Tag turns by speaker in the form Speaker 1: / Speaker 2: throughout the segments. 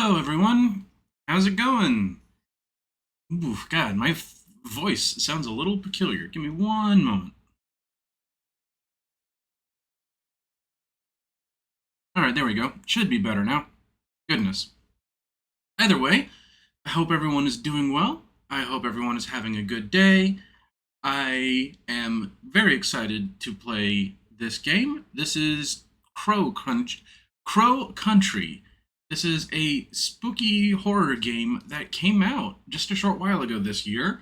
Speaker 1: Hello, everyone. How's it going? Oof, God, my voice sounds a little peculiar. Give me one moment. All right, there we go. Should be better now. Goodness. Either way, I hope everyone is doing well. I hope everyone is having a good day. I am very excited to play this game. This is Crow Country. This is a spooky horror game that came out just a short while ago this year.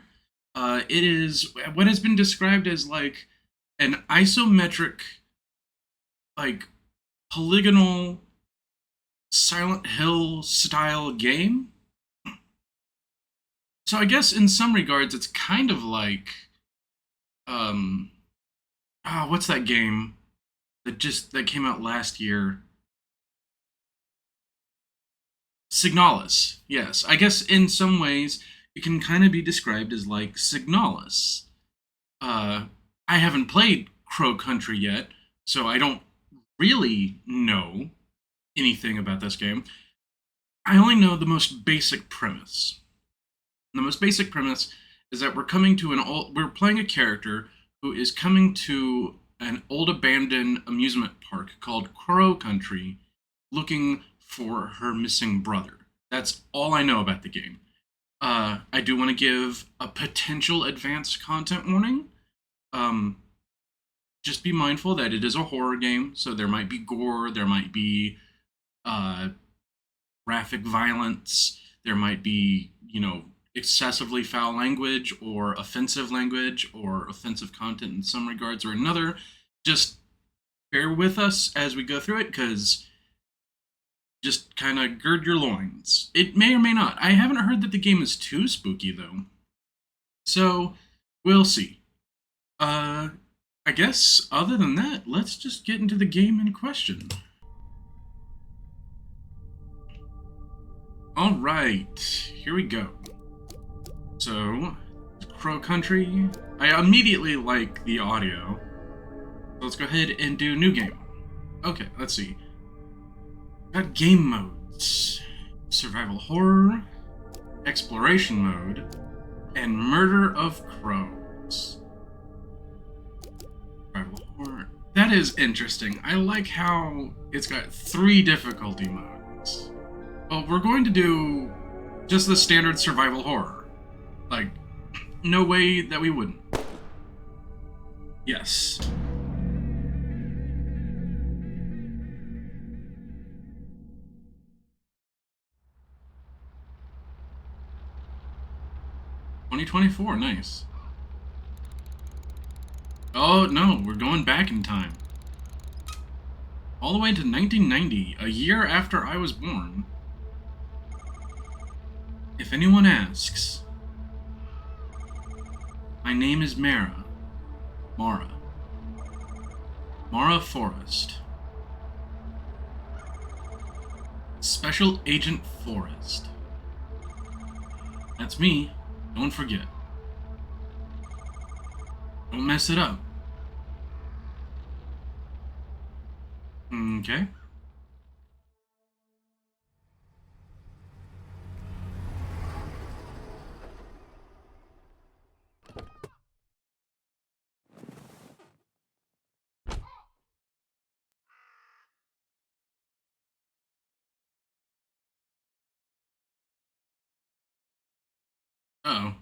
Speaker 1: It is what has been described as like an isometric, like polygonal Silent Hill style game. So I guess in some regards it's kind of like um what's that game that came out last year? Signalis. Yes. I guess in some ways it can kind of be described as like Signalis. Uh I haven't played Crow Country yet, so I don't really know anything about this game. I only know the most basic premise. The most basic premise is that we're playing a character who is coming to an old abandoned amusement park called Crow Country looking for her missing brother. That's all I know about the game. I do want to give a potential advanced content warning. Um, just be mindful that it is a horror game, so there might be gore, there might be uh, graphic violence, there might be, excessively foul language or offensive language or offensive content in some regards or another. Just bear with us as we go through it because just kind of gird your loins. It may or may not. I haven't heard that the game is too spooky though. So we'll see. I guess other than that, let's just get into the game in question. All right, here we go. So, Crow Country. I immediately like the audio. So let's go ahead and do new game. Okay, let's see. Got game modes: survival horror, exploration mode, and murder of crows. Survival horror. That is interesting. I like how it's got 3 difficulty modes. Well, we're going to do just the standard survival horror. Like, no way that we wouldn't. Yes. $2024, nice. Oh, no, we're going back in time. All the way to 1990, a year after I was born. If anyone asks, my name is Mara. Mara. Mara Forrest. Special Agent Forrest. That's me. Don't forget. Don't mess it up. Okay. Uh-oh.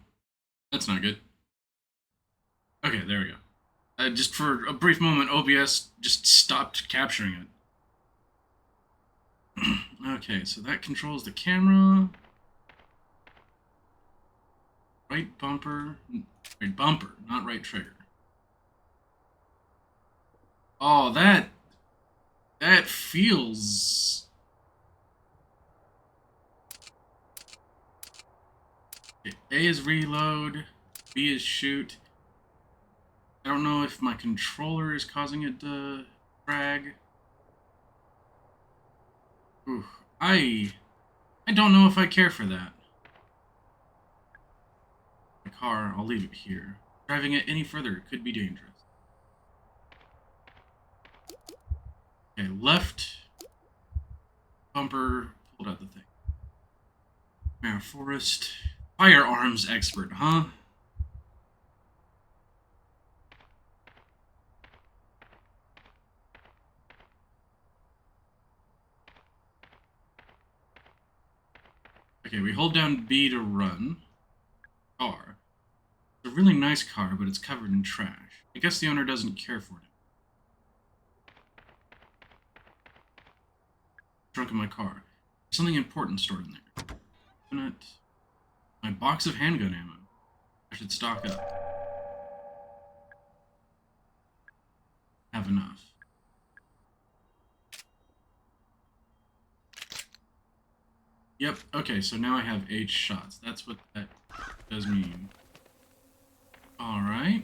Speaker 1: That's not good. Okay, there we go. Just for a brief moment, OBS just stopped capturing it. Okay, so that controls the camera. Right bumper. Right bumper, not right trigger. Oh, that feels... Okay, A is reload, B is shoot. I don't know if my controller is causing it to drag. Ooh, I don't know if I care for that. My car, I'll leave it here. Driving it any further could be dangerous. Okay, left bumper pulled out the thing. Fire forest. Firearms expert, huh? Okay, we hold down B to run. Car. It's a really nice car, but it's covered in trash. I guess the owner doesn't care for it. Trunk of my car. There's something important stored in there. Open it. My box of handgun ammo. I should stock up. Have enough. Yep, okay, so now I have 8 shots. That's what that does mean. Alright.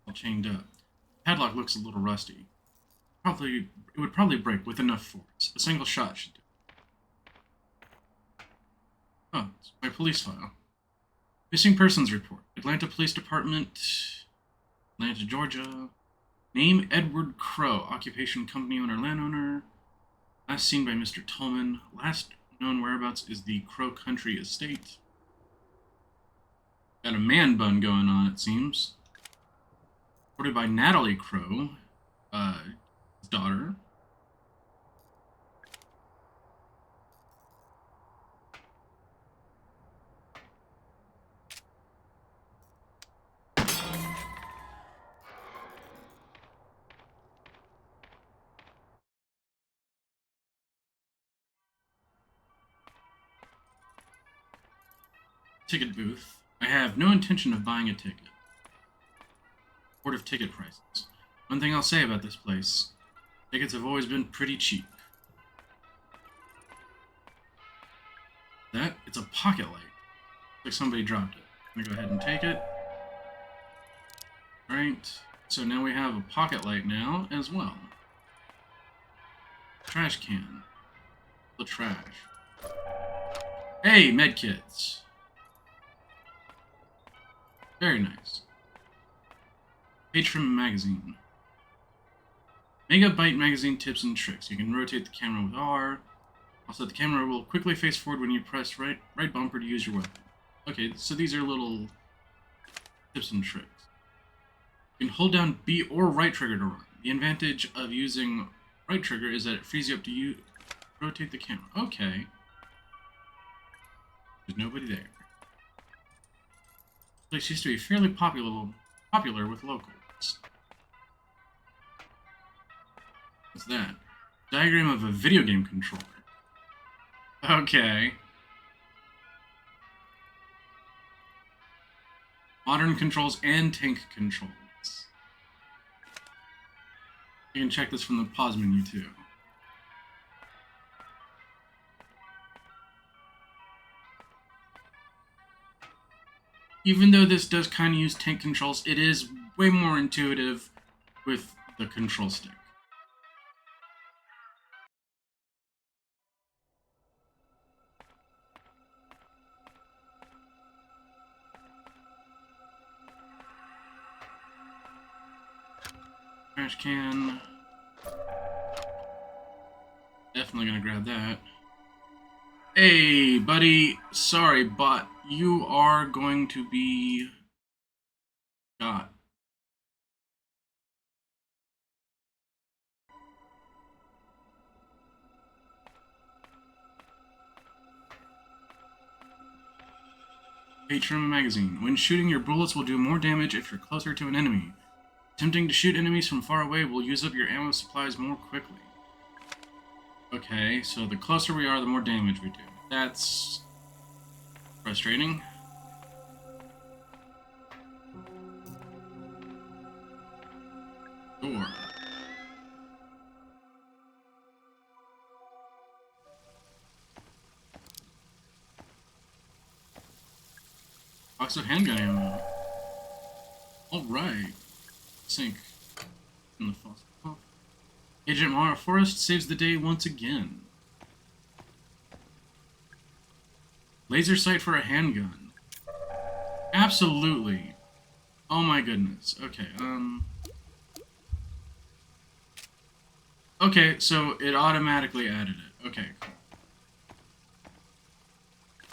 Speaker 1: All chained up. Padlock looks a little rusty. It would probably break with enough force. A single shot should do. Oh, it's my police file. Missing persons report. Atlanta Police Department, Atlanta, Georgia. Name Edward Crow. Occupation company owner, landowner. Last seen by Mr. Tolman. Last known whereabouts is the Crow Country Estate. Got a man bun going on, it seems. Reported by Natalie Crow, his daughter. Ticket booth. I have no intention of buying a ticket. Report of ticket prices. One thing I'll say about this place, tickets have always been pretty cheap. That? It's a pocket light. Looks like somebody dropped it. I'm gonna go ahead and take it. Alright, so now we have a pocket light now as well. Trash can. The trash. Hey, medkits. Very nice. Page from a magazine. Megabyte magazine tips and tricks. You can rotate the camera with R. Also, the camera will quickly face forward when you press right bumper to use your weapon. Okay, so these are little tips and tricks. You can hold down B or right trigger to run. The advantage of using right trigger is that it frees you up to rotate the camera. Okay. There's nobody there. This place used to be fairly popular with locals. What's that? Diagram of a video game controller. Okay. Modern controls and tank controls. You can check this from the pause menu too. Even though this does kind of use tank controls, it is way more intuitive with the control stick. Trash can. Definitely gonna grab that. Hey, buddy. Sorry, but you are going to be shot. Page from a magazine. When shooting, your bullets will do more damage if you're closer to an enemy. Attempting to shoot enemies from far away will use up your ammo supplies more quickly. Okay, so the closer we are, the more damage we do. That's frustrating. Door. Box of handgun ammo. Alright. Sink in the faucet. Oh. Agent Mara Forrest saves the day once again. Laser sight for a handgun. Absolutely. Oh my goodness. Okay, Okay, so it automatically added it. Okay, cool.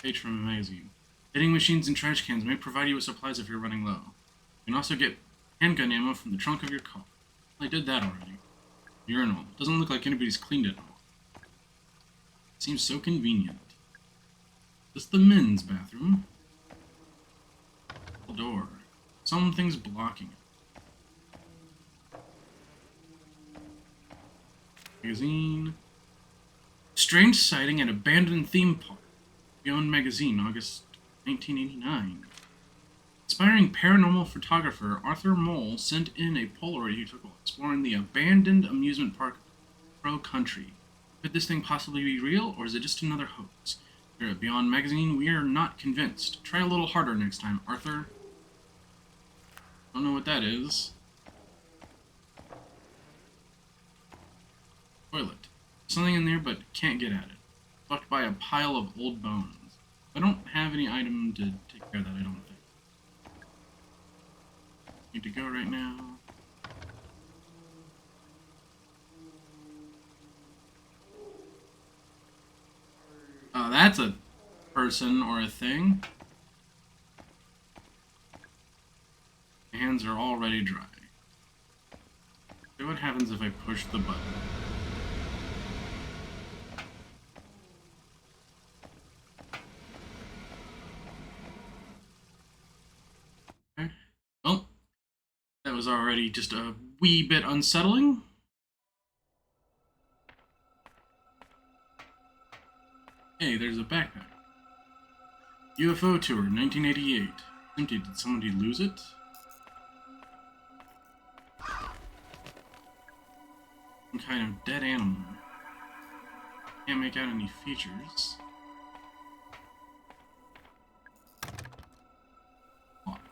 Speaker 1: Page from a magazine. Vending machines and trash cans may provide you with supplies if you're running low. You can also get handgun ammo from the trunk of your car. I did that already. Urinal. Doesn't look like anybody's cleaned it all. Seems so convenient. This is the men's bathroom. Door. Something's blocking it. Magazine. Strange sighting at abandoned theme park. Beyond Magazine, August 1989. Inspiring paranormal photographer Arthur Mole sent in a Polaroid he took while exploring the abandoned amusement park Crow Country. Could this thing possibly be real, or is it just another hoax? Here at Beyond Magazine, we are not convinced. Try a little harder next time, Arthur. Don't know what that is. Toilet. Something in there, but can't get at it. Blocked by a pile of old bones. I don't have any item to take care of that, I don't think. Need to go right now. Oh, that's a person or a thing. My hands are already dry. See what happens if I push the button. Okay. Well, that was already just a wee bit unsettling. Hey, there's a backpack. UFO tour, 1988. Empty. Did somebody lose it? Some kind of dead animal. Can't make out any features. Locked.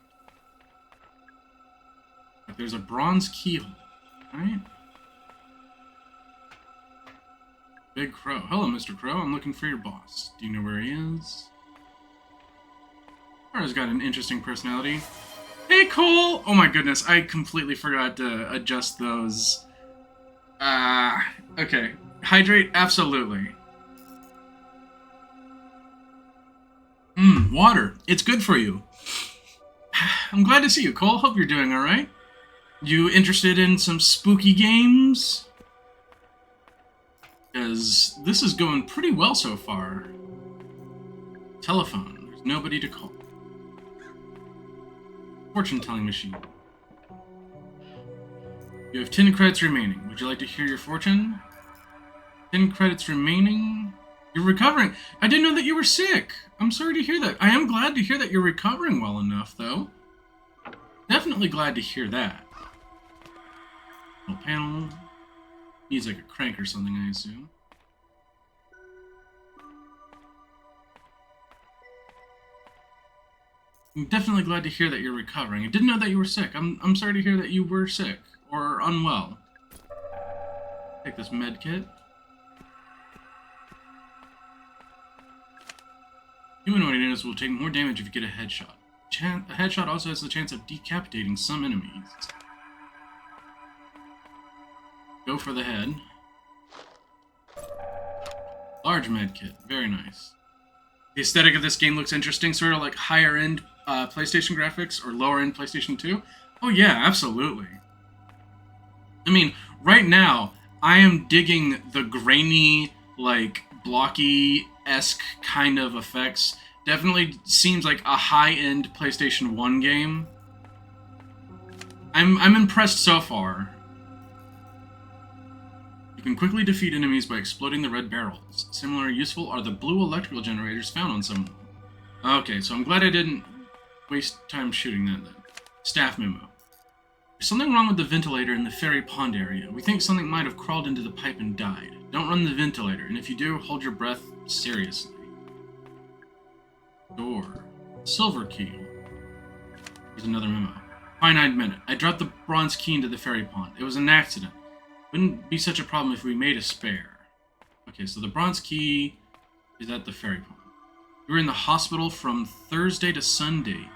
Speaker 1: There's a bronze keyhole, right? Big Crow. Hello, Mr. Crow. I'm looking for your boss. Do you know where he is? Crow has got an interesting personality. Hey, Cole! Oh my goodness, I completely forgot to adjust those. Okay. Hydrate? Absolutely. Water. It's good for you. I'm glad to see you, Cole. Hope you're doing alright. You interested in some spooky games? Because this is going pretty well so far. Telephone. There's nobody to call. Fortune-telling machine. You have 10 credits remaining. Would you like to hear your fortune? 10 credits remaining. You're recovering. I didn't know that you were sick. I'm sorry to hear that. I am glad to hear that you're recovering well enough, though. Definitely glad to hear that. Little panel. Needs like a crank or something, I assume. I'm definitely glad to hear that you're recovering. I didn't know that you were sick. I'm sorry to hear that you were sick or unwell. Take this med kit. Humanoid enemies will take more damage if you get a headshot. A headshot also has the chance of decapitating some enemies. Go for the head. Large med kit. Very nice. The aesthetic of this game looks interesting, sort of like higher-end PlayStation graphics or lower-end PlayStation 2. Oh yeah, absolutely. I mean, right now, I am digging the grainy, like, blocky-esque kind of effects. Definitely seems like a high-end PlayStation 1 game. I'm impressed so far. You can quickly defeat enemies by exploding the red barrels. Similarly useful are the blue electrical generators found on some of them. Okay, so I'm glad I didn't waste time shooting that then. Staff memo. There's something wrong with the ventilator in the ferry pond area. We think something might have crawled into the pipe and died. Don't run the ventilator, and if you do, hold your breath seriously. Door. Silver key. Here's another memo. Finite minute. I dropped the bronze key into the ferry pond. It was an accident. Wouldn't be such a problem if we made a spare. Okay, so the bronze key is at the ferry pond. You were in the hospital from Thursday to Sunday.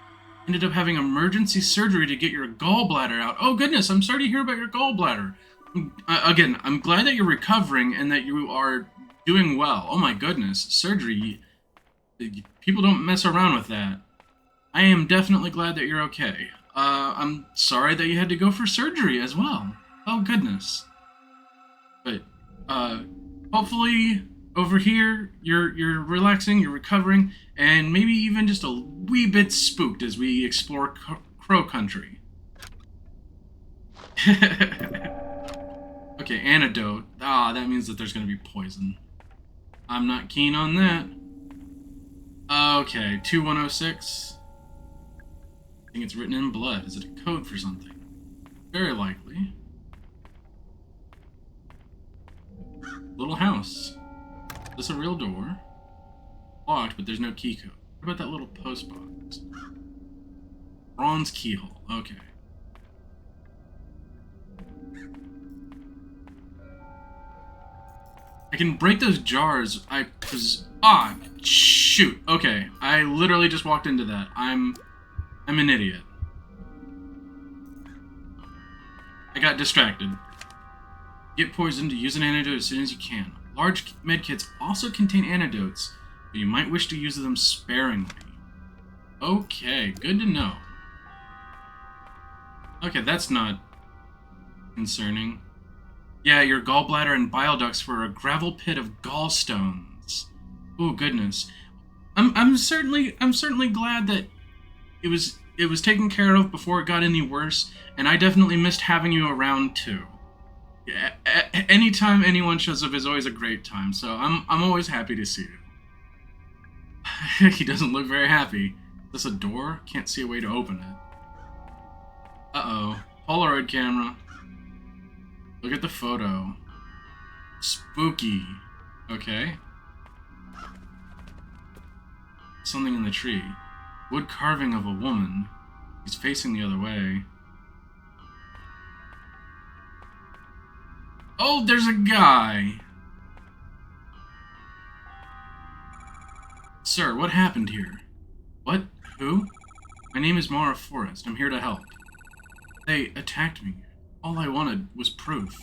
Speaker 1: Ended up having emergency surgery to get your gallbladder out. Oh goodness, I'm sorry to hear about your gallbladder. Again, I'm glad that you're recovering and that you are doing well. Oh my goodness, surgery People don't mess around with that. I am definitely glad that you're okay. I'm sorry that you had to go for surgery as well. Oh, goodness. But, hopefully over here, you're relaxing, you're recovering, and maybe even just a wee bit spooked as we explore Crow Country. Okay, antidote. Ah, that means that there's gonna be poison. I'm not keen on that. Okay, 2106. I think it's written in blood. Is it a code for something? Very likely. Little house. Is this a real door? Locked, but there's no key code. What about that little post box? Bronze keyhole. Okay. I can break those jars. Shoot. Okay. I literally just walked into that. I'm an idiot. I got distracted. Get poisoned to use an antidote as soon as you can. Large medkits also contain antidotes, but you might wish to use them sparingly. Okay, good to know. Okay, that's not concerning. Yeah, your gallbladder and bile ducts were a gravel pit of gallstones. Oh goodness. I'm certainly glad that it was taken care of before it got any worse, and I definitely missed having you around too. Yeah, anytime anyone shows up is always a great time, so I'm always happy to see you. He doesn't look very happy. Is this a door? Can't see a way to open it. Uh-oh. Polaroid camera. Look at the photo. Spooky. Okay. Something in the tree. Wood carving of a woman. He's facing the other way. Oh, there's a guy! Sir, what happened here? What? Who? My name is Mara Forrest. I'm here to help. They attacked me. All I wanted was proof.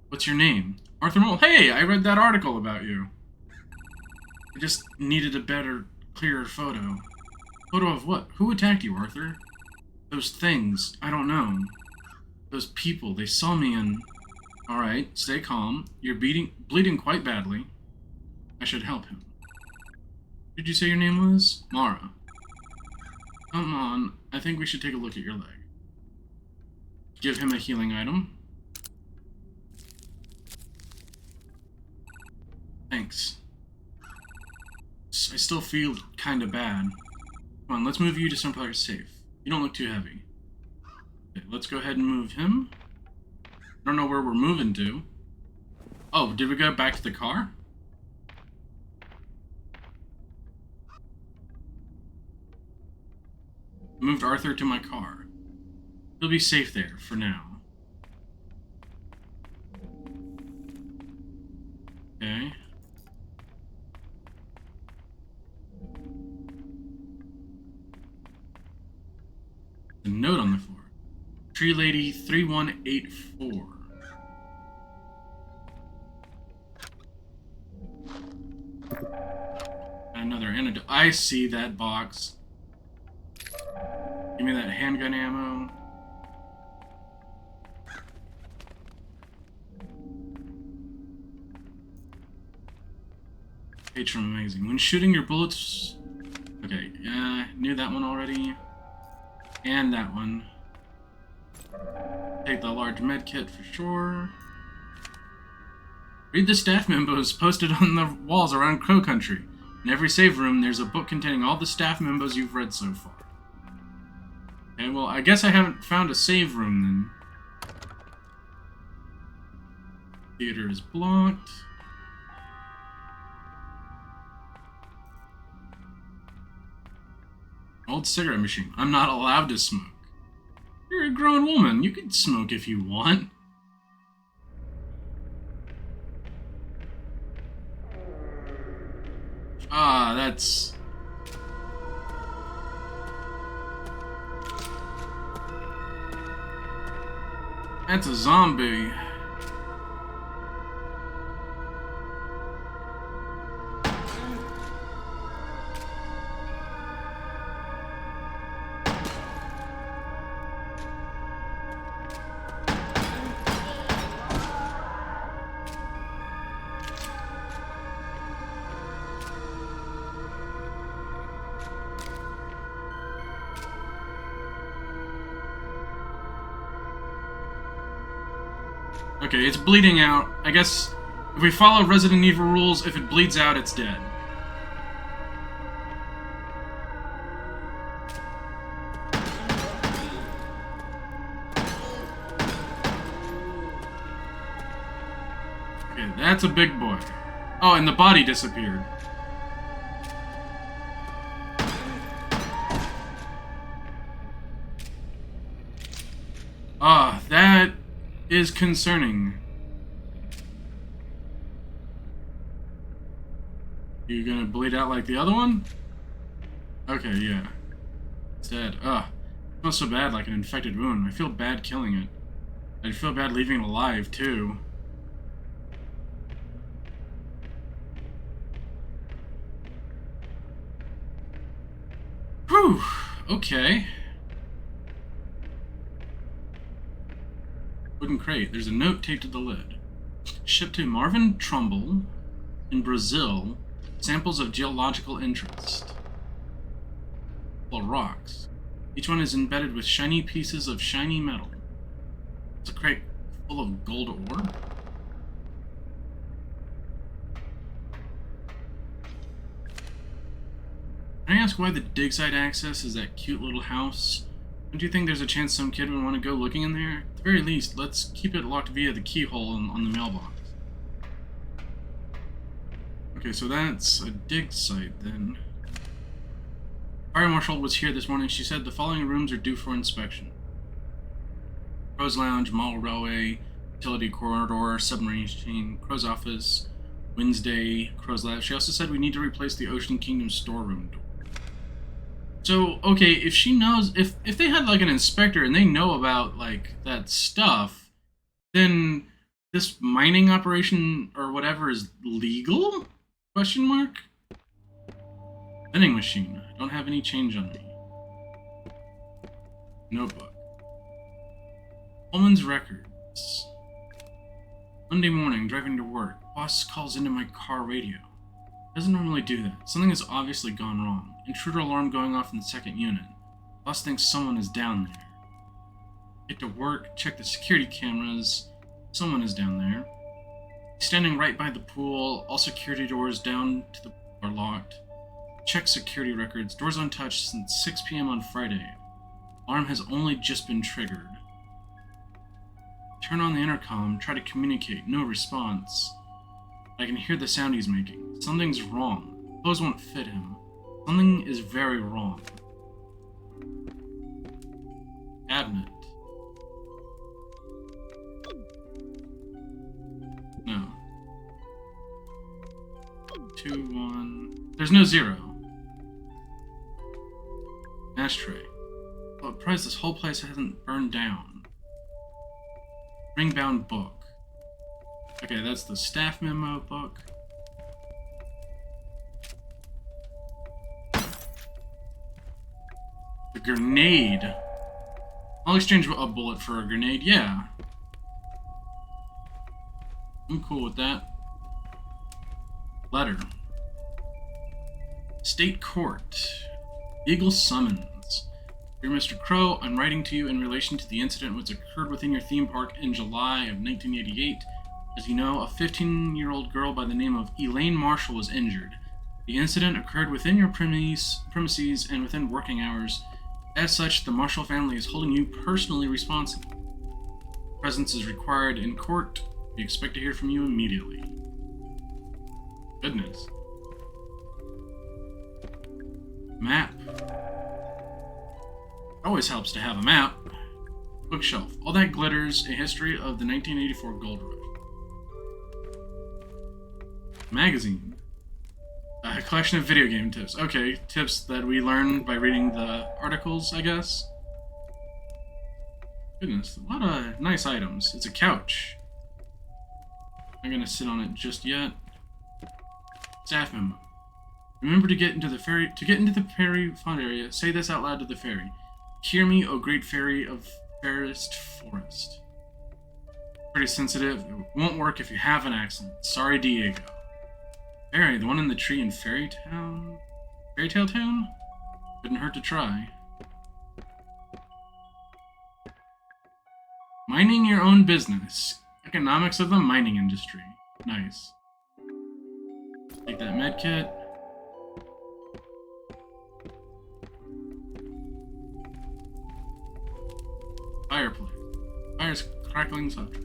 Speaker 1: What's your name? Arthur Mole. Hey, I read that article about you. I just needed a better, clearer photo. Photo of what? Who attacked you, Arthur? Those things. I don't know. Those people. They saw me and... Alright, stay calm. You're bleeding quite badly. I should help him. Did you say your name was? Mara. Come on. I think we should take a look at your leg. Give him a healing item. Thanks. I still feel kinda bad. Come on, let's move you to someplace safe. You don't look too heavy. Okay, let's go ahead and move him. I don't know where we're moving to. Oh, did we go back to the car? Moved Arthur to my car. He'll be safe there for now. Okay. A note on the floor. Tree Lady 3184. Another antidote. I see that box. Give me that handgun ammo. Page from a magazine. When shooting your bullets... Okay, knew that one already. And that one. Take the large med kit for sure. Read the staff memos posted on the walls around Crow Country. In every save room, there's a book containing all the staff memos you've read so far. Okay, well, I guess I haven't found a save room then. Theater is blocked. Old cigarette machine. I'm not allowed to smoke. You're a grown woman. You can smoke if you want. Ah, that's... That's a zombie. Okay, it's bleeding out. I guess if we follow Resident Evil rules, if it bleeds out, it's dead. Okay, that's a big boy. Oh, and the body disappeared. Ah, that is concerning. You gonna bleed out like the other one? Okay, yeah. It's dead. Ugh. It smells so bad, like an infected wound. I feel bad killing it. I'd feel bad leaving it alive, too. Whew. Okay. Wooden crate. There's a note taped to the lid. Shipped to Marvin Trumbull in Brazil. Samples of geological interest. Full of rocks. Each one is embedded with shiny pieces of shiny metal. It's a crate full of gold ore. Can I ask why the dig site access is that cute little house? Don't you think there's a chance some kid would want to go looking in there? At the very least, let's keep it locked via the keyhole on the mailbox. Okay, so that's a dig site then. Fire Marshal was here this morning. She said the following rooms are due for inspection. Crow's Lounge, Mall Railway, Utility Corridor, Submarine Chain, Crow's Office, Wednesday, Crow's Lab. She also said we need to replace the Ocean Kingdom storeroom door. So, okay, if she knows, if they had like an inspector and they know about like that stuff, then this mining operation or whatever is legal? Question mark? Vending machine. I don't have any change on me. Notebook. Woman's records. Monday morning, driving to work. Boss calls into my car radio. Doesn't normally do that. Something has obviously gone wrong. Intruder alarm going off in the second unit. Boss thinks someone is down there. Get to work, check the security cameras. Someone is down there. Standing right by the pool. All security doors down to the pool are locked. Check security records. Doors untouched since 6 p.m. on Friday. Alarm has only just been triggered. Turn on the intercom. Try to communicate. No response. I can hear the sound he's making. Something's wrong. Clothes won't fit him. Something is very wrong. Cabinet. No. 2, 1. There's no 0. Ashtray. Well, I'm surprised this whole place hasn't burned down. Ring-bound book. Okay, that's the staff memo book. The grenade. I'll exchange a bullet for a grenade, yeah. I'm cool with that. Letter. State Court. Legal summons. Dear Mr. Crow, I'm writing to you in relation to the incident which occurred within your theme park in July of 1988. As you know, a 15-year-old girl by the name of Elaine Marshall was injured. The incident occurred within your premises and within working hours. As such, the Marshall family is holding you personally responsible. Presence is required in court. We expect to hear from you immediately. Goodness. Map. Always helps to have a map. Bookshelf. All that glitters. A history of the 1984 gold rush. Magazine. A collection of video game tips. Okay, tips that we learn by reading the articles, I guess. Goodness, a lot of nice items. It's a couch. I'm not gonna sit on it just yet. Staff memo. Remember to get into the ferry. To get into the ferry fund area, say this out loud to the ferry. Hear me, O great fairy of fairest forest. Pretty sensitive. It won't work if you have an accent. Sorry, Diego. Fairy, the one in the tree in Fairy Town? Fairy Tale Town? Couldn't hurt to try. Minding your own business. A Economics of the mining industry. Nice. Take that med kit. Fireplace. Fire's crackling soft.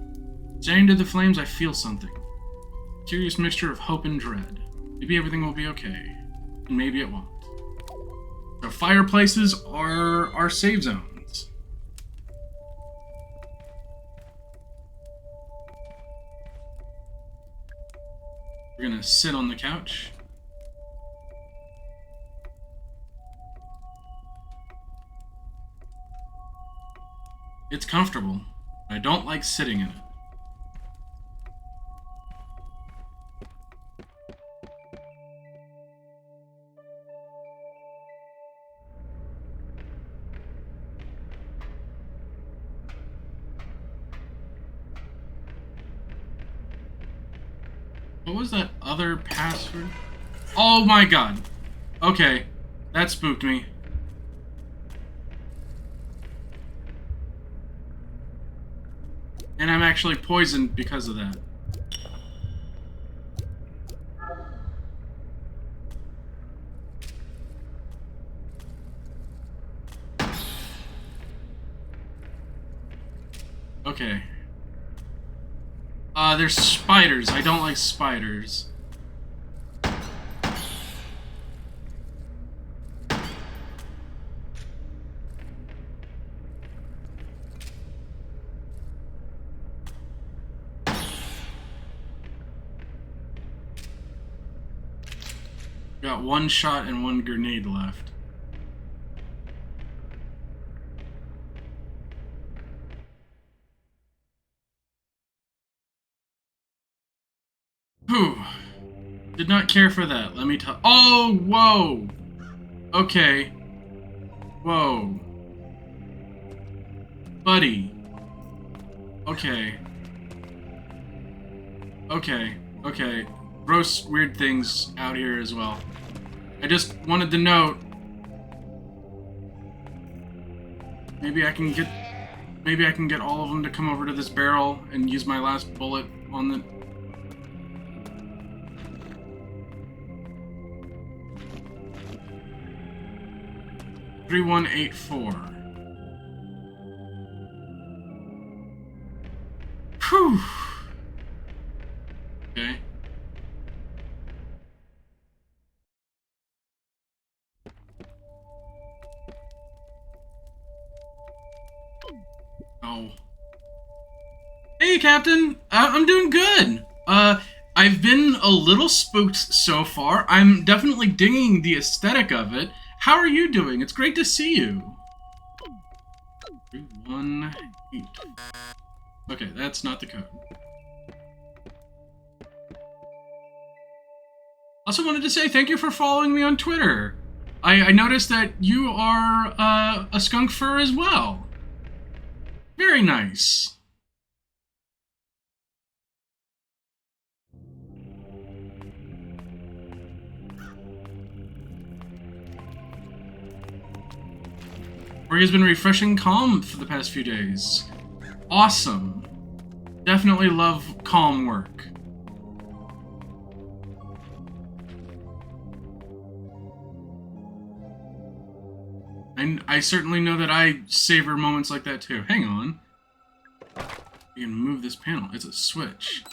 Speaker 1: Staring into the flames, I feel something. A curious mixture of hope and dread. Maybe everything will be okay. And maybe it won't. So fireplaces are our save zones. We're gonna sit on the couch. It's comfortable. I don't like sitting in it. What was that other password? Oh my god. Okay. That spooked me. And I'm actually poisoned because of that. Okay. There's spiders. I don't like spiders. Got one shot and one grenade left. Whew. Did not care for that. Let me tell. Oh, whoa. Okay. Whoa. Buddy. Okay. Okay. Okay. Gross, weird things out here as well. I just wanted to note. Maybe I can get all of them to come over to this barrel and use my last bullet on the. 3184. Whew. Okay. Oh. Hey, Captain. I'm doing good. I've been a little spooked so far. I'm definitely digging the aesthetic of it. How are you doing? It's great to see you. 318. Okay, that's not the code. Also wanted to say thank you for following me on Twitter. I noticed that you are a skunk fur as well. Very nice. Work has been refreshing calm for the past few days. Awesome. Definitely love calm work. And I certainly know that I savor moments like that too. Hang on. You can move this panel. It's a switch.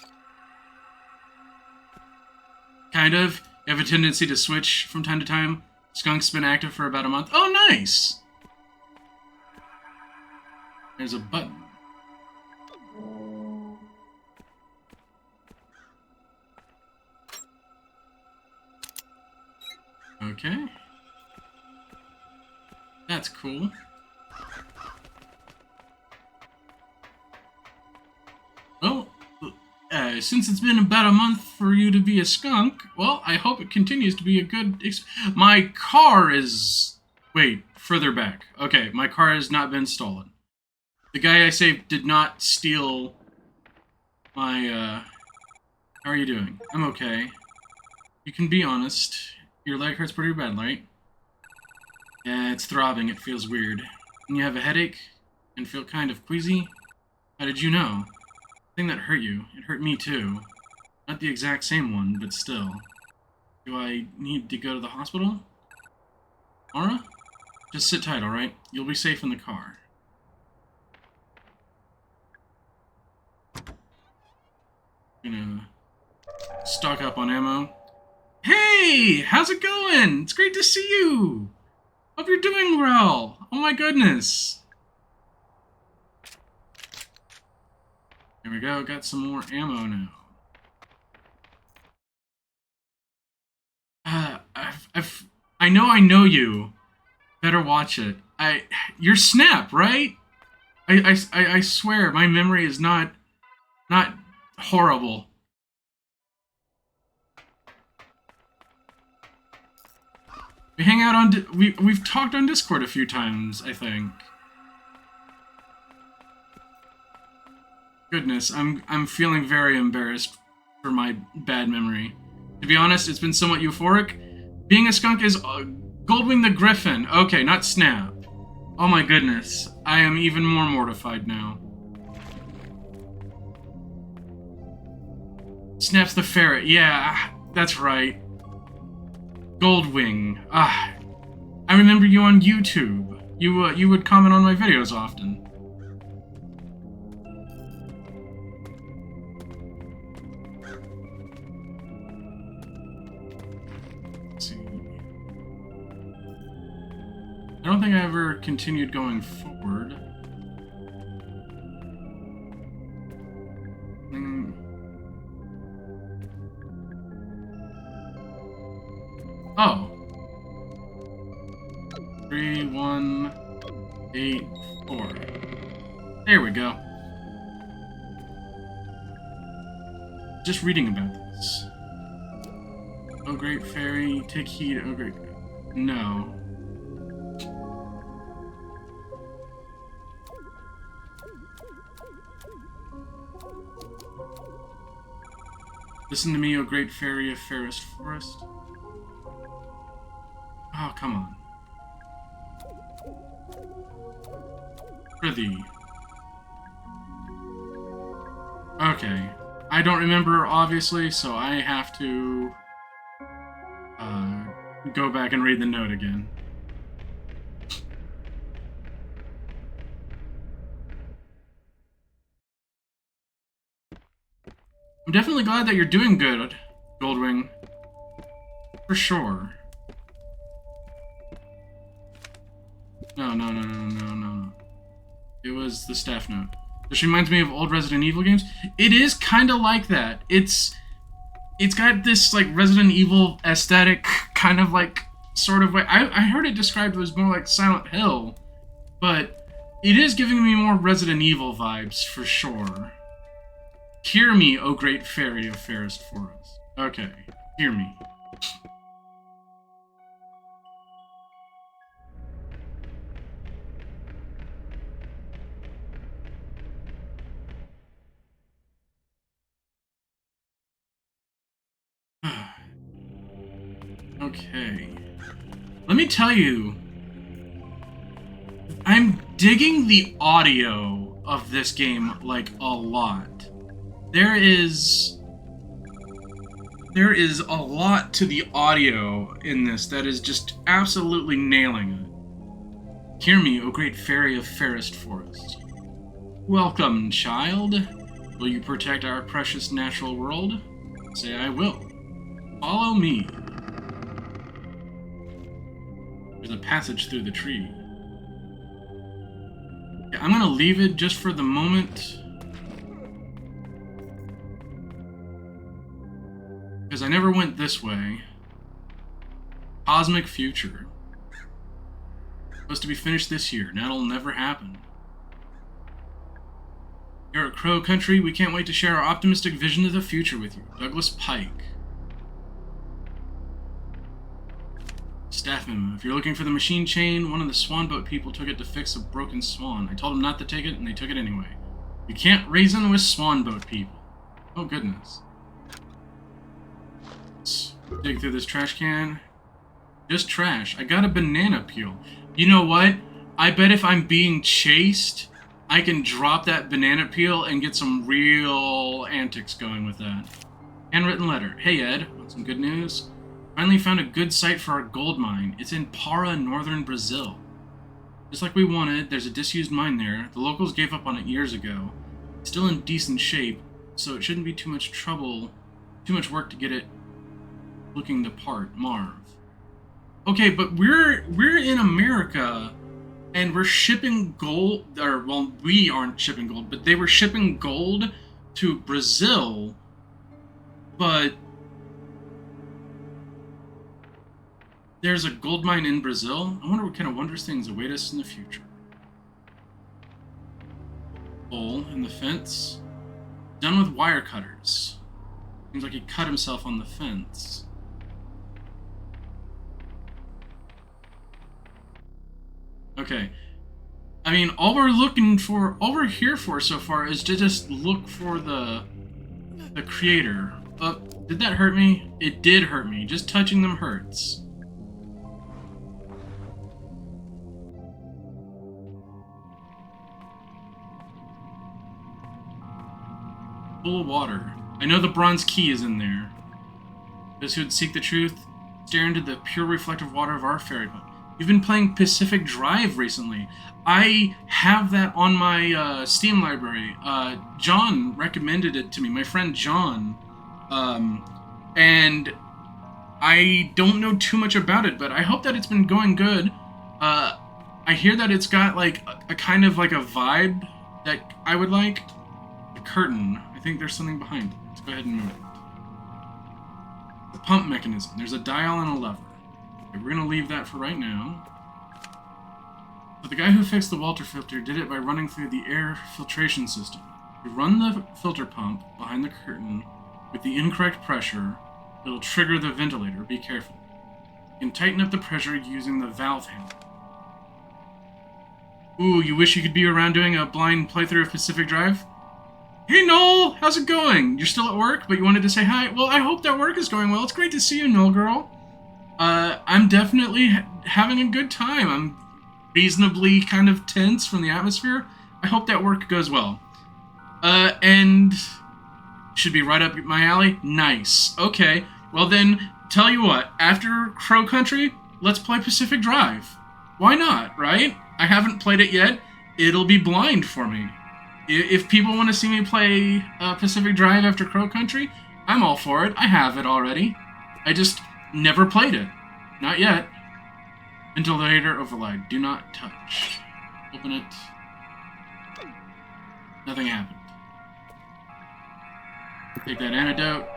Speaker 1: Kind of. You have a tendency to switch from time to time. Skunk's been active for about a month. Oh, nice! There's a button. Okay. That's cool. Well, since it's been about a month for you to be a skunk, well, I hope it continues to be a good my car is... Wait, further back. Okay, my car has not been stolen. The guy I saved did not steal my, How are you doing? I'm okay. You can be honest. Your leg hurts pretty bad, right? Yeah, it's throbbing. It feels weird. And you have a headache? And feel kind of queasy? How did you know? thing that hurt you. It hurt me too. Not the exact same one, but still. Do I need to go to the hospital? Mara? Just sit tight, alright? You'll be safe in the car. Gonna stock up on ammo. Hey! How's it going? It's great to see you! Hope you're doing well! Oh my goodness! There we go, got some more ammo now. I know you. Better watch it. You're Snap, right? I swear, my memory is not horrible. We hang out on, we've talked on Discord a few times, I think. Goodness, I'm feeling very embarrassed for my bad memory. To be honest, it's been somewhat euphoric. Being a skunk is Goldwing the Griffin. Okay, not Snap. Oh my goodness. I am even more mortified now. Snap's the ferret. Yeah, that's right. Goldwing. I remember you on YouTube. You would comment on my videos often. I don't think I ever continued going forward. Oh. 3, 1, 8, 4. There we go. Just reading about this. Oh, great fairy, take heed. Oh, great. No. Listen to me, O great fairy of fairest forest. Oh, come on. Prithee. Okay. I don't remember, obviously, so I have to go back and read the note again. I'm definitely glad that you're doing good, Goldwing. For sure. No. It was the staff note. This reminds me of old Resident Evil games. It is kind of like that. It's got this, like, Resident Evil aesthetic, kind of, like, sort of way. I heard it described as more like Silent Hill, but it is giving me more Resident Evil vibes, for sure. Hear me, O great fairy of fairest forest. Okay, hear me. Okay. Let me tell you, I'm digging the audio of this game, like, a lot. There is a lot to the audio in this that is just absolutely nailing it. Hear me, O great fairy of fairest forest. Welcome, child. Will you protect our precious natural world? Say I will. Follow me. There's a passage through the tree. Yeah, I'm gonna leave it just for the moment. Because I never went this way. Cosmic future. Supposed to be finished this year. That'll never happen. Here at Crow Country, we can't wait to share our optimistic vision of the future with you. Douglas Pike. Staff memo. If you're looking for the machine chain, one of the swan boat people took it to fix a broken swan. I told them not to take it, and they took it anyway. You can't reason with swan boat people. Oh, goodness. Let's dig through this trash can. Just trash. I got a banana peel. You know what? I bet if I'm being chased I can drop that banana peel and get some real antics going with that. Handwritten letter. Hey Ed, want some good news? Finally found a good site for our gold mine. It's in Para, northern Brazil. Just like we wanted, there's a disused mine there. The locals gave up on it years ago. It's still in decent shape, so it shouldn't be too much trouble, too much work to get it looking the part. Marv. Okay, but we're in America, and we're shipping gold, or, well, we aren't shipping gold, but they were shipping gold to Brazil, but there's a gold mine in Brazil? I wonder what kind of wondrous things await us in the future. Hole in the fence. Done with wire cutters. Seems like he cut himself on the fence. Okay. I mean, all we're here for so far is to just look for the creator. Did that hurt me? It did hurt me. Just touching them hurts. Full of water. I know the bronze key is in there. Those who would seek the truth, stare into the pure reflective water of our fairy boat. You've been playing Pacific Drive recently. I have that on my Steam library. John recommended it to me, my friend John. And I don't know too much about it, but I hope that it's been going good. I hear that it's got like a kind of like a vibe that I would like. A curtain. I think there's something behind it. Let's go ahead and move it. The pump mechanism. There's a dial and a lever. Okay, we're gonna leave that for right now. But the guy who fixed the water filter did it by running through the air filtration system. You run the filter pump behind the curtain with the incorrect pressure, it'll trigger the ventilator. Be careful. You can tighten up the pressure using the valve handle. Ooh, you wish you could be around doing a blind playthrough of Pacific Drive? Hey Noel, how's it going? You're still at work, but you wanted to say hi? Well, I hope that work is going well. It's great to see you, Noel girl. I'm definitely having a good time. I'm reasonably kind of tense from the atmosphere. I hope that work goes well. And should be right up my alley. Nice. Okay. Well then, tell you what. After Crow Country, let's play Pacific Drive. Why not, right? I haven't played it yet. It'll be blind for me. If people want to see me play Pacific Drive after Crow Country, I'm all for it. I have it already. I just never played it. Not yet. Ventilator override. Do not touch. Open it. Nothing happened. Take that antidote.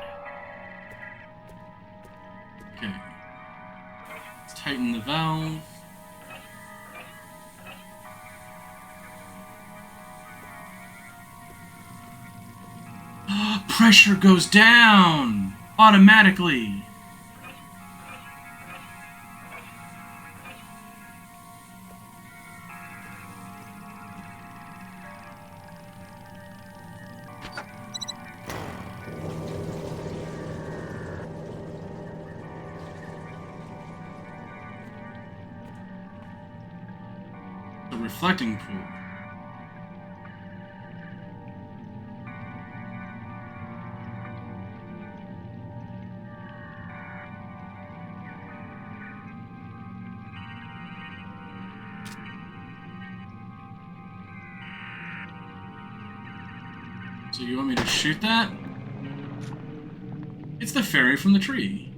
Speaker 1: Okay. Let's tighten the valve. Pressure goes down automatically. The reflecting pool. So you want me to shoot that? It's the fairy from the tree.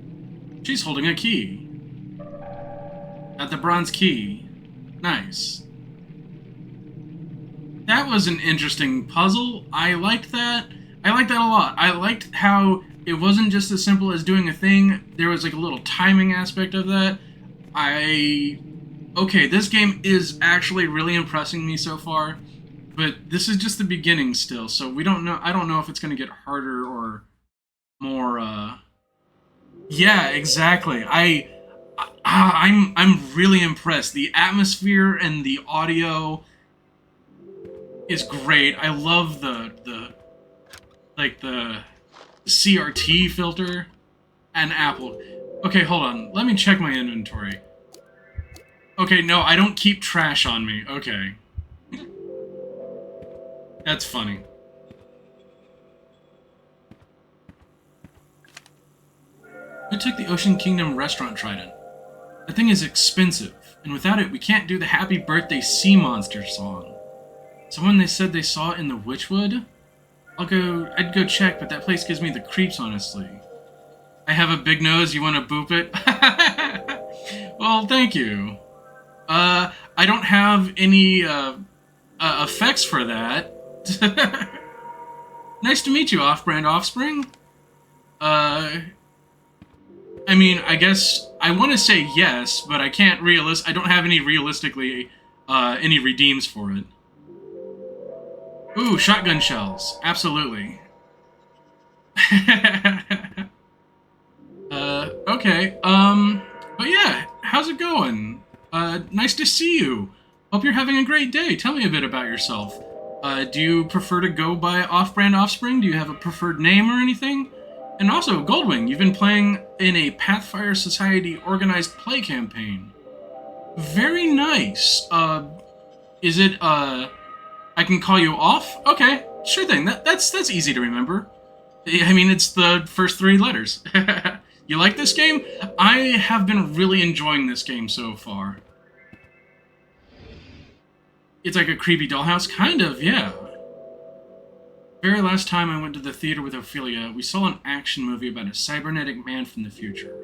Speaker 1: She's holding a key. Got the bronze key. Nice. That was an interesting puzzle. I liked that. I liked that a lot. I liked how it wasn't just as simple as doing a thing. There was like a little timing aspect of that. Okay, this game is actually really impressing me so far. But this is just the beginning still, so we don't know. I don't know if it's going to get harder or more. Yeah, exactly. I'm really impressed. The atmosphere and the audio is great. I love the CRT filter and Apple. Okay, hold on. Let me check my inventory. Okay, no, I don't keep trash on me. Okay. That's funny. I took the Ocean Kingdom restaurant trident. The thing is expensive, and without it, we can't do the Happy Birthday Sea Monster song. Someone they said they saw it in the Witchwood? I'd go check, but that place gives me the creeps, honestly. I have a big nose, you want to boop it? Well, thank you. I don't have any, effects for that. Nice to meet you, Off-Brand Offspring. Uh, I mean, I guess I want to say yes, but I can't I don't have any realistically, any redeems for it. Ooh, shotgun shells. Absolutely. Okay. But yeah, how's it going? Nice to see you. Hope you're having a great day. Tell me a bit about yourself. Do you prefer to go by Off-Brand Offspring? Do you have a preferred name or anything? And also, Goldwing, you've been playing in a Pathfire Society organized play campaign. Very nice. Is it, I can call you off? Okay, sure thing. That's easy to remember. I mean, it's the first three letters. You like this game? I have been really enjoying this game so far. It's like a creepy dollhouse? Kind of, yeah. Very last time I went to the theater with Ophelia, we saw an action movie about a cybernetic man from the future.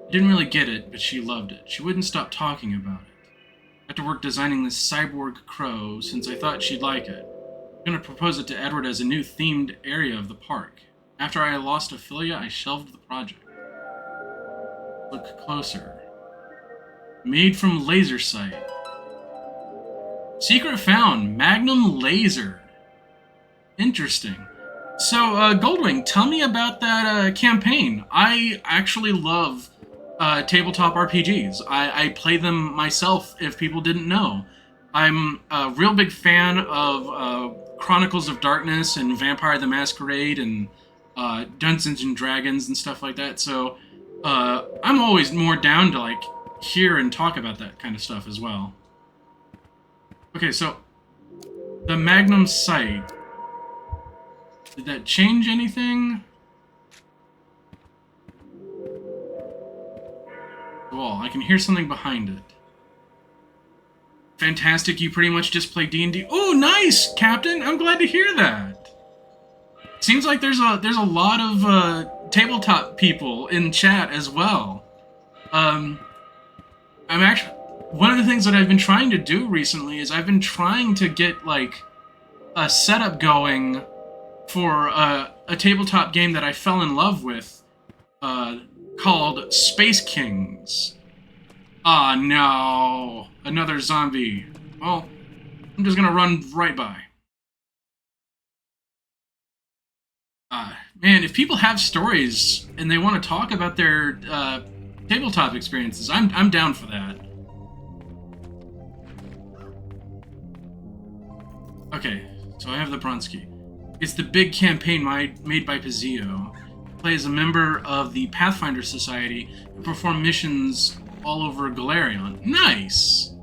Speaker 1: I didn't really get it, but she loved it. She wouldn't stop talking about it. I had to work designing this cyborg crow since I thought she'd like it. I'm gonna propose it to Edward as a new themed area of the park. After I lost Ophelia, I shelved the project. Look closer. Made from laser sight. Secret found. Magnum laser. Interesting. So, Goldwing, tell me about that campaign. I actually love tabletop RPGs. I play them myself if people didn't know. I'm a real big fan of Chronicles of Darkness and Vampire the Masquerade and Dungeons and Dragons and stuff like that. So I'm always more down to like hear and talk about that kind of stuff as well. Okay, so the Magnum sight. Did that change anything? Well, I can hear something behind it. Fantastic, you pretty much just play D&D. Oh, nice, Captain! I'm glad to hear that. Seems like there's a lot of tabletop people in chat as well. I'm actually one of the things that I've been trying to do recently is I've been trying to get like a setup going for a tabletop game that I fell in love with called Space Kings. Ah, no. Another zombie. Well, I'm just gonna run right by. Man, if people have stories and they want to talk about their tabletop experiences, I'm down for that. Okay, so I have the Bronski. It's the big campaign made by Pizio. Play as a member of the Pathfinder Society and perform missions all over Galarion. Nice!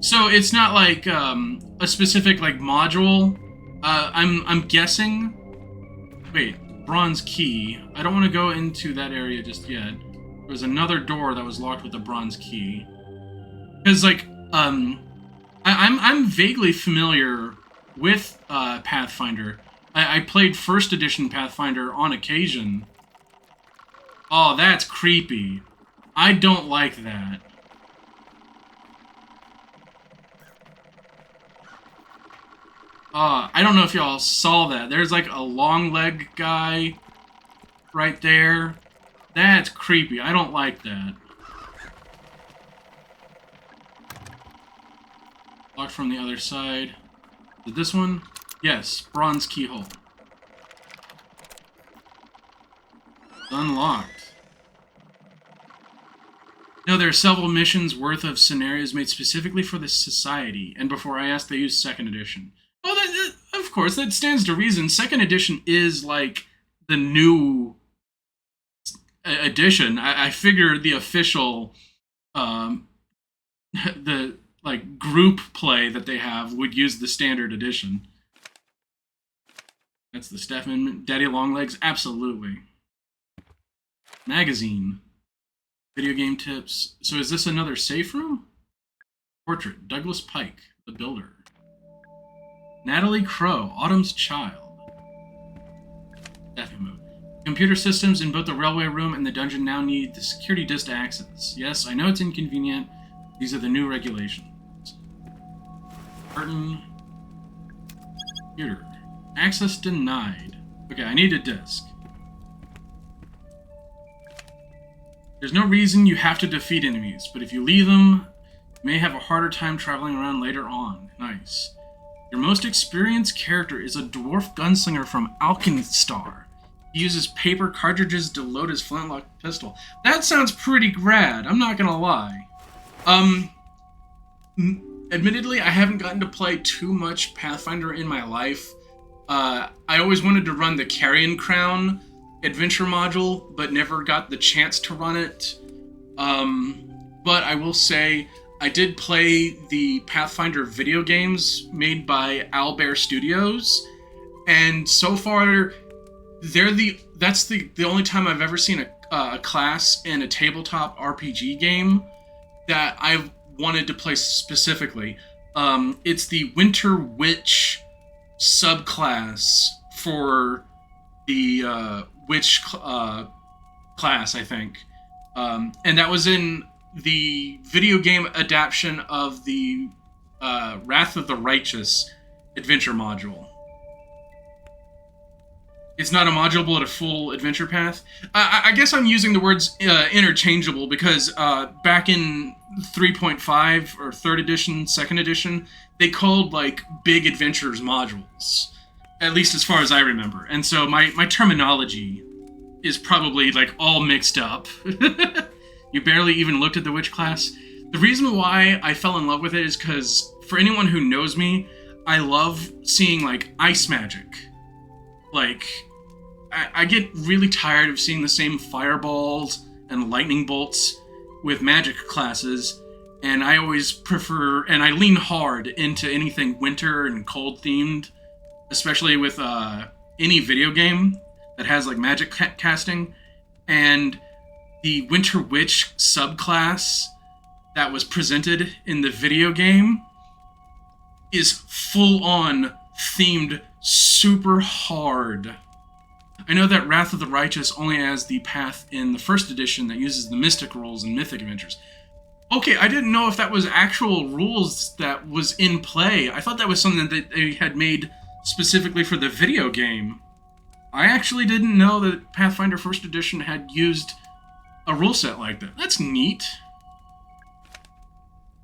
Speaker 1: So it's not like a specific like module. I'm guessing. Wait, bronze key. I don't want to go into that area just yet. There was another door that was locked with a bronze key. Because like I'm vaguely familiar with Pathfinder. I played first edition Pathfinder on occasion. Oh, that's creepy. I don't like that. I don't know if y'all saw that. There's like a long leg guy right there. That's creepy. I don't like that. Locked from the other side. Is it this one? Yes, bronze keyhole. Unlocked. No, there are several missions worth of scenarios made specifically for the Society, and before I asked, they used 2nd edition. Oh, of course, that stands to reason. 2nd edition is like the new edition. I figure the official, the like group play that they have would use the standard edition. That's the staff amendment. Daddy Longlegs, absolutely. Magazine. Video game tips. So is this another safe room? Portrait. Douglas Pike, the builder. Natalie Crow, Autumn's child. Staff mode. Computer systems in both the railway room and the dungeon now need the security disk to access. Yes, I know it's inconvenient. These are the new regulations. Curtain. Computer. Access denied. Okay, I need a disk. There's no reason you have to defeat enemies, but if you leave them, you may have a harder time traveling around later on. Nice. Your most experienced character is a dwarf gunslinger from Alkenstar. He uses paper cartridges to load his flintlock pistol. That sounds pretty rad, I'm not gonna lie. Admittedly, I haven't gotten to play too much Pathfinder in my life. I always wanted to run the Carrion Crown adventure module, but never got the chance to run it. But I will say, I did play the Pathfinder video games made by Owlbear Studios, and so far, that's the only time I've ever seen a class in a tabletop RPG game that I've wanted to play specifically. It's the Winter Witch subclass for the witch class, I think. And that was in the video game adaptation of the Wrath of the Righteous adventure module. It's not a module, but a full adventure path. I guess I'm using the words interchangeable because back in 3.5 or 3rd edition, 2nd edition, they called like big adventures modules, at least as far as I remember. And so my terminology is probably like all mixed up. You barely even looked at the witch class. The reason why I fell in love with it is because for anyone who knows me, I love seeing like ice magic. Like, I get really tired of seeing the same fireballs and lightning bolts with magic classes, and I always prefer, and I lean hard into anything winter and cold themed, especially with any video game that has like magic casting. And the Winter Witch subclass that was presented in the video game is full on themed super hard. I know that Wrath of the Righteous only has the path in the 1st edition that uses the mystic rules and mythic adventures. Okay, I didn't know if that was actual rules that was in play. I thought that was something that they had made specifically for the video game. I actually didn't know that Pathfinder 1st edition had used a rule set like that. That's neat.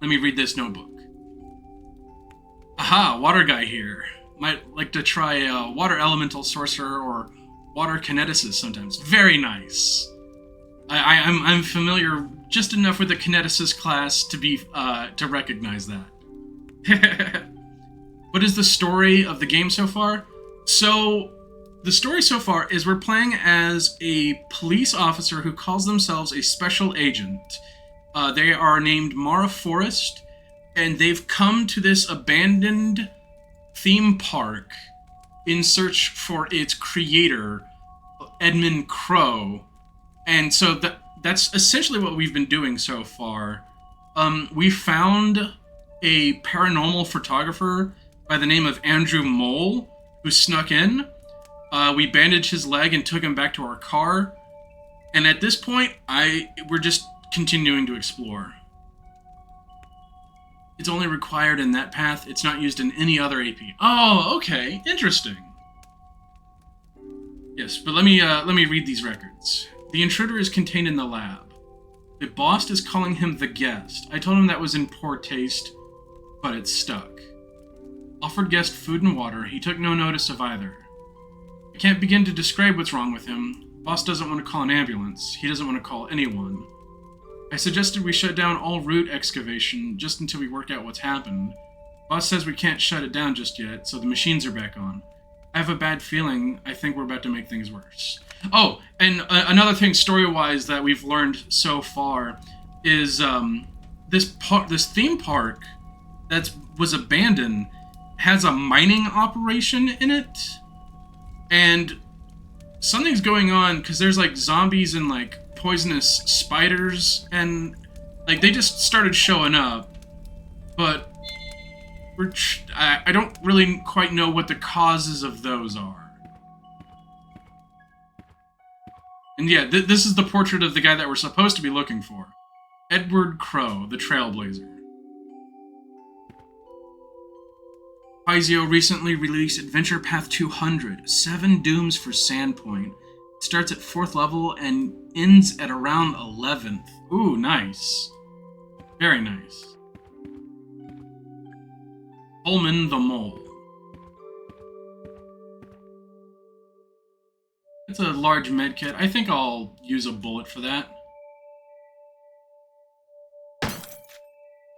Speaker 1: Let me read this notebook. Aha, water guy here. Might like to try a water elemental sorcerer or water kineticist sometimes. Very nice. I'm familiar just enough with the kineticist class to be to recognize that. What is the story of the game so far? So the story so far is we're playing as a police officer who calls themselves a special agent. They are named Mara Forrest, and they've come to this abandoned theme park in search for its creator, Edmund Crow. And so that's essentially what we've been doing so far. We found a paranormal photographer by the name of Andrew Mole who snuck in. We bandaged his leg and took him back to our car. And at this point, we're just continuing to explore. It's only required in that path. It's not used in any other AP. Oh, okay. Interesting. Yes, but let me read these records. The intruder is contained in the lab. The boss is calling him the guest. I told him that was in poor taste, but it stuck. Offered guest food and water. He took no notice of either. I can't begin to describe what's wrong with him. Boss doesn't want to call an ambulance. He doesn't want to call anyone. I suggested we shut down all root excavation just until we work out what's happened. Boss says we can't shut it down just yet, so the machines are back on. I have a bad feeling. I think we're about to make things worse. Oh, and another thing story-wise that we've learned so far is this theme park that was abandoned has a mining operation in it. And something's going on because there's like zombies and like poisonous spiders, and like they just started showing up, but I don't really quite know what the causes of those are. And yeah, this is the portrait of the guy that we're supposed to be looking for. Edward Crowe, the Trailblazer. Paizo recently released Adventure Path 200, 7 dooms for Sandpoint. It starts at 4th level and ends at around 11th. Ooh, nice. Very nice. Pullman the Mole. It's a large medkit. I think I'll use a bullet for that.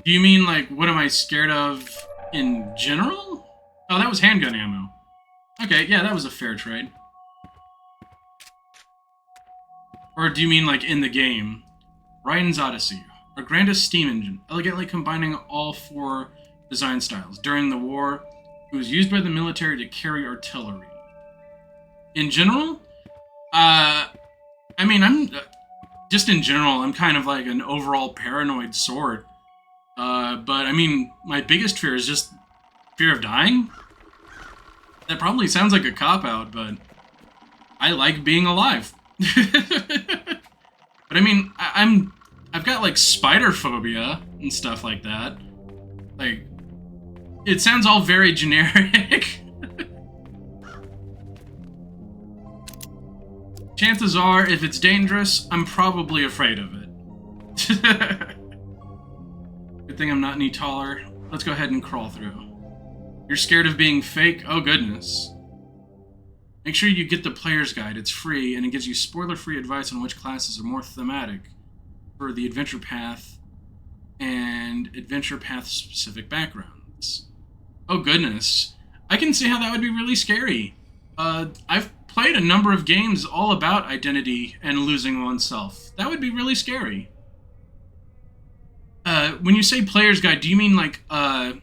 Speaker 1: Do you mean, like, what am I scared of in general? Oh, that was handgun ammo. Okay, yeah, that was a fair trade. Or do you mean, like, in the game? Ryan's Odyssey. Our grandest steam engine, elegantly combining all 4 design styles. During the war, it was used by the military to carry artillery. In general? I mean, I'm... just in general, I'm kind of like an overall paranoid sort. But, I mean, my biggest fear is just fear of dying? That probably sounds like a cop-out, but I like being alive. But, I mean, I've got, like, spider phobia and stuff like that. Like, it sounds all very generic. Chances are, if it's dangerous, I'm probably afraid of it. Good thing I'm not any taller. Let's go ahead and crawl through. You're scared of being fake? Oh, goodness. Make sure you get the player's guide. It's free, and it gives you spoiler-free advice on which classes are more thematic for the Adventure Path and Adventure Path-specific backgrounds. Oh, goodness. I can see how that would be really scary. I've played a number of games all about identity and losing oneself. That would be really scary. When you say player's guide, do you mean like a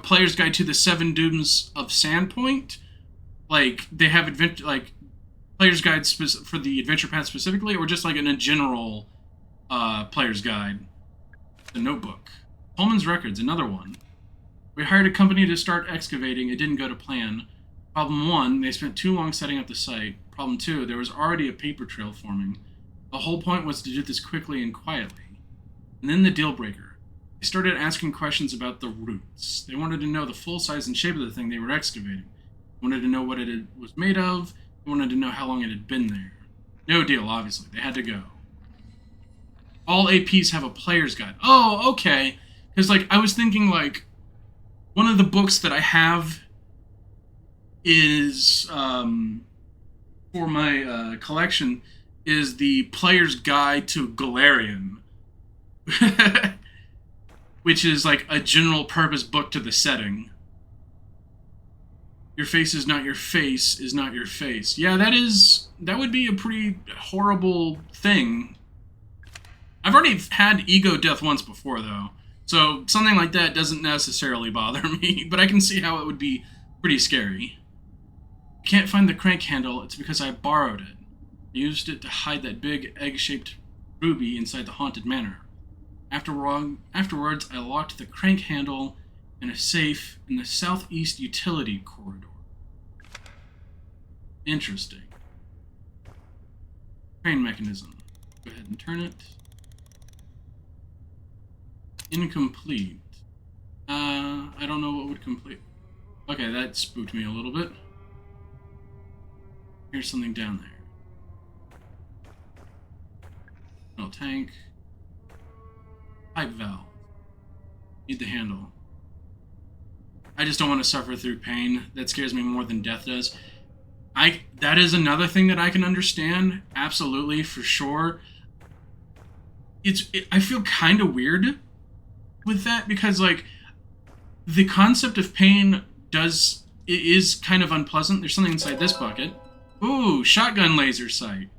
Speaker 1: player's guide to the 7 dooms of Sandpoint? Like they have player's guides for the Adventure Path specifically, or just like in a general player's guide? The Notebook. Pullman's Records, another one. We hired a company to start excavating. It didn't go to plan. Problem 1, they spent too long setting up the site. Problem 2, there was already a paper trail forming. The whole point was to do this quickly and quietly. And then the deal breaker. They started asking questions about the roots. They wanted to know the full size and shape of the thing they were excavating. They wanted to know what it was made of. They wanted to know how long it had been there. No deal, obviously. They had to go. All APs have a player's guide. Oh, okay. Because, like, I was thinking, like, one of the books that I have is, for my collection, is the Player's Guide to Galarian. Which is like a general purpose book to the setting. Your face is not your face is not your face. Yeah, that would be a pretty horrible thing. I've already had ego death once before, though. So something like that doesn't necessarily bother me, but I can see how it would be pretty scary. I can't find the crank handle. It's because I borrowed it. I used it to hide that big egg-shaped ruby inside the haunted manor. Afterwards, I locked the crank handle in a safe in the southeast utility corridor. Interesting. Train mechanism. Go ahead and turn it. Incomplete. I don't know what would complete. Okay, that spooked me a little bit. Here's something down there. No tank. Pipe valve. Need the handle. I just don't want to suffer through pain. That scares me more than death does. That is another thing that I can understand. Absolutely, for sure. I feel kind of weird with that because, like, the concept of pain is kind of unpleasant. There's something inside this bucket. Ooh, shotgun laser sight.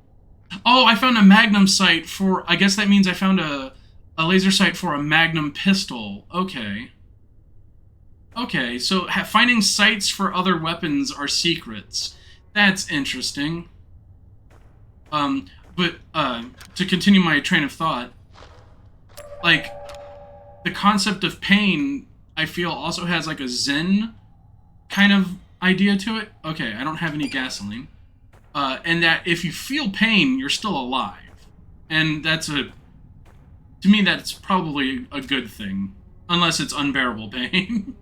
Speaker 1: Oh, I found a magnum sight for... I guess that means I found a laser sight for a magnum pistol. Okay. Okay, so finding sights for other weapons are secrets. That's interesting. Um, but to continue my train of thought, like the concept of pain, I feel also has like a Zen kind of idea to it. Okay, I don't have any gasoline. And that if you feel pain, you're still alive. And to me, that's probably a good thing. Unless it's unbearable pain.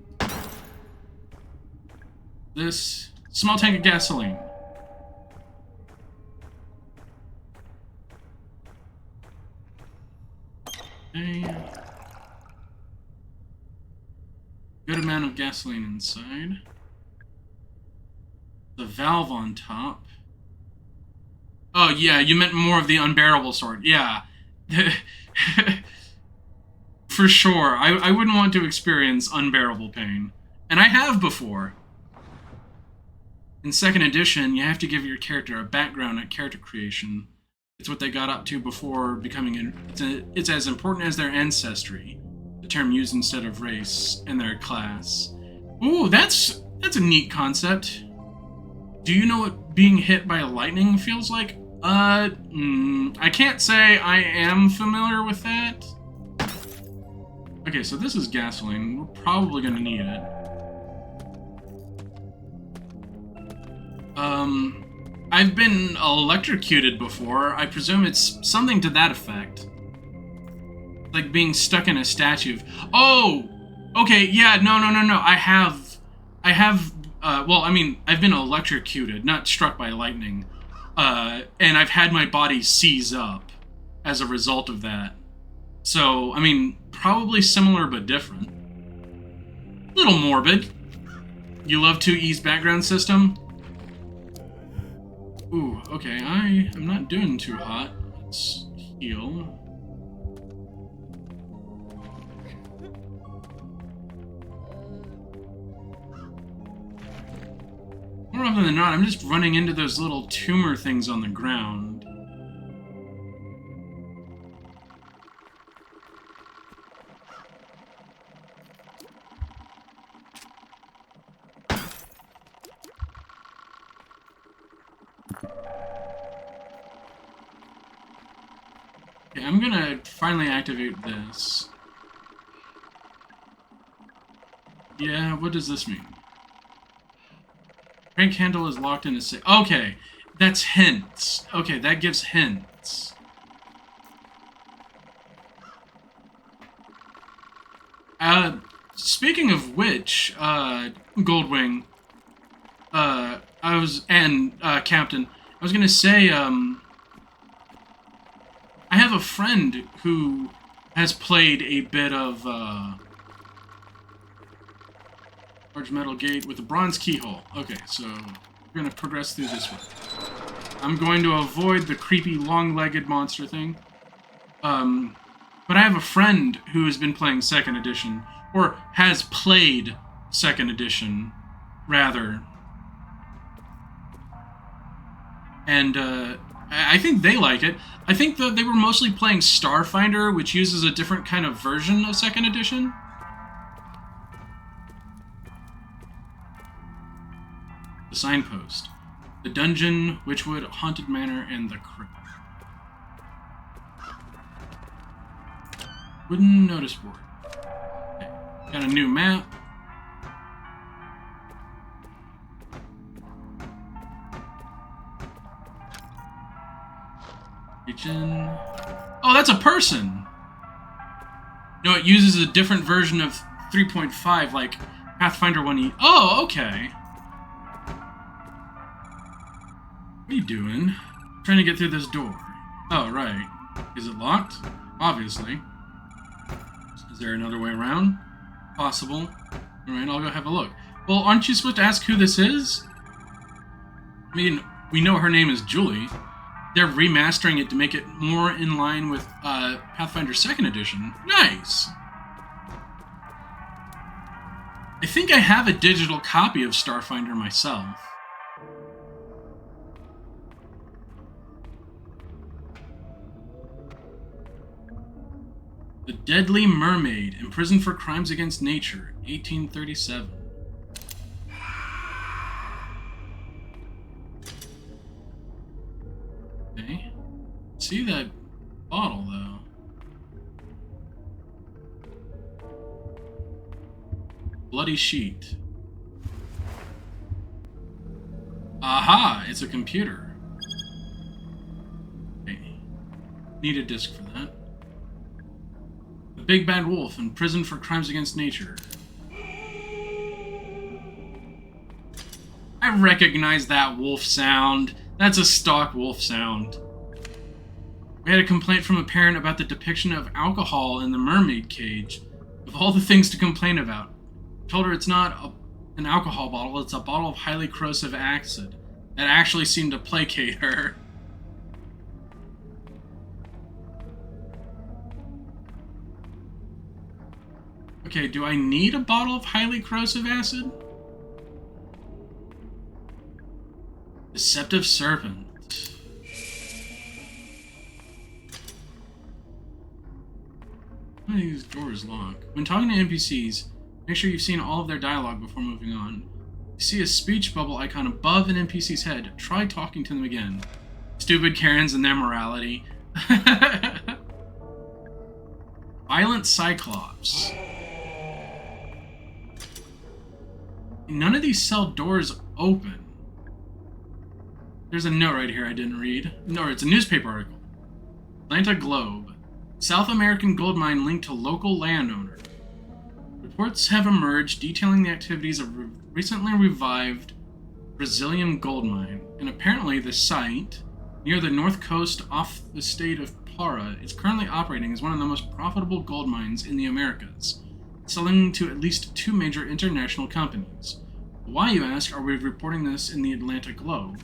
Speaker 1: This small tank of gasoline. Okay. Good amount of gasoline inside. The valve on top. Oh, yeah, you meant more of the unbearable sort. Yeah. For sure. I wouldn't want to experience unbearable pain. And I have before. In second edition, you have to give your character a background at character creation. It's what they got up to before becoming it's as important as their ancestry, the term used instead of race, and their class. Ooh, that's a neat concept. Do you know what being hit by lightning feels like? I can't say I am familiar with that. Okay, so this is gasoline. We're probably gonna need it. I've been electrocuted before. I presume it's something to that effect. Like being stuck in a statue. Oh! Okay, yeah, no. I have, well, I mean, I've been electrocuted, not struck by lightning. And I've had my body seize up as a result of that. So, I mean, probably similar but different. Little morbid. You love 2E's background system? Ooh, okay, I am not doing too hot. Let's heal. More often than not, I'm just running into those little tumor things on the ground. Okay, I'm gonna finally activate this. Yeah, what does this mean? Crank handle is locked in a safe. Okay, that's hints. Okay, that gives hints. Speaking of which, Goldwing, Captain, I was gonna say, I have a friend who has played a bit of, large metal gate with a bronze keyhole. Okay, so we're gonna progress through this way. I'm going to avoid the creepy long-legged monster thing. But I have a friend who has been playing 2nd edition, or has played 2nd edition, rather. And, I think they like it. I think that they were mostly playing Starfinder, which uses a different kind of version of 2nd edition. The signpost. The dungeon, Witchwood, Haunted Manor, and the crypt. Wooden notice board. Okay. Got a new map. Reach in. Oh, that's a person! No, it uses a different version of 3.5, like Pathfinder 1E. Oh, okay. What are you doing? Trying to get through this door. Oh, right. Is it locked? Obviously. Is there another way around? Possible. Alright, I'll go have a look. Well, aren't you supposed to ask who this is? I mean, we know her name is Julie. They're remastering it to make it more in line with Pathfinder 2nd edition. Nice! I think I have a digital copy of Starfinder myself. The Deadly Mermaid, imprisoned for crimes against nature, 1837. see that bottle, though. Bloody sheet. Aha! It's a computer. Okay. Need a disk for that. The Big Bad Wolf, imprisoned for crimes against nature. I recognize that wolf sound. That's a stock wolf sound. We had a complaint from a parent about the depiction of alcohol in the mermaid cage. Of all the things to complain about, I told her it's not an alcohol bottle, it's a bottle of highly corrosive acid. That actually seemed to placate her. Okay, do I need a bottle of highly corrosive acid? Deceptive Serpent. Why are these doors locked? When talking to NPCs, make sure you've seen all of their dialogue before moving on. You see a speech bubble icon above an NPC's head. Try talking to them again. Stupid Karens and their morality. Violent Cyclops. None of these cell doors open. There's a note right here I didn't read. No, it's a newspaper article. Atlanta Globe. South American gold mine linked to local landowner. Reports have emerged detailing the activities of a recently revived Brazilian gold mine, and apparently the site, near the north coast off the state of Para, is currently operating as one of the most profitable gold mines in the Americas, selling to at least 2 major international companies. Why, you ask, are we reporting this in the Atlanta Globe?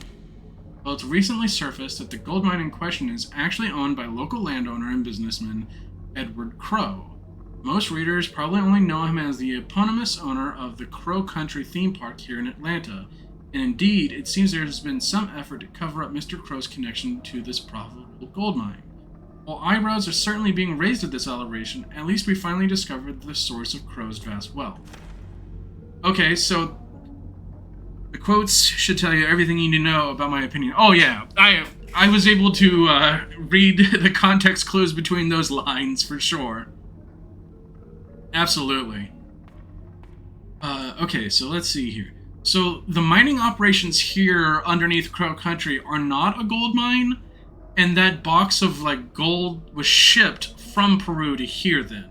Speaker 1: Well, it's recently surfaced that the gold mine in question is actually owned by local landowner and businessman Edward Crow. Most readers probably only know him as the eponymous owner of the Crow Country theme park here in Atlanta, and indeed, it seems there has been some effort to cover up Mr. Crow's connection to this profitable gold mine. While eyebrows are certainly being raised at this allegation, at least we finally discovered the source of Crow's vast wealth. Okay, so the quotes should tell you everything you need to know about my opinion. Oh yeah, I was able to read the context clues between those lines for sure. Absolutely. Okay, so let's see here. So the mining operations here underneath Crow Country are not a gold mine, and that box of like gold was shipped from Peru to here then.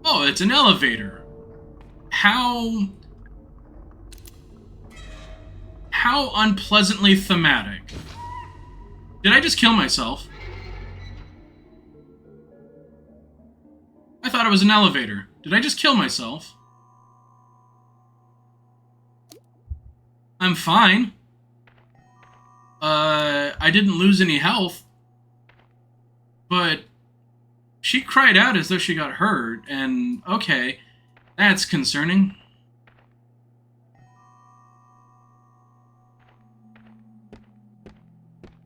Speaker 1: Oh, it's an elevator. How unpleasantly thematic. Did I just kill myself? I thought it was an elevator. Did I just kill myself? I'm fine. I didn't lose any health. But she cried out as though she got hurt, and okay, that's concerning.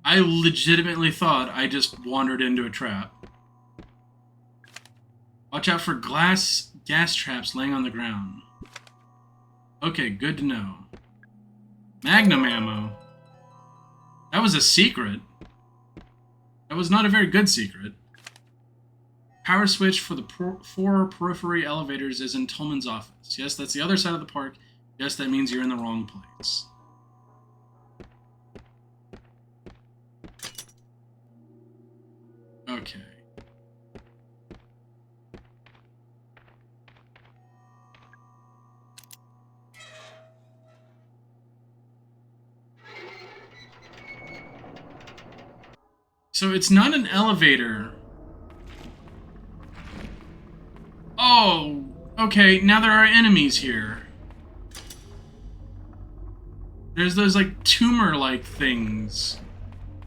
Speaker 1: I legitimately thought I just wandered into a trap. Watch out for gas traps laying on the ground. Okay, good to know. Magnum ammo. That was a secret. That was not a very good secret. Power switch for the 4 periphery elevators is in Tolman's office. Yes, that's the other side of the park. Yes, that means you're in the wrong place. Okay. So it's not an elevator. Oh, okay, now there are enemies here. There's those, like, tumor-like things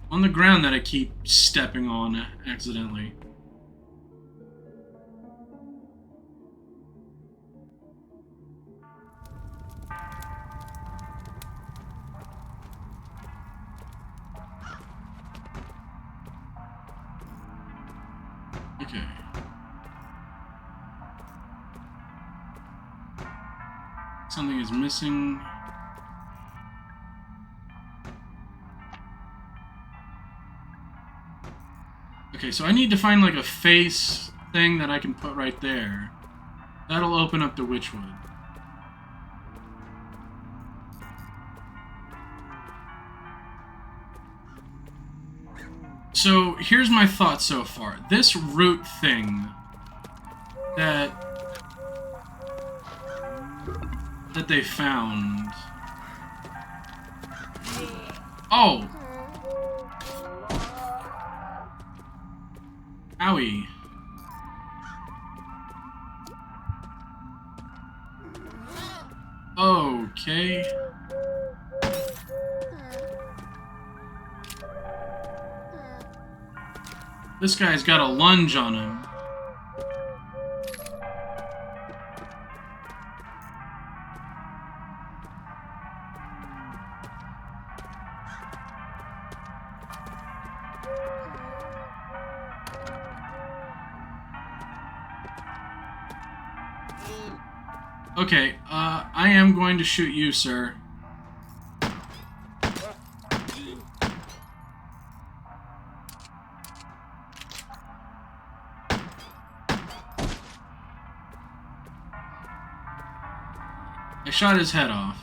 Speaker 1: on the ground that I keep stepping on accidentally. Okay. Something is missing. Okay, so I need to find like a face thing that I can put right there. That'll open up the Witchwood. So here's my thoughts so far. This root thing that they found. Oh! Owie. Okay. This guy's got a lunge on him. Okay, I am going to shoot you, sir. I shot his head off.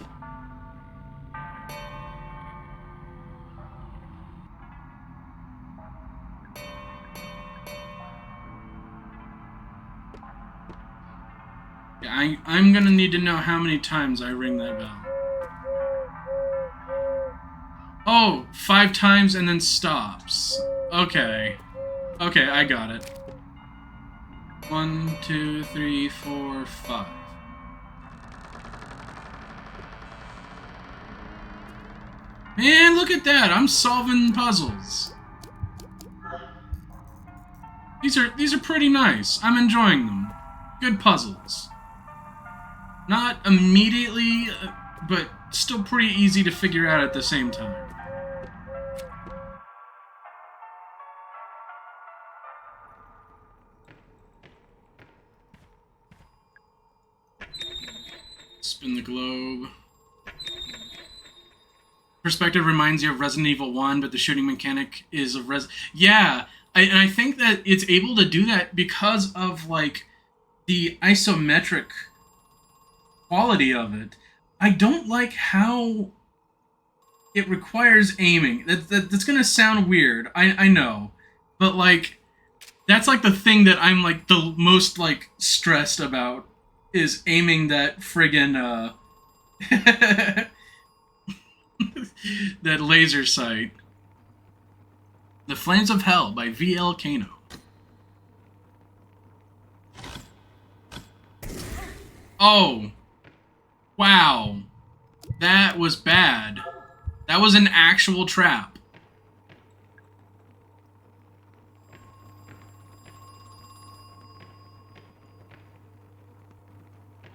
Speaker 1: Yeah, I'm gonna need to know how many times I ring that bell. Oh, 5 times and then stops. Okay. Okay, I got it. 1, 2, 3, 4, 5. Man, look at that! I'm solving puzzles. These are pretty nice. I'm enjoying them. Good puzzles. Not immediately, but still pretty easy to figure out at the same time. Spin the globe. Perspective reminds you of Resident Evil 1, but the shooting mechanic is of Yeah, and I think that it's able to do that because of, like, the isometric quality of it. I don't like how it requires aiming. That's gonna sound weird, I know. But, like, that's, like, the thing that I'm, like, the most, like, stressed about, is aiming that friggin', that laser sight. The Flames of Hell by V.L. Kano. Oh. Wow. That was bad. That was an actual trap.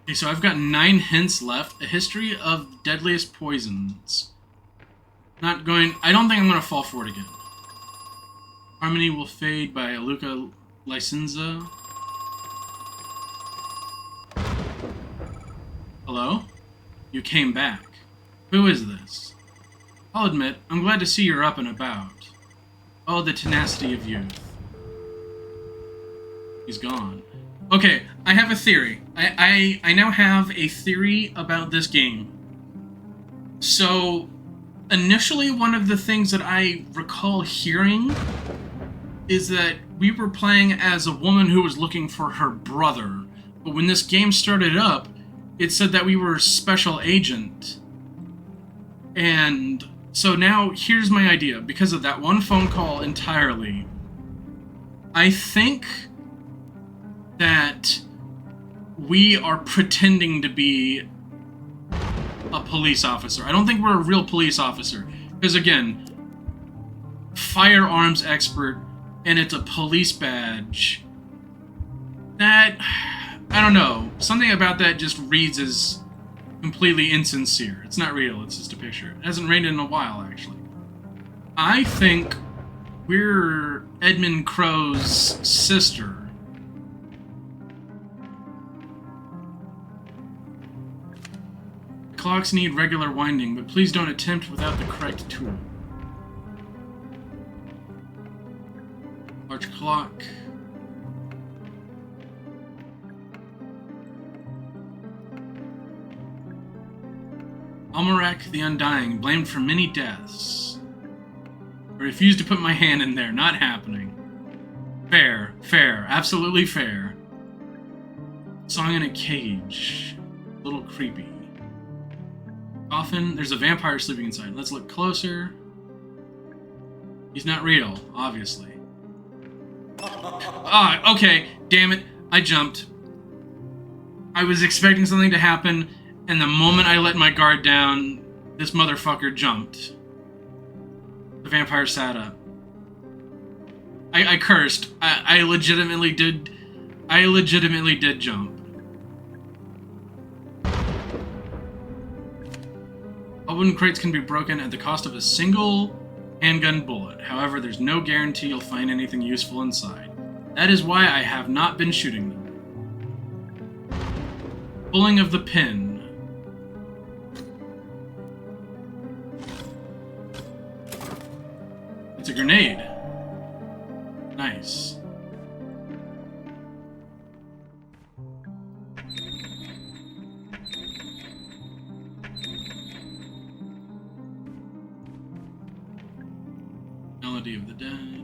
Speaker 1: Okay, so I've got 9 hints left. A history of deadliest poisons. I don't think I'm going to fall for it again. Harmony Will Fade by Aluka Licenza. Hello? You came back. Who is this? I'll admit, I'm glad to see you're up and about. Oh, the tenacity of youth. He's gone. Okay, I have a theory. I now have a theory about this game. So, initially, one of the things that I recall hearing is that we were playing as a woman who was looking for her brother. But when this game started up, it said that we were a special agent. And so now, here's my idea. Because of that one phone call entirely, I think that we are pretending to be a police officer. I don't think we're a real police officer. Because again, firearms expert, and it's a police badge. That, I don't know. Something about that just reads as completely insincere. It's not real, it's just a picture. It hasn't rained in a while, actually. I think we're Edmund Crow's sister. Clocks need regular winding, but please don't attempt without the correct tool. Large clock. Almarac the Undying, blamed for many deaths. I refuse to put my hand in there, not happening. Fair, fair, absolutely fair. Song in a cage. A little creepy. Coffin, there's a vampire sleeping inside. Let's look closer. He's not real, obviously. Ah, okay, damn it, I jumped. I was expecting something to happen, and the moment I let my guard down, this motherfucker jumped. The vampire sat up. I cursed. I legitimately did jump. All wooden crates can be broken at the cost of a single handgun bullet. However, there's no guarantee you'll find anything useful inside. That is why I have not been shooting them. Pulling of the pin. It's a grenade. Nice. Melody of the Dead.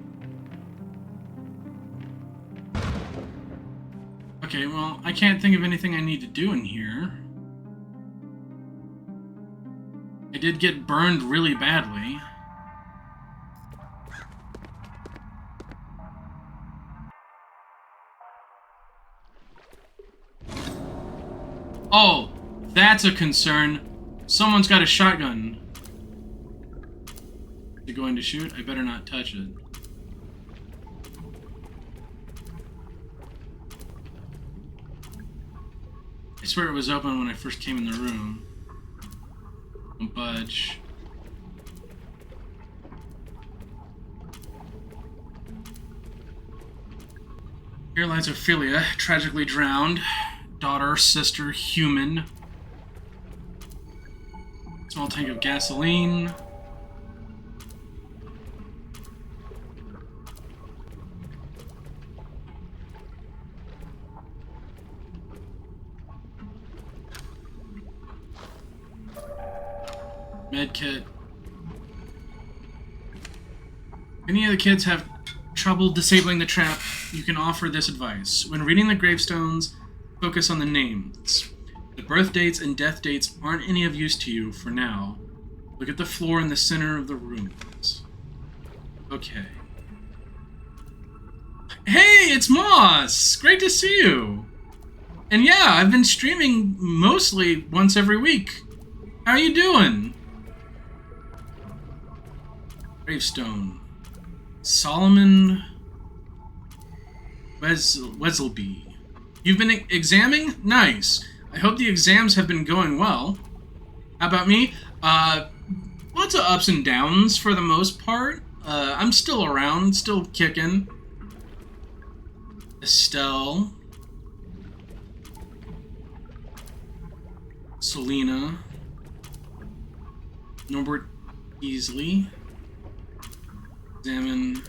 Speaker 1: Okay, well, I can't think of anything I need to do in here. I did get burned really badly. Oh, that's a concern. Someone's got a shotgun. Is it going to shoot? I better not touch it. I swear it was open when I first came in the room. Don't budge. Here lies Ophelia, tragically drowned. Daughter, sister, human. Small tank of gasoline. Medkit. If any of the kids have trouble disabling the trap, you can offer this advice. When reading the gravestones, focus on the names. The birth dates and death dates aren't any of use to you for now. Look at the floor in the center of the rooms. Okay. Hey, it's Moss! Great to see you! And yeah, I've been streaming mostly once every week. How are you doing? Gravestone. Solomon Weselby. You've been examining? Nice. I hope the exams have been going well. How about me? Lots of ups and downs for the most part. I'm still around, still kicking. Estelle. Selena. Norbert Easley. Examine.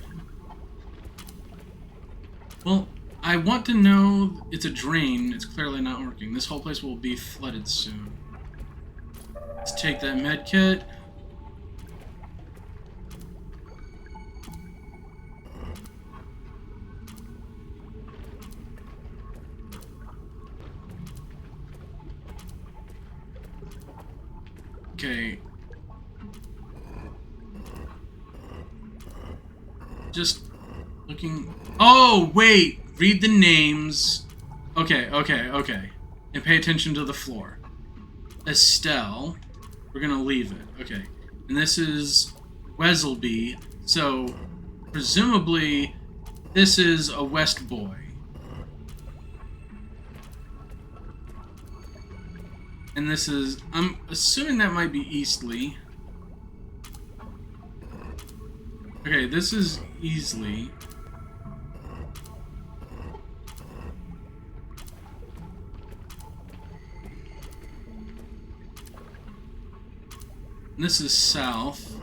Speaker 1: Well, I want to know it's a drain. It's clearly not working. This whole place will be flooded soon. Let's take that med kit. Okay. Just looking. Oh, wait! Read the names. Okay. And pay attention to the floor. Estelle. We're gonna leave it. Okay. And this is Weselby. So, presumably, this is a West boy. And this is... I'm assuming that might be Eastleigh. Okay, this is Easley. And this is South.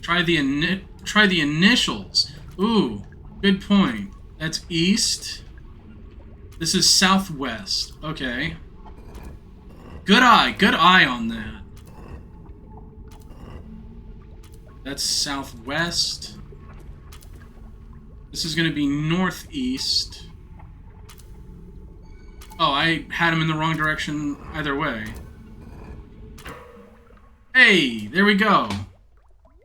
Speaker 1: Try the initials. Ooh, good point. That's east. This is southwest. Okay. Good eye on that. That's southwest. This is going to be northeast. Oh, I had him in the wrong direction either way. Hey, there we go.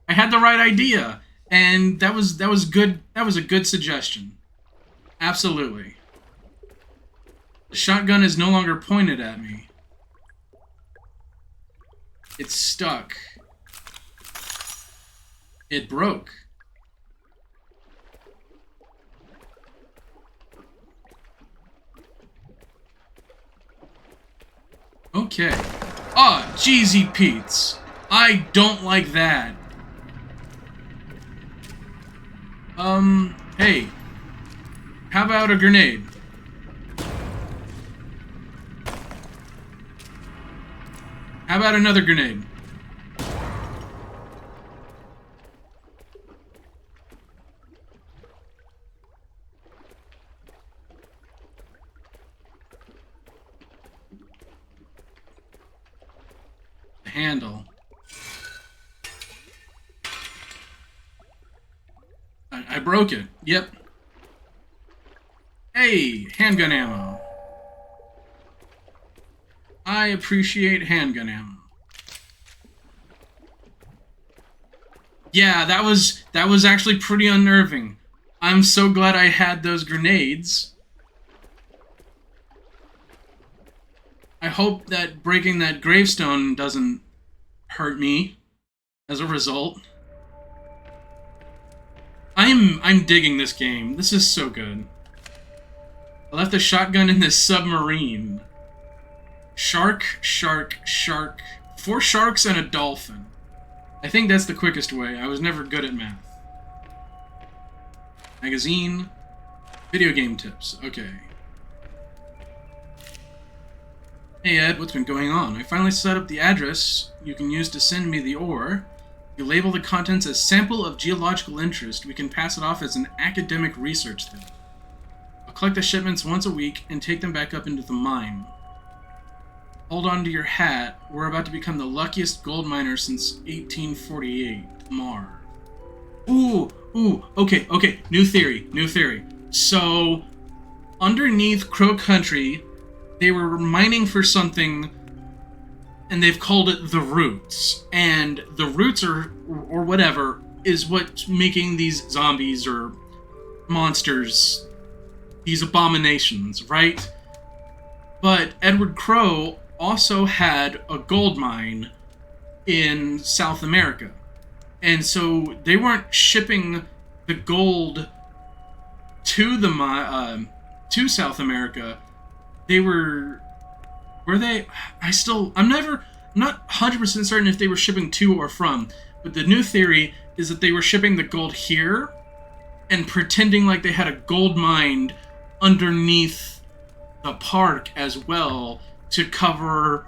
Speaker 1: I had the right idea, and that was good. That was a good suggestion. Absolutely. The shotgun is no longer pointed at me. It's stuck. It broke. Okay. Ah, Jeezy Pete's. I don't like that. Hey. How about a grenade? How about another grenade? Handle. I broke it. Yep. Hey, handgun ammo. I appreciate handgun ammo. Yeah, that was actually pretty unnerving. I'm so glad I had those grenades. I hope that breaking that gravestone doesn't hurt me as a result. I'm digging this game. This is so good. I left the shotgun in this submarine. Shark, shark, shark. 4 sharks and a dolphin. I think that's the quickest way. I was never good at math. Magazine. Video game tips. Okay. Hey Ed, what's been going on? I finally set up the address you can use to send me the ore. You label the contents as sample of geological interest. We can pass it off as an academic research thing. I'll collect the shipments once a week and take them back up into the mine. Hold on to your hat. We're about to become the luckiest gold miner since 1848. Marv. Ooh, okay. New theory. So, underneath Crow Country, they were mining for something, and they've called it the roots. And the roots or whatever is what's making these zombies or monsters, these abominations, right? But Edward Crow also had a gold mine in South America. And so they weren't shipping the gold to the to South America. They were they? I'm not 100% certain if they were shipping to or from, but the new theory is that they were shipping the gold here and pretending like they had a gold mine underneath the park as well to cover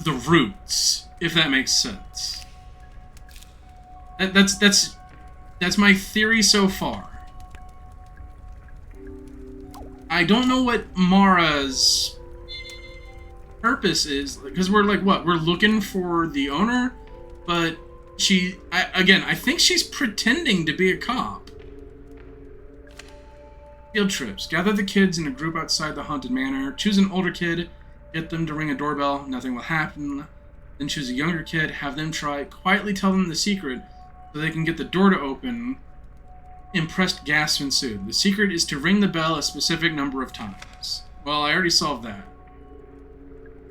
Speaker 1: the roots, if that makes sense. That's my theory so far. I don't know what Mara's purpose is, because we're like, what? We're looking for the owner, but I think she's pretending to be a cop. Field trips. Gather the kids in a group outside the haunted manor. Choose an older kid. Get them to ring a doorbell. Nothing will happen. Then choose a younger kid. Have them try. Quietly tell them the secret so they can get the door to open. Impressed gasps ensued. The secret is to ring the bell a specific number of times. Well, I already solved that.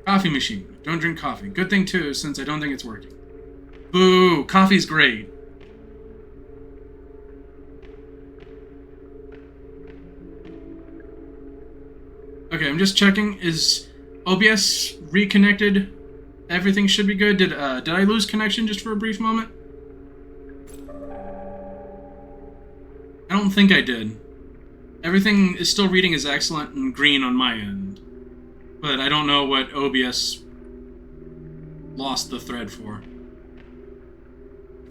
Speaker 1: Coffee machine. Don't drink coffee. Good thing, too, since I don't think it's working. Boo! Coffee's great. Okay, I'm just checking. Is OBS reconnected? Everything should be good. Did I lose connection just for a brief moment? I don't think I did. Everything is still reading as excellent and green on my end. But I don't know what OBS lost the thread for.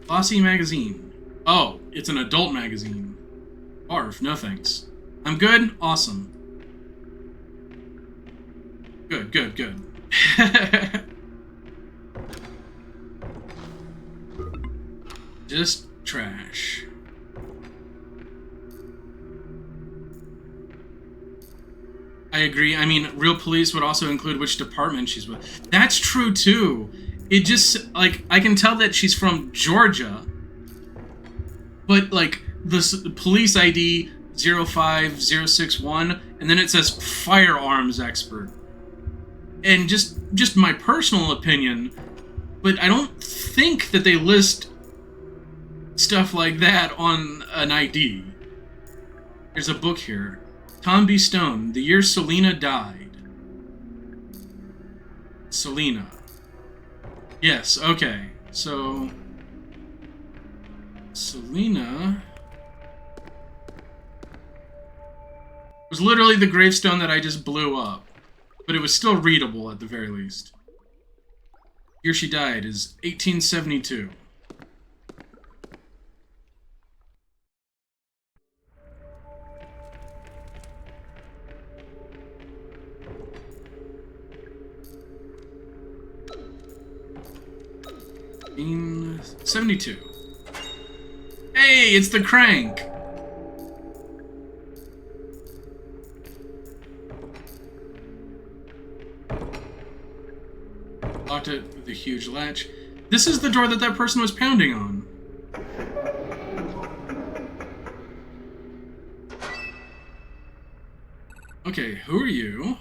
Speaker 1: Glossy magazine. Oh, it's an adult magazine. Barf, no thanks. I'm good? Awesome. Good, good, good. Just trash. I agree. I mean, real police would also include which department she's with. That's true, too. It just, like, I can tell that she's from Georgia, but, like, the police ID 05061, and then it says firearms expert. And just my personal opinion, but I don't think that they list stuff like that on an ID. There's a book here. Tom B. Stone, The Year Selena Died. Selena. Yes, okay. So, Selena was literally the gravestone that I just blew up. But it was still readable at the very least. Year she died is 1872. In 72. Hey, it's the crank! Locked it with a huge latch. This is the door that person was pounding on. Okay, who are you?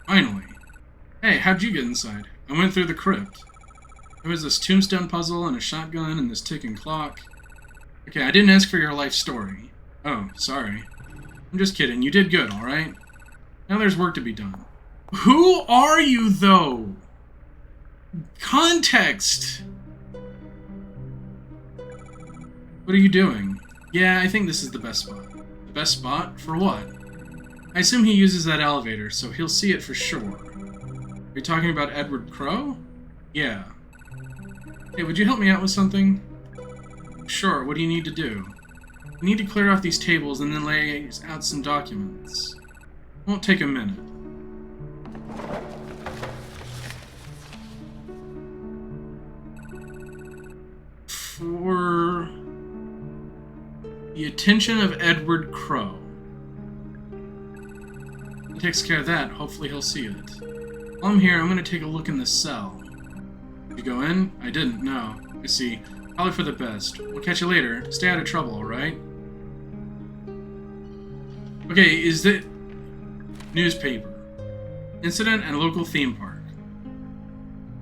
Speaker 1: Finally. Hey, how'd you get inside? I went through the crypt. There was this tombstone puzzle and a shotgun and this ticking clock. Okay, I didn't ask for your life story. Oh, sorry. I'm just kidding. You did good, alright? Now there's work to be done. Who are you, though? Context! What are you doing? Yeah, I think this is the best spot. The best spot? For what? I assume he uses that elevator, so he'll see it for sure. Are you talking about Edward Crowe? Yeah. Hey, would you help me out with something? Sure, what do you need to do? We need to clear off these tables and then lay out some documents. Won't take a minute. For the attention of Edward Crowe. He takes care of that. Hopefully he'll see it. While I'm here, I'm going to take a look in the cell. Did you go in? I didn't, no. I see. Probably for the best. We'll catch you later. Stay out of trouble, alright? Okay, is it... Newspaper. Incident at a local theme park.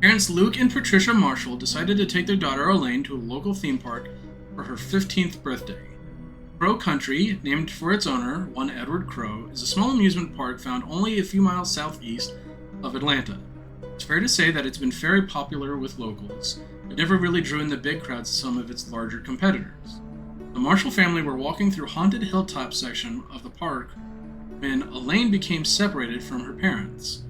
Speaker 1: Parents Luke and Patricia Marshall decided to take their daughter Elaine to a local theme park for her 15th birthday. Crow Country, named for its owner, one Edward Crowe, is a small amusement park found only a few miles southeast of Atlanta. It's fair to say that it's been very popular with locals, but never really drew in the big crowds of some of its larger competitors. The Marshall family were walking through haunted hilltop section of the park when Elaine became separated from her parents.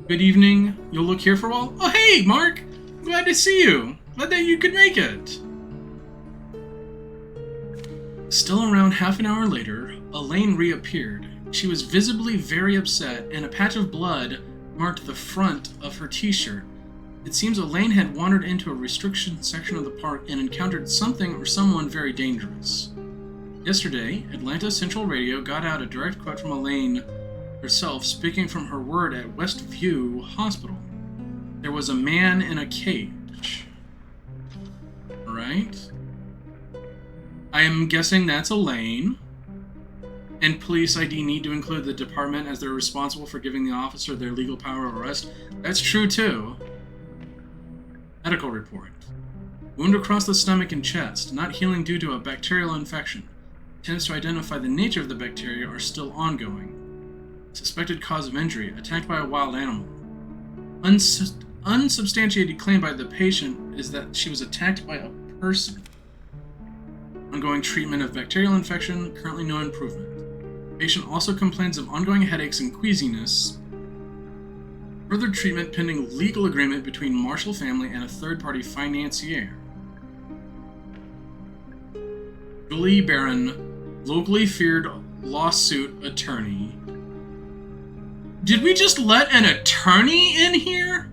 Speaker 1: Good evening. You'll look here for a while? Oh, hey, Mark! Glad to see you. Glad that you could make it. Still around half an hour later, Elaine reappeared. She was visibly very upset, and a patch of blood marked the front of her t-shirt. It seems Elaine had wandered into a restriction section of the park and encountered something or someone very dangerous. Yesterday, Atlanta Central Radio got out a direct quote from Elaine herself speaking from her ward at Westview Hospital. There was a man in a cage. Right? I am guessing that's Elaine. And police ID need to include the department as they're responsible for giving the officer their legal power of arrest. That's true too. Medical report. Wound across the stomach and chest, not healing due to a bacterial infection. Attempts to identify the nature of the bacteria are still ongoing. Suspected cause of injury, attacked by a wild animal. Unsubstantiated claim by the patient is that she was attacked by a person. Ongoing treatment of bacterial infection, currently no improvement. Patient also complains of ongoing headaches and queasiness. Further treatment pending legal agreement between Marshall family and a third-party financier. Julie Barron, locally feared lawsuit attorney. Did we just let an attorney in here?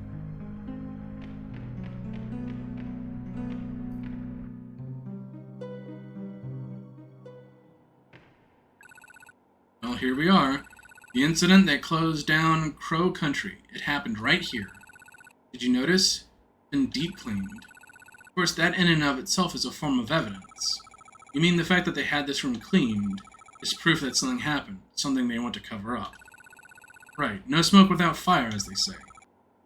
Speaker 1: Well, here we are. The incident that closed down Crow Country. It happened right here. Did you notice? It's been deep cleaned. Of course, that in and of itself is a form of evidence. You mean the fact that they had this room cleaned is proof that something happened, something they want to cover up. Right, no smoke without fire, as they say.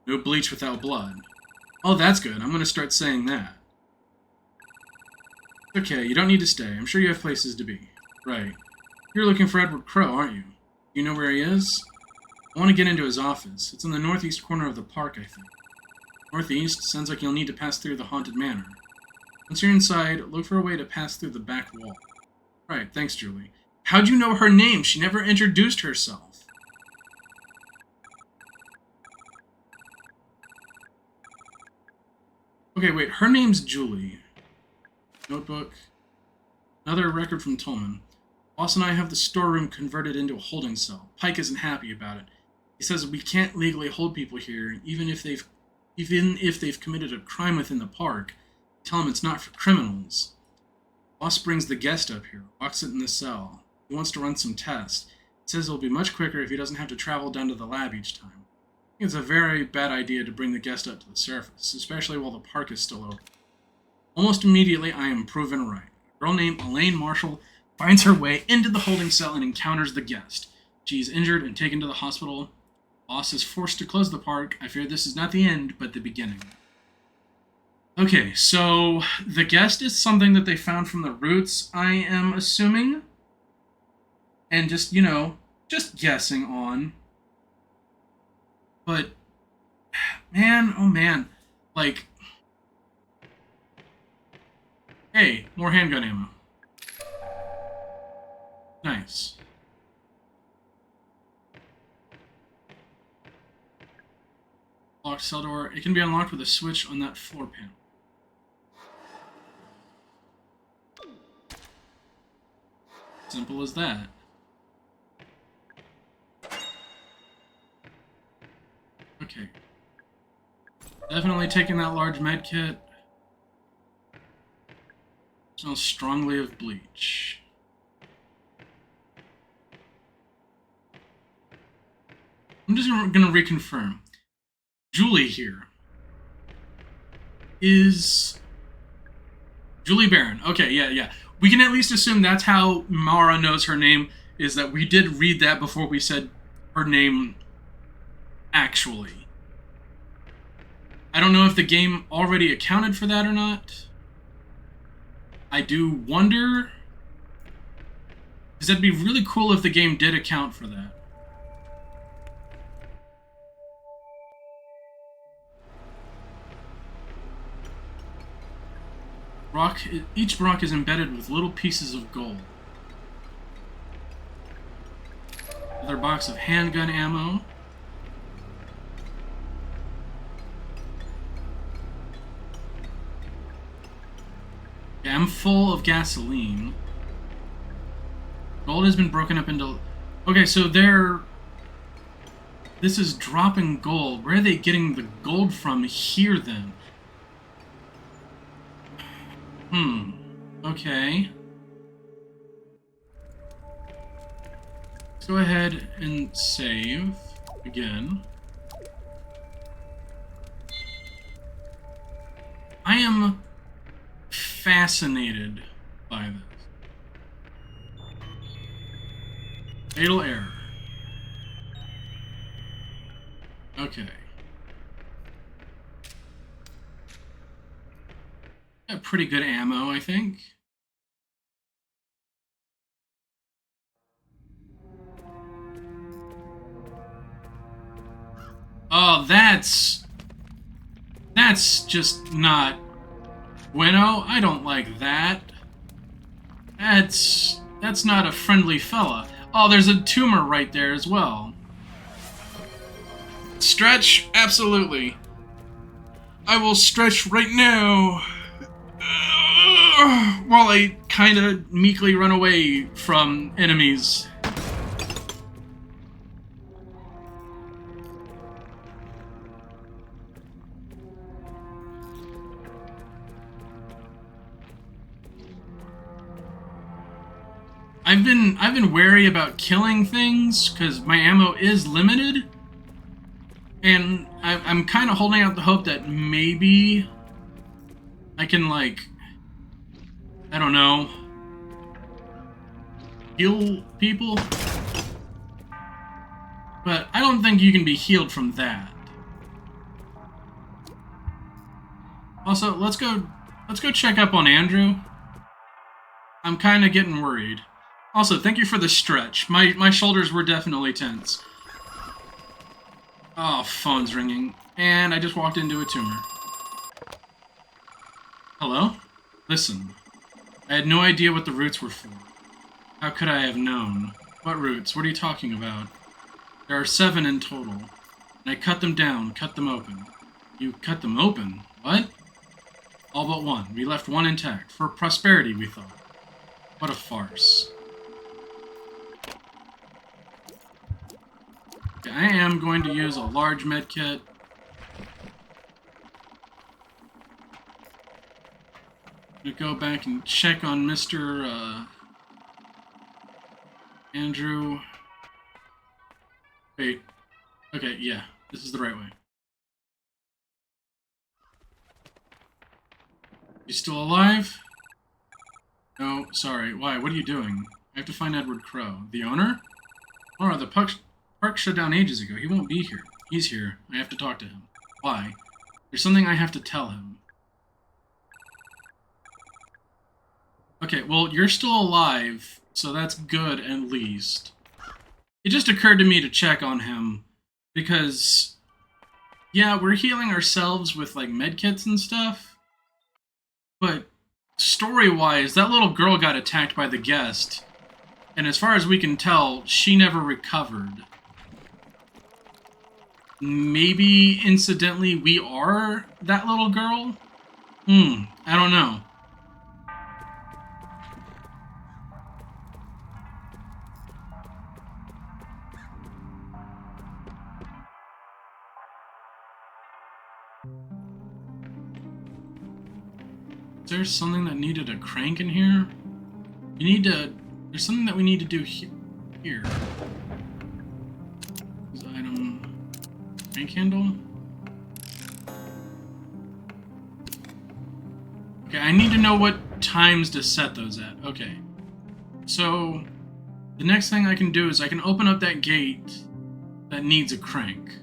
Speaker 1: No bleach without blood. Oh, that's good. I'm going to start saying that. Okay, you don't need to stay. I'm sure you have places to be. Right. You're looking for Edward Crow, aren't you? You know where he is? I want to get into his office. It's in the northeast corner of the park, I think. Northeast? Sounds like you'll need to pass through the haunted manor. Once you're inside, look for a way to pass through the back wall. Right, thanks, Julie. How'd you know her name? She never introduced herself. Okay, wait, her name's Julie. Notebook. Another record from Tolman. Boss and I have the storeroom converted into a holding cell. Pike isn't happy about it. He says we can't legally hold people here, even if they've committed a crime within the park. Tell him it's not for criminals. Boss brings the guest up here, locks it in the cell. He wants to run some tests. He says it'll be much quicker if he doesn't have to travel down to the lab each time. I think it's a very bad idea to bring the guest up to the surface, especially while the park is still open. Almost immediately, I am proven right. A girl named Elaine Marshall finds her way into the holding cell and encounters the guest. She is injured and taken to the hospital. Boss is forced to close the park. I fear this is not the end, but the beginning. Okay, so the guest is something that they found from the roots, I am assuming. And just, just guessing on. But, man, oh man, like, hey, more handgun ammo. Nice. Locked cell door. It can be unlocked with a switch on that floor panel. Simple as that. Okay. Definitely taking that large med kit. Smells strongly of bleach. I'm just going to reconfirm. Julie here is Julie Barron. Okay, yeah. We can at least assume that's how Mara knows her name, is that we did read that before we said her name actually. I don't know if the game already accounted for that or not. I do wonder, because that'd be really cool if the game did account for that. Each rock is embedded with little pieces of gold. Another box of handgun ammo. Yeah, I'm full of gasoline. Gold has been broken up into... Okay, so this is dropping gold. Where are they getting the gold from here, then? Okay. Let's go ahead and save again. I am fascinated by this. Fatal error. Okay. Got pretty good ammo, I think. Oh, that's just not bueno. I don't like that. That's not a friendly fella. Oh, there's a tumor right there as well. Stretch? Absolutely. I will stretch right now. While I kind of meekly run away from enemies. I've been wary about killing things because my ammo is limited, and I'm kind of holding out the hope that maybe I can, like, I don't know, heal people. But I don't think you can be healed from that. Also, let's go check up on Andrew. I'm kind of getting worried. Also, thank you for the stretch. My shoulders were definitely tense. Oh, phone's ringing. And I just walked into a tumor. Hello? Listen. I had no idea what the roots were for. How could I have known? What roots? What are you talking about? There are 7 in total. And I cut them down, cut them open. You cut them open? What? All but one. We left one intact. For prosperity, we thought. What a farce. Okay, I am going to use a large medkit. I'm gonna go back and check on Mr. Andrew. Wait. Okay, yeah. This is the right way. You still alive? No, sorry. Why? What are you doing? I have to find Edward Crow. The owner? Laura, the park shut down ages ago. He won't be here. He's here. I have to talk to him. Why? There's something I have to tell him. Okay, well, you're still alive, so that's good at least. It just occurred to me to check on him, because, yeah, we're healing ourselves with, like, medkits and stuff, but story-wise, that little girl got attacked by the guest, and as far as we can tell, she never recovered. Maybe, incidentally, we are that little girl? I don't know. Is there something that needed a crank in here? There's something that we need to do here. This item, crank handle. Okay, I need to know what times to set those at. Okay, so the next thing I can do is I can open up that gate that needs a crank.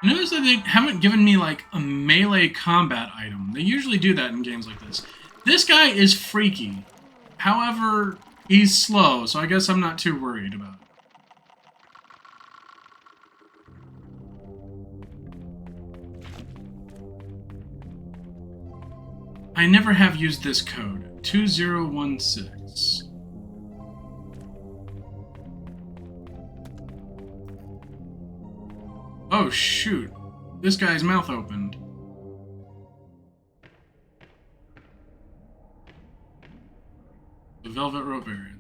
Speaker 1: Notice that they haven't given me, like, a melee combat item. They usually do that in games like this. This guy is freaky. However, he's slow, so I guess I'm not too worried about it. I never have used this code. 2016. Oh, shoot. This guy's mouth opened. The velvet rope barrier.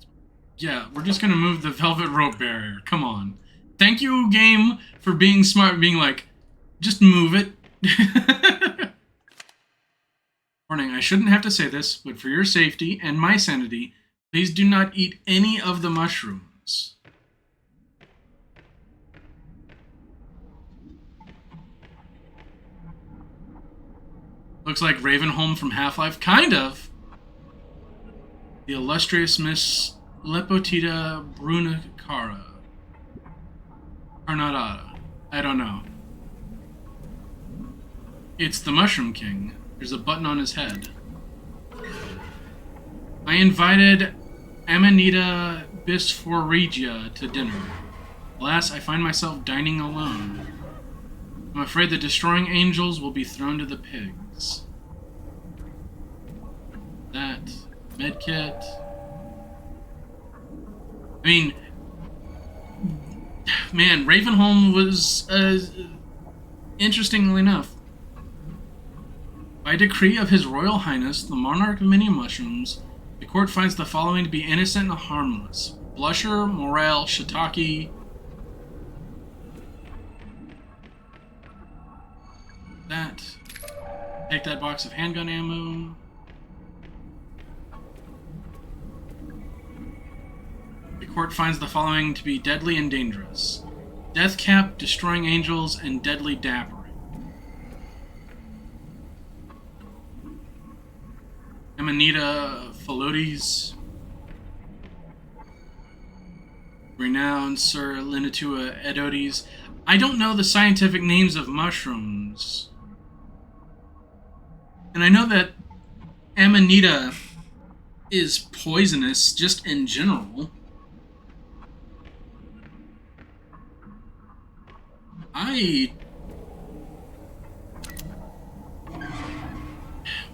Speaker 1: Yeah, we're just gonna move the velvet rope barrier. Come on. Thank you, game, for being smart, being like, just move it. Warning, I shouldn't have to say this, but for your safety and my sanity, please do not eat any of the mushrooms. Looks like Ravenholm from Half-Life. Kind of. The illustrious Miss Lepotita Brunicara. Carnadata. I don't know. It's the Mushroom King. There's a button on his head. I invited Amanita Bisphorigia to dinner. Alas, I find myself dining alone. I'm afraid the destroying angels will be thrown to the pigs. That medkit. I mean, man, Ravenholm was, interestingly enough, by decree of His Royal Highness, the Monarch of Many Mushrooms, the court finds the following to be innocent and harmless: Blusher, Morale, Shiitake. That. Take that box of handgun ammo. The court finds the following to be deadly and dangerous: Deathcap, Destroying Angels, and Deadly Dappering. Amanita Phalotes, Renowned Sir Linatua Edotes. I don't know the scientific names of mushrooms. And I know that Amanita is poisonous just in general.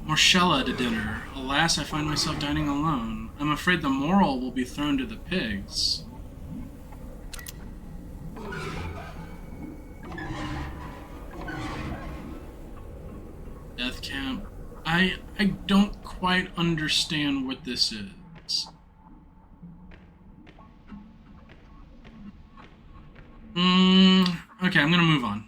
Speaker 1: Morshella to dinner. Alas, I find myself dining alone. I'm afraid the moral will be thrown to the pigs. Death camp. I don't quite understand what this is. Okay, I'm gonna move on.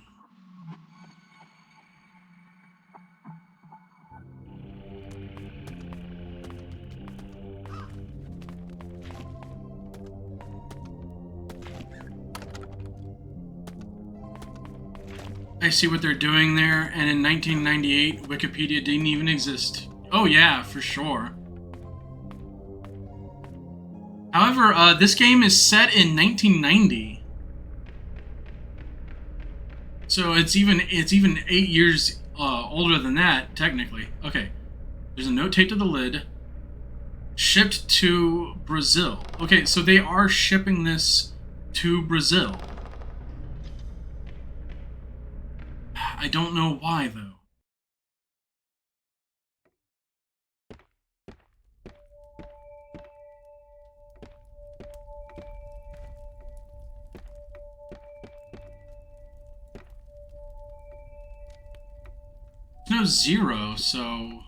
Speaker 1: I see what they're doing there, and in 1998, Wikipedia didn't even exist. Oh yeah, for sure. However, this game is set in 1990. So it's even 8 years older than that, technically. Okay, there's a note taped to the lid. Shipped to Brazil. Okay, so they are shipping this to Brazil. I don't know why, though. There's no 0, so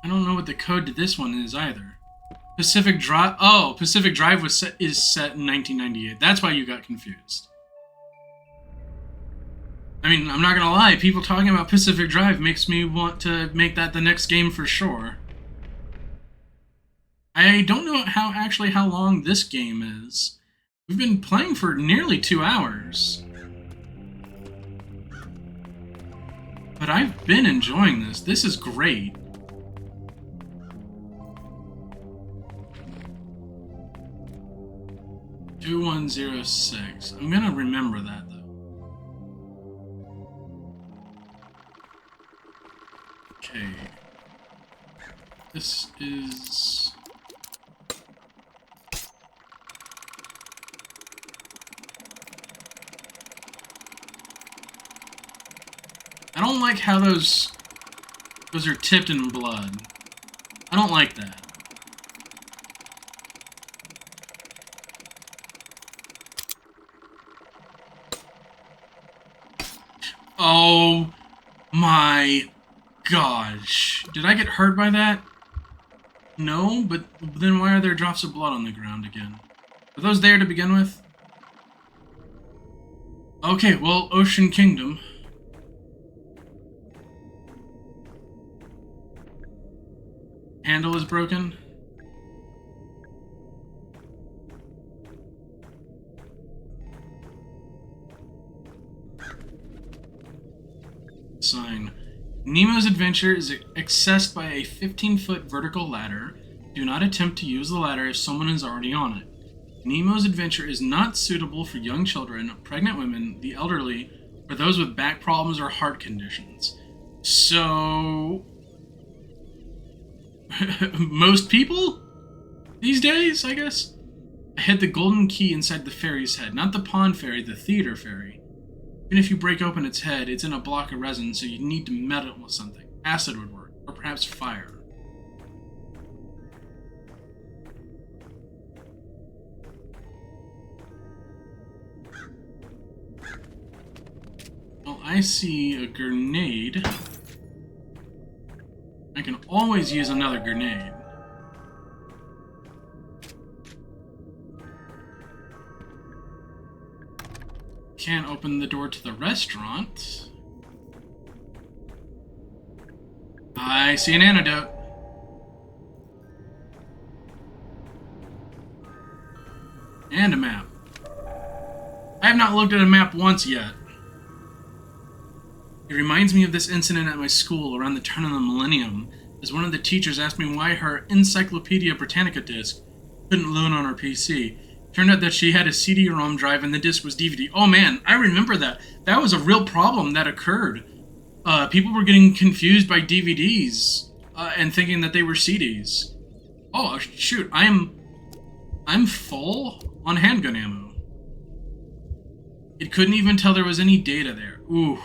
Speaker 1: I don't know what the code to this one is either. Pacific Drive. Oh, Pacific Drive is set in 1998. That's why you got confused. I mean, I'm not gonna lie, people talking about Pacific Drive makes me want to make that the next game for sure. I don't know how long this game is. We've been playing for nearly 2 hours. But I've been enjoying this. This is great. $2106. I'm gonna remember that, though. Okay. This is... I don't like how those are tipped in blood. I don't like that. Oh my gosh. Did I get hurt by that? No, but then why are there drops of blood on the ground again? Are those there to begin with? Okay, well, Ocean Kingdom. Handle is broken. Sign. Nemo's adventure is accessed by a 15-foot vertical ladder. Do not attempt to use the ladder if someone is already on it. Nemo's adventure is not suitable for young children, pregnant women, the elderly, or those with back problems or heart conditions. So... most people? These days, I guess? I hid the golden key inside the fairy's head. Not the pond fairy, the theater fairy. Even if you break open its head, it's in a block of resin, so you need to metal it with something. Acid would work, or perhaps fire. I see a grenade. I can always use another grenade. Can't open the door to the restaurant. I see an antidote. And a map. I have not looked at a map once yet. It reminds me of this incident at my school around the turn of the millennium, as one of the teachers asked me why her Encyclopedia Britannica disc couldn't load on her PC. Turned out that she had a CD-ROM drive and the disc was DVD. Oh man, I remember that. That was a real problem that occurred. People were getting confused by DVDs and thinking that they were CDs. Oh shoot, I'm full on handgun ammo. It couldn't even tell there was any data there. Ooh.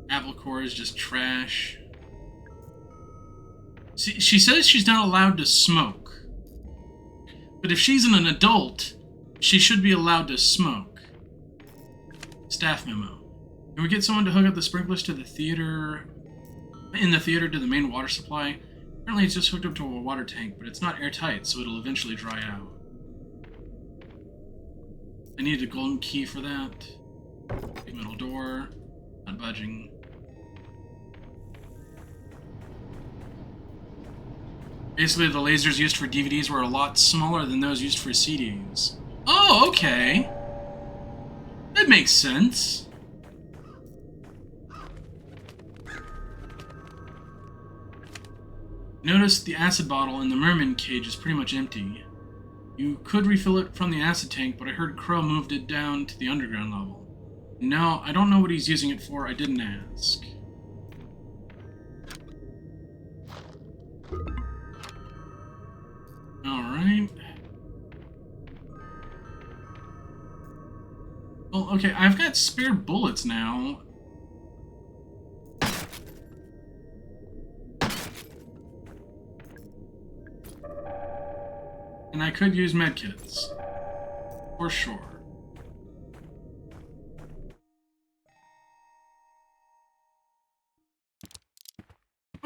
Speaker 1: Apple Core is just trash. See, she says she's not allowed to smoke. But if she's an adult, she should be allowed to smoke. Staff memo. Can we get someone to hook up the sprinklers to the theater? In the theater to the main water supply? Apparently it's just hooked up to a water tank, but it's not airtight, so it'll eventually dry out. I need a golden key for that. Big metal door. Not budging. Basically, the lasers used for DVDs were a lot smaller than those used for CDs. Oh, okay. That makes sense. Notice the acid bottle in the merman cage is pretty much empty. You could refill it from the acid tank, but I heard Crow moved it down to the underground level. No, I don't know what he's using it for. I didn't ask. Alright. Well, okay, I've got spare bullets now. And I could use medkits. For sure.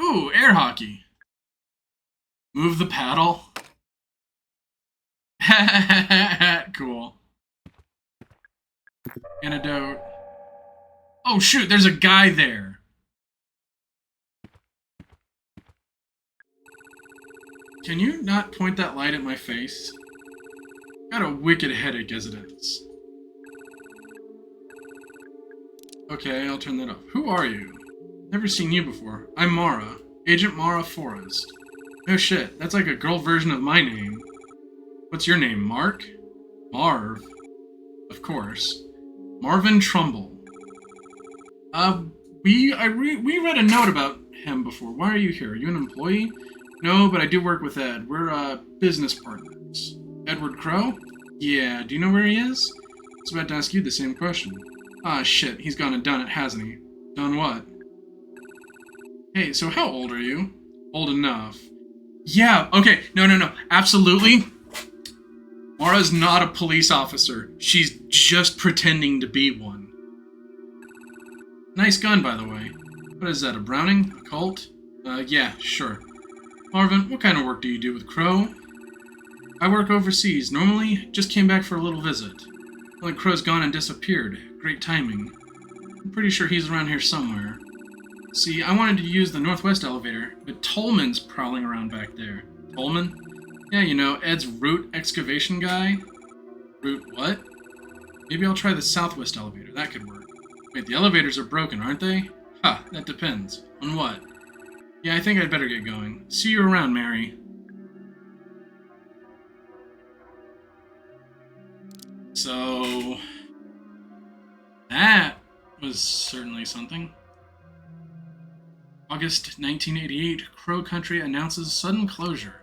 Speaker 1: Ooh, air hockey. Move the paddle. Cool. Antidote. Oh shoot, there's a guy there. Can you not point that light at my face? Got a wicked headache as it is. Okay, I'll turn that off. Who are you? Never seen you before. I'm Mara. Agent Mara Forrest. No shit, that's like a girl version of my name. What's your name, Mark? Marv. Of course. Marvin Trumbull. We read a note about him before. Why are you here? Are you an employee? No, but I do work with Ed. We're, business partners. Edward Crow? Yeah, do you know where he is? I was about to ask you the same question. Ah, shit, he's gone and done it, hasn't he? Done what? Hey, so how old are you? Old enough. Yeah, okay, no, absolutely. Mara's not a police officer. She's just pretending to be one. Nice gun, by the way. What is that, a Browning? A Colt? Yeah, sure. Marvin, what kind of work do you do with Crow? I work overseas. Normally, just came back for a little visit. Well, Crow's gone and disappeared. Great timing. I'm pretty sure he's around here somewhere. See, I wanted to use the northwest elevator, but Tolman's prowling around back there. Tolman? Yeah, you know, Ed's root excavation guy. Root what? Maybe I'll try the southwest elevator. That could work. Wait, the elevators are broken, aren't they? Ha, that depends. On what? Yeah, I think I'd better get going. See you around, Mary. So... that was certainly something. August 1988, Crow Country announces sudden closure.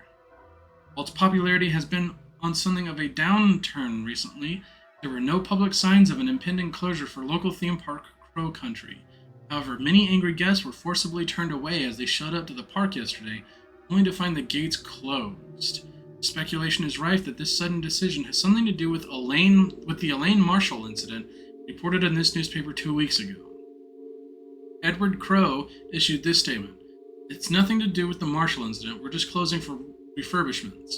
Speaker 1: While its popularity has been on something of a downturn recently, there were no public signs of an impending closure for local theme park Crow Country. However, many angry guests were forcibly turned away as they showed up to the park yesterday, only to find the gates closed. Speculation is rife that this sudden decision has something to do with the Elaine Marshall incident reported in this newspaper 2 weeks ago. Edward Crowe issued this statement. It's nothing to do with the Marshall incident. We're just closing for refurbishments.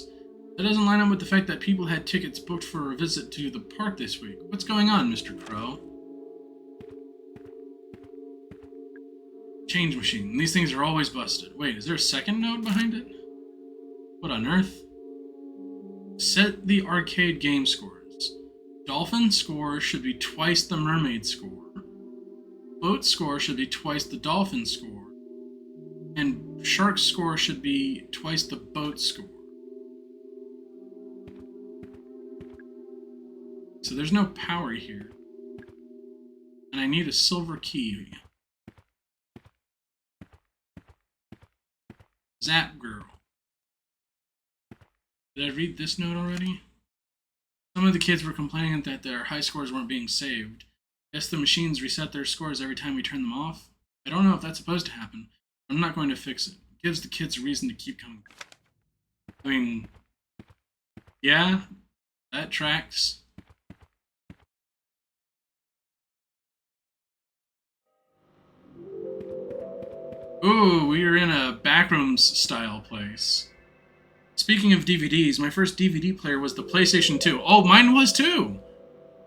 Speaker 1: That doesn't line up with the fact that people had tickets booked for a visit to the park this week. What's going on, Mr. Crowe? Change machine. These things are always busted. Wait, is there a second note behind it? What on earth? Set the arcade game scores. Dolphin score should be twice the mermaid score. Boat score should be twice the dolphin score. And shark score should be twice the boat score. So there's no power here. And I need a silver key. Zap Girl. Did I read this note already? Some of the kids were complaining that their high scores weren't being saved. Guess the machines reset their scores every time we turn them off. I don't know if that's supposed to happen. I'm not going to fix it. It gives the kids a reason to keep coming. I mean, yeah, that tracks. Ooh, we are in a backrooms style place. Speaking of DVDs, my first DVD player was the PlayStation 2. Oh, mine was too!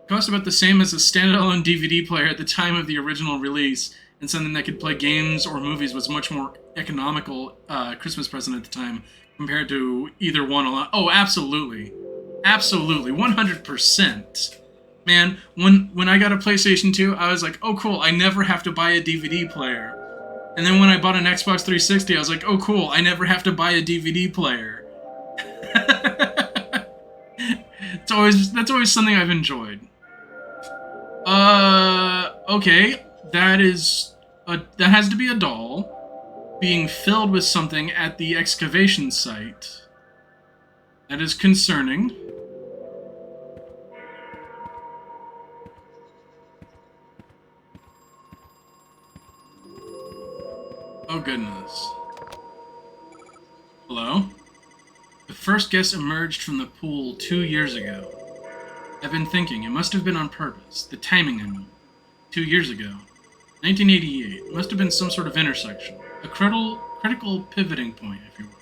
Speaker 1: It cost about the same as a standalone DVD player at the time of the original release, and something that could play games or movies was much more economical Christmas present at the time compared to either one alone. Oh, absolutely. Absolutely. 100%. Man, when I got a PlayStation 2, I was like, oh cool, I never have to buy a DVD player. And then when I bought an Xbox 360, I was like, oh cool, I never have to buy a DVD player. That's always something I've enjoyed. Okay, that has to be a doll being filled with something at the excavation site. That is concerning. Oh goodness. Hello? The first guest emerged from the pool 2 years ago. I've been thinking, it must have been on purpose. The timing, I mean. 2 years ago. 1988. It must have been some sort of intersection. A critical pivoting point, if you will.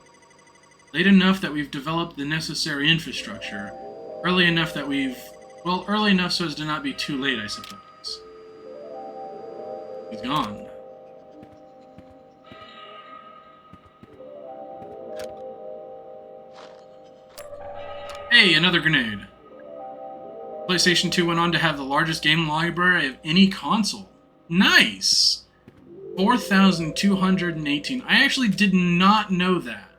Speaker 1: Late enough that we've developed the necessary infrastructure. Early enough that early enough so as to not be too late, I suppose. He's gone. Hey, another grenade. PlayStation 2 went on to have the largest game library of any console. Nice! 4,218. I actually did not know that.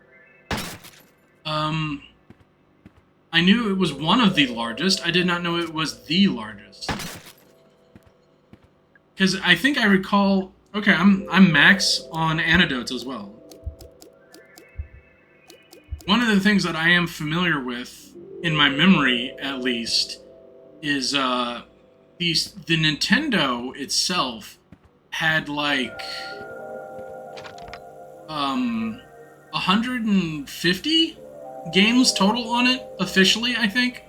Speaker 1: I knew it was one of the largest. I did not know it was the largest. Because I think I recall... Okay, I'm max on antidotes as well. One of the things that I am familiar with, in my memory at least, is the Nintendo itself had like 150 games total on it officially, I think.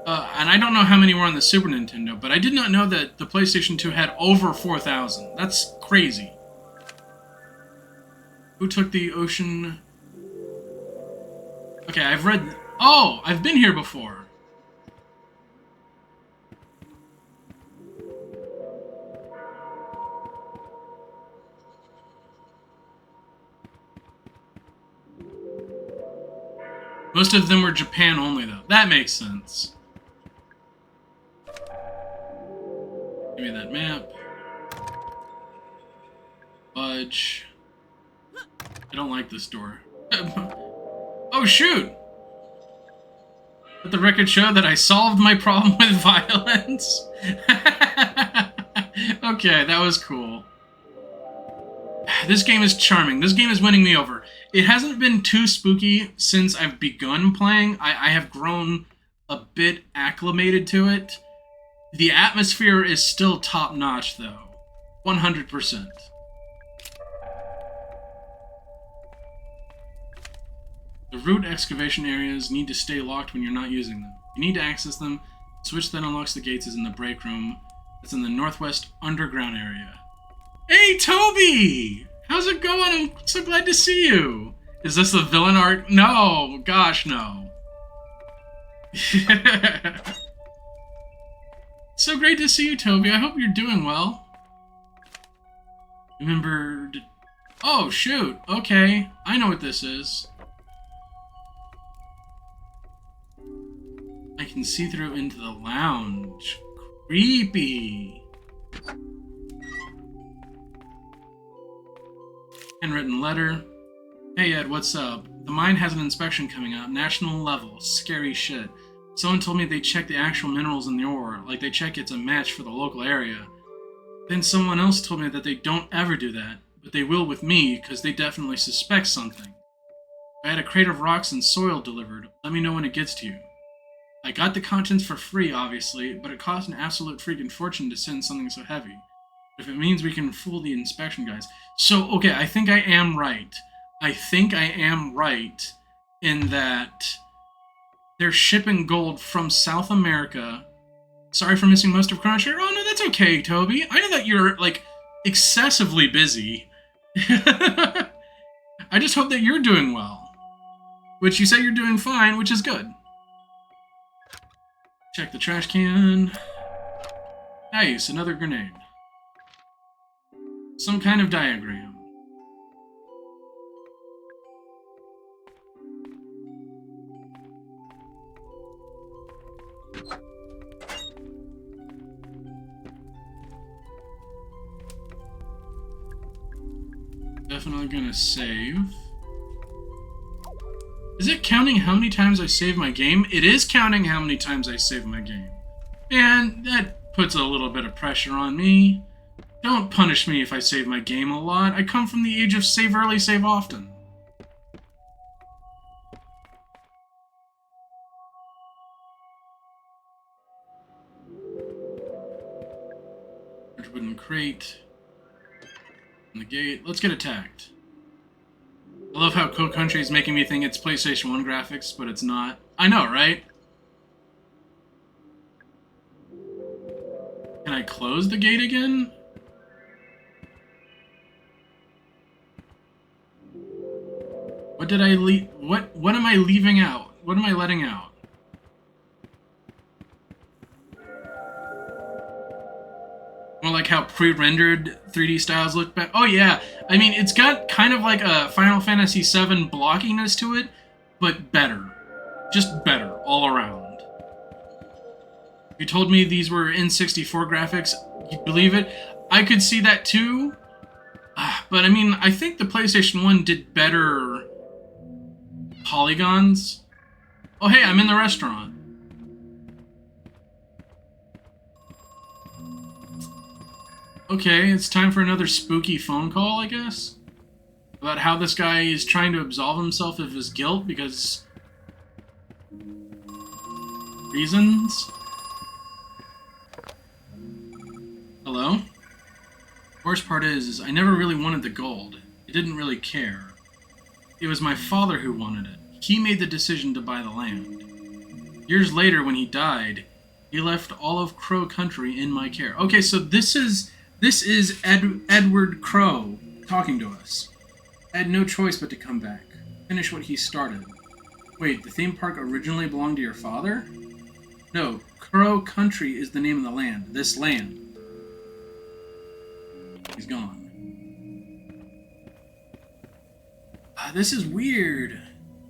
Speaker 1: And I don't know how many were on the Super Nintendo, but I did not know that the PlayStation 2 had over 4,000. That's crazy. Who took the ocean? Okay, I've read... Oh! I've been here before! Most of them were Japan only, though. That makes sense. Give me that map. Fudge. I don't like this door. Oh, shoot! Let the record show that I solved my problem with violence. Okay, that was cool. This game is charming. This game is winning me over. It hasn't been too spooky since I've begun playing. I have grown a bit acclimated to it. The atmosphere is still top-notch, though. 100%. The root excavation areas need to stay locked when you're not using them. You need to access them. The switch that unlocks the gates is in the break room. It's in the northwest underground area. Hey, Toby! How's it going? I'm so glad to see you. Is this the villain arc? No, gosh, no. So great to see you, Toby. I hope you're doing well. Remembered... Oh, shoot. Okay, I know what this is. I can see through into the lounge. Creepy. Handwritten letter. Hey Ed, what's up? The mine has an inspection coming up. National level. Scary shit. Someone told me they check the actual minerals in the ore, like they check it's a match for the local area. Then someone else told me that they don't ever do that, but they will with me, because they definitely suspect something. I had a crate of rocks and soil delivered. Let me know when it gets to you. I got the contents for free, obviously, but it cost an absolute freaking fortune to send something so heavy. If it means we can fool the inspection guys. So, okay, I think I am right. I think I am right in that they're shipping gold from South America. Sorry for missing most of Chrono Trigger. Oh, no, that's okay, Toby. I know that you're, like, excessively busy. I just hope that you're doing well. Which you say you're doing fine, which is good. Check the trash can. Nice, another grenade. Some kind of diagram. Definitely gonna save. Is it counting how many times I save my game? It is counting how many times I save my game. And that puts a little bit of pressure on me. Don't punish me if I save my game a lot. I come from the age of save early, save often. Wooden crate. And the gate. Let's get attacked. I love how Code Country is making me think it's PlayStation 1 graphics, but it's not. I know, right? Can I close the gate again? What did I leave? What am I leaving out? What am I letting out? More like how pre-rendered 3D styles look back. Oh yeah, I mean, it's got kind of like a Final Fantasy VII blockiness to it, but better. Just better, all around. If you told me these were N64 graphics, you'd believe it. I could see that too, but I mean, I think the PlayStation 1 did better polygons. Oh hey, I'm in the restaurant. Okay, it's time for another spooky phone call, I guess? About how this guy is trying to absolve himself of his guilt because... reasons? Hello? Worst part is I never really wanted the gold. I didn't really care. It was my father who wanted it. He made the decision to buy the land. Years later, when he died, he left all of Crow Country in my care. Okay, so this is Edward Crow talking to us. I had no choice but to come back. Finish what he started. Wait, the theme park originally belonged to your father? No, Crow Country is the name of the land. This land. He's gone. This is weird.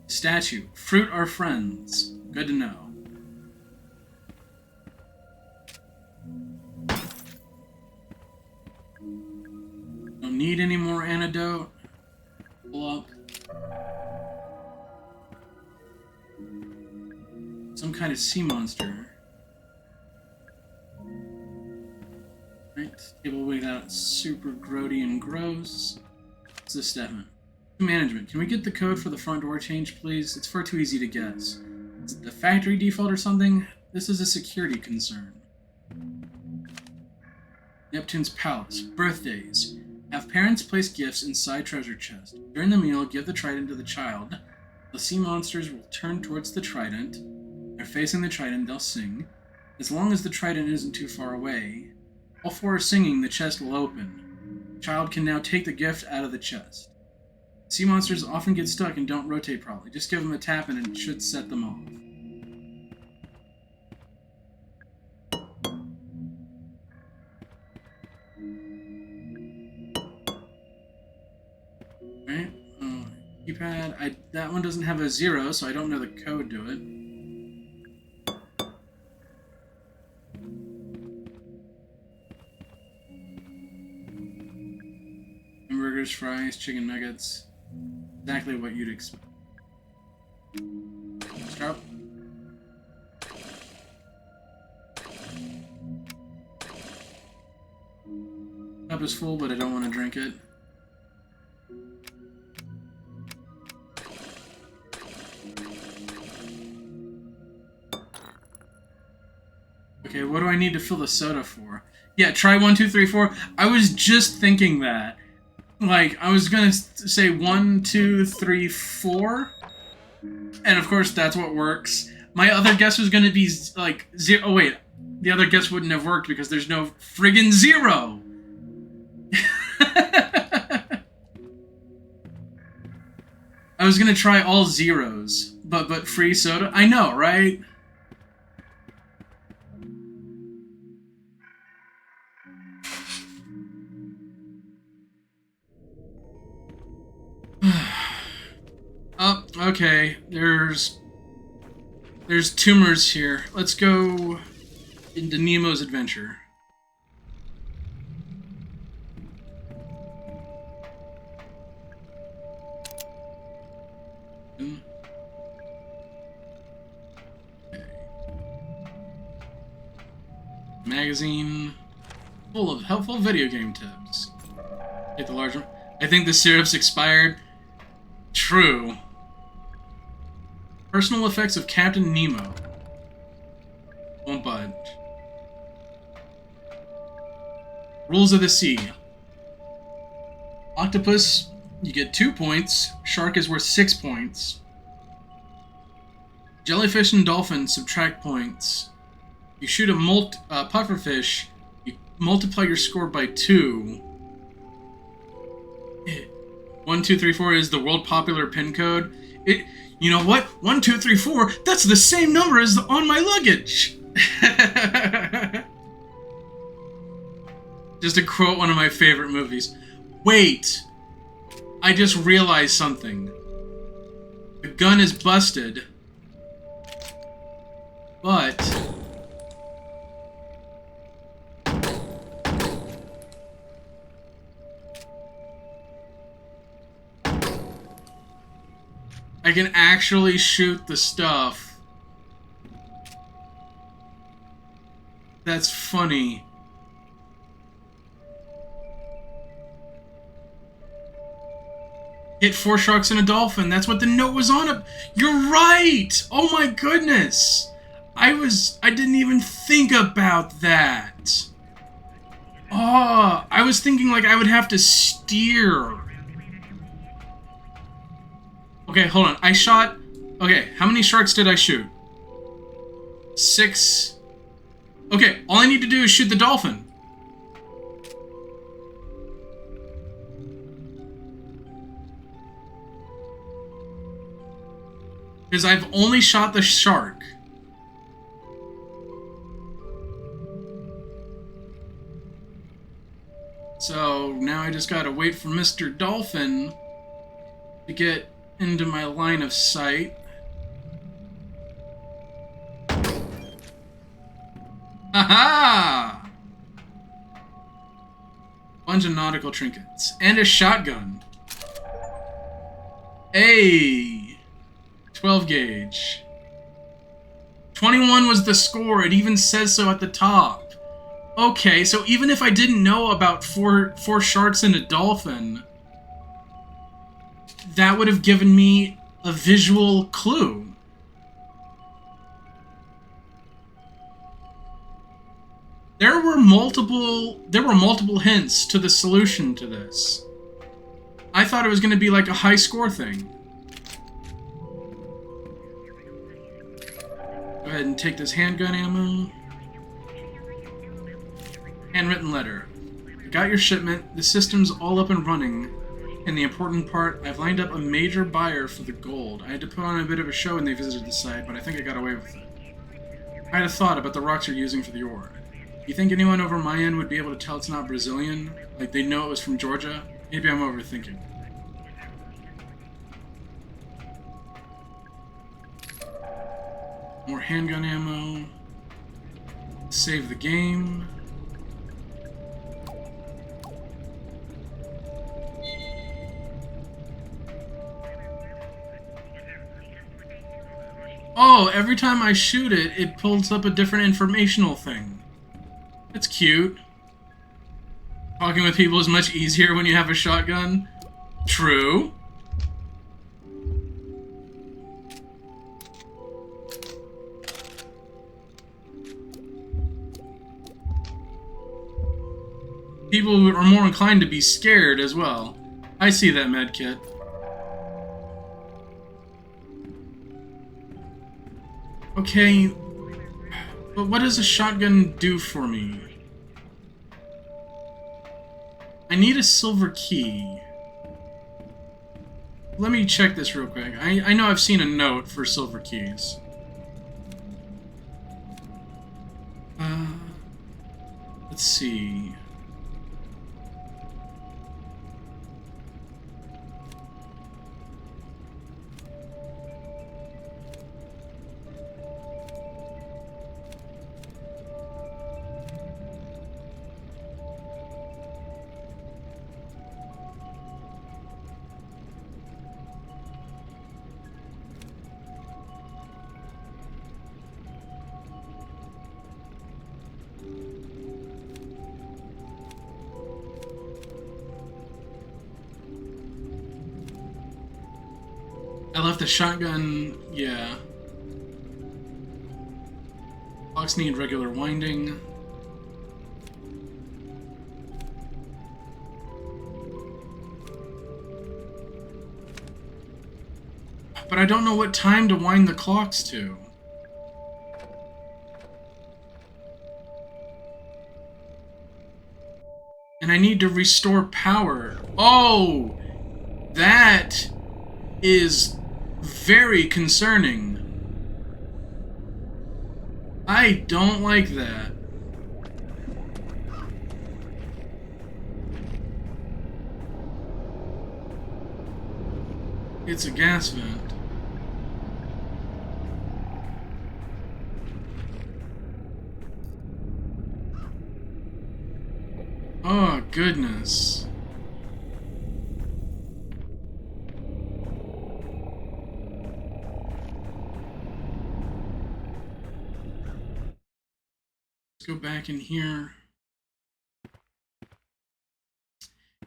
Speaker 1: Statue. Fruit are friends. Good to know. Don't need any more antidote. Pull up. Some kind of sea monster. Right. Table without super grody and gross. What's this statement? Management, can we get the code for the front door change, please? It's far too easy to guess. Is it the factory default or something? This is a security concern. Neptune's Palace. Birthdays. Have parents place gifts inside treasure chest. During the meal, give the trident to the child.
Speaker 2: The sea monsters will turn towards the trident. They're facing the trident, they'll sing. As long as the trident isn't too far away, all four are singing, the chest will open. The child can now take the gift out of the chest. Sea monsters often get stuck and don't rotate properly. Just give them a tap and it should set them off. Alright. Keypad. That one doesn't have a 0, so I don't know the code to it. Hamburgers, fries, chicken nuggets. Exactly what you'd expect. Drop. Cup is full, but I don't want to drink it. Okay, what do I need to fill the soda for? Yeah, try 1, 2, 3, 4. I was just thinking that. Like, I was gonna say 1, 2, 3, 4. And of course, that's what works. My other guess was gonna be, like, 0. Oh, wait. The other guess wouldn't have worked because there's no friggin' 0! I was gonna try all zeros, but free soda? I know, right? Oh, okay. There's tumors here. Let's go into Nemo's adventure. Okay. Magazine full of helpful video game tips. Get the large one. I think the syrup's expired. True. Personal effects of Captain Nemo. Won't budge. Rules of the sea. Octopus, you get 2 points. Shark is worth 6 points. Jellyfish and dolphin subtract points. You shoot a pufferfish, you multiply your score by 2. 1, 2, 3, 4 is the world popular pin code. You know what? 1, 2, 3, 4. That's the same number as on my luggage. Just to quote one of my favorite movies. Wait, I just realized something. The gun is busted, but I can actually shoot the stuff. That's funny. Hit 4 sharks and a dolphin. That's what the note was on it. You're right! Oh my goodness! I didn't even think about that. Oh, I was thinking like I would have to steer. Okay, hold on. I shot... Okay, how many sharks did I shoot? 6. Okay, all I need to do is shoot the dolphin. Because I've only shot the shark. So now I just gotta wait for Mr. Dolphin to get into my line of sight. Aha! Bunch of nautical trinkets. And a shotgun. Hey! 12 gauge. 21 was the score. It even says so at the top. Okay, so even if I didn't know about four sharks and a dolphin, that would have given me a visual clue. There were multiple hints to the solution to this. I thought it was going to be like a high score thing. Go ahead and take this handgun ammo. Handwritten letter. I got your shipment. The system's all up and running. And the important part, I've lined up a major buyer for the gold. I had to put on a bit of a show when they visited the site, but I think I got away with it. I had a thought about the rocks you're using for the ore. You think anyone over my end would be able to tell it's not Brazilian? Like they'd know it was from Georgia? Maybe I'm overthinking. More handgun ammo. Save the game. Oh, every time I shoot it, it pulls up a different informational thing. That's cute. Talking with people is much easier when you have a shotgun. True. People are more inclined to be scared as well. I see that, medkit. Okay, but what does a shotgun do for me? I need a silver key. Let me check this real quick. I know I've seen a note for silver keys. Let's see. I left the shotgun, yeah. Locks need regular winding. But I don't know what time to wind the clocks to. And I need to restore power. Oh! That is very concerning. I don't like that. It's a gas vent. Oh, goodness. Go back in here.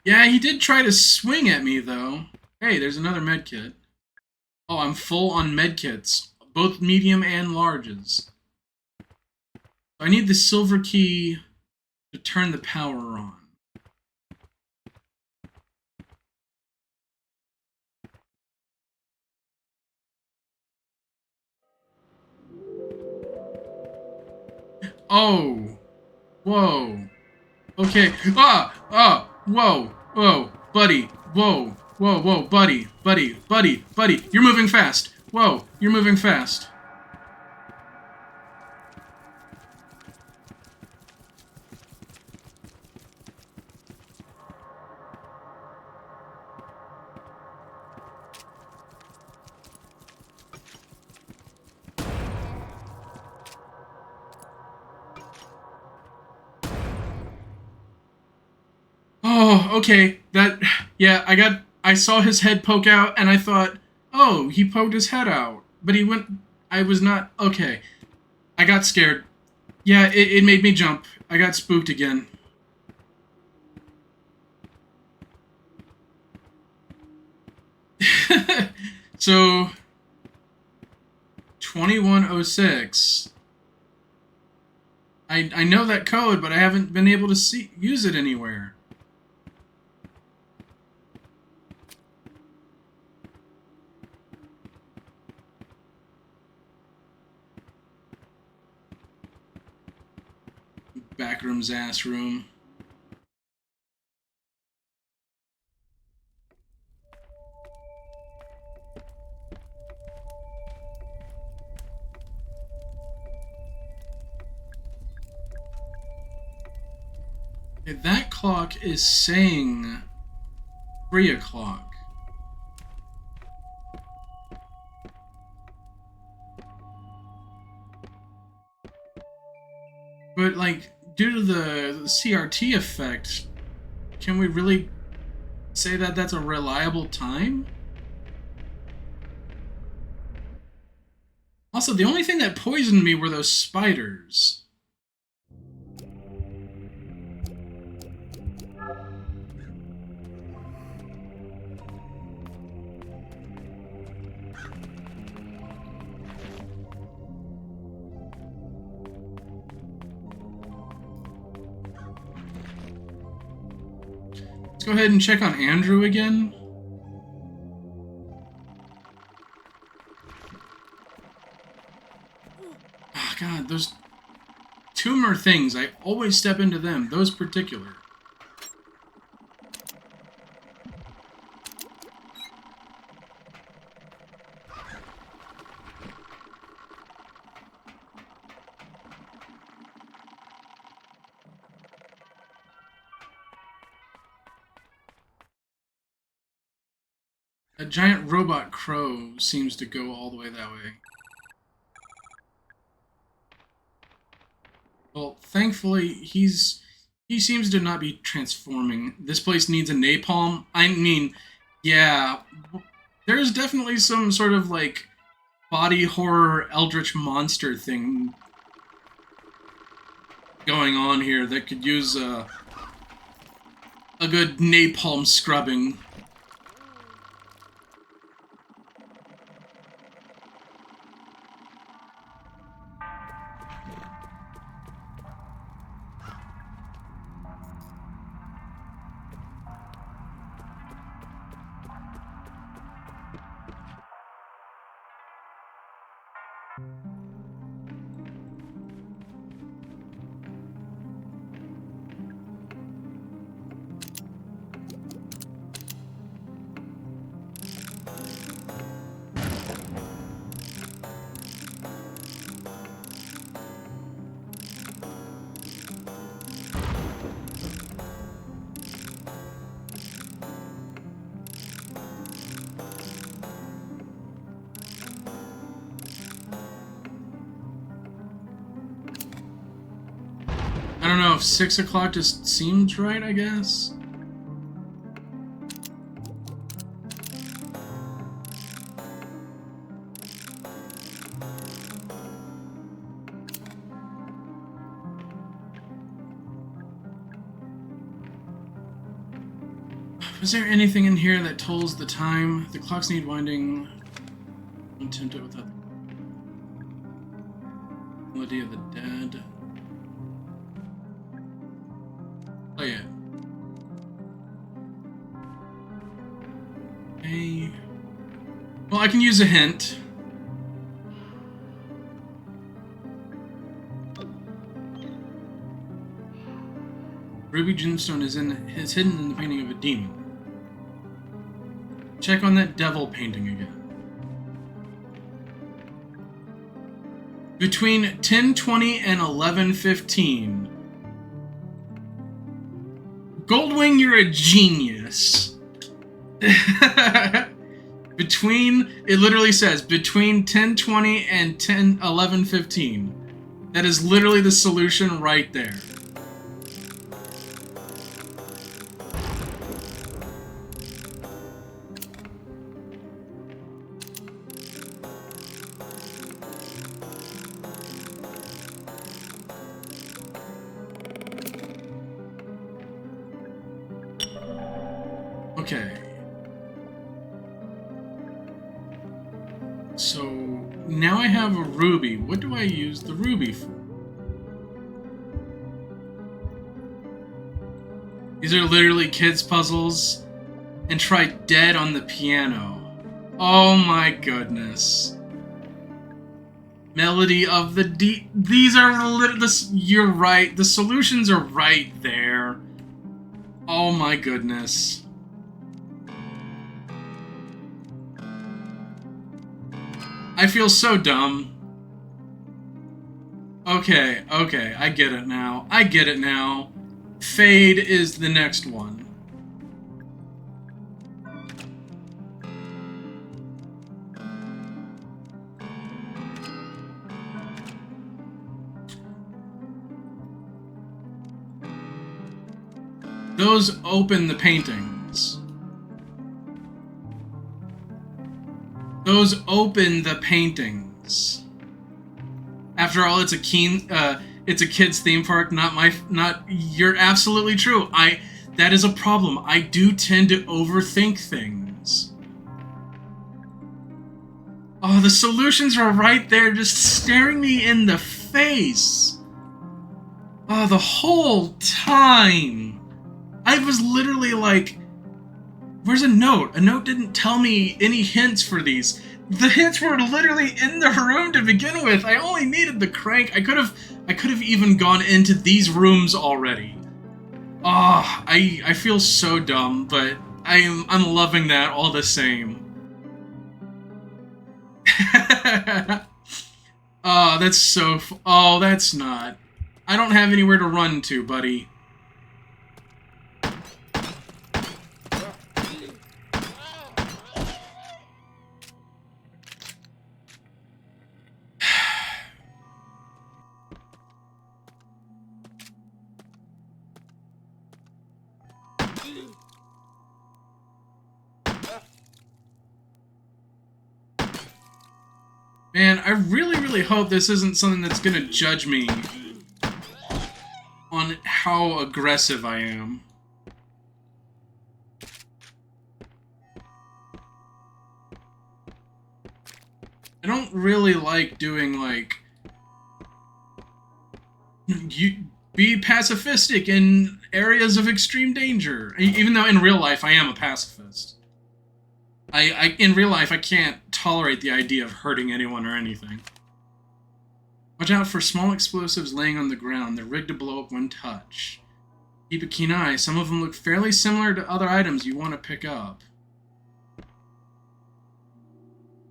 Speaker 2: Yeah, he did try to swing at me, though. Hey, there's another medkit. Oh, I'm full on medkits. Both medium and larges. I need the silver key to turn the power on. Oh. Whoa. Okay. Whoa. Whoa. Buddy. Whoa. Whoa. Buddy. You're moving fast. Whoa. You're moving fast. Oh, okay. I saw his head poke out, and I thought, oh, he poked his head out. But I was not, okay. I got scared. Yeah, it made me jump. I got spooked again. So, 2106. I know that code, but I haven't been able to use it anywhere. backrooms ass room. Okay, that clock is saying 3 o'clock. But, like, due to the CRT effect, can we really say that that's a reliable time? Also, the only thing that poisoned me were those spiders. Let's go ahead and check on Andrew again. Oh, God, those tumor things, I always step into them, those particular. A giant robot crow seems to go all the way that way. Well, thankfully, he seems to not be transforming. This place needs a napalm. I mean, yeah, there's definitely some sort of, like, body horror eldritch monster thing going on here that could use a good napalm scrubbing. I don't know if 6 o'clock just seems right, I guess. Was there anything in here that tells the time? The clocks need winding. Attempt it without the melody of the dead. Play it. Okay. Well, I can use a hint. Ruby gemstone is hidden in the painting of a demon. Check on that devil painting again. Between 10:20 and 11:15. Goldwing, you're a genius. It literally says between 10:20 and 11:15. That is literally the solution right there. Okay. So now I have a ruby. What do I use the ruby for? These are literally kids' puzzles. And try dead on the piano. Oh my goodness. Melody of the deep. These are you're right. The solutions are right there. Oh my goodness. I feel so dumb. Okay, I get it now. I get it now. Fade is the next one. Those open the paintings. Those open the paintings. After all, it's a kid's theme park, not. You're absolutely true. That is a problem. I do tend to overthink things. Oh, the solutions are right there, just staring me in the face. Oh, the whole time. I was literally like, where's a note? A note didn't tell me any hints for these. The hints were literally in the room to begin with. I only needed the crank. I could have even gone into these rooms already. Oh, I feel so dumb, but I'm loving that all the same. Oh, that's so. Oh, that's not. I don't have anywhere to run to, buddy. Man, I really hope this isn't something that's gonna judge me on how aggressive I am. I don't really like doing, like... You be pacifistic in areas of extreme danger. Even though in real life I am a pacifist. In real life, I can't tolerate the idea of hurting anyone or anything. Watch out for small explosives laying on the ground. They're rigged to blow up when touched. Keep a keen eye. Some of them look fairly similar to other items you want to pick up.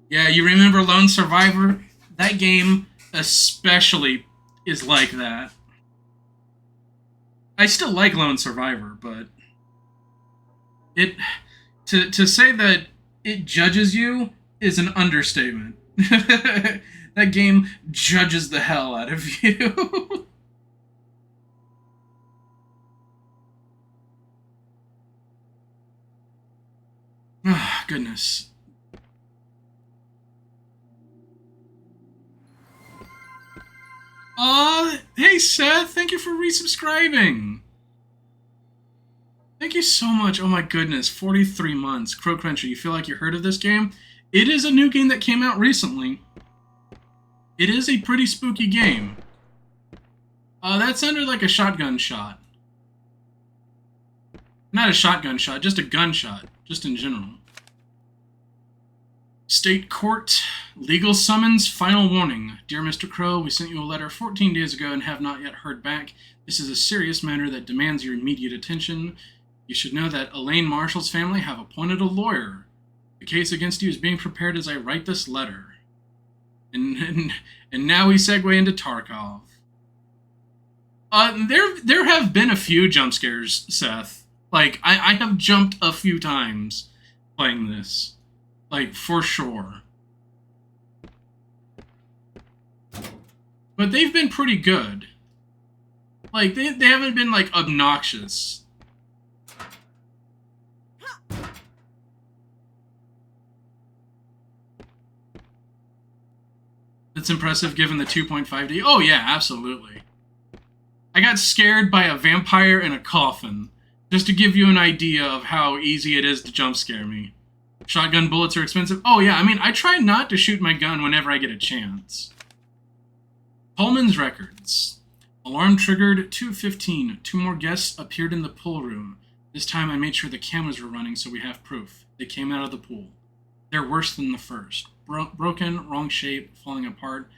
Speaker 2: Yeah, you remember Lone Survivor? That game especially is like that. I still like Lone Survivor, but... To say that it judges you is an understatement. That game judges the hell out of you. Oh, goodness. Hey Seth, thank you for resubscribing. Thank you so much. Oh my goodness, 43 months. Crow Country, you feel like you heard of this game? It is a new game that came out recently. It is a pretty spooky game. That sounded like a shotgun shot. Not a shotgun shot, just a gunshot. Just in general. State Court. Legal summons. Final warning. Dear Mr. Crow, we sent you a letter 14 days ago and have not yet heard back. This is a serious matter that demands your immediate attention. You should know that Elaine Marshall's family have appointed a lawyer. The case against you is being prepared as I write this letter. And now we segue into Tarkov. There have been a few jump scares, Seth. Like, I have jumped a few times playing this. Like, for sure. But they've been pretty good. Like, they haven't been, like, obnoxious. It's impressive given the 2.5D. Oh, yeah, absolutely. I got scared by a vampire in a coffin. Just to give you an idea of how easy it is to jump scare me. Shotgun bullets are expensive. Oh, yeah, I mean, I try not to shoot my gun whenever I get a chance. Pullman's records. Alarm triggered 2:15. 2 more guests appeared in the pool room. This time I made sure the cameras were running so we have proof. They came out of the pool. They're worse than the first. Broken, wrong shape, falling apart.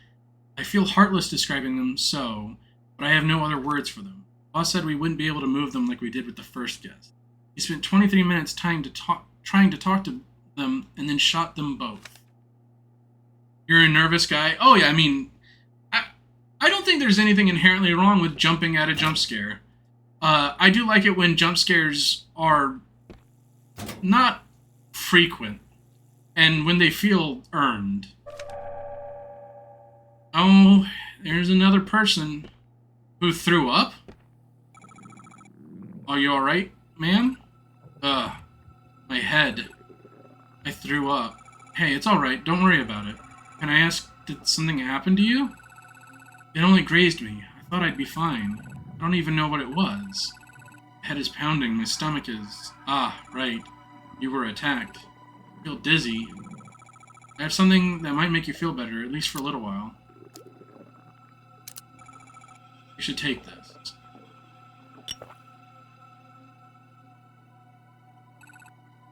Speaker 1: I feel heartless describing them so, but I have no other words for them. Boss said we wouldn't be able to move them like we did with the first guest. He spent 23 minutes trying to talk to them and then shot them both. You're a nervous guy? Oh yeah, I mean, I, I don't think there's anything inherently wrong with jumping at a jump scare. I do like it when jump scares are not frequent and when they feel earned. Oh, there's another person who threw up. Are you alright, ma'am? My head. I threw up. Hey, it's alright, don't worry about it. Can I ask, did something happen to you? It only grazed me. I thought I'd be fine. I don't even know what it was. My head is pounding, my stomach is... Ah, right. You were attacked. I feel dizzy. I have something that might make you feel better, at least for a little while. You should take this.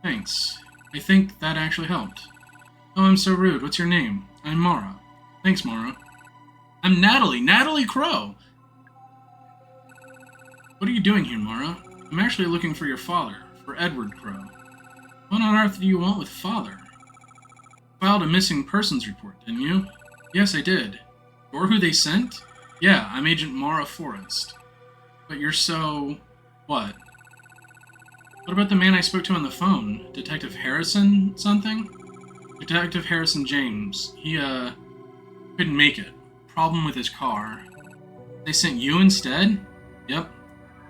Speaker 1: Thanks. I think that actually helped. Oh, I'm so rude. What's your name? I'm Mara. Thanks, Mara. I'm Natalie. Natalie Crow! What are you doing here, Mara? I'm actually looking for your father, for Edward Crow. What on earth do you want with father? You filed a missing persons report, didn't you? Yes, I did. You're who they sent? Yeah, I'm Agent Mara Forrest. But you're so... what? What about the man I spoke to on the phone? Detective Harrison something? Detective Harrison James. He, couldn't make it. Problem with his car. They sent you instead? Yep.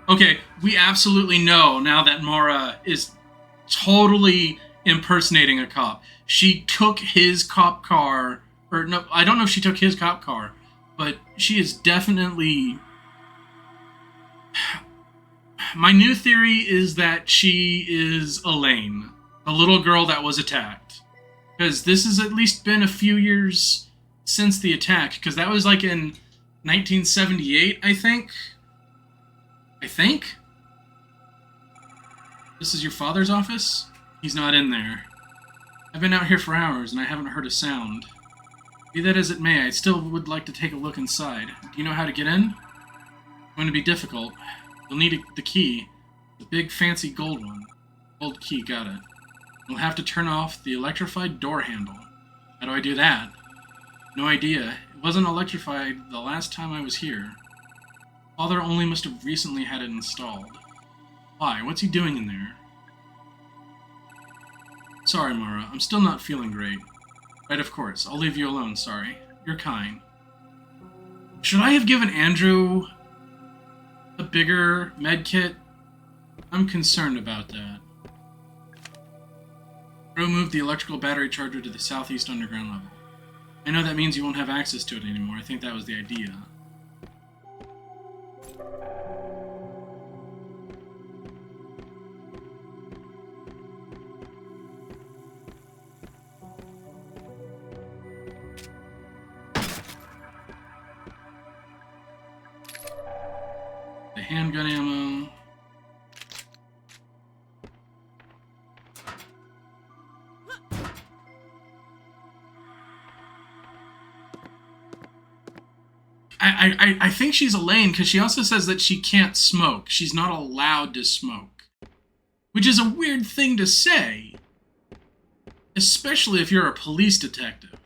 Speaker 1: Okay, we absolutely know now that Mara is totally impersonating a cop. She took his cop car, or no, I don't know if she took his cop car, but she is definitely... My new theory is that she is Elaine, the little girl that was attacked. Because this has at least been a few years since the attack, because that was like in 1978, I think? This is your father's office? He's not in there. I've been out here for hours and I haven't heard a sound. Be that as it may, I still would like to take a look inside. Do you know how to get in? It's going to be difficult. You'll need the key. The big fancy gold one. Gold key, got it. You'll have to turn off the electrified door handle. How do I do that? No idea. It wasn't electrified the last time I was here. Father only must have recently had it installed. Why? What's he doing in there? Sorry, Mara. I'm still not feeling great. Right, of course. I'll leave you alone, sorry. You're kind. Should I have given Andrew a bigger med kit? I'm concerned about that. Remove the electrical battery charger to the southeast underground level. I know that means you won't have access to it anymore. I think that was the idea. The handgun ammo. I think she's Elaine because she also says that she can't smoke. She's not allowed to smoke. Which is a weird thing to say. Especially if you're a police detective.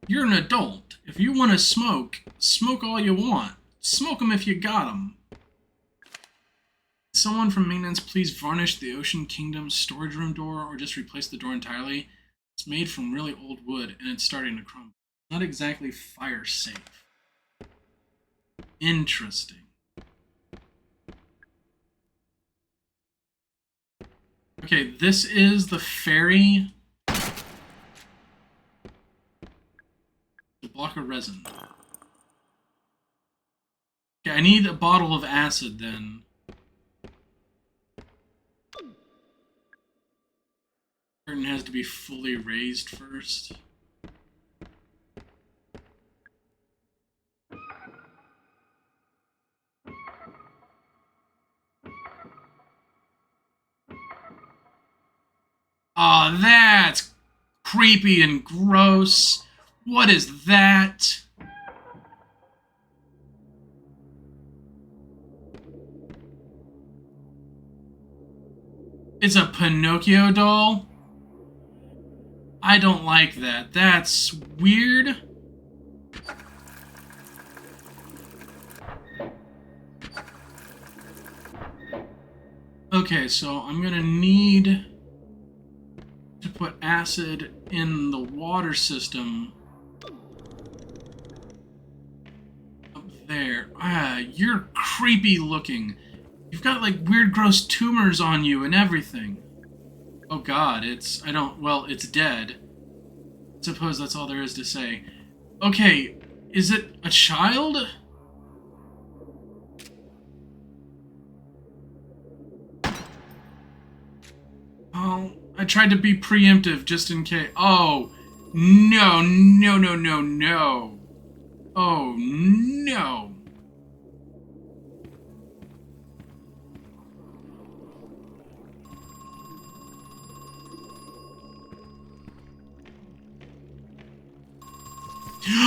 Speaker 1: You're an adult. If you want to smoke, smoke all you want. Smoke them if you got them. Someone from maintenance please varnish the Ocean Kingdom's storage room door or just replace the door entirely. It's made from really old wood and it's starting to crumble. Not exactly fire safe. Interesting. Okay, this is the ferry. The block of resin. Okay, I need a bottle of acid then. Curtain has to be fully raised first. Aw, that's creepy and gross. What is that? It's a Pinocchio doll? I don't like that. That's weird. Okay, so I'm gonna need to put acid in the water system up there. Ah, you're creepy looking. You've got like weird gross tumors on you and everything. Oh god, it's dead. I suppose that's all there is to say. Okay, is it a child? Oh, I tried to be preemptive just in case. Oh, no, no, no, no, no. Oh, no.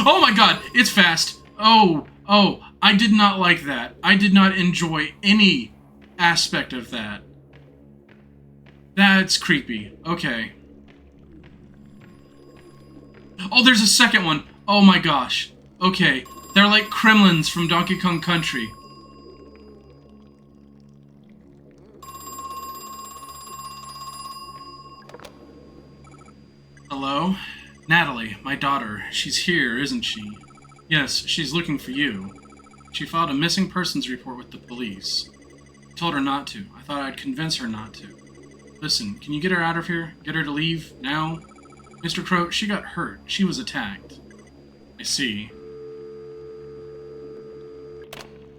Speaker 1: Oh my god, it's fast. Oh, I did not like that. I did not enjoy any aspect of that. That's creepy. Okay. Oh, there's a second one. Oh my gosh. Okay. They're like Kremlins from Donkey Kong Country. Hello? Natalie, my daughter. She's here, isn't she? Yes, she's looking for you. She filed a missing persons report with the police. I told her not to. I thought I'd convince her not to. Listen, can you get her out of here? Get her to leave, now? Mr. Crow, she got hurt. She was attacked. I see.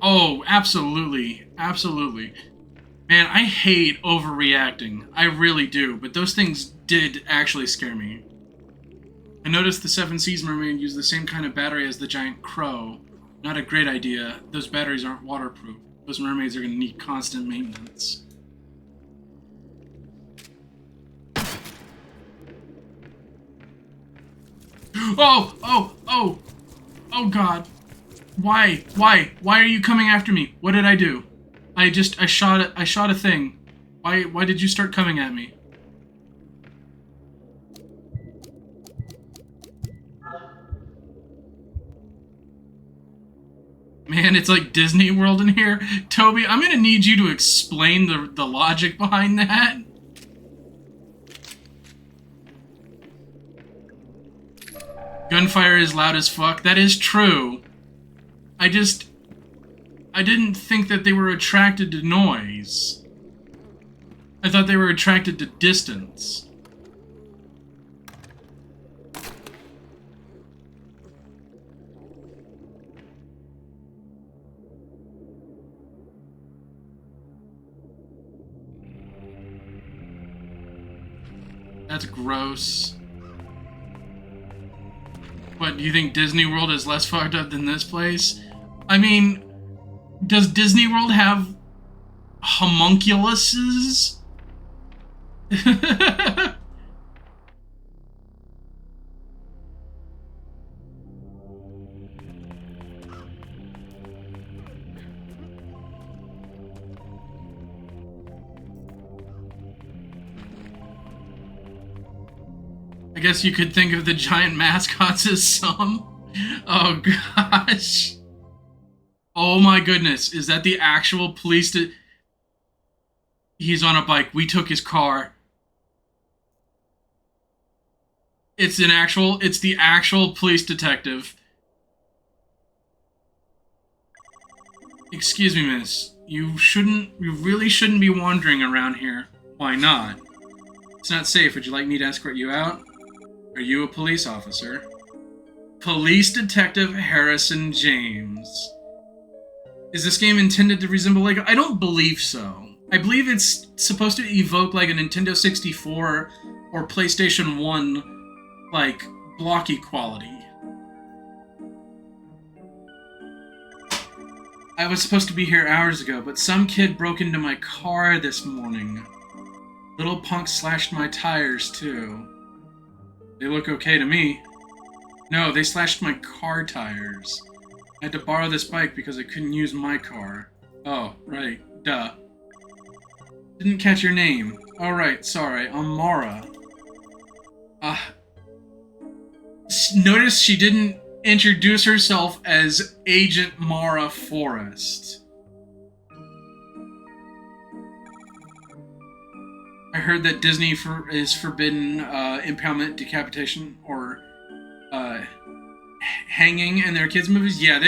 Speaker 1: Oh, absolutely. Absolutely. Man, I hate overreacting. I really do, but those things did actually scare me. I noticed the Seven Seas Mermaid used the same kind of battery as the giant crow. Not a great idea. Those batteries aren't waterproof. Those mermaids are going to need constant maintenance. Oh god. Why are you coming after me? What did I do? I shot a thing. Why did you start coming at me? Man, it's like Disney World in here. Toby, I'm gonna need you to explain the logic behind that. Gunfire is loud as fuck. That is true. I didn't think that they were attracted to noise. I thought they were attracted to distance. That's gross. What, do you think Disney World is less fucked up than this place? I mean, does Disney World have homunculuses? I guess you could think of the giant mascots as some. Oh gosh. Oh my goodness. Is that the actual police? He's on a bike. We took his car. It's the actual police detective. Excuse me, miss. You really shouldn't be wandering around here. Why not? It's not safe. Would you like me to escort you out? Are you a police officer? Police Detective Harrison James. Is this game intended to resemble Lego? I don't believe so. I believe it's supposed to evoke like a Nintendo 64 or PlayStation 1, like, blocky quality. I was supposed to be here hours ago, but some kid broke into my car this morning. Little punk slashed my tires, too. They look okay to me.
Speaker 2: No, they slashed my car tires. I had to borrow this bike because I couldn't use my car. Oh, right. Duh. Didn't catch your name. Oh, right. Sorry. I'm Mara. Ah. Notice she didn't introduce herself as Agent Mara Forrest. I heard that Disney is forbidden impoundment, decapitation, or uh, hanging in their kids' movies. Yeah,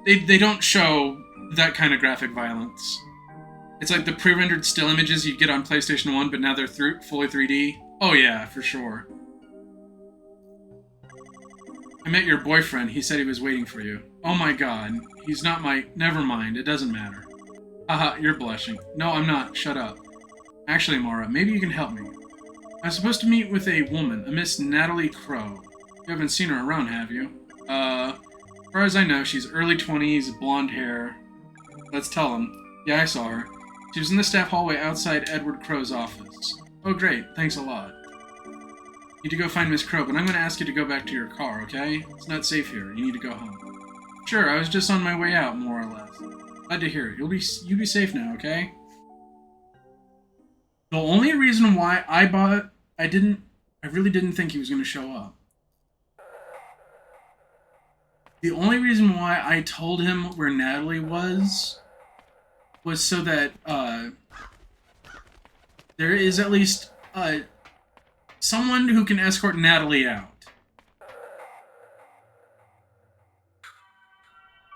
Speaker 2: they don't show that kind of graphic violence. It's like the pre-rendered still images you get on PlayStation 1, but now they're fully 3D. Oh yeah, for sure. I met your boyfriend. He said he was waiting for you. Oh my god. He's not my... Never mind. It doesn't matter. Haha, you're blushing. No, I'm not. Shut up. Actually, Mara, maybe you can help me. I'm supposed to meet with a woman, a Miss Natalie Crow. You haven't seen her around, have you? As far as I know, she's early 20s, blonde hair. Let's tell him. Yeah, I saw her. She was in the staff hallway outside Edward Crow's office. Oh, great. Thanks a lot. Need to go find Miss Crow, but I'm going to ask you to go back to your car, okay? It's not safe here. You need to go home. Sure, I was just on my way out, more or less. Glad to hear it. You be safe now, okay? The only reason why I really didn't think he was going to show up. The only reason why I told him where Natalie was so that there is at least someone who can escort Natalie out.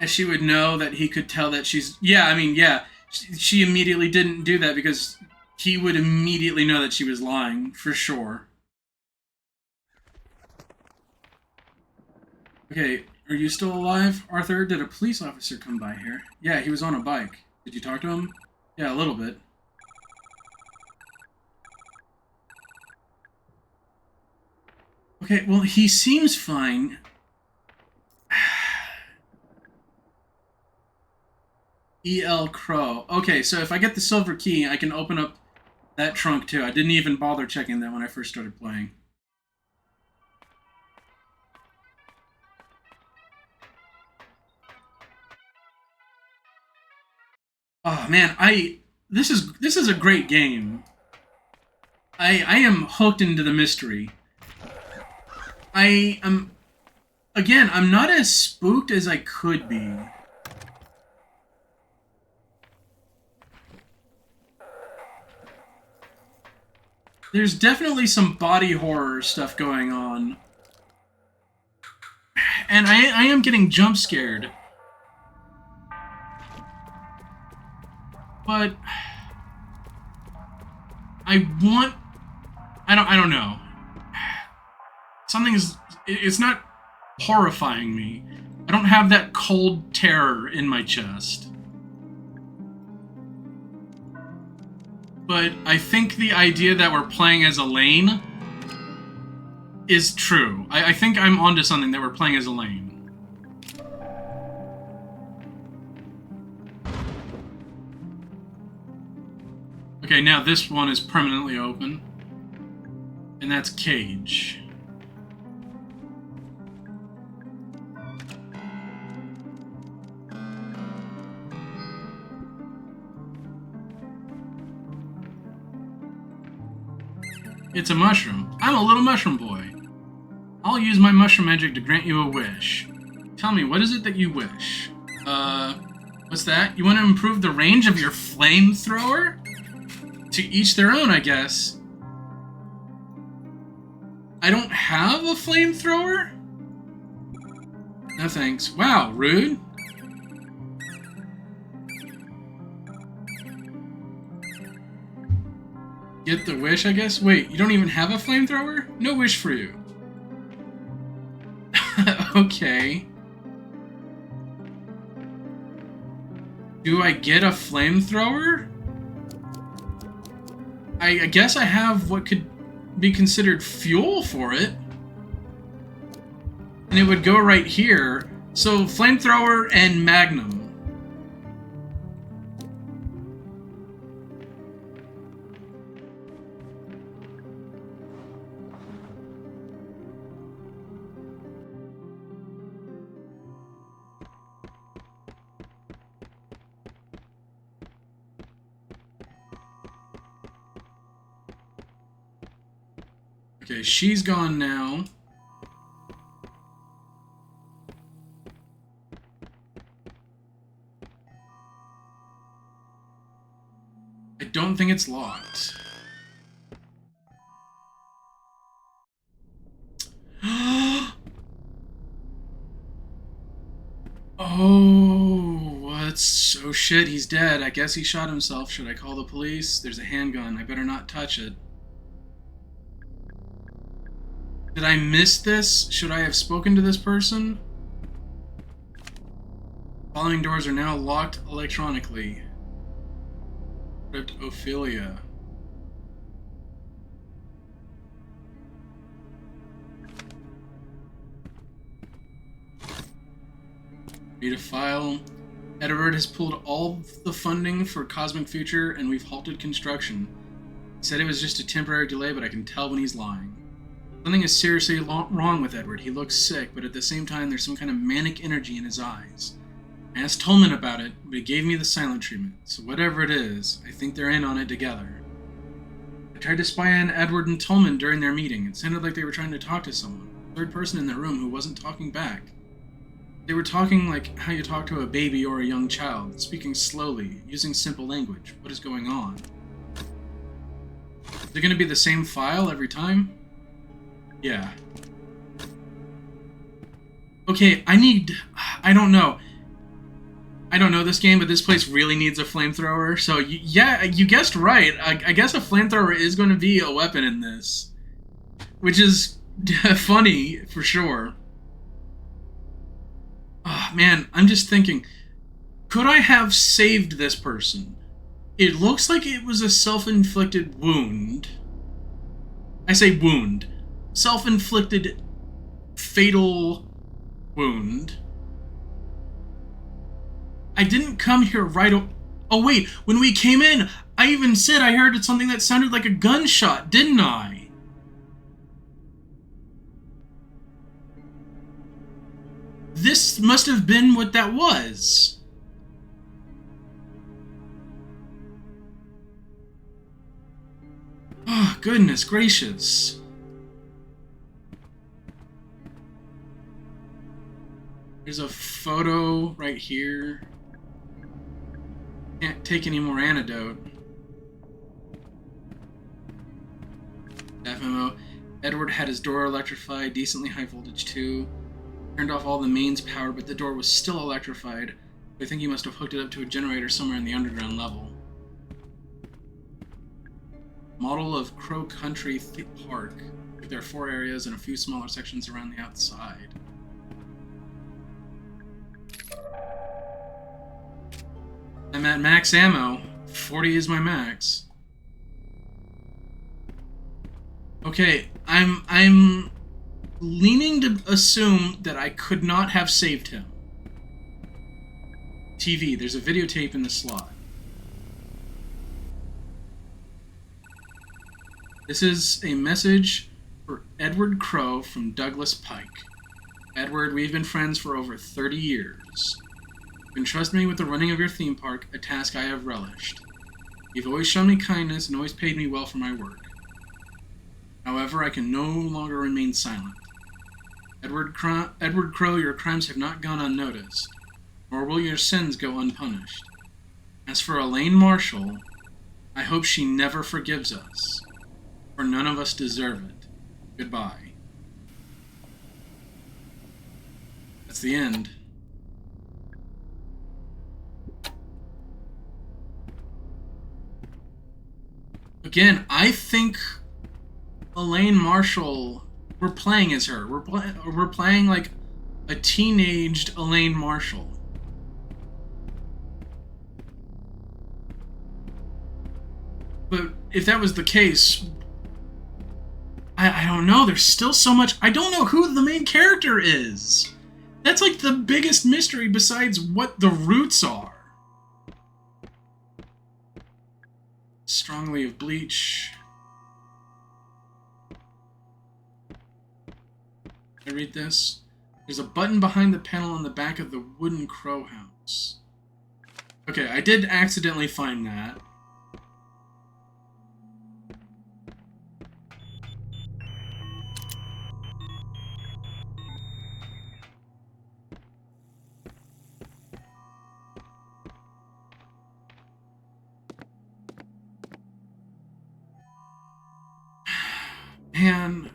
Speaker 2: As she would know that he could tell that she's... Yeah, I mean, yeah. She immediately didn't do that because he would immediately know that she was lying, for sure. Okay, are you still alive, Arthur? Did a police officer come by here? Yeah, he was on a bike. Did you talk to him? Yeah, a little bit. Okay, well, he seems fine. E.L. Crow. Okay, so if I get the silver key, I can open up that trunk too. I didn't even bother checking that when I first started playing. Oh man, this is a great game. I am hooked into the mystery. I am again, I'm not as spooked as I could be. There's definitely some body horror stuff going on. And I am getting jump scared. But I don't know. It's not horrifying me. I don't have that cold terror in my chest. But I think the idea that we're playing as Elaine is true. I think I'm onto something that we're playing as Elaine. Okay, now this one is permanently open. And that's Cage. It's a mushroom. I'm a little mushroom boy. I'll use my mushroom magic to grant you a wish. Tell me, what is it that you wish? What's that? You want to improve the range of your flamethrower? To each their own, I guess. I don't have a flamethrower? No thanks. Wow, rude. Get the wish, I guess? Wait, you don't even have a flamethrower? No wish for you. Okay. Do I get a flamethrower? I guess I have what could be considered fuel for it. And it would go right here. So, flamethrower and magnum. Okay, she's gone now. I don't think it's locked. Oh, what's so shit? He's dead. I guess he shot himself. Should I call the police? There's a handgun. I better not touch it. Did I miss this? Should I have spoken to this person? Following doors are now locked electronically. Cryptophilia. Read a file. Edward has pulled all the funding for Cosmic Future, and we've halted construction. He said it was just a temporary delay, but I can tell when he's lying. Something is seriously wrong with Edward. He looks sick, but at the same time, there's some kind of manic energy in his eyes. I asked Tolman about it, but he gave me the silent treatment. So whatever it is, I think they're in on it together. I tried to spy on Edward and Tolman during their meeting. It sounded like they were trying to talk to someone. A third person in the room who wasn't talking back. They were talking like how you talk to a baby or a young child, speaking slowly, using simple language. What is going on? Is it going to be the same file every time? Yeah. Okay, I don't know. I don't know this game, but this place really needs a flamethrower. So, yeah, you guessed right. I guess a flamethrower is going to be a weapon in this. Which is funny, for sure. Oh, man, I'm just thinking, could I have saved this person? It looks like it was a self-inflicted wound. I say wound. Self-inflicted fatal wound. I didn't come here right away. Oh wait, when we came in, I even said I heard something that sounded like a gunshot, didn't I? This must have been what that was. Oh, goodness gracious. There's a photo right here. Can't take any more antidote. FMO. Edward had his door electrified, decently high voltage too. Turned off all the mains power, but the door was still electrified. I think he must have hooked it up to a generator somewhere in the underground level. Model of Crow Country Park. There are 4 areas and a few smaller sections around the outside. I'm at max ammo. 40 is my max. Okay, I'm leaning to assume that I could not have saved him. TV, there's a videotape in the slot. This is a message for Edward Crow from Douglas Pike. Edward, we've been friends for over 30 years. You can trust me with the running of your theme park, a task I have relished. You've always shown me kindness and always paid me well for my work. However, I can no longer remain silent. Edward Crow, your crimes have not gone unnoticed, nor will your sins go unpunished. As for Elaine Marshall, I hope she never forgives us, for none of us deserve it. Goodbye. That's the end. Again, I think Elaine Marshall, we're playing as her. We're playing like a teenaged Elaine Marshall. But if that was the case, I don't know. There's still so much. I don't know who the main character is. That's like the biggest mystery besides what the roots are. Strongly of bleach. Can I read this? There's a button behind the panel on the back of the wooden crow house. Okay, I did accidentally find that. And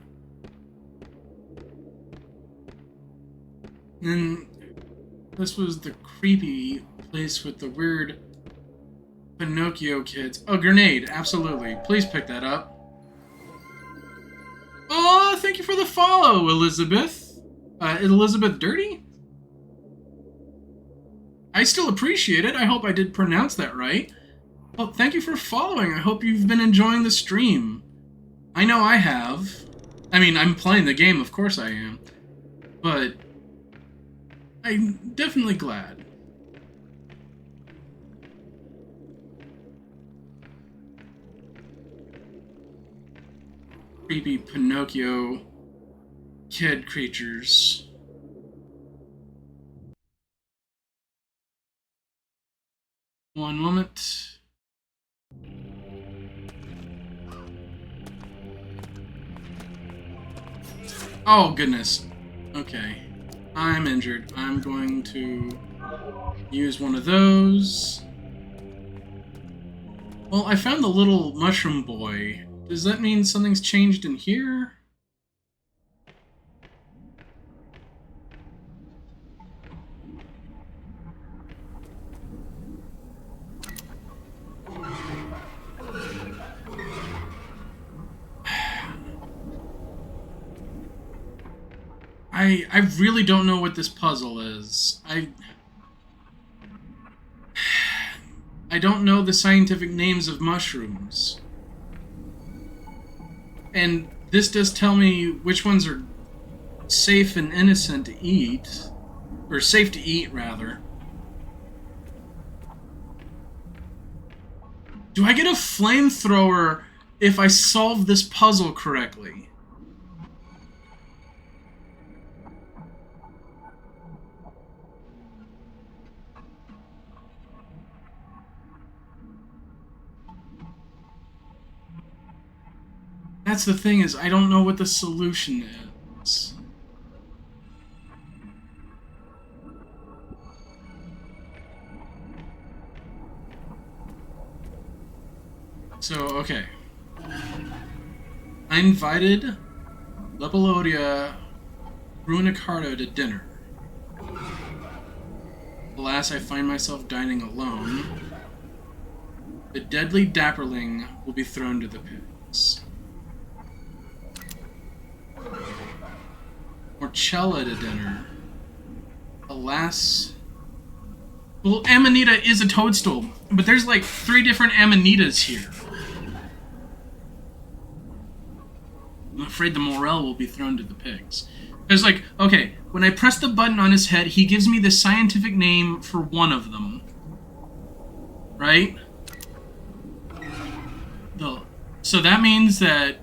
Speaker 2: then this was the creepy place with the weird Pinocchio kids. Oh, grenade, absolutely. Please pick that up. Oh, thank you for the follow, Elizabeth. Elizabeth Dirty? I still appreciate it. I hope I did pronounce that right. Well, thank you for following. I hope you've been enjoying the stream. I know I have. I mean, I'm playing the game, of course I am. But I'm definitely glad. Creepy Pinocchio kid creatures. One moment. Oh, goodness. Okay. I'm injured. I'm going to use one of those. Well, I found the little mushroom boy. Does that mean something's changed in here? I really don't know what this puzzle is. I don't know the scientific names of mushrooms. And this does tell me which ones are safe and innocent to eat. Or safe to eat, rather. Do I get a flamethrower if I solve this puzzle correctly? That's the thing, is I don't know what the solution is. So, okay. I invited Lepilodia Brunicardo to dinner. Alas, I find myself dining alone. The deadly dapperling will be thrown to the pigs. Morchella to dinner. Alas. Well, Amanita is a toadstool, but there's like 3 different Amanitas here. I'm afraid the morel will be thrown to the pigs. It's like, okay, when I press the button on his head, he gives me the scientific name for one of them. Right? So that means that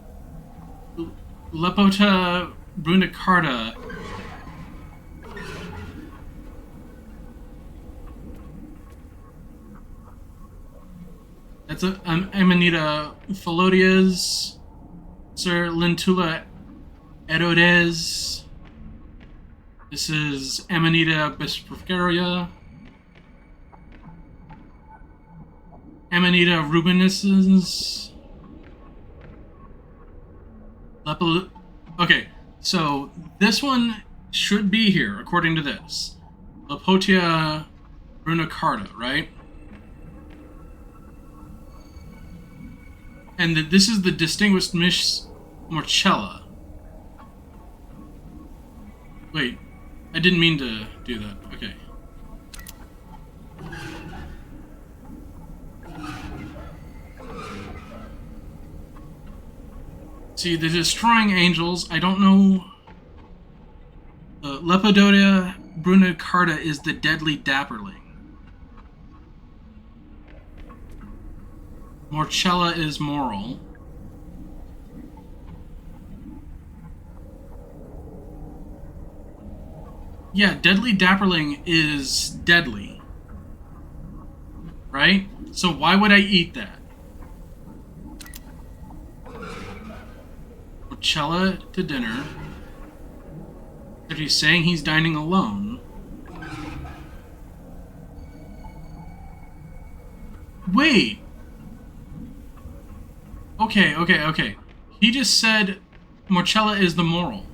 Speaker 2: Lepota Brunicarda that's Amanita Phalodias, Sir Lentula Erodes. This is Amanita Bispercaria. Amanita rubinescens. Okay, so this one should be here, according to this. Lepotia Brunicarda, right? And this is the distinguished Miss Morchella. Wait, I didn't mean to do that. Okay. See, the Destroying Angels, I don't know. Lepidodia Brunicarda is the Deadly Dapperling. Morchella is Moral. Yeah, Deadly Dapperling is deadly. Right? So why would I eat that? Morchella to dinner. If he's saying he's dining alone. Wait! Okay. He just said
Speaker 1: Morcella is the moral.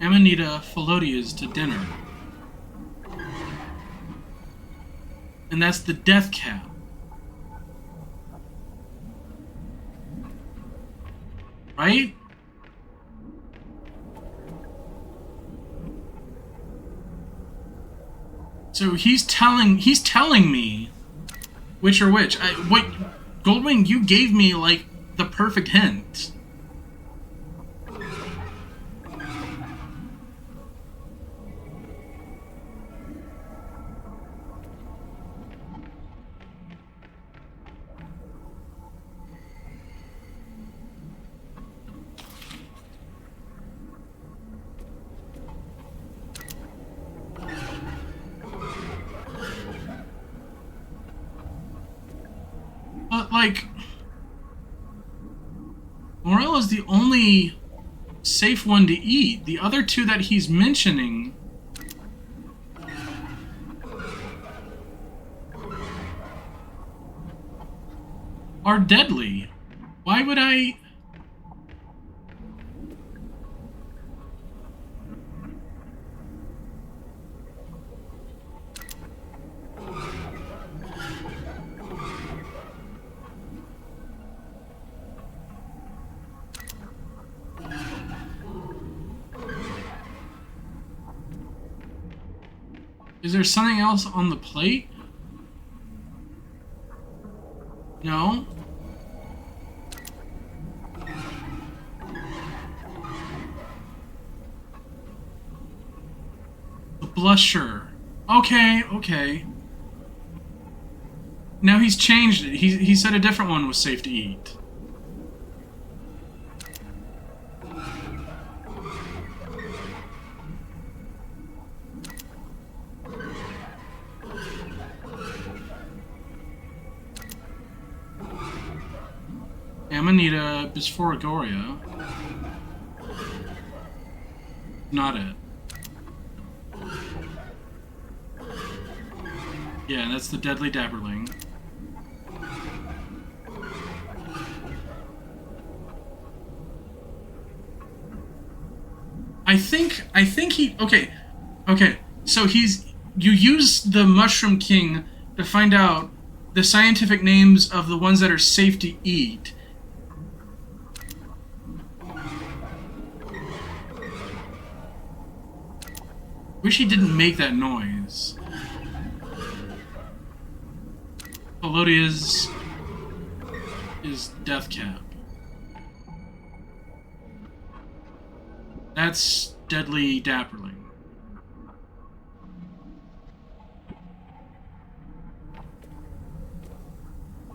Speaker 1: Amanita Felodia's to dinner. And that's the death cap. Right? So he's telling me which are which. What Goldwing, you gave me like the perfect hint. But like, Morel is the only safe one to eat. The other two that he's mentioning are deadly. Why would I... Is there something else on the plate? No. The blusher. Okay, okay. Now he's changed it. He said a different one was safe to eat. Amanita Bisphorogoria. Not it. Yeah, that's the Deadly Dabberling. I think he... Okay. So you use the Mushroom King to find out the scientific names of the ones that are safe to eat. Wish he didn't make that noise. Felodia's is Death Cap. That's Deadly Dapperling.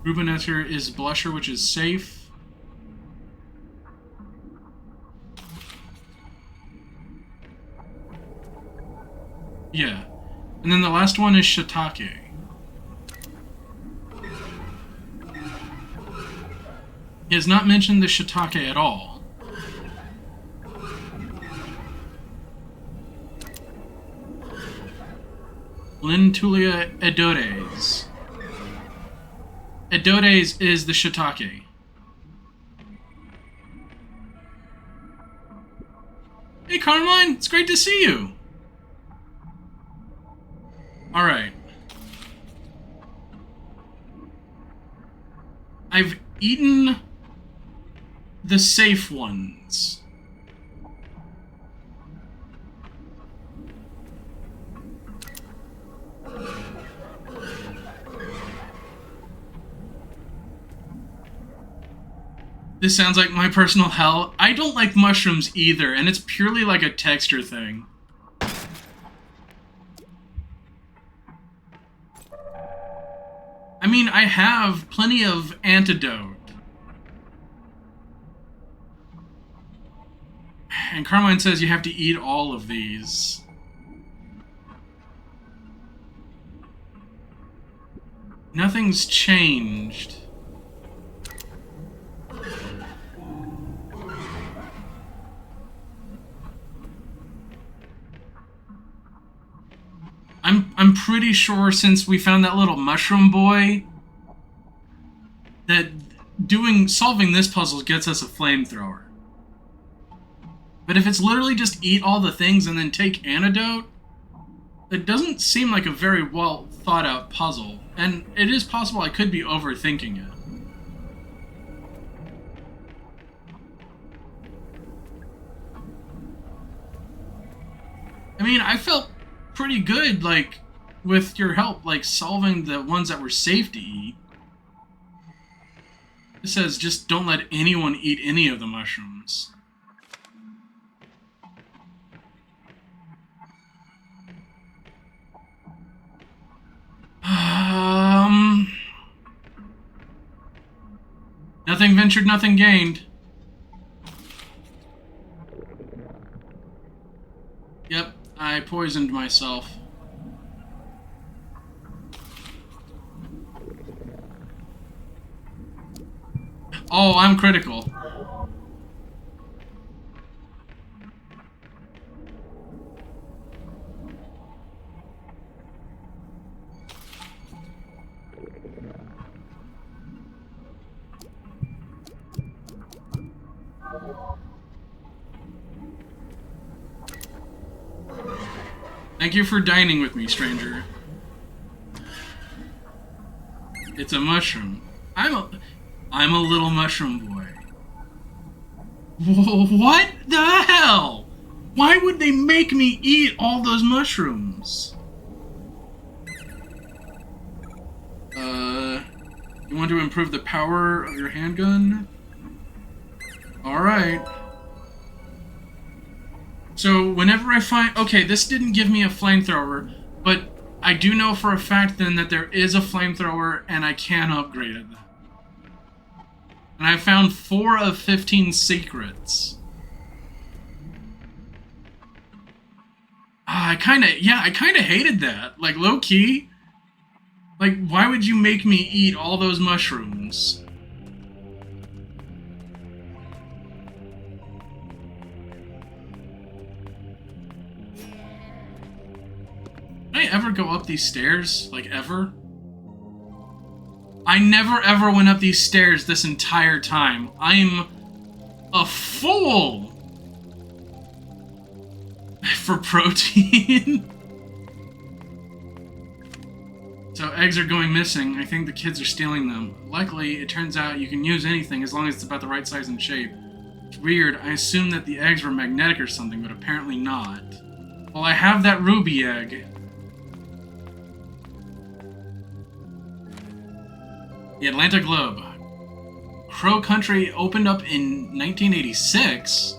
Speaker 1: Rubenesser is Blusher, which is safe. Yeah. And then the last one is Shiitake. He has not mentioned the Shiitake at all. Lintulia edodes. Edodes is the Shiitake. Hey Carmine, it's great to see you. Alright. I've eaten the safe ones. This sounds like my personal hell. I don't like mushrooms either, and it's purely like a texture thing. I mean, I have plenty of antidote. And Carmine says you have to eat all of these. Nothing's changed. I'm pretty sure since we found that little mushroom boy that
Speaker 2: solving this puzzle gets us a flamethrower. But if it's literally just eat all the things and then take antidote, it doesn't seem like a very well thought out puzzle. And it is possible I could be overthinking it. I mean, I felt pretty good, like, with your help, like, solving the ones that were safe to eat. It says, just don't let anyone eat any of the mushrooms. Nothing ventured, nothing gained. Yep, I poisoned myself. Oh, I'm critical. Thank you for dining with me, stranger. It's a mushroom. I'm a little mushroom boy. What the hell? Why would they make me eat all those mushrooms? You want to improve the power of your handgun? Alright. So, whenever I find... Okay, this didn't give me a flamethrower, but I do know for a fact then that there is a flamethrower and I can upgrade it. And I found 4 of 15 secrets. I kinda hated that. Like, low-key. Like, why would you make me eat all those mushrooms? Did I ever go up these stairs? Like, ever? I never ever went up these stairs this entire time. I'm a fool! For protein? So eggs are going missing. I think the kids are stealing them. Luckily, it turns out you can use anything as long as it's about the right size and shape. It's weird. I assumed that the eggs were magnetic or something, but apparently not. Well, I have that ruby egg. The Atlanta Globe. Crow Country opened up in 1986.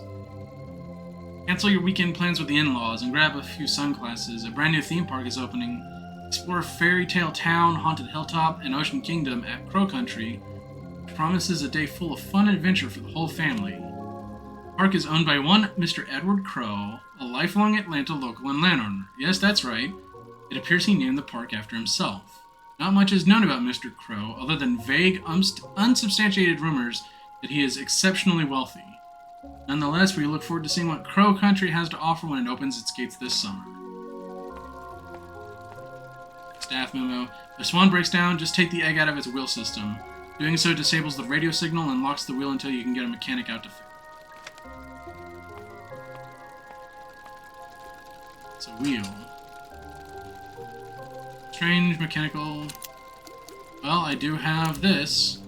Speaker 2: Cancel your weekend plans with the in-laws and grab a few sunglasses. A brand new theme park is opening. Explore Fairy Tale Town, Haunted Hilltop, and Ocean Kingdom at Crow Country, which promises a day full of fun and adventure for the whole family. The park is owned by one Mr. Edward Crow, a lifelong Atlanta local and landowner. Yes, that's right. It appears he named the park after himself. Not much is known about Mr. Crow, other than vague, unsubstantiated rumors that he is exceptionally wealthy. Nonetheless, we look forward to seeing what Crow Country has to offer when it opens its gates this summer. Staff memo. If Swan breaks down, just take the egg out of its wheel system. Doing so disables the radio signal and locks the wheel until you can get a mechanic out to fix it. It's a wheel. Strange mechanical... Well, I do have this.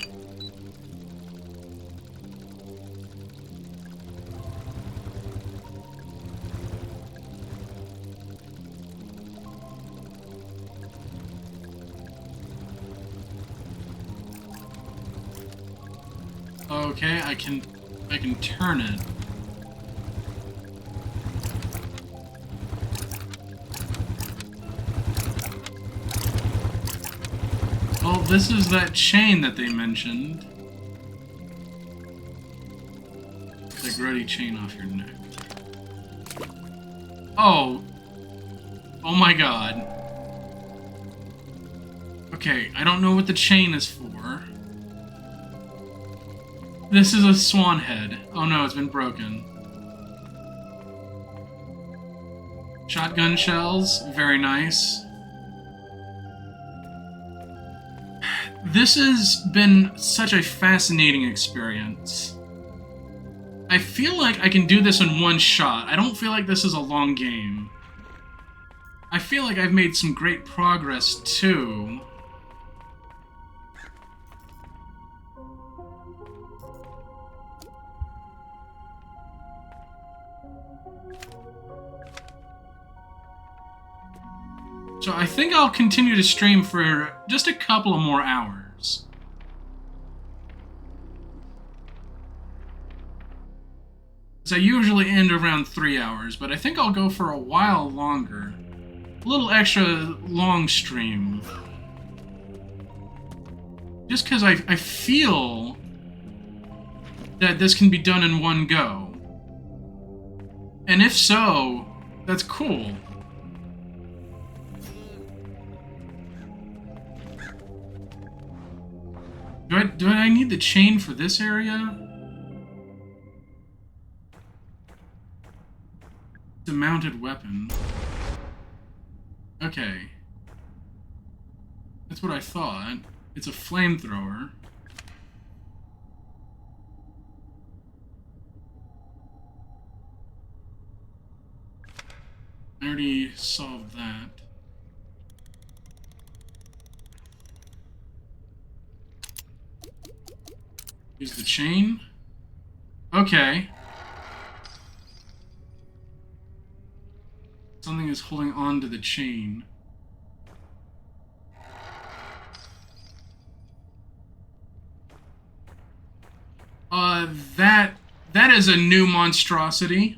Speaker 2: Okay, I can turn it. Well, this is that chain that they mentioned. The grody chain off your neck. Oh. Oh my god. Okay, I don't know what the chain is for. This is a swan head. Oh no, it's been broken. Shotgun shells, very nice. This has been such a fascinating experience. I feel like I can do this in one shot. I don't feel like this is a long game. I feel like I've made some great progress, too. So I think I'll continue to stream for just a couple of more hours. So I usually end around 3 hours, but I think I'll go for a while longer. A little extra long stream. Just because I feel that this can be done in one go. And if so, that's cool. Do I need the chain for this area? It's a mounted weapon. Okay. That's what I thought. It's a flamethrower. I already solved that. Use the chain. Okay. Something is holding on to the chain. That is a new monstrosity.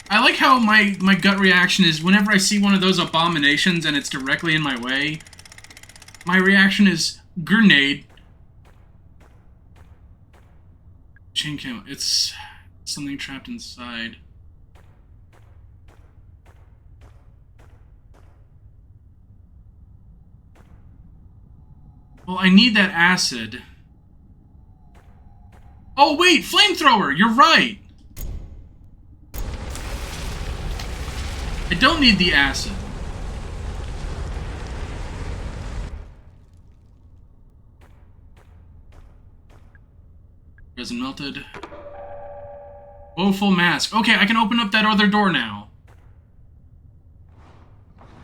Speaker 2: I like how my gut reaction is whenever I see one of those abominations and it's directly in my way, my reaction is grenade. Chain camo. It's something trapped inside. Well, I need that acid. Oh wait, flamethrower! You're right! I don't need the acid. Resin melted. Woeful mask. Okay, I can open up that other door now.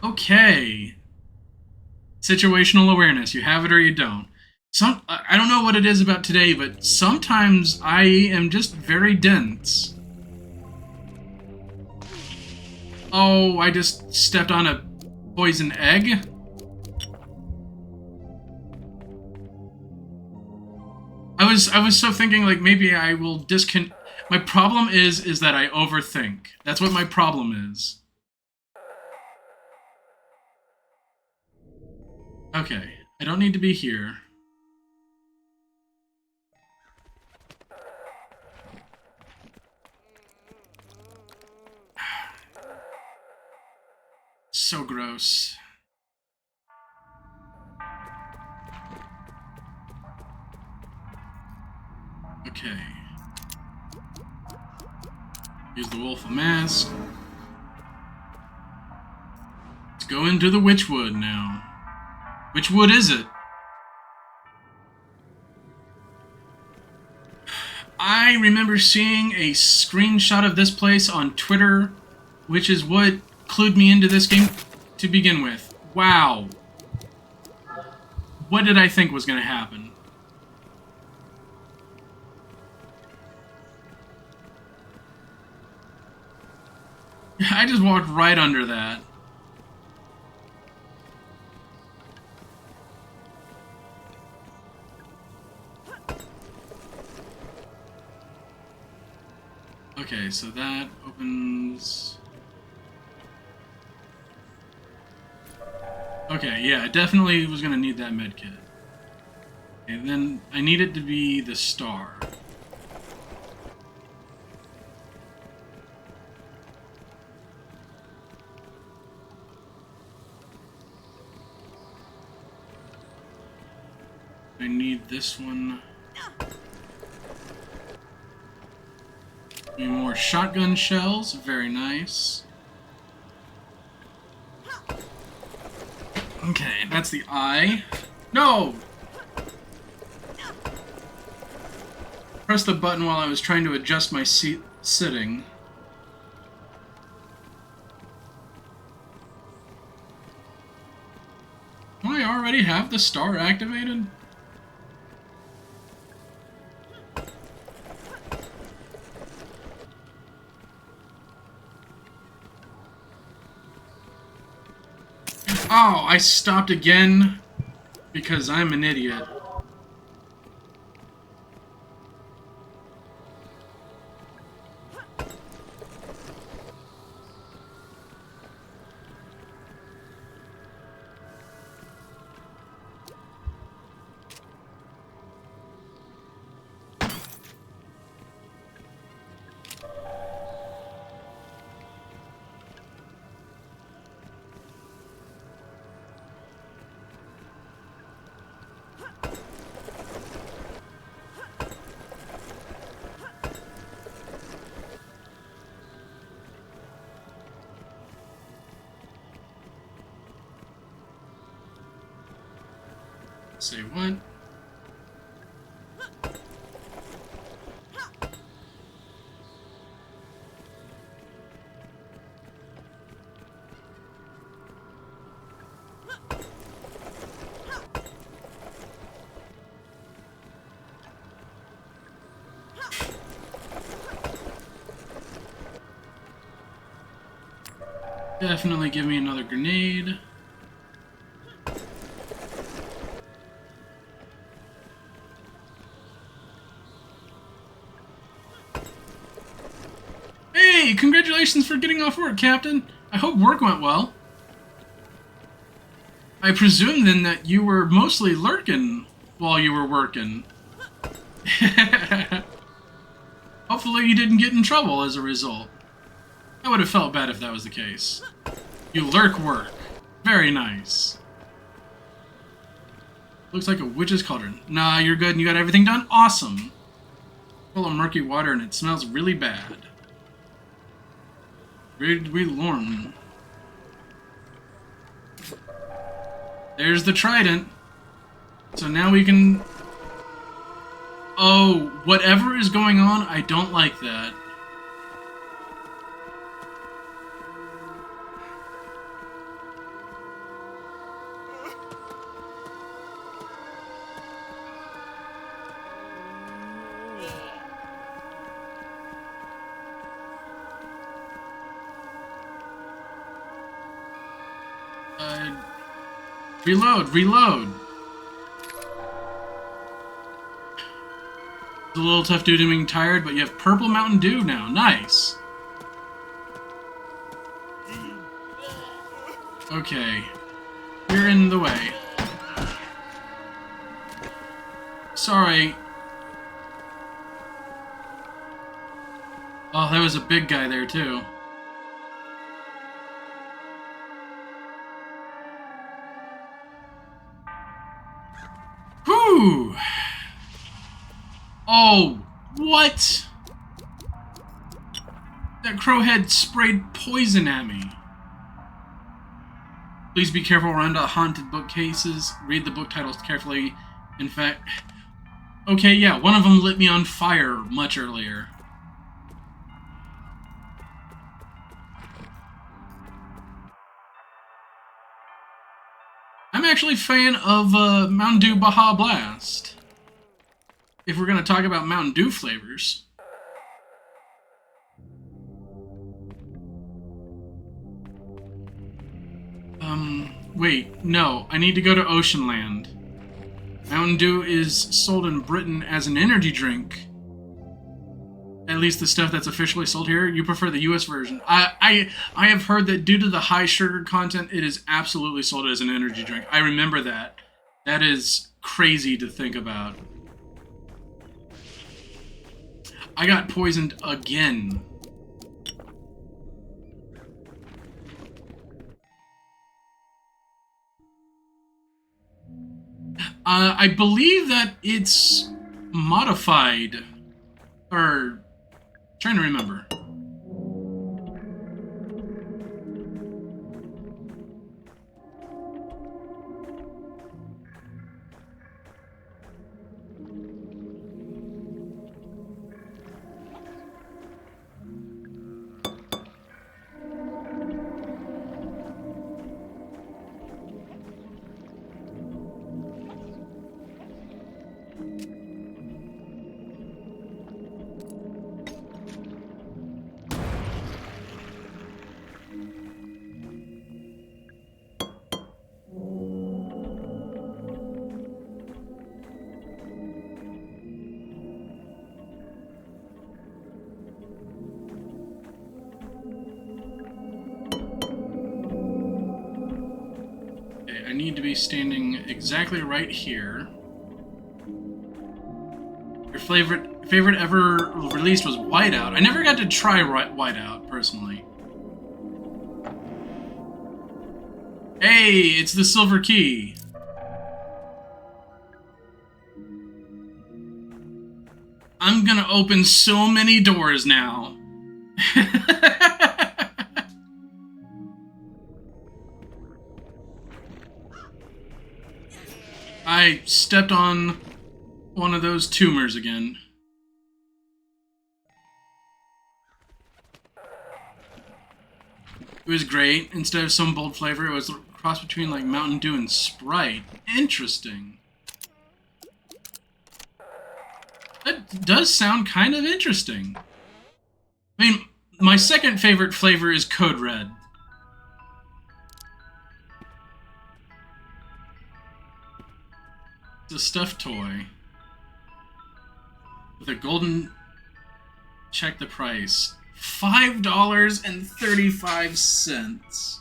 Speaker 2: Okay. Situational awareness. You have it or you don't. I don't know what it is about today, but sometimes I am just very dense. Oh, I just stepped on a poison egg? I was so thinking like maybe I will my problem is that I overthink. That's what my problem is. Okay, I don't need to be here. So gross. Okay. Use the wolf mask. Let's go into the witchwood now. Which wood is it? I remember seeing a screenshot of this place on Twitter, which is what clued me into this game to begin with. Wow. What did I think was going to happen? I just walked right under that. Okay, so that opens...
Speaker 1: Okay, yeah, I definitely was gonna need that med kit. Okay, then I need it to be the star. I need this one. Need more shotgun shells. Very nice. Okay, that's the eye. No! Press the button while I was trying to adjust my seat sitting. Do I already have the star activated? Oh, I stopped again because I'm an idiot. Say what? Definitely give me another grenade. Hey, congratulations for getting off work, Captain. I hope work went well. I presume then that you were mostly lurking while you were working. Hopefully you didn't get in trouble as a result. I would have felt bad if that was the case. You lurk work. Very nice. Looks like a witch's cauldron. Nah, you're good and you got everything done? Awesome. Full of murky water and it smells really bad. Rigged we Lorn. There's the trident. So now we can... Oh, whatever is going on, I don't like that. Reload. It's a little tough due to being tired, but you have purple Mountain Dew now. Nice. Okay. You're in the way. Sorry. Oh, there was a big guy there, too. Whew! Oh, what? That crowhead sprayed poison at me. Please be careful around haunted bookcases. Read the book titles carefully. In fact... Okay, yeah, one of them lit me on fire much earlier. I'm actually a fan of Mountain Dew Baja Blast. If we're going to talk about Mountain Dew flavors. Wait, no, I need to go to Oceanland. Mountain Dew is sold in Britain as an energy drink. At least the stuff that's officially sold here. You prefer the U.S. version. I have heard that due to the high sugar content, it is absolutely sold as an energy drink. I remember that. That is crazy to think about. I got poisoned again. I believe that it's modified. Or, trying to remember. I need to be standing exactly right here. Your favorite ever released was Whiteout. I never got to try Whiteout personally. Hey, it's the silver key. I'm gonna open so many doors now. I stepped on one of those tumors again. It was great. Instead of some bold flavor, it was a cross between like Mountain Dew and Sprite. Interesting. That does sound kind of interesting. I mean, my second favorite flavor is Code Red. It's a stuffed toy with a golden. Check the price. $5.35.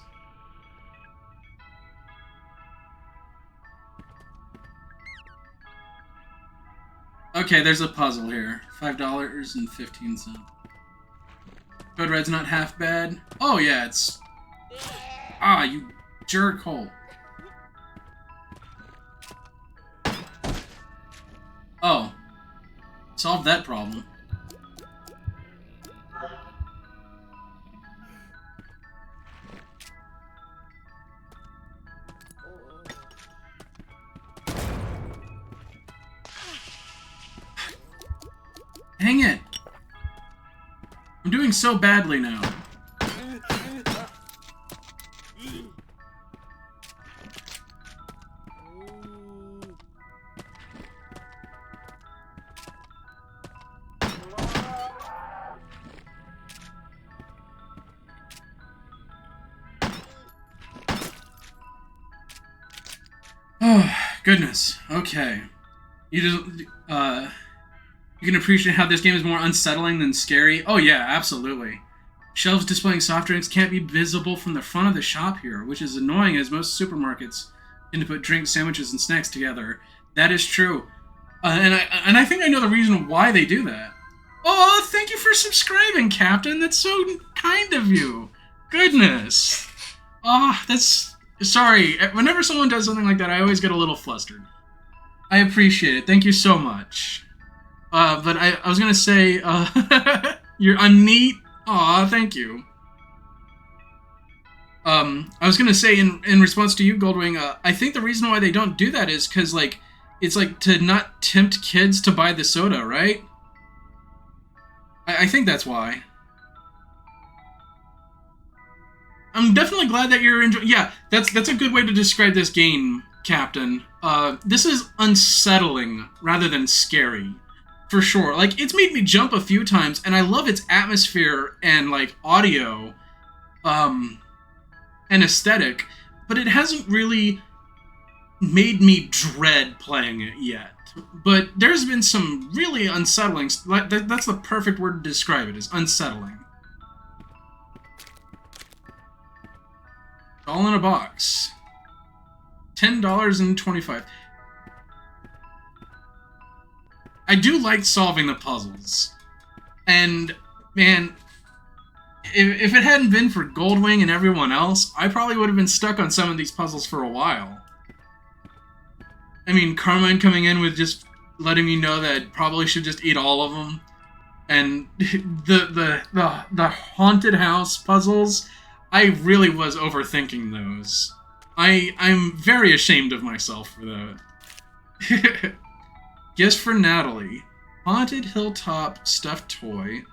Speaker 1: Okay, there's a puzzle here. $5.15. Code Red's not half bad. Oh yeah, it's. Ah, you jerk hole. Oh. Solved that problem. Dang it! I'm doing so badly now. Oh, goodness. Okay. You just, you can appreciate how this game is more unsettling than scary. Oh yeah, absolutely. Shelves displaying soft drinks can't be visible from the front of the shop here, which is annoying as most supermarkets tend to put drinks, sandwiches, and snacks together. That is true. And I think I know the reason why they do that. Oh, thank you for subscribing, Captain. That's so kind of you. Goodness. Oh, that's... Sorry. Whenever someone does something like that, I always get a little flustered. I appreciate it. Thank you so much. But I was gonna say, I'm neat. Aw, thank you. I was gonna say in response to you, Goldwing, I think the reason why they don't do that is because, like, it's like to not tempt kids to buy the soda, right? I think that's why. I'm definitely glad that you're enjoying. Yeah, that's a good way to describe this game, Captain. This is unsettling rather than scary, for sure. Like, it's made me jump a few times, and I love its atmosphere and like audio, and aesthetic, but it hasn't really made me dread playing it yet. but there's been some really unsettling. That's the perfect word to describe it, is unsettling. All in a box. $10.25. I do like solving the puzzles. And, man, if it hadn't been for Goldwing and everyone else, I probably would have been stuck on some of these puzzles for a while. I mean, Carmine coming in with just letting me know that I probably should just eat all of them. And the haunted house puzzles, I really was overthinking those. I'm very ashamed of myself for that. Gifts for Natalie. Haunted Hilltop stuffed toy.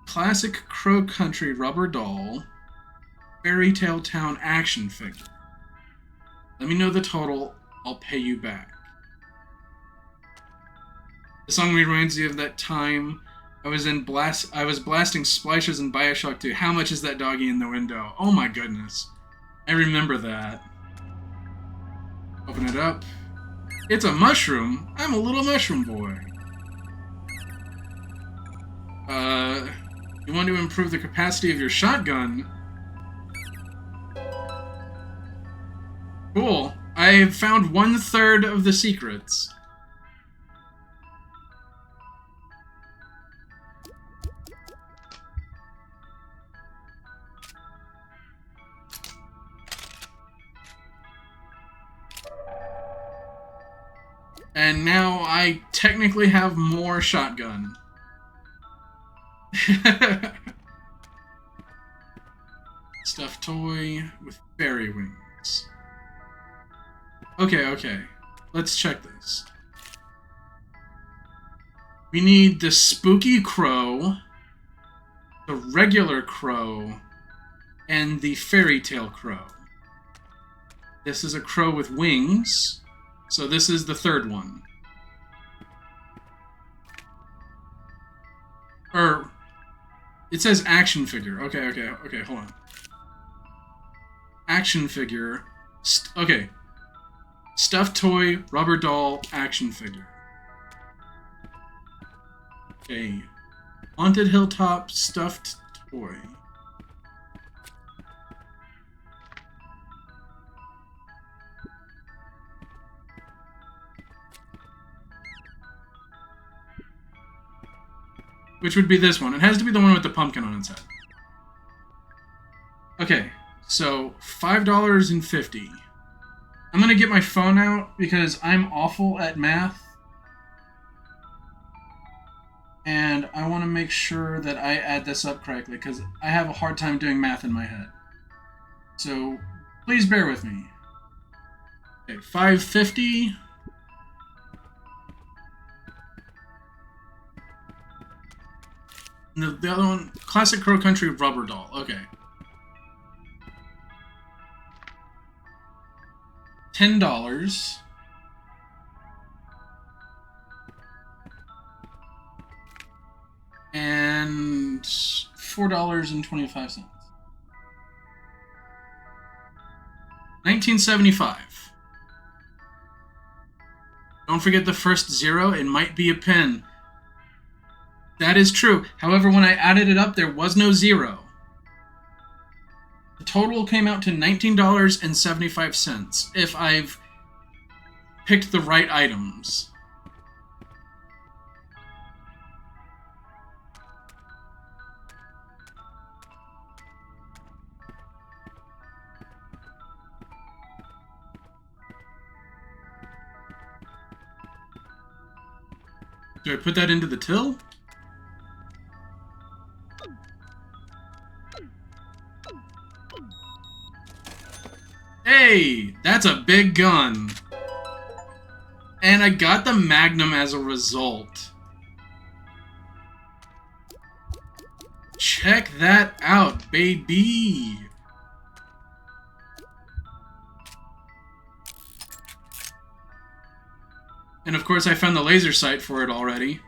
Speaker 1: Classic Crow Country rubber doll. Fairy Tale Town action figure. Let me know the total. I'll pay you back. The song reminds you of that time I was blasting splashers in BioShock 2. How much is that doggy in the window? Oh my goodness. I remember that. Open it up. It's a mushroom. I'm a little mushroom boy. You want to improve the capacity of your shotgun? Cool. I've found 1/3 of the secrets. And now I technically have more shotgun. Stuffed toy with fairy wings. Okay. Let's check this. We need the spooky crow, the regular crow, and the fairy tale crow. This is a crow with wings, so this is the third one. It says action figure. Okay, hold on. Action figure. Okay. Stuffed toy, rubber doll, action figure. Okay. Haunted Hilltop stuffed toy. Which would be this one. It has to be the one with the pumpkin on its head. Okay, so $5.50. I'm gonna get my phone out because I'm awful at math. And I want to make sure that I add this up correctly because I have a hard time doing math in my head. So please bear with me. Okay, $5.50. The other one, Classic Crow Country rubber doll. Okay. $10. And $4.25. 1975. Don't forget the first zero. It might be a pin. That is true. However, when I added it up, there was no zero. The total came out to $19.75 if I've picked the right items. Do I put that into the till? Hey, that's a big gun. And I got the Magnum as a result. Check that out, baby. And of course I found the laser sight for it already.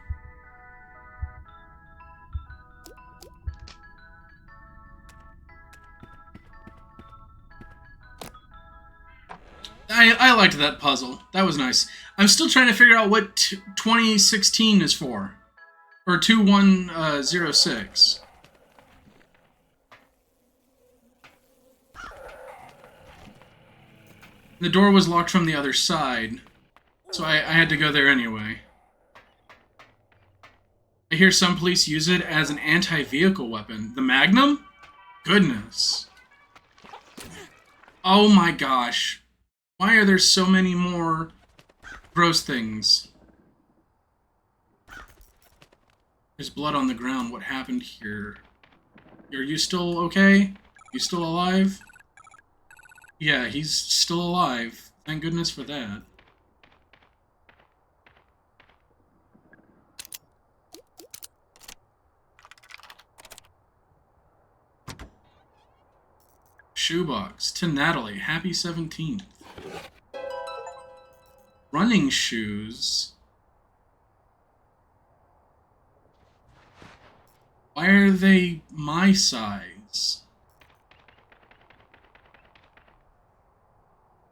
Speaker 1: I
Speaker 2: I liked that puzzle. That was nice. I'm still trying to figure out what 2016 is for. Or 2106. The door was locked from the other side, so I had to go there anyway. I hear some police use it as an anti-vehicle weapon. The Magnum? Goodness. Oh my gosh. Why are there so many more gross things? There's blood on the ground. What happened here? Are you still okay? You still alive? Yeah, he's still alive. Thank goodness for that. Shoebox. To Natalie. Happy 17th. Running shoes. Why are they my size?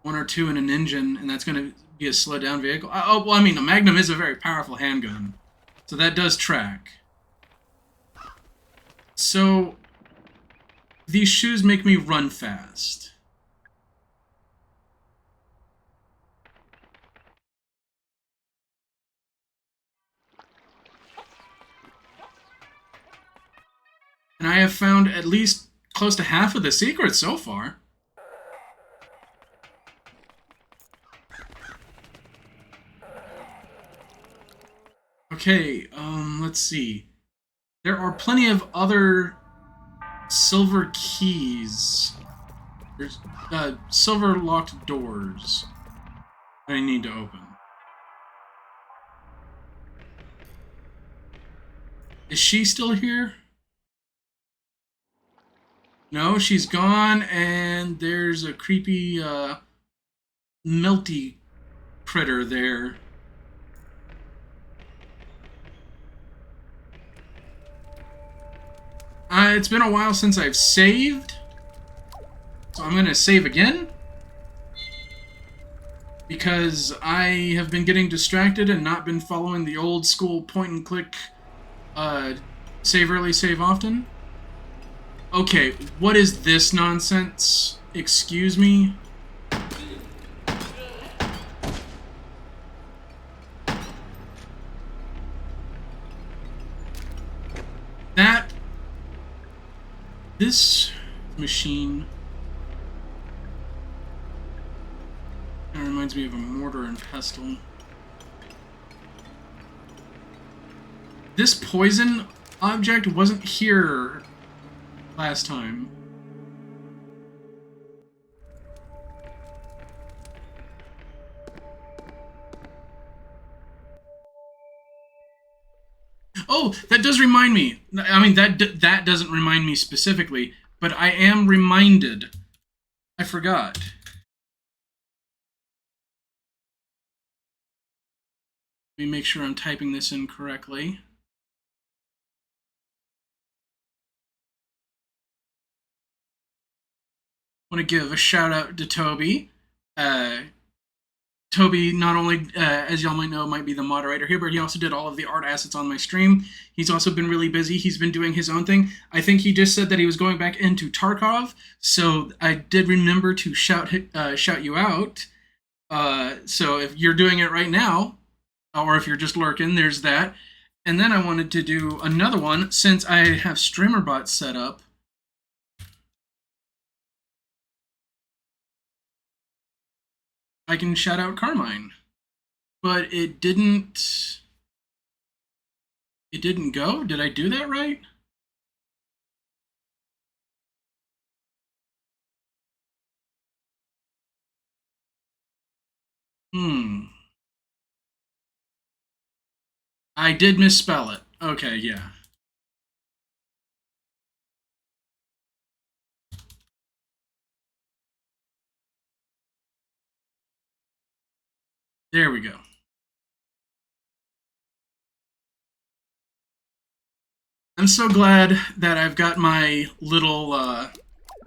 Speaker 2: 1 or 2 in an engine, and that's going to be a slowed-down vehicle. Oh, well, I mean, the Magnum is a very powerful handgun, so that does track. So, these shoes make me run fast. And I have found at least close to half of the secrets so far. Okay, let's see. There are plenty of other silver keys. There's silver locked doors I need to open. Is she still here? No, she's gone, and there's a creepy, melty critter there. It's been a while since I've saved, so I'm going to save again. Because I have been getting distracted and not been following the old school point-and-click, save early, save often. Okay, what is this nonsense? Excuse me? This machine kind of reminds me of a mortar and pestle. This poison object wasn't here last time. Oh, that does remind me. I mean, that doesn't remind me specifically, but I am reminded. I forgot. Let me make sure I'm typing this in correctly. I want to give a shout out to Toby. Toby, not only, as y'all might know, might be the moderator here, but he also did all of the art assets on my stream. He's also been really busy. He's been doing his own thing. I think he just said that he was going back into Tarkov, so I did remember to shout you out. So if you're doing it right now, or if you're just lurking, there's that. And then I wanted to do another one, since I have StreamerBot set up. I can shout out Carmine. But it didn't go? Did I do that right? I did misspell it. Okay, yeah. There we go. I'm so glad that I've got my little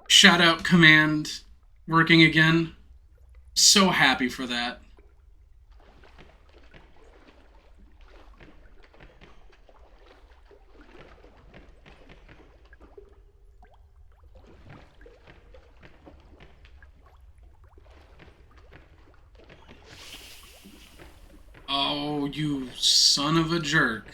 Speaker 2: shout out command working again. So happy for that. Oh, you son of a jerk.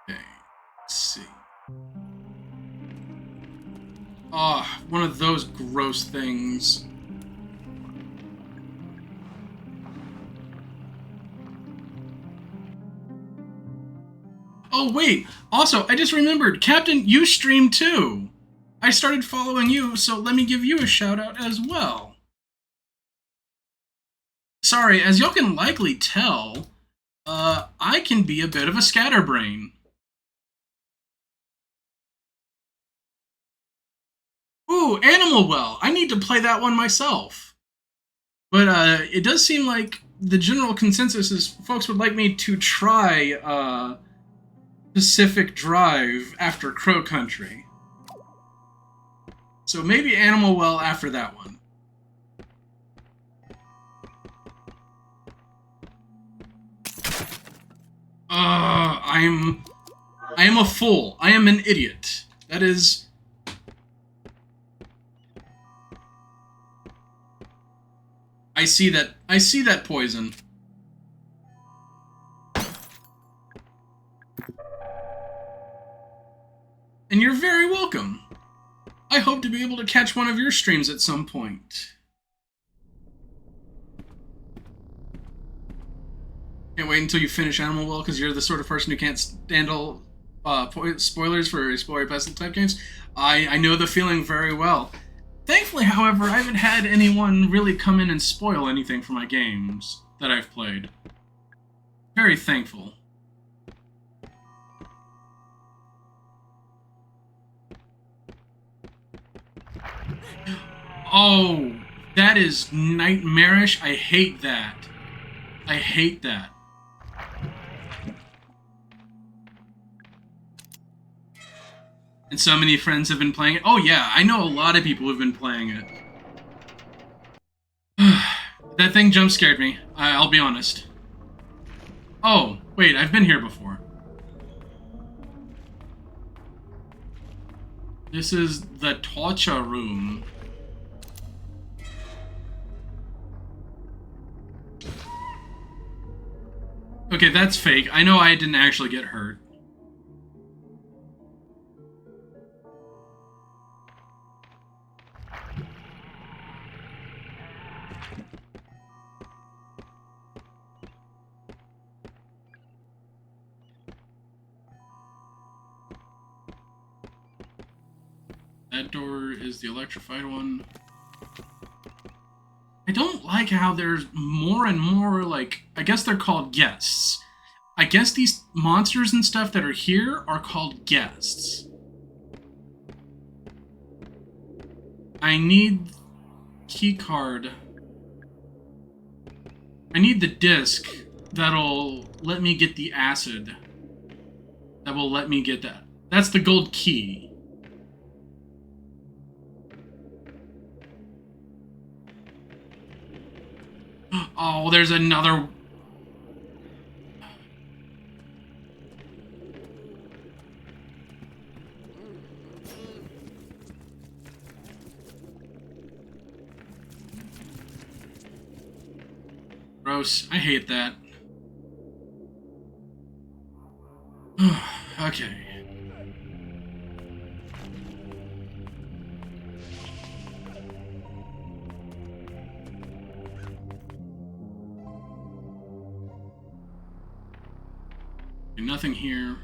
Speaker 2: Okay, let's see. Oh, one of those gross things. Oh, wait. Also, I just remembered, Captain, you stream too. I started following you, so let me give you a shout out as well. Sorry, as y'all can likely tell, I can be a bit of a scatterbrain. Ooh, Animal Well. I need to play that one myself. But it does seem like the general consensus is folks would like me to try Pacific Drive after Crow Country. So maybe Animal Well after that one. I am a fool. I am an idiot. That is... I see that poison. And you're very welcome. I hope to be able to catch one of your streams at some point. Can't wait until you finish Animal Well, because you're the sort of person who can't handle spoilers for Explorer Pestle type games. I know the feeling very well. Thankfully, however, I haven't had anyone really come in and spoil anything for my games that I've played. Very thankful. Oh, that is nightmarish. I hate that. I hate that. And so many friends have been playing it. Oh yeah, I know a lot of people who've been playing it. That thing jump scared me. I'll be honest. Oh, wait, I've been here before. This is the torture room. Okay, that's fake. I know I didn't actually get hurt. That door is the electrified one. I don't like how there's more and more, like, I guess they're called guests. I guess these monsters and stuff that are here are called guests. I need key card. I need the disc that'll let me get the acid. That will let me get that. That's the gold key. Oh, there's another... Gross. I hate that. Okay. Nothing here.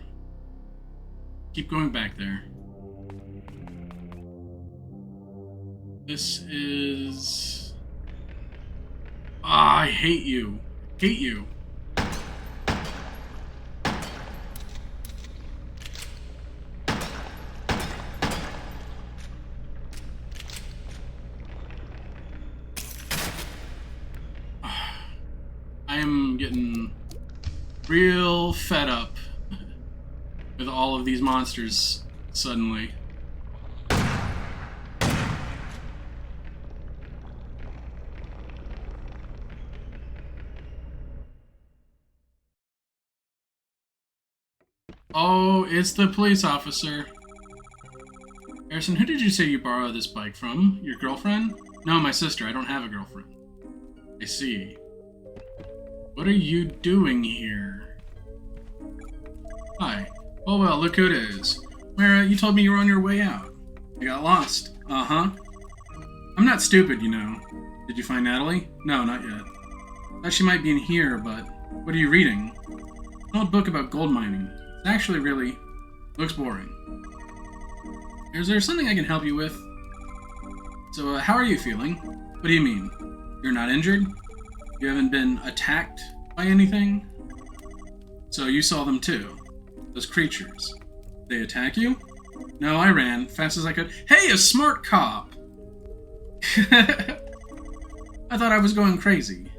Speaker 2: Keep going back there. This is... Ah, I hate you. Hate you. real fed up with all of these monsters suddenly. Oh, it's the police officer. Harrison, who did you say you borrowed this bike from? Your girlfriend? No, my sister. I don't have a girlfriend. I see. What are you doing here? Hi. Oh well, look who it is. Mara, you told me you were on your way out. You got lost. Uh-huh. I'm not stupid, you know. Did you find Natalie? No, not yet. Thought she might be in here, but what are you reading? An old book about gold mining. It's actually really looks boring. Is there something I can help you with? So, how are you feeling? What do you mean? You're not injured? You haven't been attacked by anything? So you saw them too. Those creatures. They attack you? No, I ran fast as I could. Hey, a smart cop! I thought I was going crazy.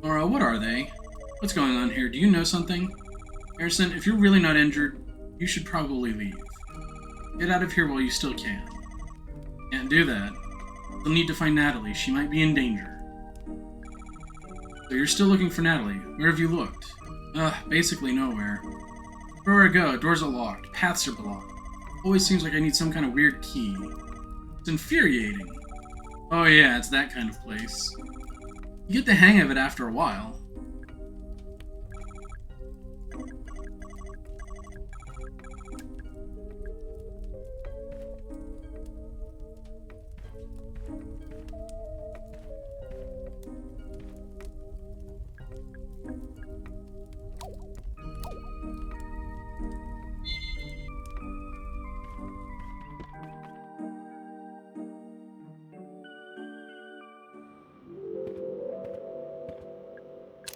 Speaker 2: Laura, what are they? What's going on here? Do you know something? Harrison, if you're really not injured, you should probably leave. Get out of here while you still can. Can't do that. You'll need to find Natalie. She might be in danger. So you're still looking for Natalie. Where have you looked? Basically nowhere. Everywhere I go, doors are locked, paths are blocked. Always seems like I need some kind of weird key. It's infuriating. Oh yeah, it's that kind of place. You get the hang of it after a while.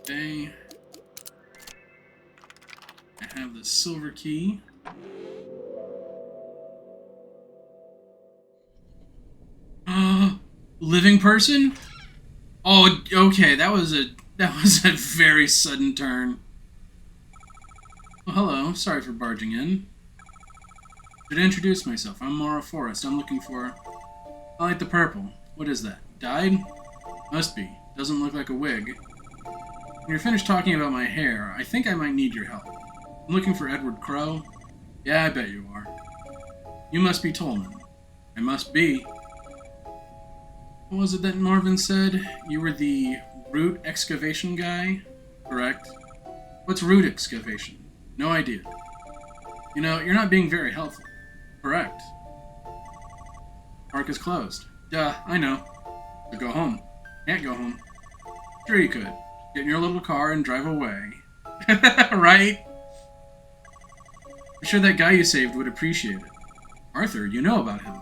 Speaker 2: Okay. I have the silver key. Living person? Oh, okay, that was a very sudden turn. Oh, hello. Sorry for barging in. Should I introduce myself? I'm Mara Forrest. I'm looking for... I like the purple. What is that? Dyed? Must be. Doesn't look like a wig. When you're finished talking about my hair, I think I might need your help. I'm looking for Edward Crow. Yeah, I bet you are. You must be Tolman. I must be. What was it that Marvin said? You were the root excavation guy? Correct. What's root excavation? No idea. You know, you're not being very helpful. Correct. Park is closed. Duh, I know. But go home. Can't go home. Sure you could. Get in your little car and drive away. Right? I'm sure that guy you saved would appreciate it. Arthur, you know about him.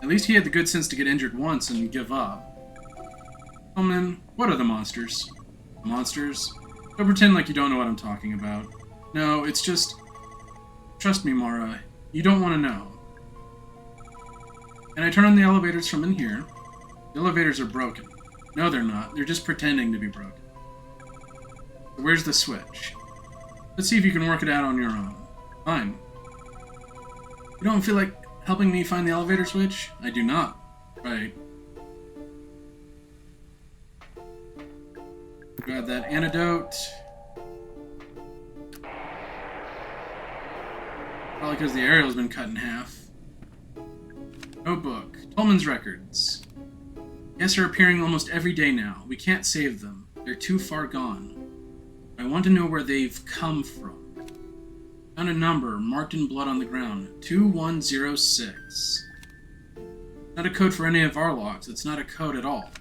Speaker 2: At least he had the good sense to get injured once and give up. Tolman, what are the monsters? Monsters? Don't pretend like you don't know what I'm talking about. No, it's just... Trust me, Mara. You don't want to know. And I turn on the elevators from in here. The elevators are broken. No, they're not. They're just pretending to be broken. So where's the switch? Let's see if you can work it out on your own. Fine. You don't feel like helping me find the elevator switch? I do not. Right. Grab that antidote. Probably because the aerial's been cut in half. Notebook. Tolman's records. Guests are appearing almost every day now. We can't save them. They're too far gone. I want to know where they've come from. Found a number marked in blood on the ground. 2106. Not a code for any of our logs. It's not a code at all.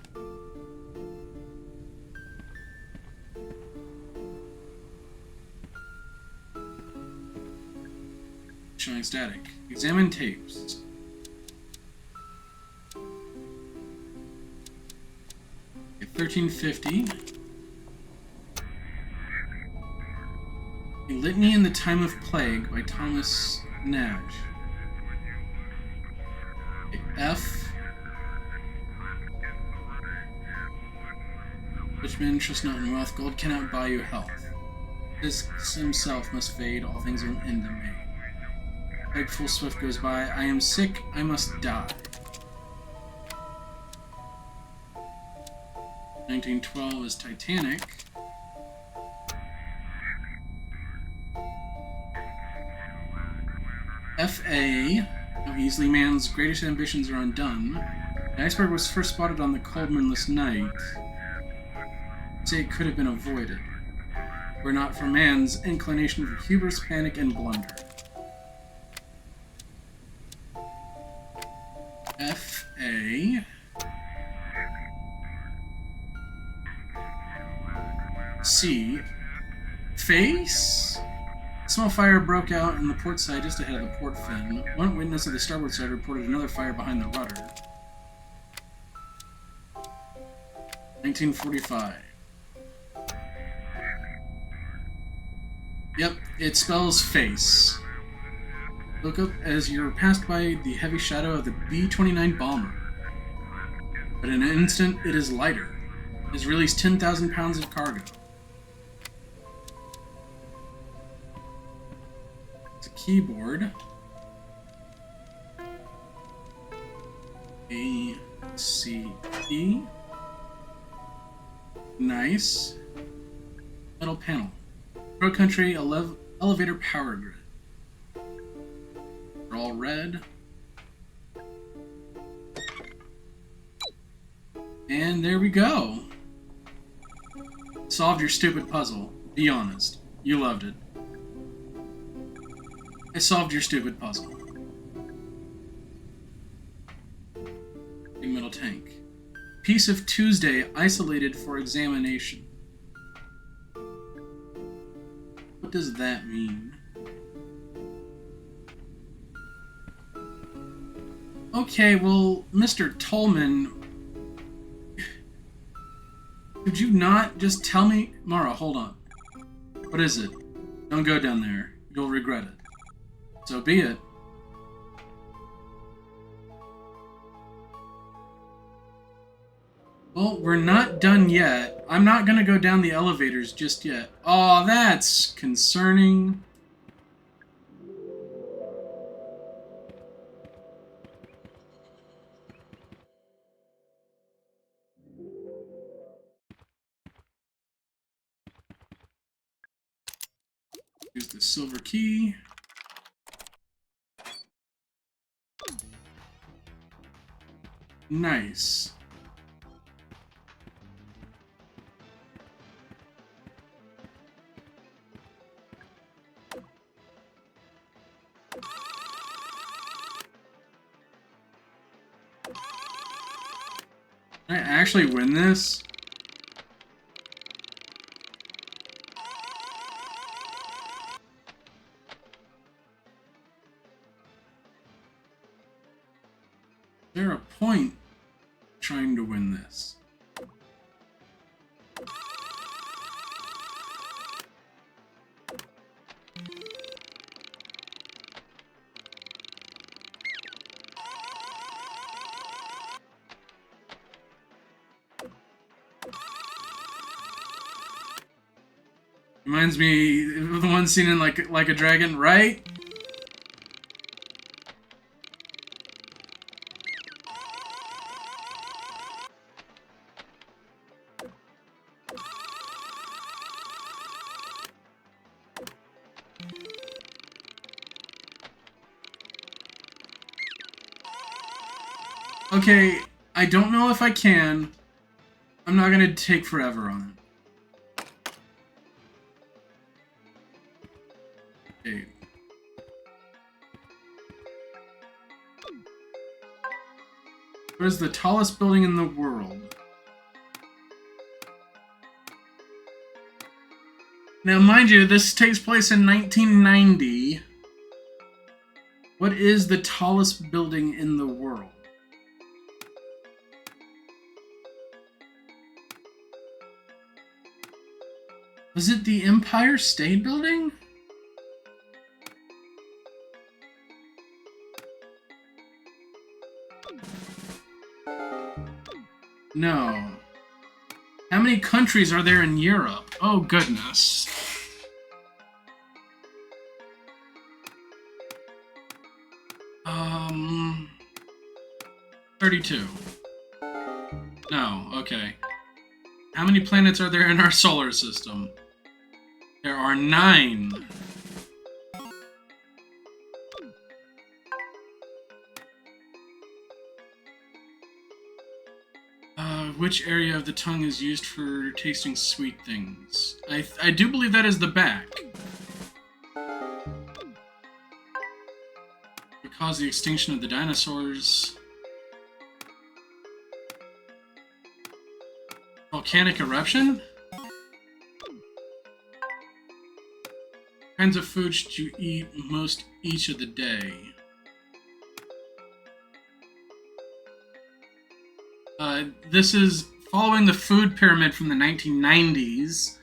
Speaker 2: Showing static. Examine tapes. Okay, 1350. A Litany in the Time of Plague by Thomas Nash. Okay, F. Rich men trust not in wealth. Gold cannot buy you health. This himself must fade, all things will end in me. Like full swift goes by, I am sick, I must die. 1912 is Titanic. F.A. How easily man's greatest ambitions are undone. The iceberg was first spotted on the cold moonless night. Say it could have been avoided, were not for man's inclination for hubris, panic, and blunder. F.A. C. Face? A small fire broke out in the port side just ahead of the port fin. One witness of the starboard side reported another fire behind the rudder. 1945. Yep, it spells face. Look up as you're passed by the heavy shadow of the B-29 bomber. But in an instant, it is lighter. It has released 10,000 pounds of cargo. It's a keyboard. A, C, E. Nice. Metal panel. Pro Country elevator power grid. They're all red. And there we go. Solved your stupid puzzle. Be honest. You loved it. I solved your stupid puzzle. Big metal tank. Piece of Tuesday isolated for examination. What does that mean? Okay, well, Mr. Tolman, could you not just tell me? Mara, hold on. What is it? Don't go down there. You'll regret it. So be it. Well, we're not done yet. I'm not gonna go down the elevators just yet. Oh, that's concerning. Use the silver key. Nice. Can I actually win this? Is there a point trying to win this? Reminds me of the one scene in like a Dragon, right? Okay, I don't know if I can. I'm not gonna take forever on it. Okay. What is the tallest building in the world? Now, mind you, this takes place in 1990. What is the tallest building in the world? Was it the Empire State Building? No. How many countries are there in Europe? Oh, goodness.
Speaker 1: Um, 32. No, okay. How many planets are there in our solar system? There are 9. Which area of the tongue is used for tasting sweet things? I do believe that is the back. It caused the extinction of the dinosaurs. Volcanic eruption? What kinds of food should you eat most each of the day? This is following the food pyramid from the 1990s,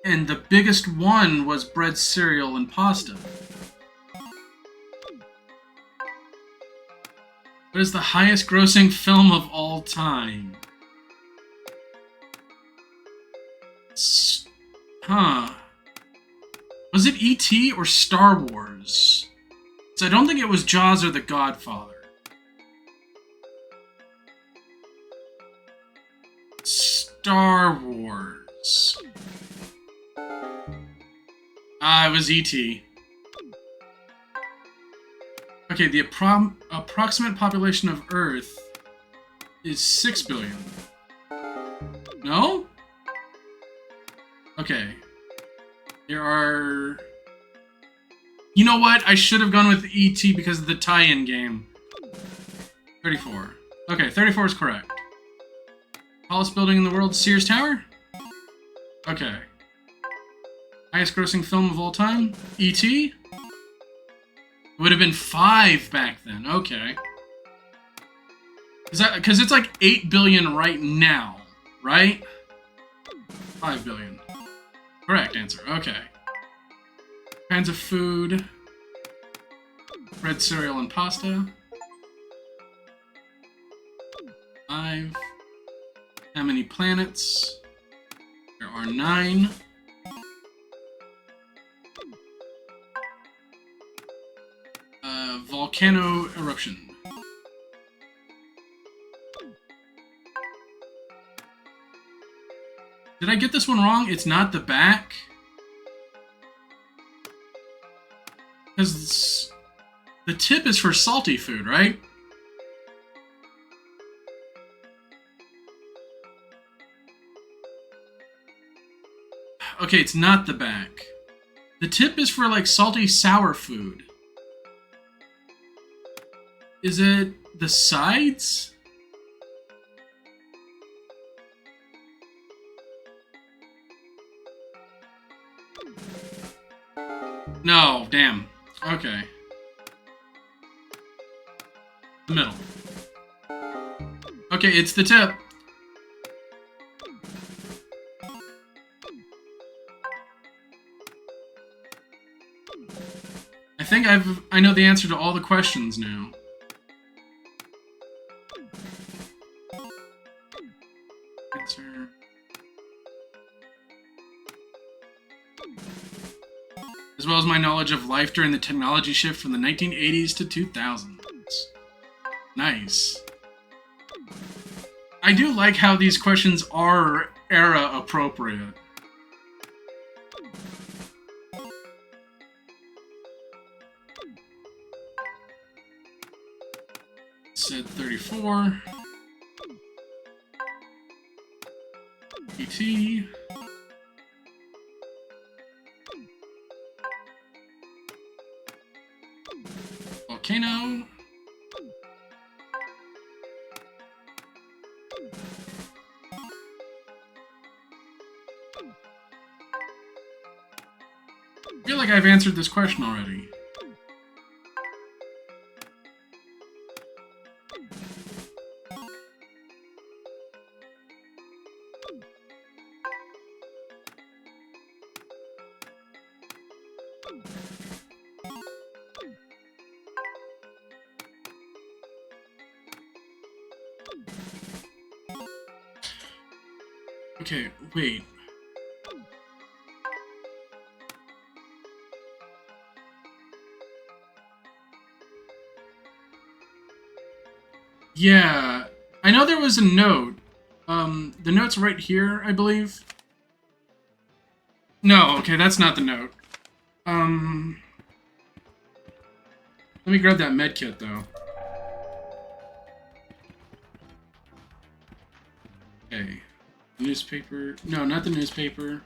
Speaker 1: and the biggest one was bread, cereal, and pasta. What is the highest grossing film of all time? Huh. Was it E.T. or Star Wars? So I don't think it was Jaws or The Godfather. Star Wars. It was E.T. Okay, the approximate population of Earth is 6 billion. No? Okay. There are... You know what? I should have gone with E.T. because of the tie-in game. 34. Okay, 34 is correct. Tallest building in the world, Sears Tower? Okay. Highest grossing film of all time? E.T.? It would have been 5 back then. Okay. Because it's like 8 billion right now, right? 5 billion. Correct answer. Okay. Kinds of food. Bread, cereal, and pasta. 5. How many planets? There are 9. Volcano eruption. Did I get this one wrong? It's not the back? Because the tip is for salty food, right? Okay, it's not the back. The tip is for like salty sour food. Is it the sides? No, damn. Okay. The middle. Okay, it's the tip. I think I know the answer to all the questions now. Answer. As well as my knowledge of life during the technology shift from the 1980s to 2000s. Nice. I do like how these questions are era appropriate. Said 34. ET. Volcano. I feel like I've answered this question already. Okay, wait.
Speaker 2: Yeah, I know there was a note. The note's right here, I believe. No, okay, that's not the note. Let me grab that med kit though. Okay, newspaper. No, not the newspaper.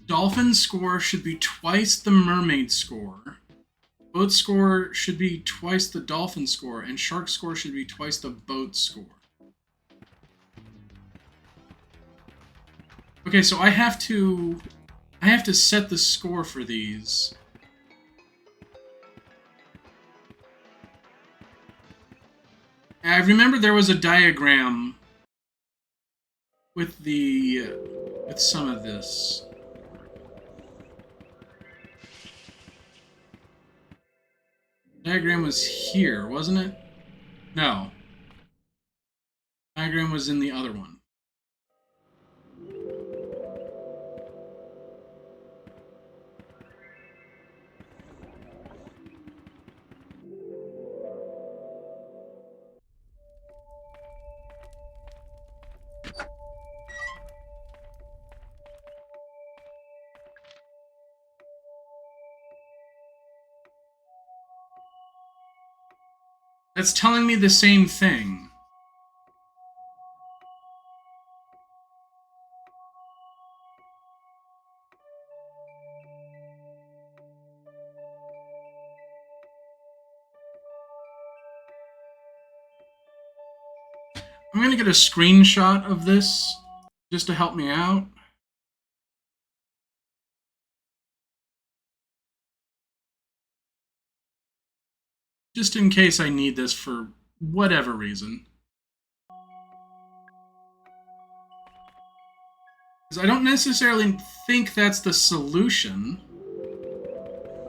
Speaker 2: Dolphin score should be twice the mermaid score. Boat score should be twice the dolphin score, and shark score should be twice the boat score. Okay, so I have to set the score for these. I remember there was a diagram with some of this. Diagram was here, wasn't it? No. Diagram was in the other one. That's telling me the same thing. I'm gonna get a screenshot of this just to help me out. Just in case I need this for whatever reason. Because I don't necessarily think that's the solution.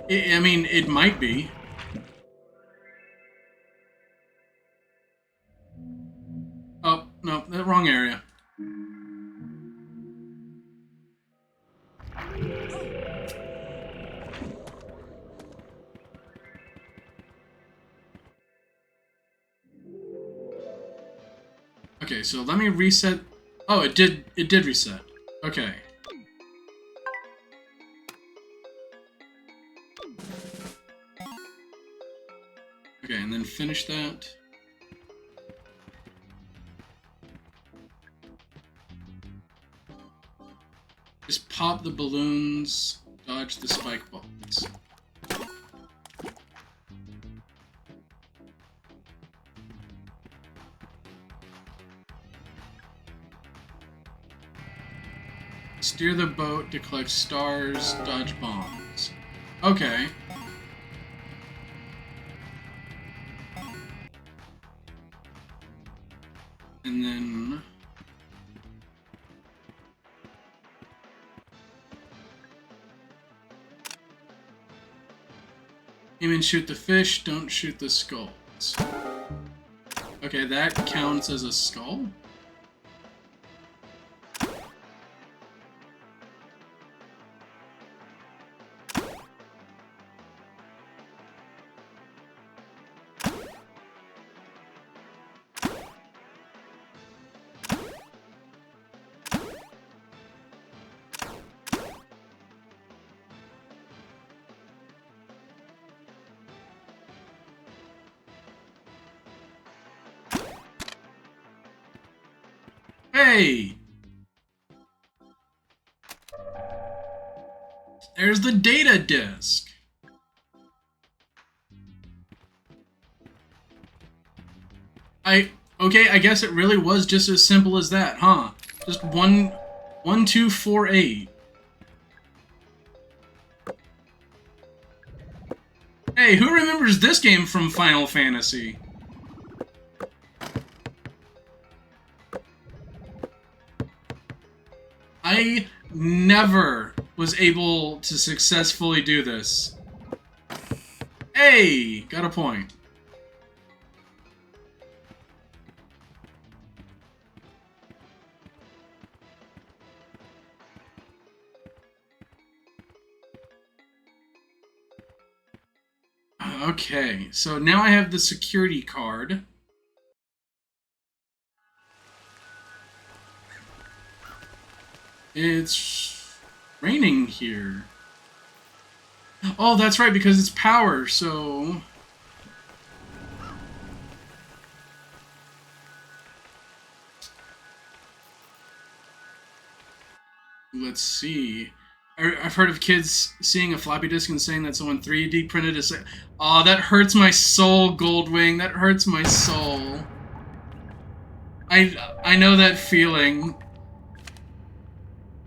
Speaker 2: I mean, it might be. Oh, no, the wrong area. Okay, so let me reset. Oh, it did reset. Okay. Okay, and then finish that. Just pop the balloons, dodge the spike balls. Steer the boat to collect stars, dodge bombs. Okay. And then... aim and shoot the fish, don't shoot the skulls. Okay, that counts as a skull? Hey! There's the data disk. Okay, I guess it really was just as simple as that, huh? Just 1, 2, 4, 8. Hey, who remembers this game from Final Fantasy? I never was able to successfully do this. Hey, got a point. Okay, so now I have the security card. It's raining here. Oh, that's right, because it's power, so... Let's see. I've heard of kids seeing a floppy disk and saying that someone 3D printed a... Oh, that hurts my soul, Goldwing. That hurts my soul. I know that feeling.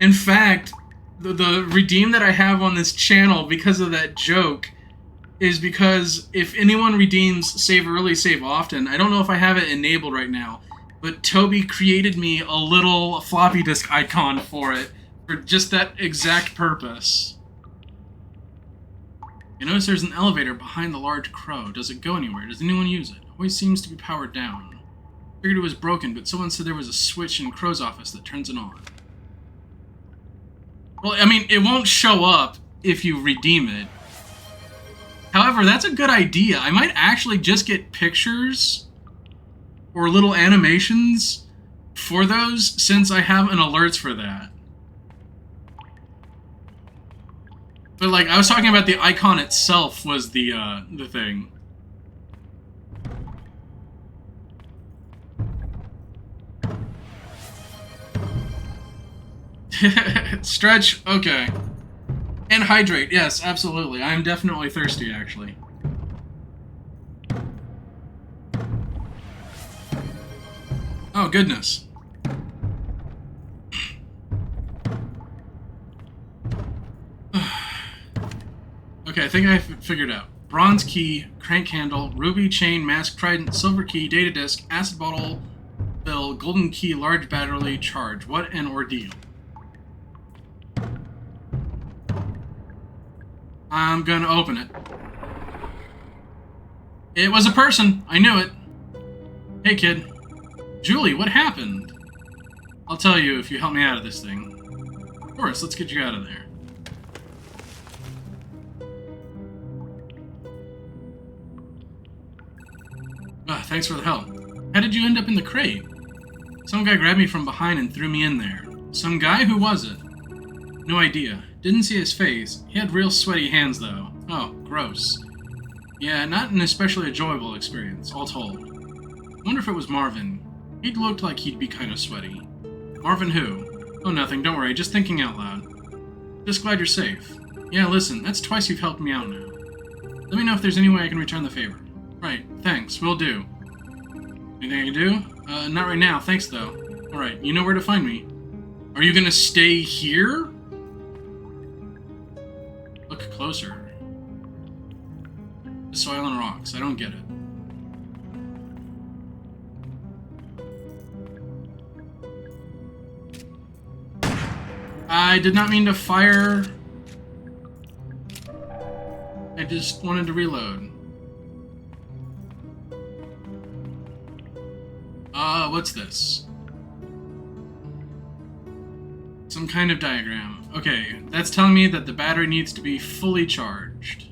Speaker 2: In fact, the redeem that I have on this channel because of that joke is because if anyone redeems Save Early, Save Often, I don't know if I have it enabled right now, but Toby created me a little floppy disk icon for it, for just that exact purpose. You notice there's an elevator behind the large crow. Does it go anywhere? Does anyone use it? Always seems to be powered down. Figured it was broken, but someone said there was a switch in Crow's office that turns it on. Well, I mean, it won't show up if you redeem it. However, that's a good idea. I might actually just get pictures or little animations for those, since I have an alerts for that. But, like, I was talking about the icon itself was the thing. Stretch, okay. And hydrate, yes, absolutely. I'm definitely thirsty, actually. Oh, goodness. Okay, I think I figured out. Bronze key, crank handle, ruby chain, mask trident, silver key, data disk, acid bottle, bill, golden key, large battery charge. What an ordeal. I'm gonna open it. It was a person. I knew it. Hey, kid. Julie, what happened? I'll tell you if you help me out of this thing. Of course, let's get you out of there. Thanks for the help. How did you end up in the crate? Some guy grabbed me from behind and threw me in there. Some guy? Who was it? No idea. Didn't see his face. He had real sweaty hands, though. Oh, gross. Yeah, not an especially enjoyable experience, all told. Wonder if it was Marvin. He looked like he'd be kind of sweaty. Marvin who? Oh, nothing, don't worry, just thinking out loud. Just glad you're safe. Yeah, listen, that's twice you've helped me out now. Let me know if there's any way I can return the favor. Right, thanks, will do. Anything I can do? Not right now, thanks though. Alright, you know where to find me. Are you gonna stay here? Look closer. The soil and rocks, I don't get it. I did not mean to fire. I just wanted to reload. What's this? Some kind of diagram. Okay, that's telling me that the battery needs to be fully charged.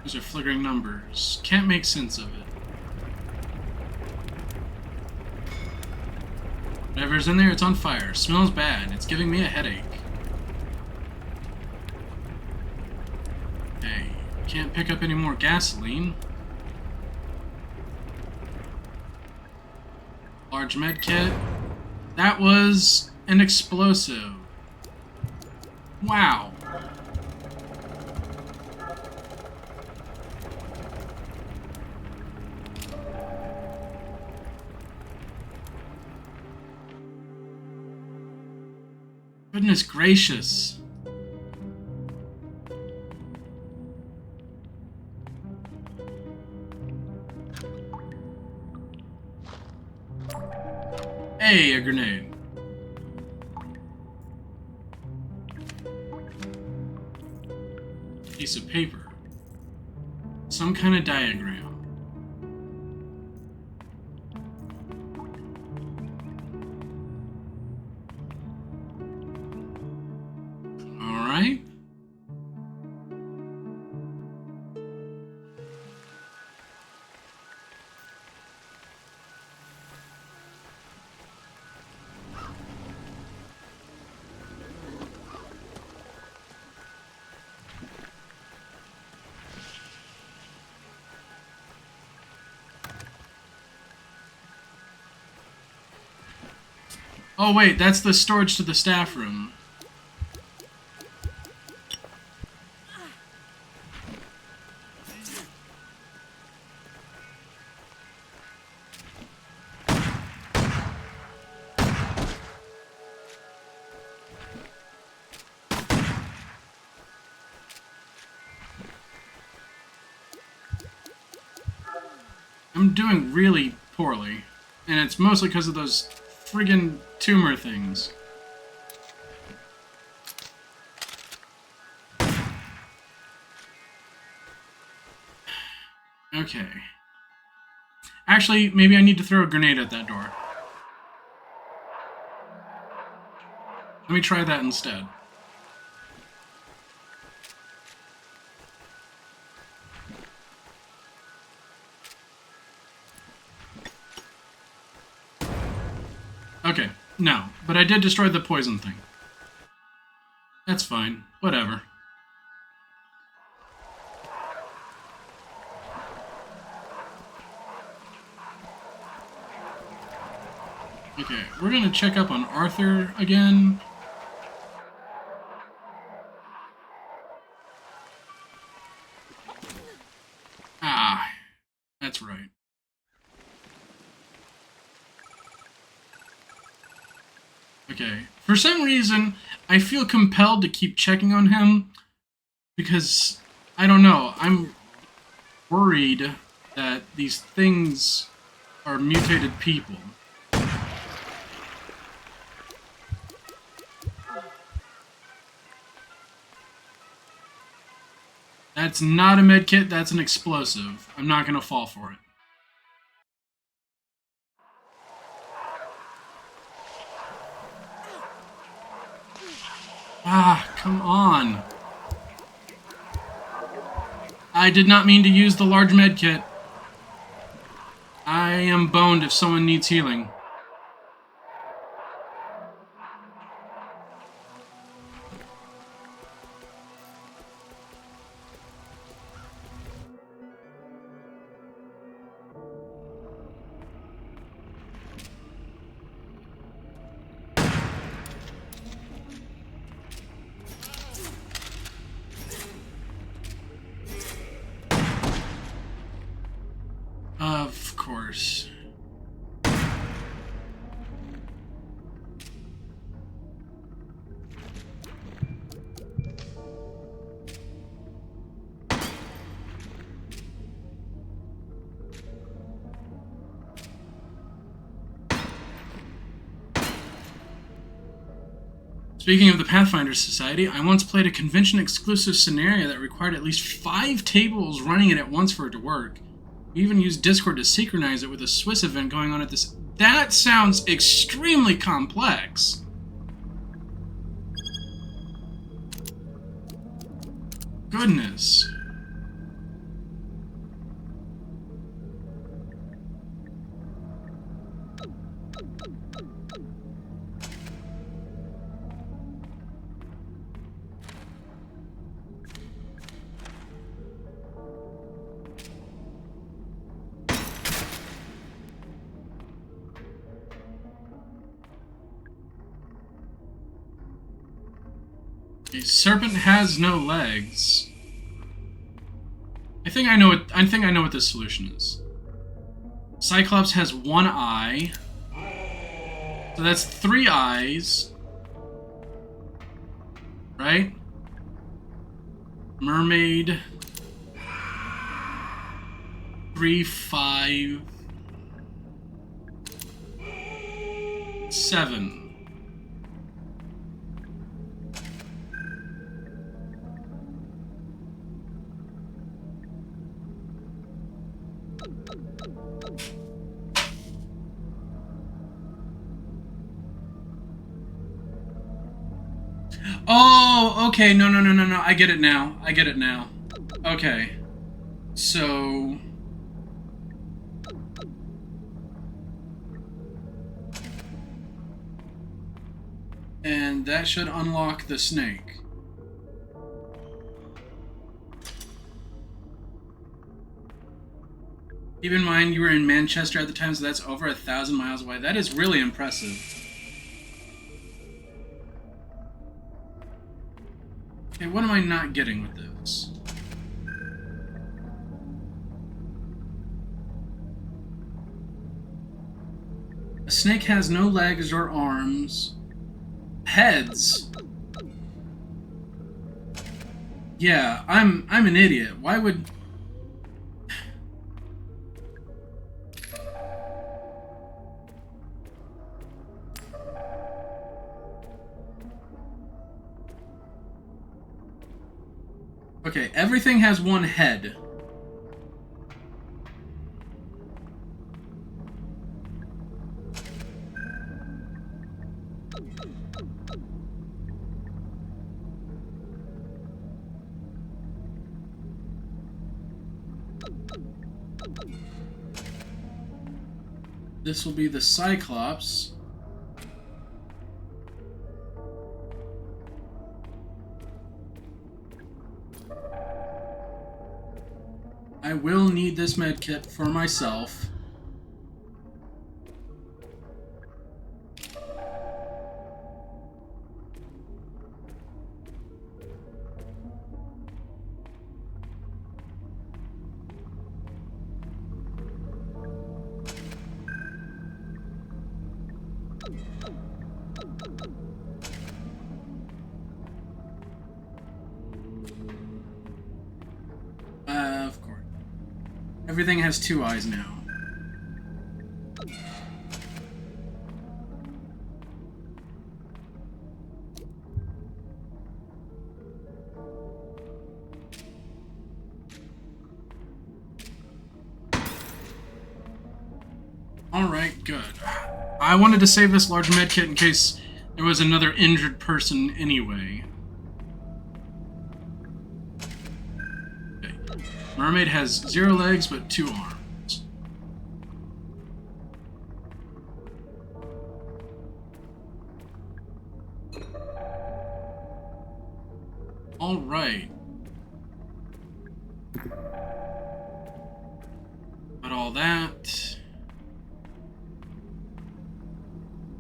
Speaker 2: These are flickering numbers. Can't make sense of it. Whatever's in there, it's on fire. Smells bad. It's giving me a headache. Hey, can't pick up any more gasoline. Large med kit. That was an explosive. Wow. Goodness gracious. Hey, a grenade. Piece of paper. Some kind of diagram.
Speaker 1: Oh wait, that's the storage to the staff room. I'm doing really poorly. And it's mostly because of those friggin' tumor things. Okay. Actually, maybe I need to throw a grenade at that door. Let me try that instead. Okay, no. But I did destroy the poison thing. That's fine. Whatever. Okay, we're gonna check up on Arthur again. Ah, that's right. Okay, for some reason, I feel compelled to keep checking on him because, I don't know, I'm worried that these things are mutated people. That's not a medkit, that's an explosive. I'm not gonna fall for it. Ah, come on. I did not mean to use the large medkit. I am boned if someone needs healing. Of course. Speaking of the Pathfinder Society, I once played a convention-exclusive scenario that required at least 5 tables running it at once for it to work. We even used Discord to synchronize it with a Swiss event going on at this... That sounds extremely complex! Goodness. A serpent has no legs. I think I know what this solution is. Cyclops has 1 eye. So that's 3 eyes. Right? Mermaid. 3, 5, 7. Oh, okay. No. I get it now. Okay. So... And that should unlock the snake. Keep in mind you were in Manchester at the time, so that's over 1,000 miles away. That is really impressive.
Speaker 2: Okay, what am I not getting with this? A snake has no legs or arms. Heads. Yeah, I'm an idiot. Why would... Okay, everything has one head. This will be the Cyclops. I will need this medkit for myself. Of course. Everything has two eyes now. Alright, good. I wanted to save this large medkit in case there was another injured person anyway. Okay. Mermaid has 0 legs but 2 arms. Alright. But all that...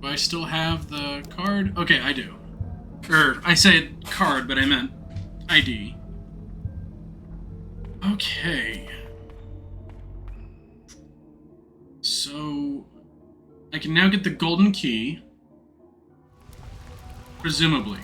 Speaker 2: Do I still have the card? Okay, I do. I said card, but I meant ID. Okay. So... I can now get the golden key. Presumably.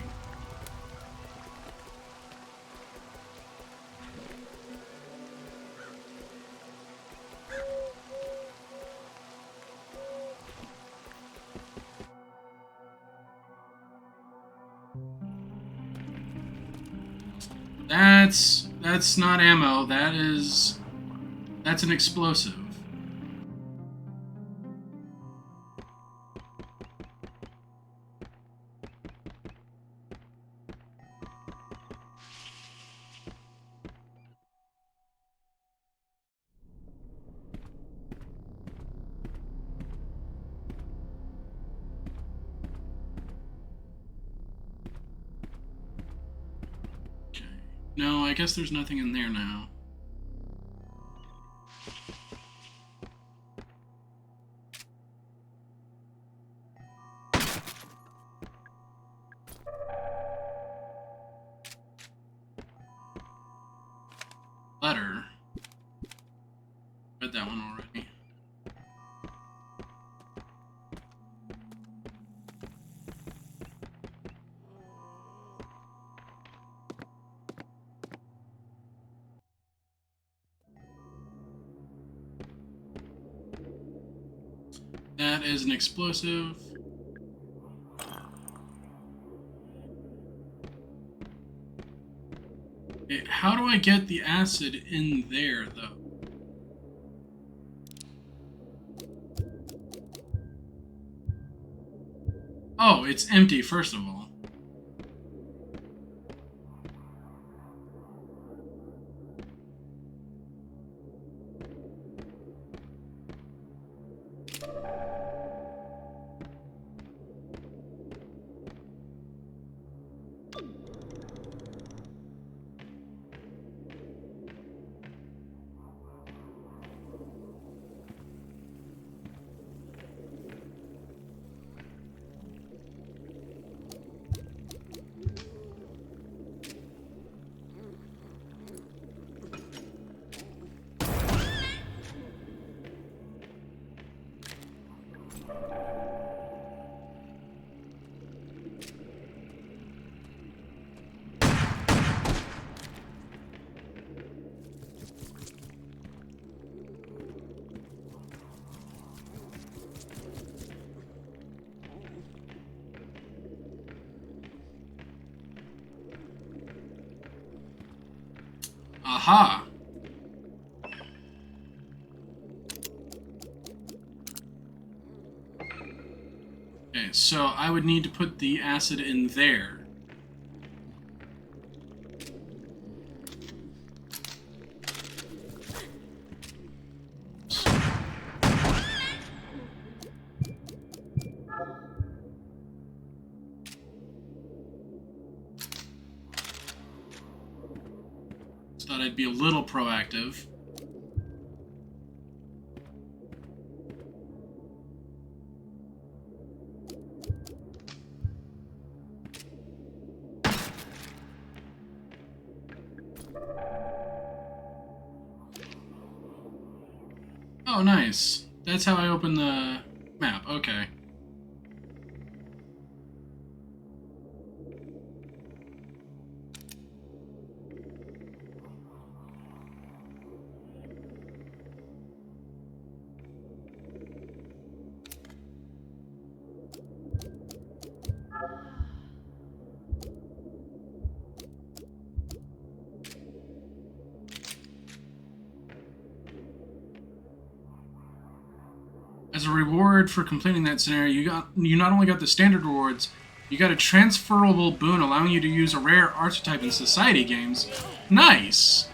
Speaker 2: That's not ammo. That's an explosive. Okay. No, I guess there's nothing in there now. Letter. Read that one already. That is an explosive. Okay, how do I get the acid in there, though? Oh, it's empty, first of all.
Speaker 1: Aha! Okay, so I would need to put the acid in there. Just thought I'd be a little proactive. Oh, nice. That's how I open the map. Okay. As a reward for completing that scenario, you not only got the standard rewards, you got a transferable boon allowing you to use a rare archetype in society games. Nice!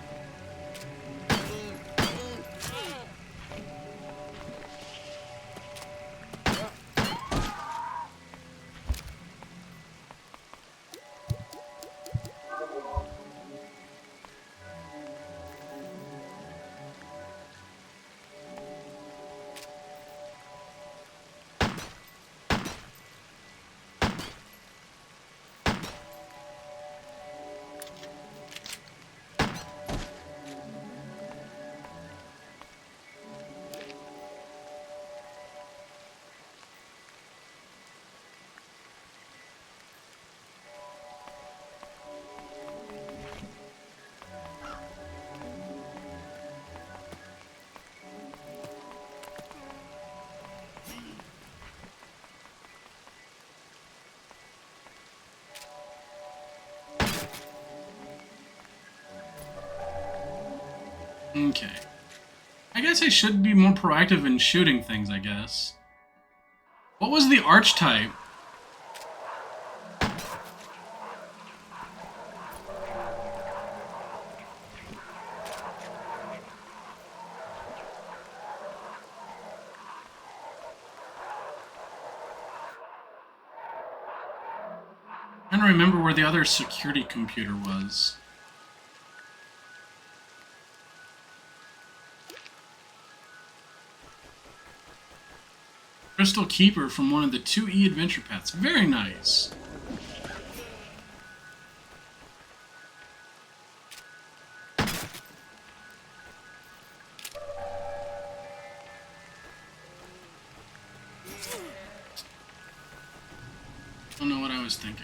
Speaker 1: Okay. I guess I should be more proactive in shooting things, I guess. What was the archetype? I'm trying to remember where the other security computer was. Crystal Keeper from one of the 2E adventure paths. Very nice. Don't know what I was thinking.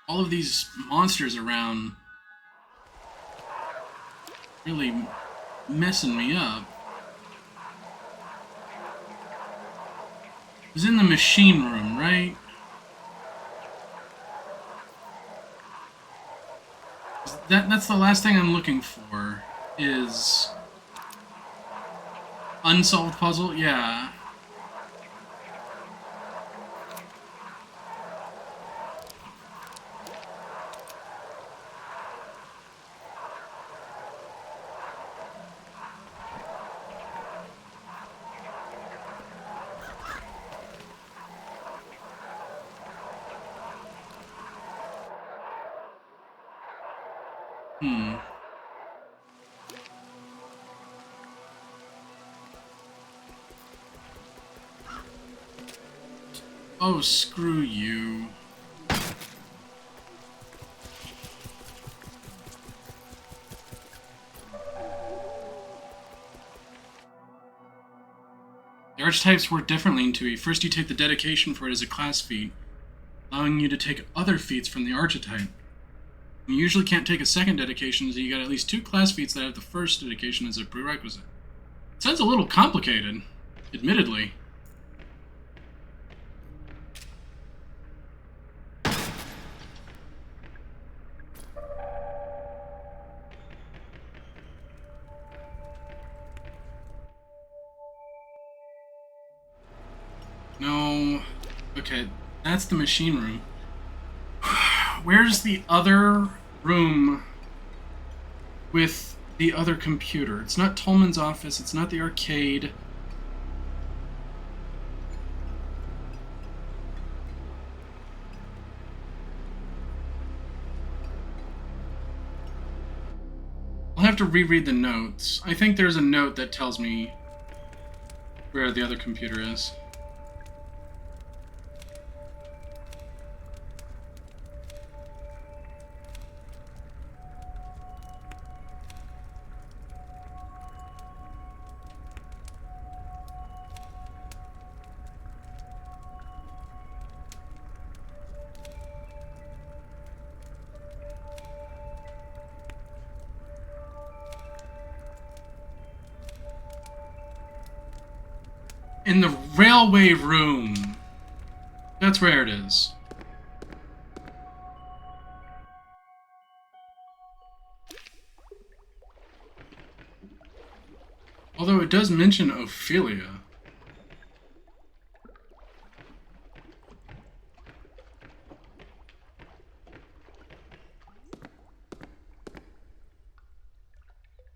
Speaker 1: All of these monsters around really messing me up. It was in the machine room, right? That's the last thing I'm looking for, is unsolved puzzle? Yeah. Hmm. Oh, screw you. The archetypes work differently in 2E. First, you take the dedication for it as a class feat, allowing you to take other feats from the archetype. You usually can't take a second dedication, so you got at least 2 class feats that have the first dedication as a prerequisite. It sounds a little complicated, admittedly. No. Okay, that's the machine room. Where's the other room with the other computer? It's not Tolman's office, it's not the arcade. I'll have to reread the notes. I think there's a note that tells me where the other computer is. In the railway room. That's where it is. Although it does mention Ophelia.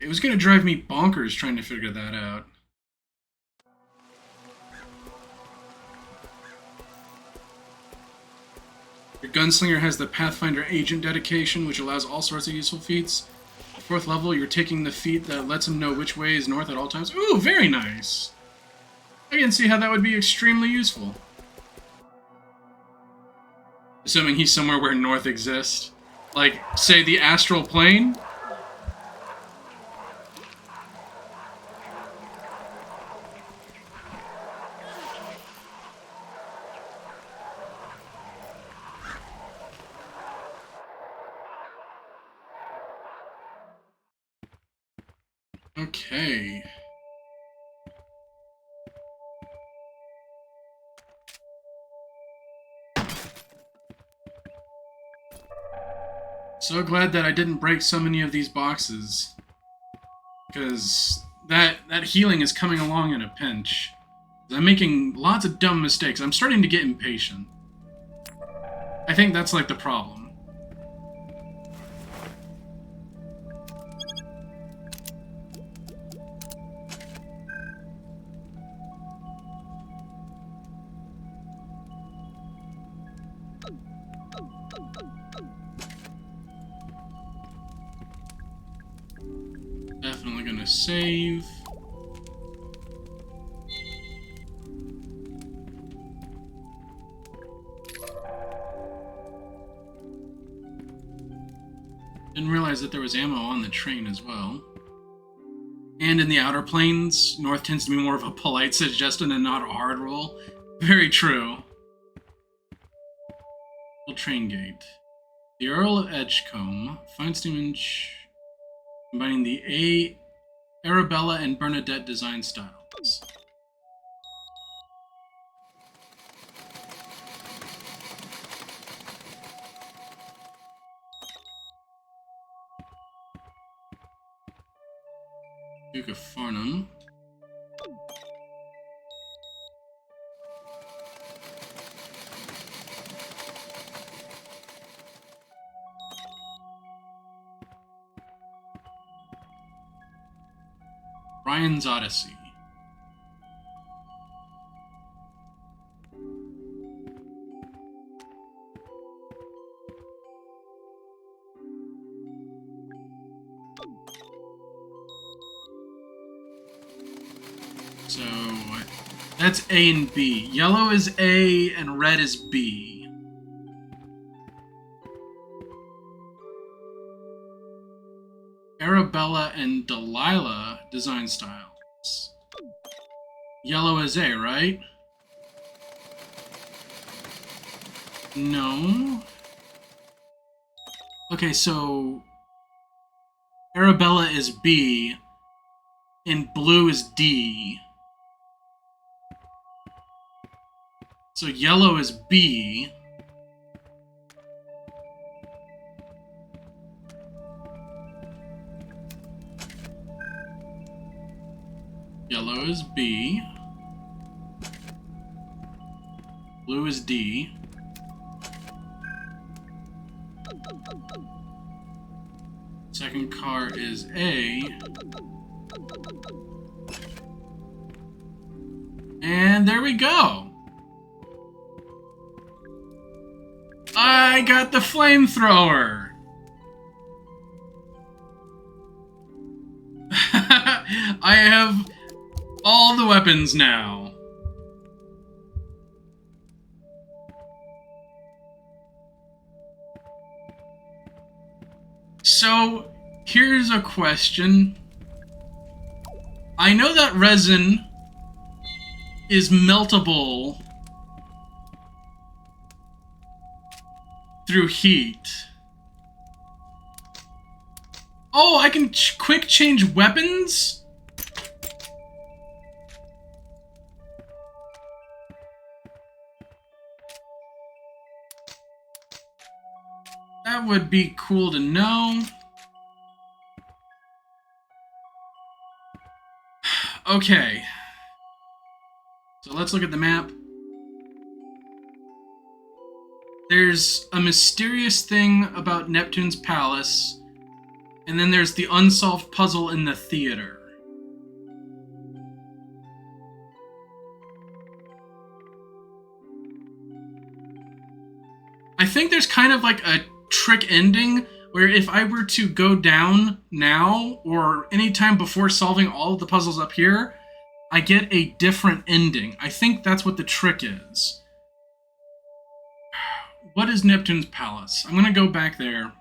Speaker 1: It was gonna drive me bonkers trying to figure that out. Your gunslinger has the Pathfinder Agent dedication, which allows all sorts of useful feats. At 4th level, you're taking the feat that lets him know which way is north at all times. Ooh, very nice! I can see how that would be extremely useful. Assuming he's somewhere where north exists. Like, say, the astral plane? Okay. So glad that I didn't break so many of these boxes. Because that healing is coming along in a pinch. I'm making lots of dumb mistakes. I'm starting to get impatient. I think that's like the problem. Definitely gonna save. Didn't realize that there was ammo on the train as well. And in the Outer Planes, North tends to be more of a polite suggestion and not a hard rule. Very true. Train gate. The Earl of Edgecombe, Feinstein image combining the Arabella and Bernadette design styles. Duke of Farnham. Ryan's Odyssey. So,
Speaker 2: That's A and B. Yellow is A and red is B. Arabella and Delilah design styles. Yellow is A, right? No. Okay, so Arabella is B and blue is D. So yellow is B. Yellow is B. Blue is D. Second car is A. And there we go. I got the flamethrower. I have all the weapons now. So, here's a question. I know that resin is meltable through heat. Oh, I can quick change weapons? That would be cool to know. Okay. So let's look at the map. There's a mysterious thing about Neptune's palace, and then there's the unsolved puzzle in the theater. I think there's kind of like a trick ending where if I were to go down now or anytime before solving all of the puzzles up here, I get a different ending. I think that's what the trick is. What is Neptune's palace? I'm gonna go back there.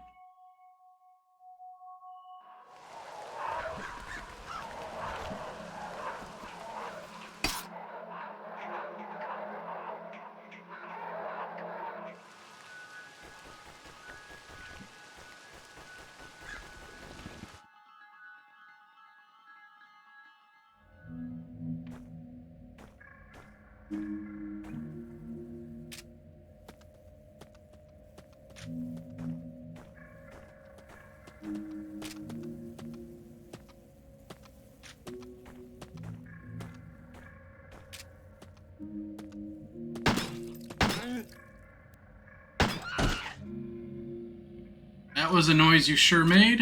Speaker 2: That was a noise you sure made.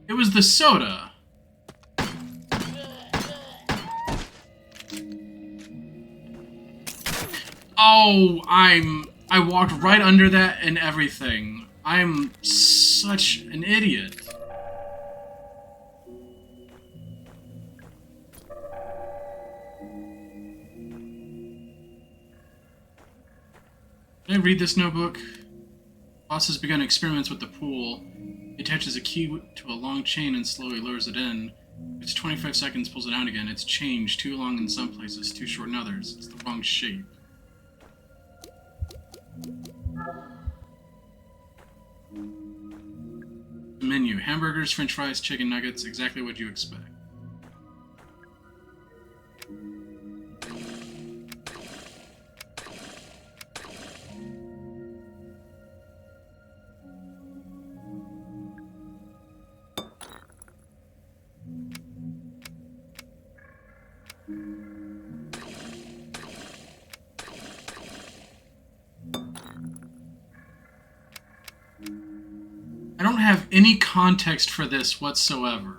Speaker 2: It was the soda. Oh, I walked right under that and everything. I'm such an idiot. Did I read this notebook? Boss has begun experiments with the pool. He attaches a key to a long chain and slowly lowers it in. It's 25 seconds, pulls it out again. It's changed, too long in some places, too short in others. It's the wrong shape. Menu. Hamburgers, french fries, chicken nuggets, exactly what you expect. I don't have any context for this whatsoever.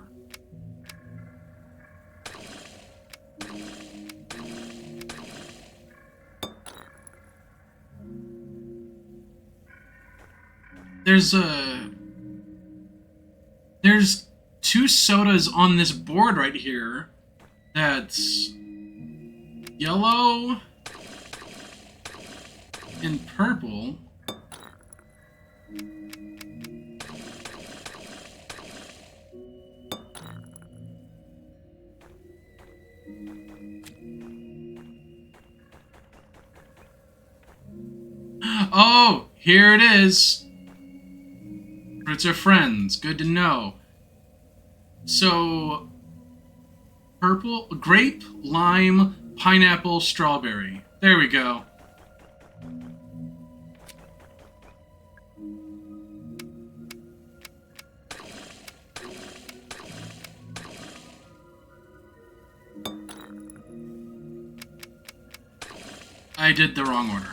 Speaker 2: There's two sodas on this board right here that's
Speaker 1: Yellow and purple. Oh, here it is. Fruits are friends. Good to know. So, purple, grape, lime, pineapple, strawberry. There we go. I did the wrong order.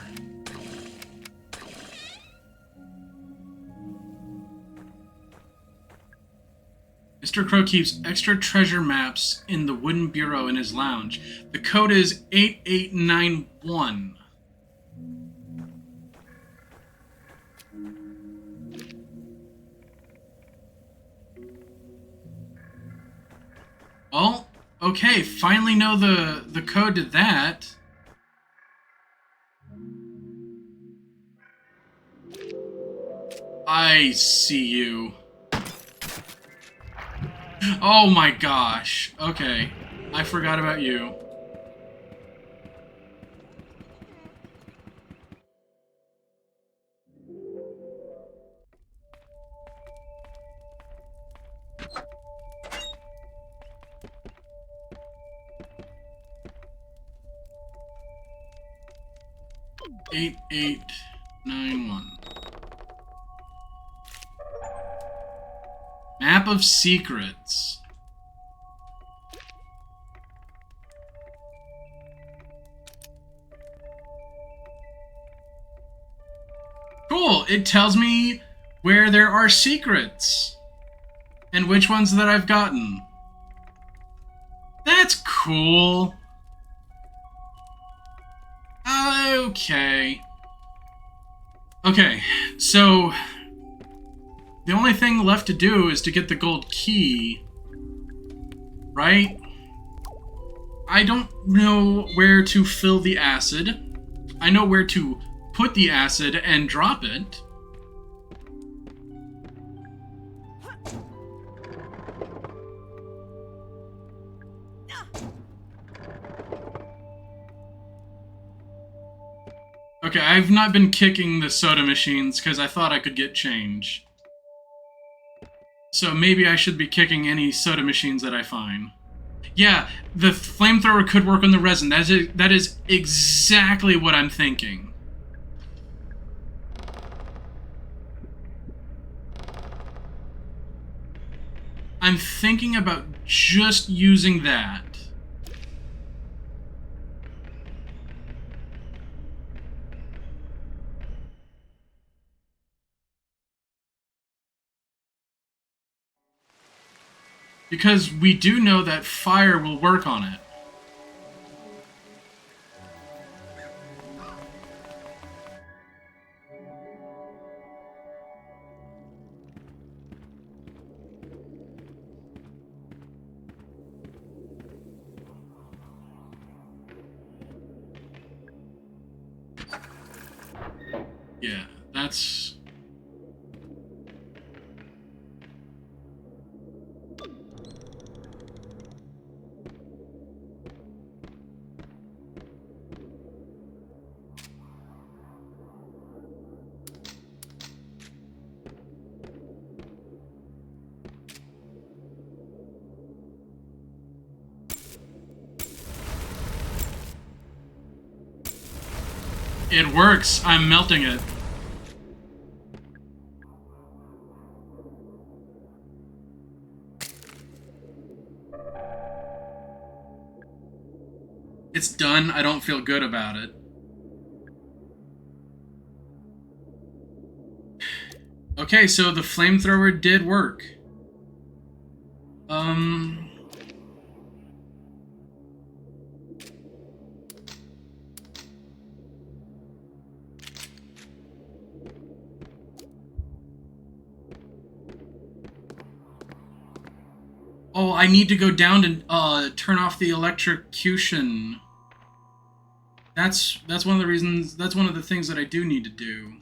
Speaker 1: Mr. Crow keeps extra treasure maps in the wooden bureau in his lounge. The code is 8891. Well, okay, finally know the code to that. I see you. Oh my gosh. Okay. I forgot about you. Eight, 891. Map of Secrets. Cool, it tells me where there are secrets. And which ones that I've gotten. That's cool. Okay. Okay, so the only thing left to do is to get the gold key, right? I don't know where to fill the acid. I know where to put the acid and drop it. Okay, I've not been kicking the soda machines because I thought I could get change. So maybe I should be kicking any soda machines that I find. Yeah, the flamethrower could work on the resin. That is exactly what I'm thinking. I'm thinking about just using that. Because we do know that fire will work on it. Yeah, that's... It works. I'm melting it. It's done. I don't feel good about it. Okay, so the flamethrower did work. Oh, I need to go down to turn off the electrocution.
Speaker 2: That's one of the reasons. That's one of the things that I do need to do.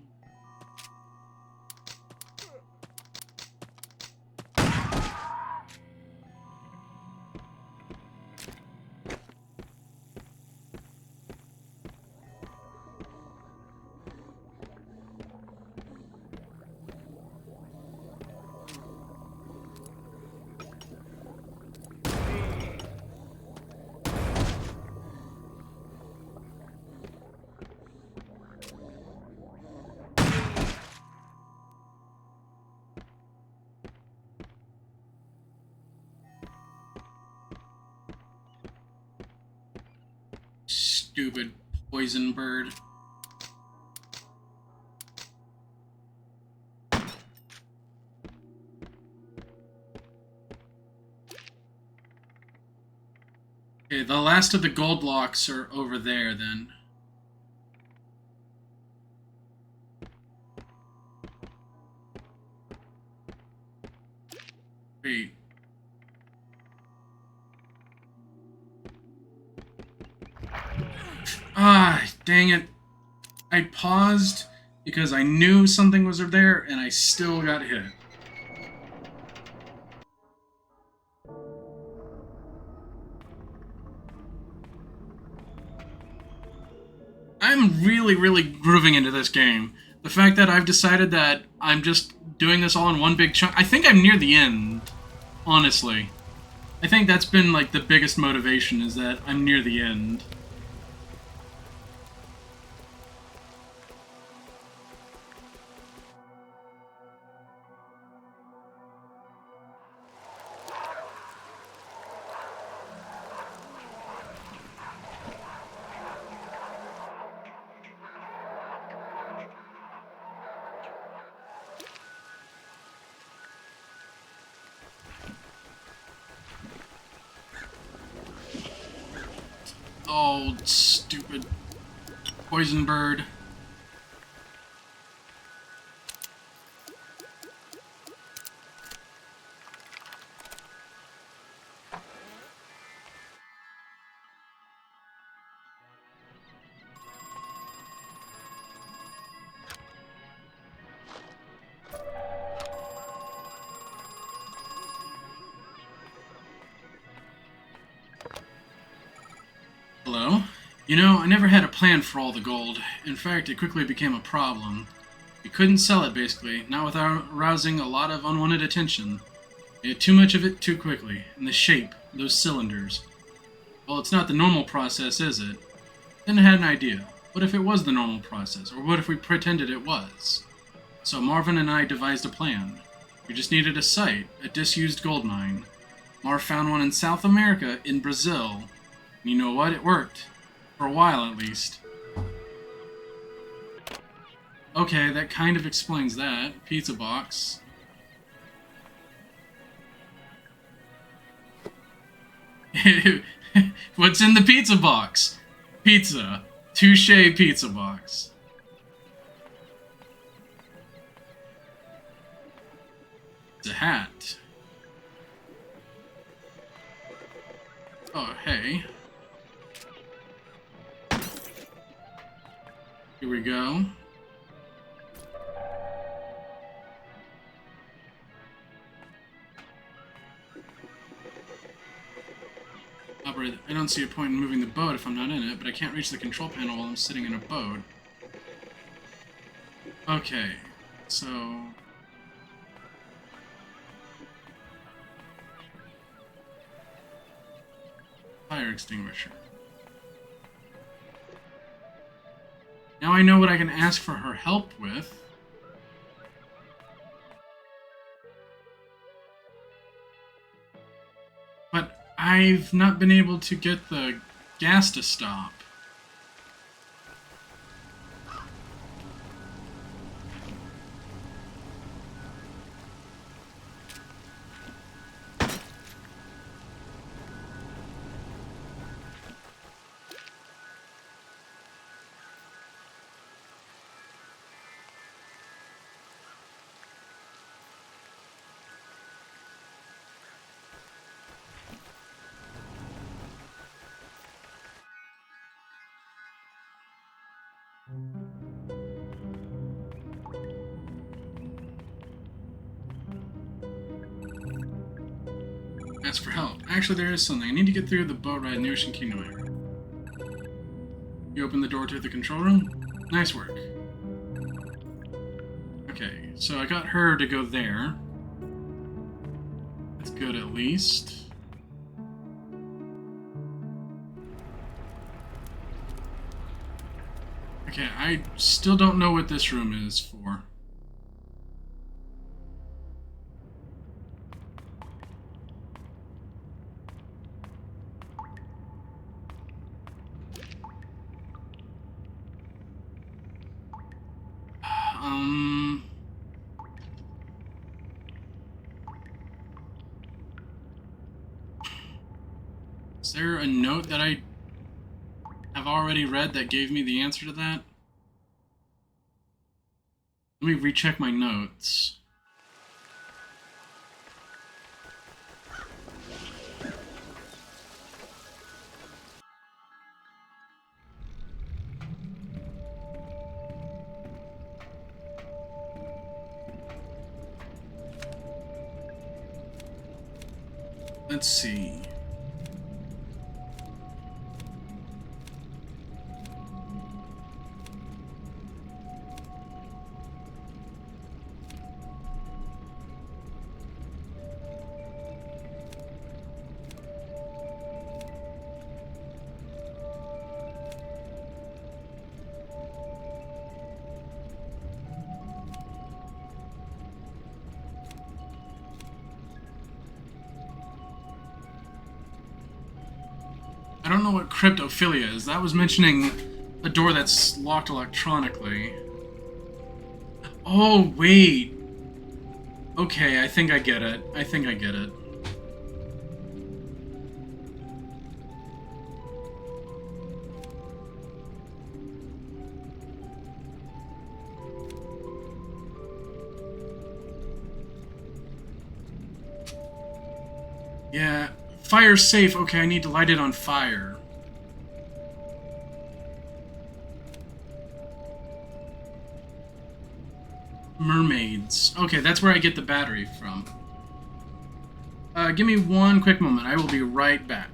Speaker 2: Stupid poison bird. Okay, the last of the gold locks are over there then. Wait. Ah, dang it. I paused because I knew something was there and I still got hit. I'm really, really grooving into this game. The fact that I've decided that I'm just doing this all in one big chunk. I think I'm near the end, honestly. I think that's been like the biggest motivation is that I'm near the end. Oh, stupid poison bird. Hello? You know, I never had a plan for all the gold. In fact, it quickly became a problem. We couldn't sell it, basically, not without arousing a lot of unwanted attention. We had too much of it too quickly, and the shape, those cylinders. Well, it's not the normal process, is it? Then I had an idea. What if it was the normal process, or what if we pretended it was? So Marvin and I devised a plan. We just needed a site, a disused gold mine. Marv found one in South America, in Brazil. And you know what? It worked. For a while, at least. Okay, that kind of explains that. Pizza box. What's in the pizza box? Pizza. Touche pizza box. It's a hat. Oh, hey. Here we go. Operator, I don't see a point in moving the boat if I'm not in it, but I can't reach the control panel while I'm sitting in a boat. Okay, so... Fire extinguisher. Now I know what I can ask for her help with. But I've not been able to get the gas to stop. Ask for help. Actually, there is something. I need to get through the boat ride in the Ocean Kingdom area. You open the door to the control room? Nice work. Okay, so I got her to go there. That's good at least. Okay, I still don't know what this room is for. Is there a note that I have already read that gave me the answer to that? Let me recheck my notes. Let's see. I don't know what cryptophilia is. That was mentioning a door that's locked electronically. Oh, wait. Okay, I think I get it. I think I get it. Yeah. Fire's safe. Okay, I need to light it on fire. Mermaids. Okay, that's where I get the battery from. Give me one quick moment. I will be right back.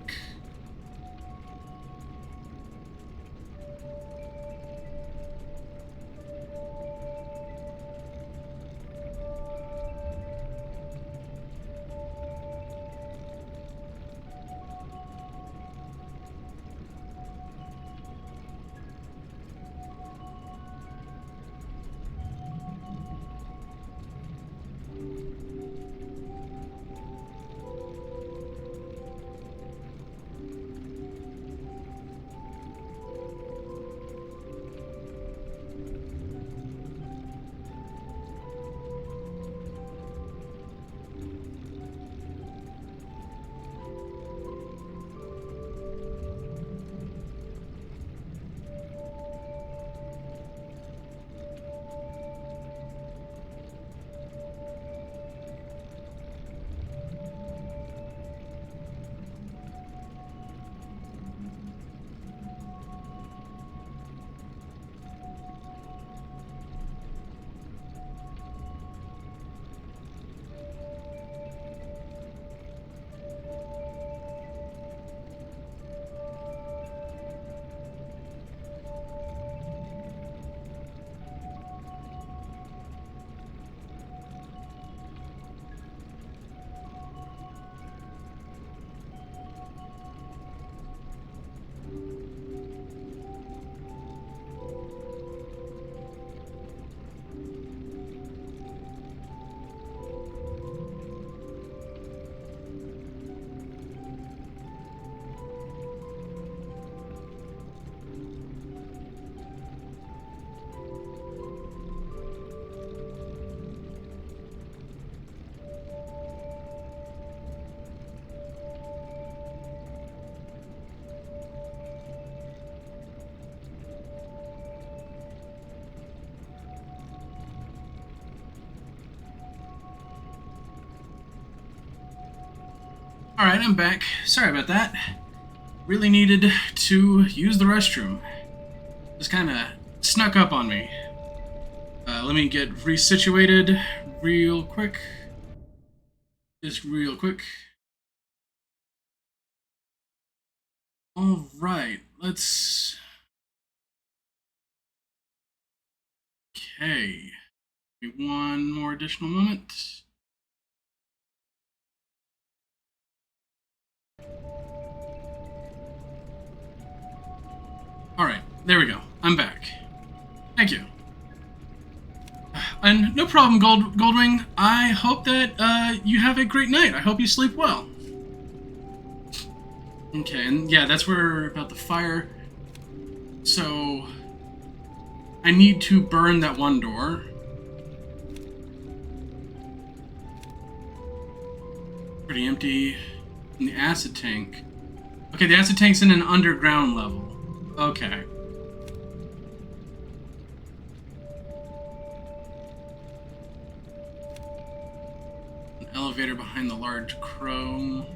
Speaker 2: Alright, I'm back. Sorry about that. Really needed to use the restroom. Just kind of snuck up on me. Let me get resituated real quick. Just real quick. All right, let's. Okay. One more additional moment. All right, there we go. I'm back. Thank you. And no problem, Goldwing. I hope that you have a great night. I hope you sleep well. Okay, and yeah, that's where about the fire. So I need to burn that one door. Pretty empty. And the acid tank. Okay, the acid tank's in an underground level. Okay. An elevator behind the large crow.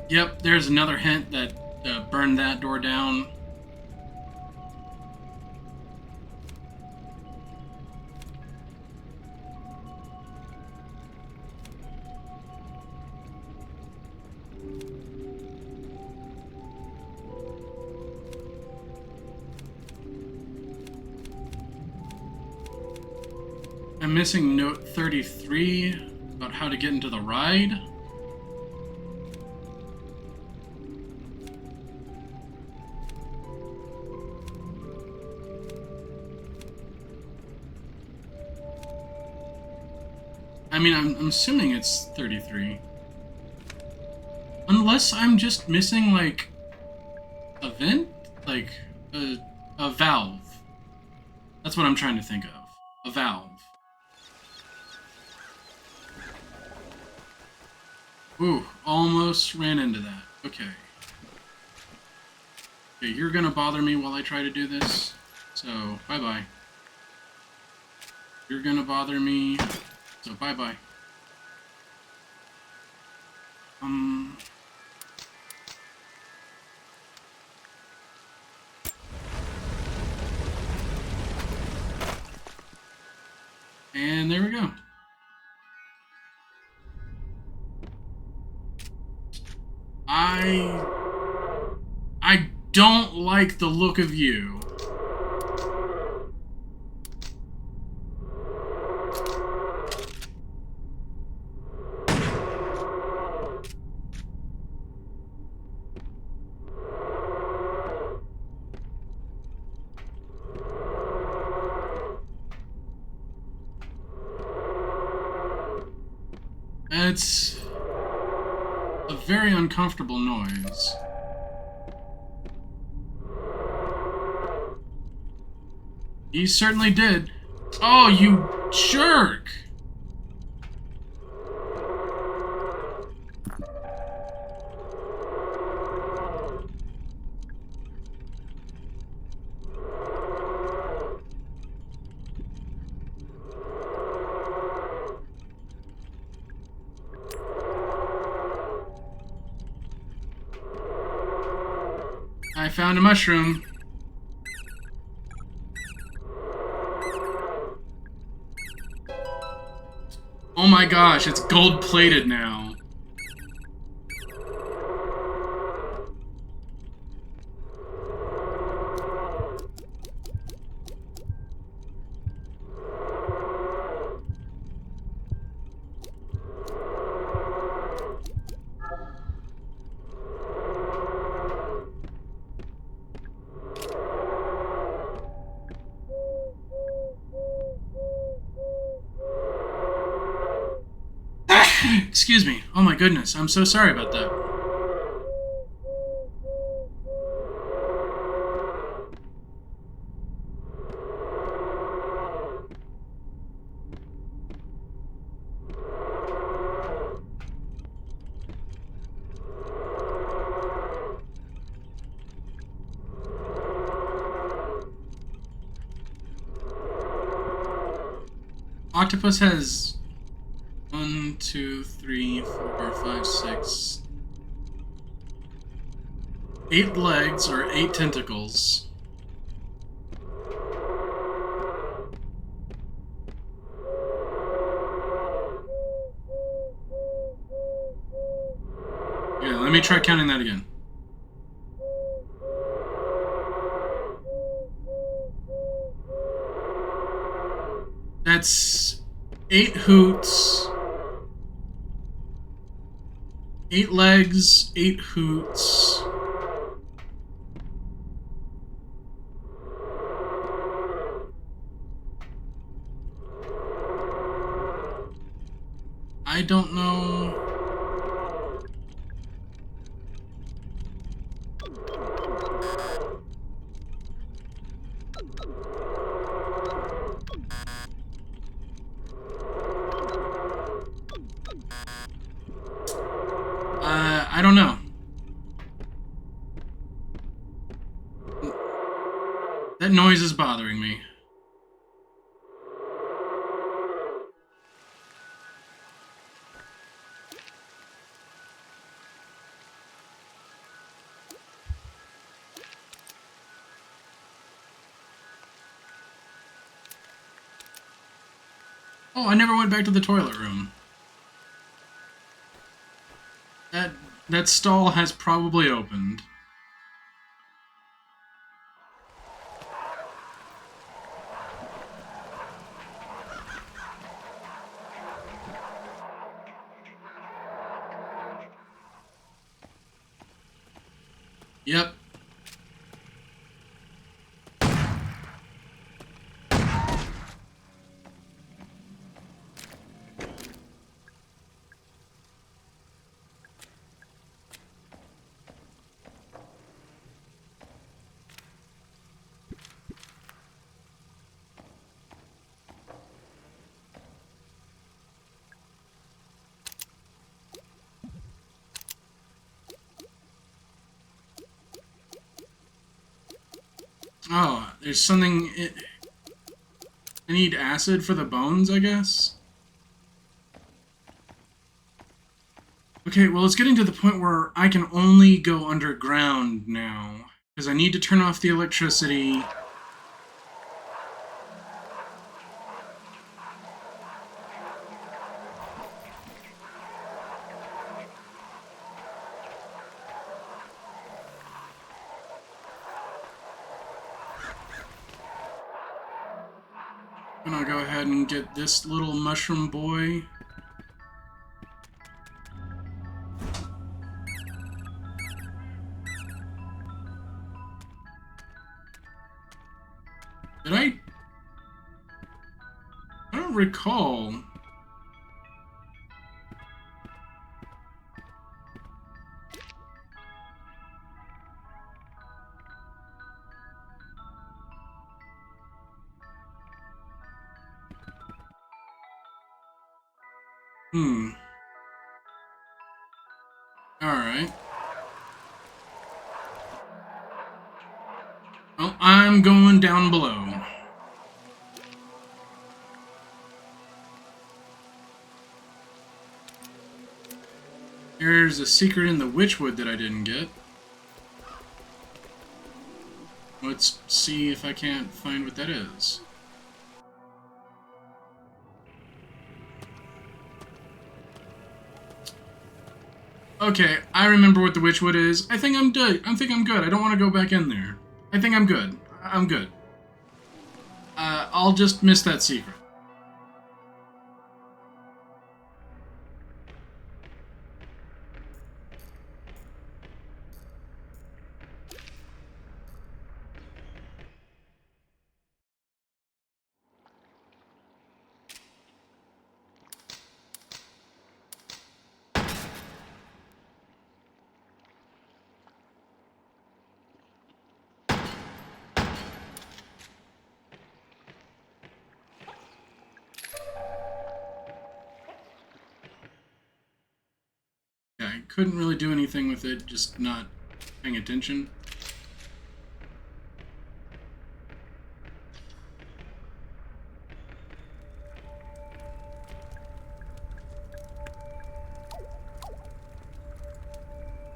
Speaker 2: Yep, there's another hint that burned that door down. I'm missing note 33 about how to get into the ride. I mean, I'm assuming it's 33. Unless I'm just missing, like, a vent? Like, a valve. That's what I'm trying to think of. A valve. Ooh, almost ran into that. Okay. Okay, you're gonna bother me while I try to do this. So, bye-bye. You're gonna bother me. So, bye-bye. And there we go. I don't like the look of you. It's a very uncomfortable noise. He certainly did. Oh, you jerk! I found a mushroom. Oh my gosh, it's gold-plated now. Excuse me. Oh my goodness, I'm so sorry about that. Octopus has 1, 2, 3, 4, 5, 6. 8 legs or 8 tentacles. Yeah, let me try counting that again. That's 8 hoots, 8 legs, 8 hoots. I don't know. I don't know. That noise is bothering me. Oh, I never went back to the toilet room. That stall has probably opened. Yep. Oh, there's something... I need acid for the bones, I guess? Okay, well, it's getting to the point where I can only go underground now. Because I need to turn off the electricity. I'm gonna go ahead and get this little mushroom boy. Did I don't recall. Alright. Well, I'm going down below. There's a secret in the witchwood that I didn't get. Let's see if I can't find what that is. Okay, I remember what the witchwood is. I think I'm good. I'm good. I don't want to go back in there. I think I'm good. I'm good. I'll just miss that secret. Yeah, I couldn't really do anything with it, just not paying attention.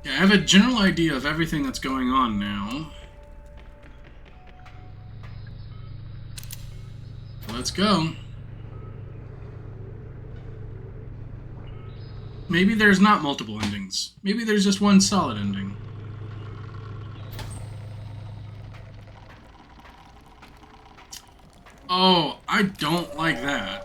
Speaker 1: Yeah, I have a general idea of everything that's going on now. Let's go. Maybe there's not multiple endings. Maybe there's just one solid ending. Oh, I don't like that.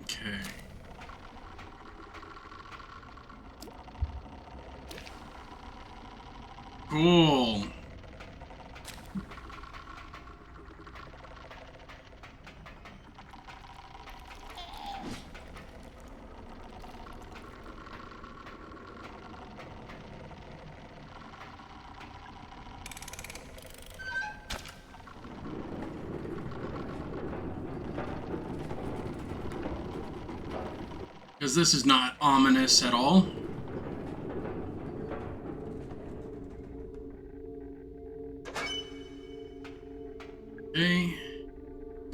Speaker 1: Okay. Cool. Because this is not ominous at all. Okay.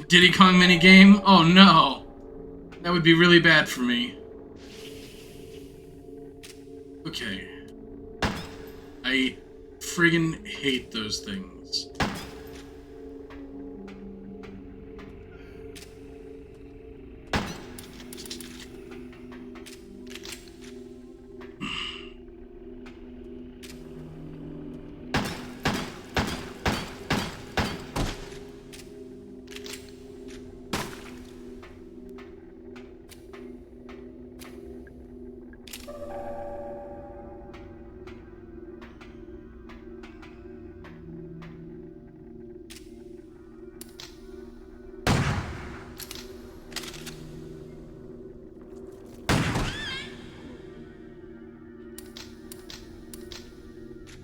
Speaker 1: Diddy Kong minigame? Oh no. That would be really bad for me. Okay. I friggin' hate those things.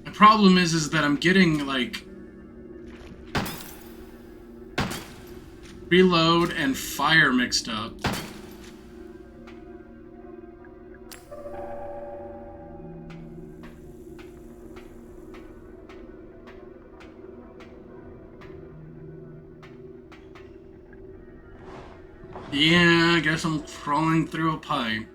Speaker 1: The problem is that I'm getting, like, reload and fire mixed up. Yeah, I guess I'm crawling through a pipe.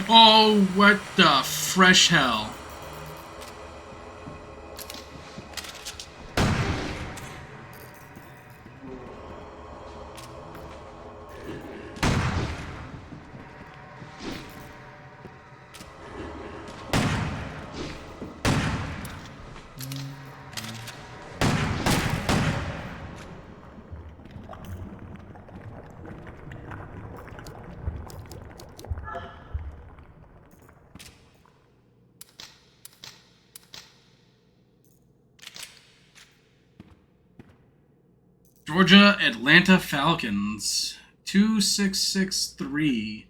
Speaker 1: Oh, what the fresh hell? Georgia Atlanta Falcons 2663.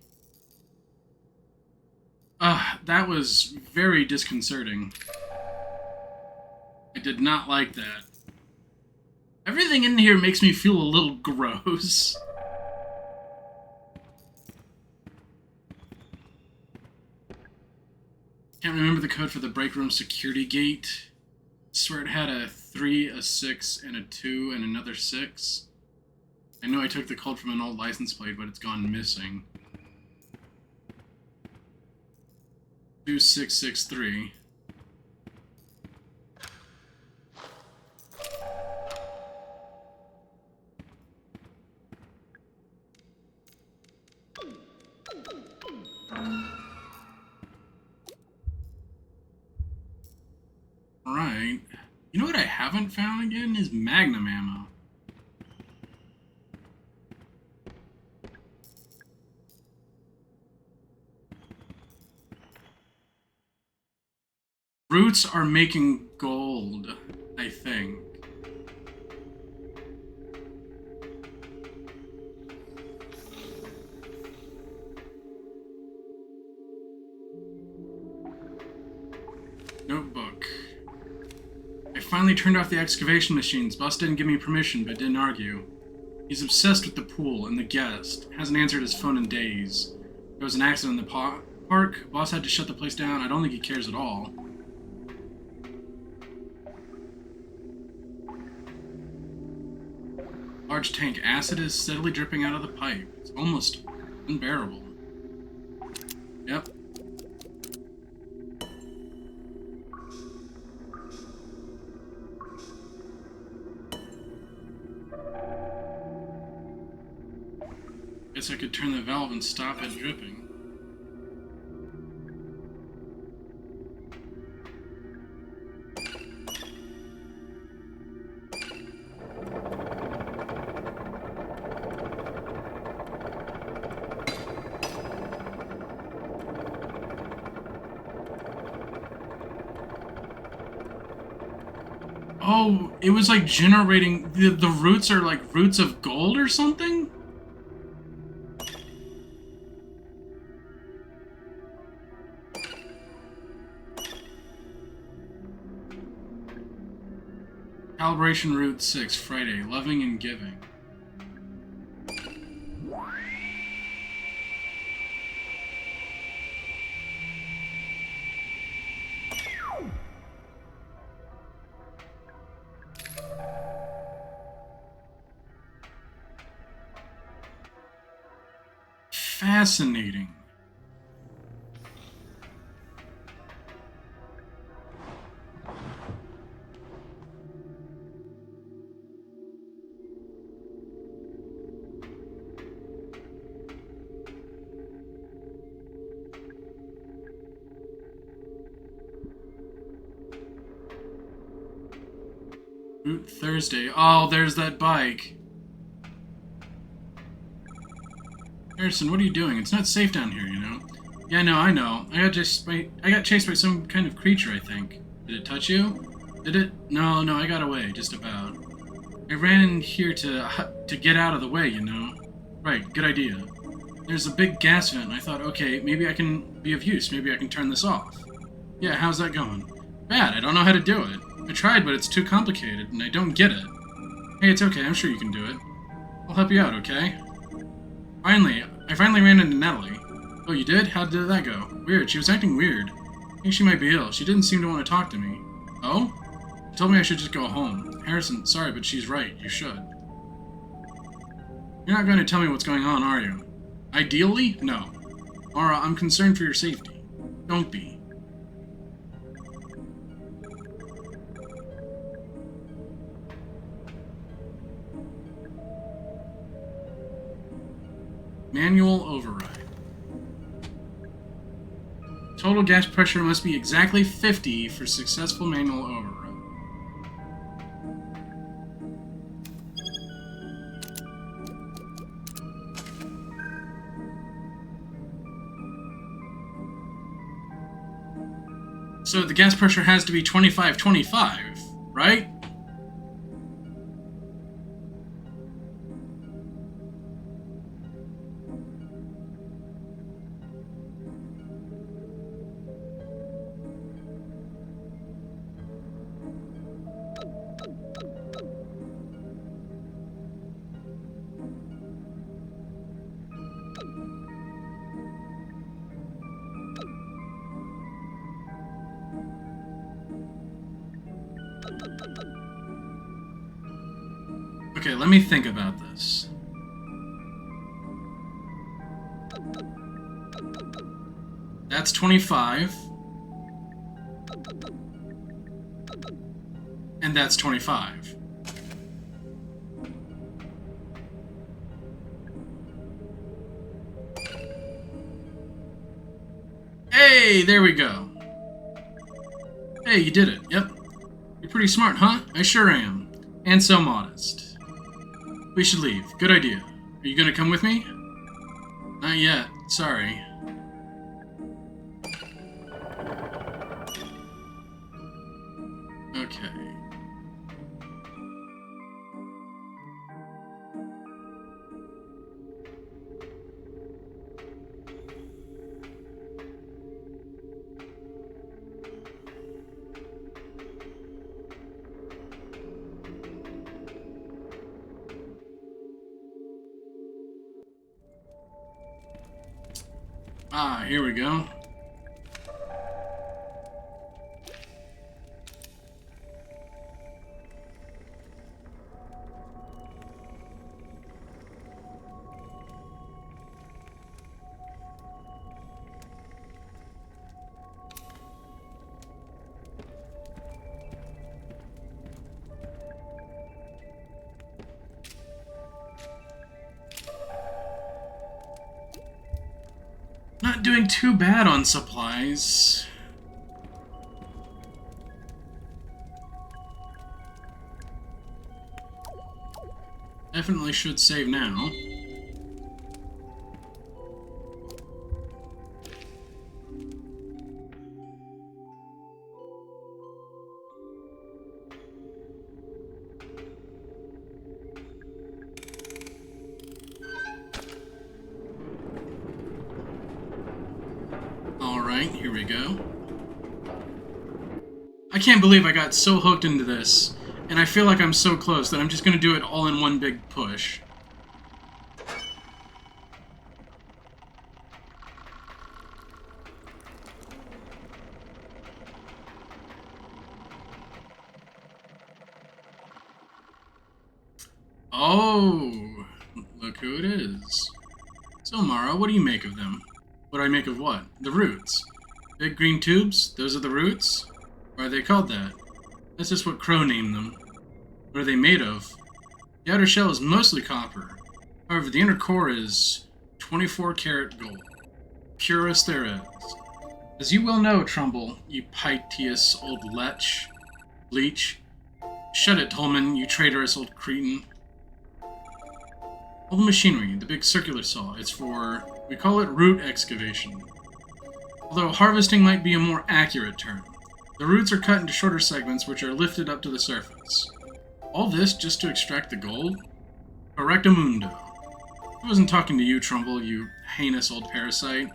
Speaker 2: That was very disconcerting. I did not like that. Everything in here makes me feel a little gross. Can't remember the code for the break room security gate. I swear it had a 3, a 6, and a 2, and another 6. I know I took the code from an old license plate, but it's gone missing. 2663. Alright. You know what I haven't found again is Magnum ammo. Roots are making gold, I think. Notebook. I finally turned off the excavation machines. Boss didn't give me permission, but didn't argue. He's obsessed with the pool and the guest. Hasn't answered his phone in days. There was an accident in the park. Boss had to shut the place down. I don't think he cares at all. Large tank. Acid is steadily dripping out of the pipe. It's almost unbearable. Yep. Guess I could turn the valve and stop it dripping. Oh, it was like generating... The roots are like roots of gold or something? Calibration Route 6, Friday. Loving and giving. Fascinating. Route Thursday. Oh, there's that bike. Harrison, what are you doing? It's not safe down here, you know? Yeah, no, I know. I got chased by some kind of creature, I think. Did it touch you? Did it? No, I got away, just about. I ran in here to get out of the way, you know? Right, good idea. There's a big gas vent, and I thought, okay, maybe I can be of use. Maybe I can turn this off. Yeah, how's that going? Bad, I don't know how to do it. I tried, but it's too complicated, and I don't get it. Hey, it's okay, I'm sure you can do it. I'll help you out, okay? I finally ran into Natalie. Oh, you did? How did that go? Weird, she was acting weird. I think she might be ill. She didn't seem to want to talk to me. Oh? She told me I should just go home. Harrison, sorry, but she's right. You should. You're not going to tell me what's going on, are you? Ideally, no. Mara, I'm concerned for your safety. Don't be. Manual override. Total gas pressure must be exactly 50 for successful manual override. So the gas pressure has to be 25, right?
Speaker 1: Okay, let me think about this. That's 25. And that's 25. Hey, there we go. Hey, you did it. Yep. You're pretty smart, huh? I sure am. And so modest. We should leave. Good idea. Are you gonna come with me? Not yet. Sorry. Okay. Ah, here we go. Not doing too bad on supplies. Definitely should save now. Alright, here we go. I can't believe I got so hooked into this, and I feel like I'm so close that I'm just gonna do it all in one big push. Oh, look who it is. So, Mara, what do you make of them? What do I make of what? The roots. Big green tubes? Those are the roots? Why are they called that? That's just what Crow named them. What are they made of? The outer shell is mostly copper. However, the inner core is 24-karat gold. Purest there is. As you well know, Trumbull, you piteous old leech. Shut it, Tolman, you traitorous old cretin. All the machinery, the big circular saw, it's for, we call it root excavation. Although harvesting might be a more accurate term. The roots are cut into shorter segments which are lifted up to the surface. All this just to extract the gold? Correctamundo. I wasn't talking to you, Trumbull, you heinous old parasite.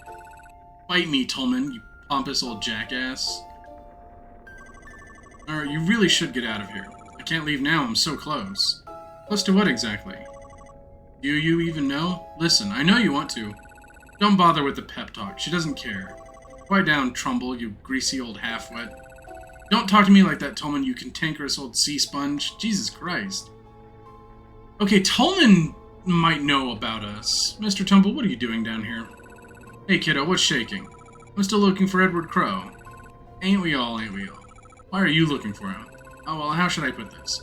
Speaker 1: Bite me, Tolman, you pompous old jackass. Alright, you really should get out of here. I can't leave now, I'm so close. Close to what exactly? Do you even know? Listen, I know you want to. Don't bother with the pep talk, she doesn't care. Quiet down, Trumbull, you greasy old half-wit. Don't talk to me like that, Tolman, you cantankerous old sea sponge. Jesus Christ. Okay, Tolman might know about us. Mr. Tumble, what are you doing down here? Hey, kiddo, what's shaking? I'm still looking for Edward Crow. Ain't we all, ain't we all? Why are you looking for him? Oh, well, how should I put this?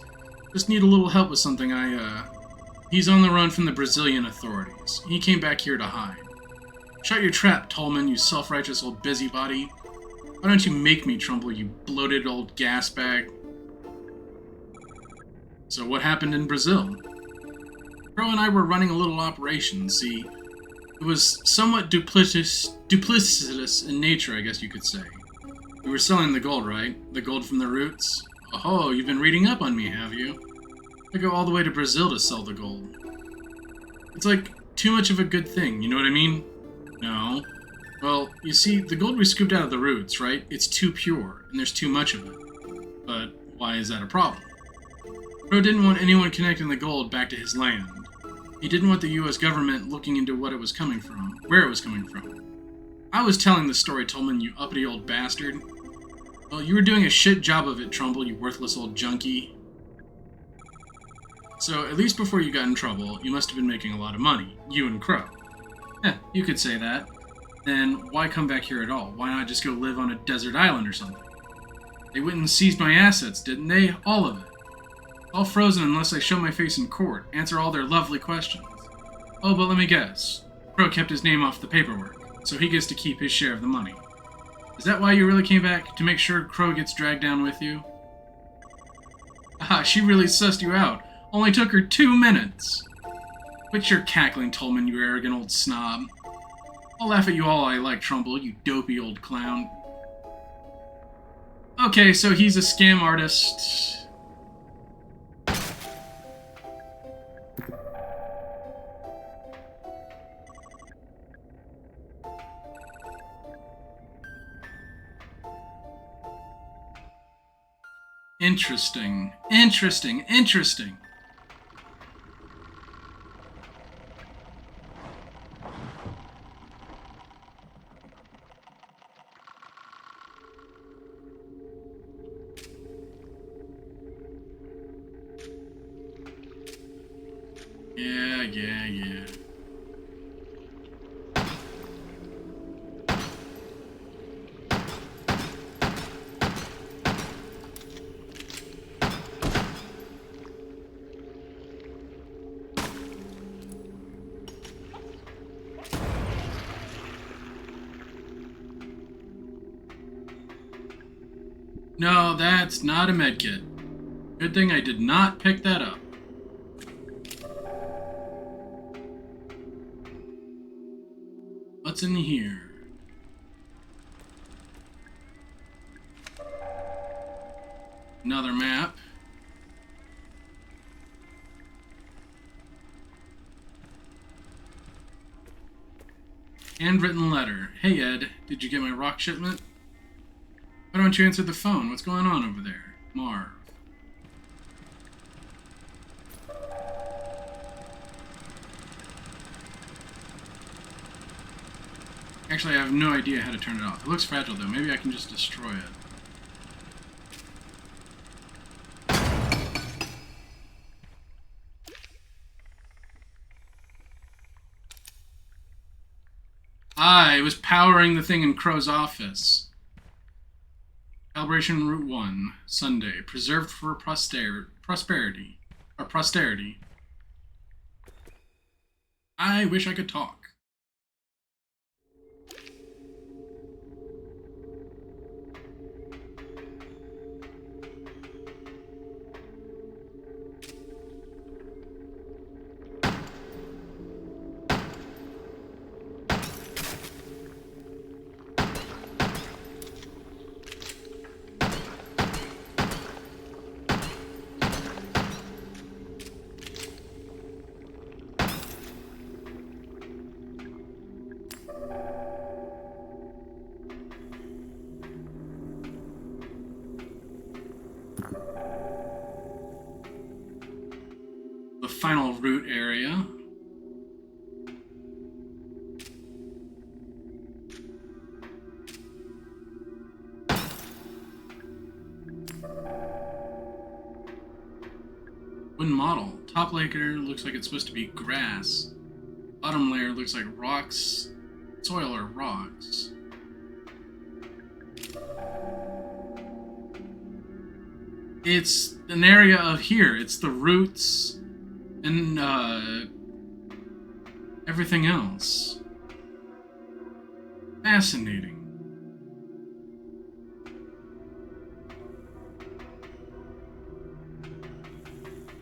Speaker 1: Just need a little help with something He's on the run from the Brazilian authorities. He came back here to hide. Shut your trap, Tolman, you self-righteous old busybody. Why don't you make me, Trumbull, you bloated old gas bag? So what happened in Brazil? Crow and I were running a little operation, see? It was somewhat duplicitous in nature, I guess you could say. We were selling the gold, right? The gold from the roots? Oh, you've been reading up on me, have you? I go all the way to Brazil to sell the gold. It's like too much of a good thing, you know what I mean? No. Well, you see, the gold we scooped out of the roots, right? It's too pure, and there's too much of it. But why is that a problem? Crow didn't want anyone connecting the gold back to his land. He didn't want the US government looking into what it was coming from, where it was coming from. I was telling the story, Tolman, you uppity old bastard. Well, you were doing a shit job of it, Trumbull, you worthless old junkie.
Speaker 2: So, at least before you got in trouble, you must have been making a lot of money. You and Crow. You could say that. Then why come back here at all? Why not just go live on a desert island or something? They went and seized my assets, didn't they? All of it. All frozen unless I show my face in court, answer all their lovely questions. Oh, but let me guess. Crow kept his name off the paperwork, so he gets to keep his share of the money. Is that why you really came back? To make sure Crow gets dragged down with you? Ah, she really sussed you out. Only took her 2 minutes. Quit your cackling, Tolman, you arrogant old snob. I'll laugh at you all I like, Trumbull, you dopey old clown. Okay, so he's a scam artist. Interesting. Interesting. Interesting. Yeah. No, that's not a medkit. Good thing I did not pick that up. What's in here? Another map. Handwritten letter. Hey Ed, did you get my rock shipment? Why don't you answer the phone? What's going on over there? Marv. Actually, I have no idea how to turn it off. It looks fragile though. Maybe I can just destroy it. Ah, it was powering the thing in Crow's office. Calibration Route 1, Sunday. Preserved for prosperity. Or posterity. I wish I could talk. The final route area. Wooden model. Top layer looks like it's supposed to be grass. Bottom layer looks like rocks, soil or rocks. It's an area of here. It's the roots and everything else. Fascinating.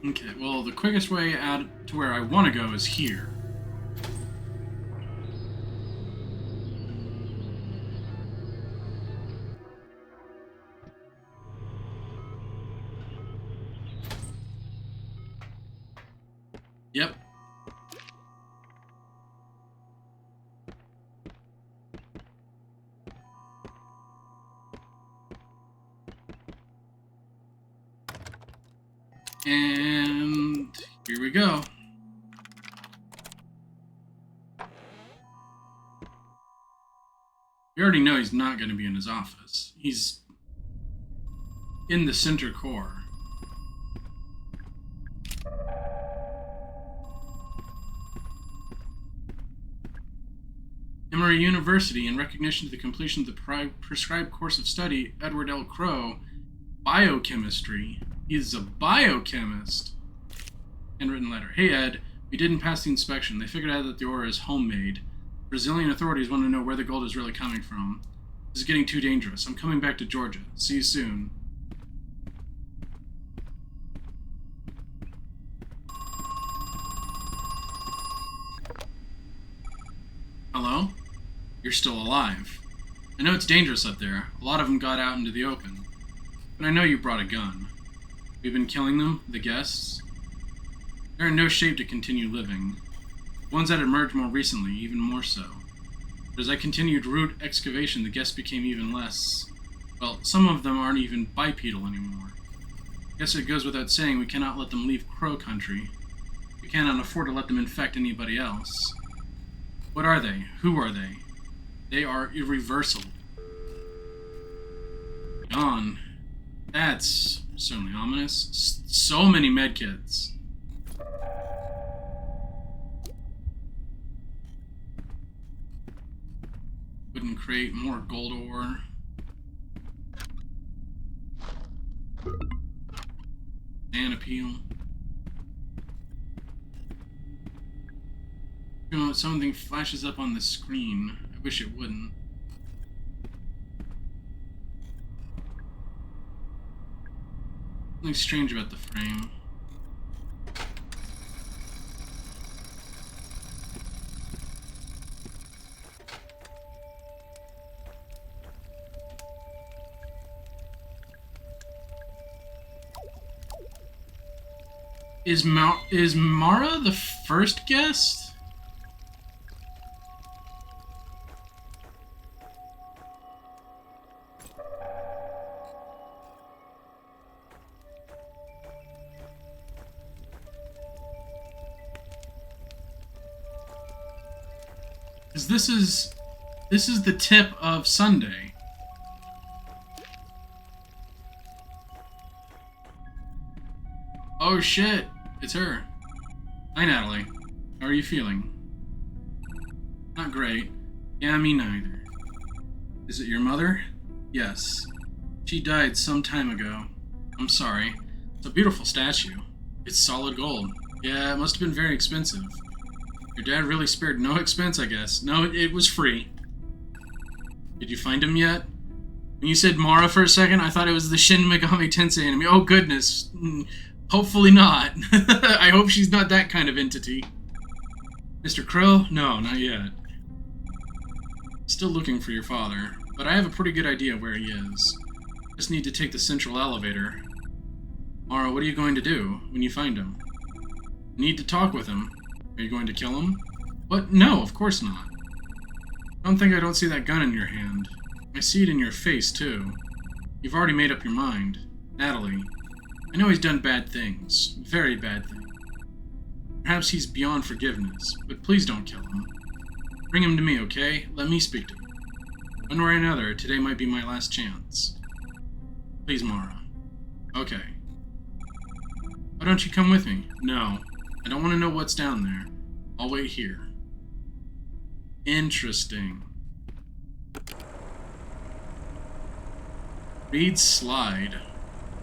Speaker 2: Okay, well, the quickest way out to where I want to go is here. Yep. And here we go. We already know he's not going to be in his office. He's in the center core.
Speaker 1: Emory University, in recognition of the completion of the prescribed course of study, Edward L. Crowe, biochemistry. He is a biochemist. Handwritten letter. Hey Ed, we didn't pass the inspection. They figured out that the ore is homemade. Brazilian authorities want to know where the gold is really coming from. This is getting too dangerous. I'm coming back to Georgia. See you soon. Hello? You're still alive. I know it's dangerous up there. A lot of them got out into the open. But I know you brought a gun. We've been killing them, the guests. They're in no shape to continue living. The ones that emerged more recently, even more so. But as I continued root excavation, the guests became even less... Well, some of them aren't even bipedal anymore. I guess it goes without saying we cannot let them leave Crow Country. We cannot afford to let them infect anybody else. What are they? Who are they? They are irreversible. Gone. That's certainly ominous. So many medkits. Wouldn't create more gold ore. And appeal. You know, something flashes up on the screen. I wish it wouldn't. Something strange about the frame. Is Mara the first guest? Because this is the tip of Sunday. Oh shit, it's her. Hi Natalie, how are you feeling? Not great. Yeah, me neither. Is it your mother? Yes. She died some time ago. I'm sorry. It's a beautiful statue. It's solid gold. Yeah, it must have been very expensive. Your dad really spared no expense, I guess. No, it was free. Did you find him yet? When you said Mara for a second, I thought it was the Shin Megami Tensei enemy. Oh goodness. Hopefully not. I hope she's not that kind of entity. Mr. Crow? No, not yet. Still looking for your father, but I have a pretty good idea where he is. Just need to take the central elevator. Mara, what are you going to do when you find him? Need to talk with him. Are you going to kill him? What? No, of course not. Don't think I don't see that gun in your hand. I see it in your face, too. You've already made up your mind. Natalie, I know he's done bad things. Very bad things. Perhaps he's beyond forgiveness, but please don't kill him. Bring him to me, okay? Let me speak to him. One way or another, today might be my last chance. Please, Mara. Okay. Why don't you come with me? No. I don't want to know what's down there. I'll wait here. Interesting. Read slide.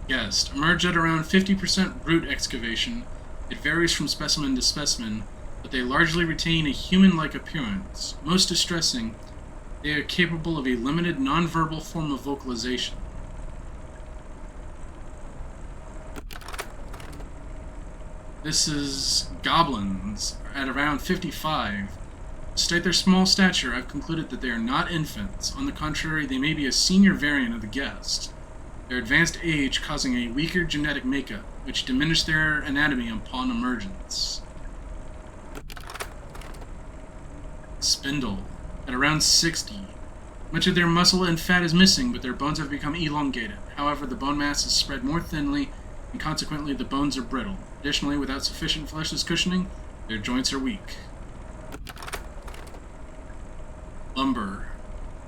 Speaker 1: Guessed. Emerge at around 50% root excavation. It varies from specimen to specimen, but they largely retain a human-like appearance. Most distressing, they are capable of a limited non-verbal form of vocalization. This is goblins at around 55. Despite their small stature, I've concluded that they are not infants. On the contrary, they may be a senior variant of the guest. Their advanced age causing a weaker genetic makeup, which diminished their anatomy upon emergence. Spindle, at around 60. Much of their muscle and fat is missing, but their bones have become elongated. However, the bone mass is spread more thinly, and consequently the bones are brittle. Additionally, without sufficient flesh as cushioning, their joints are weak. Lumber.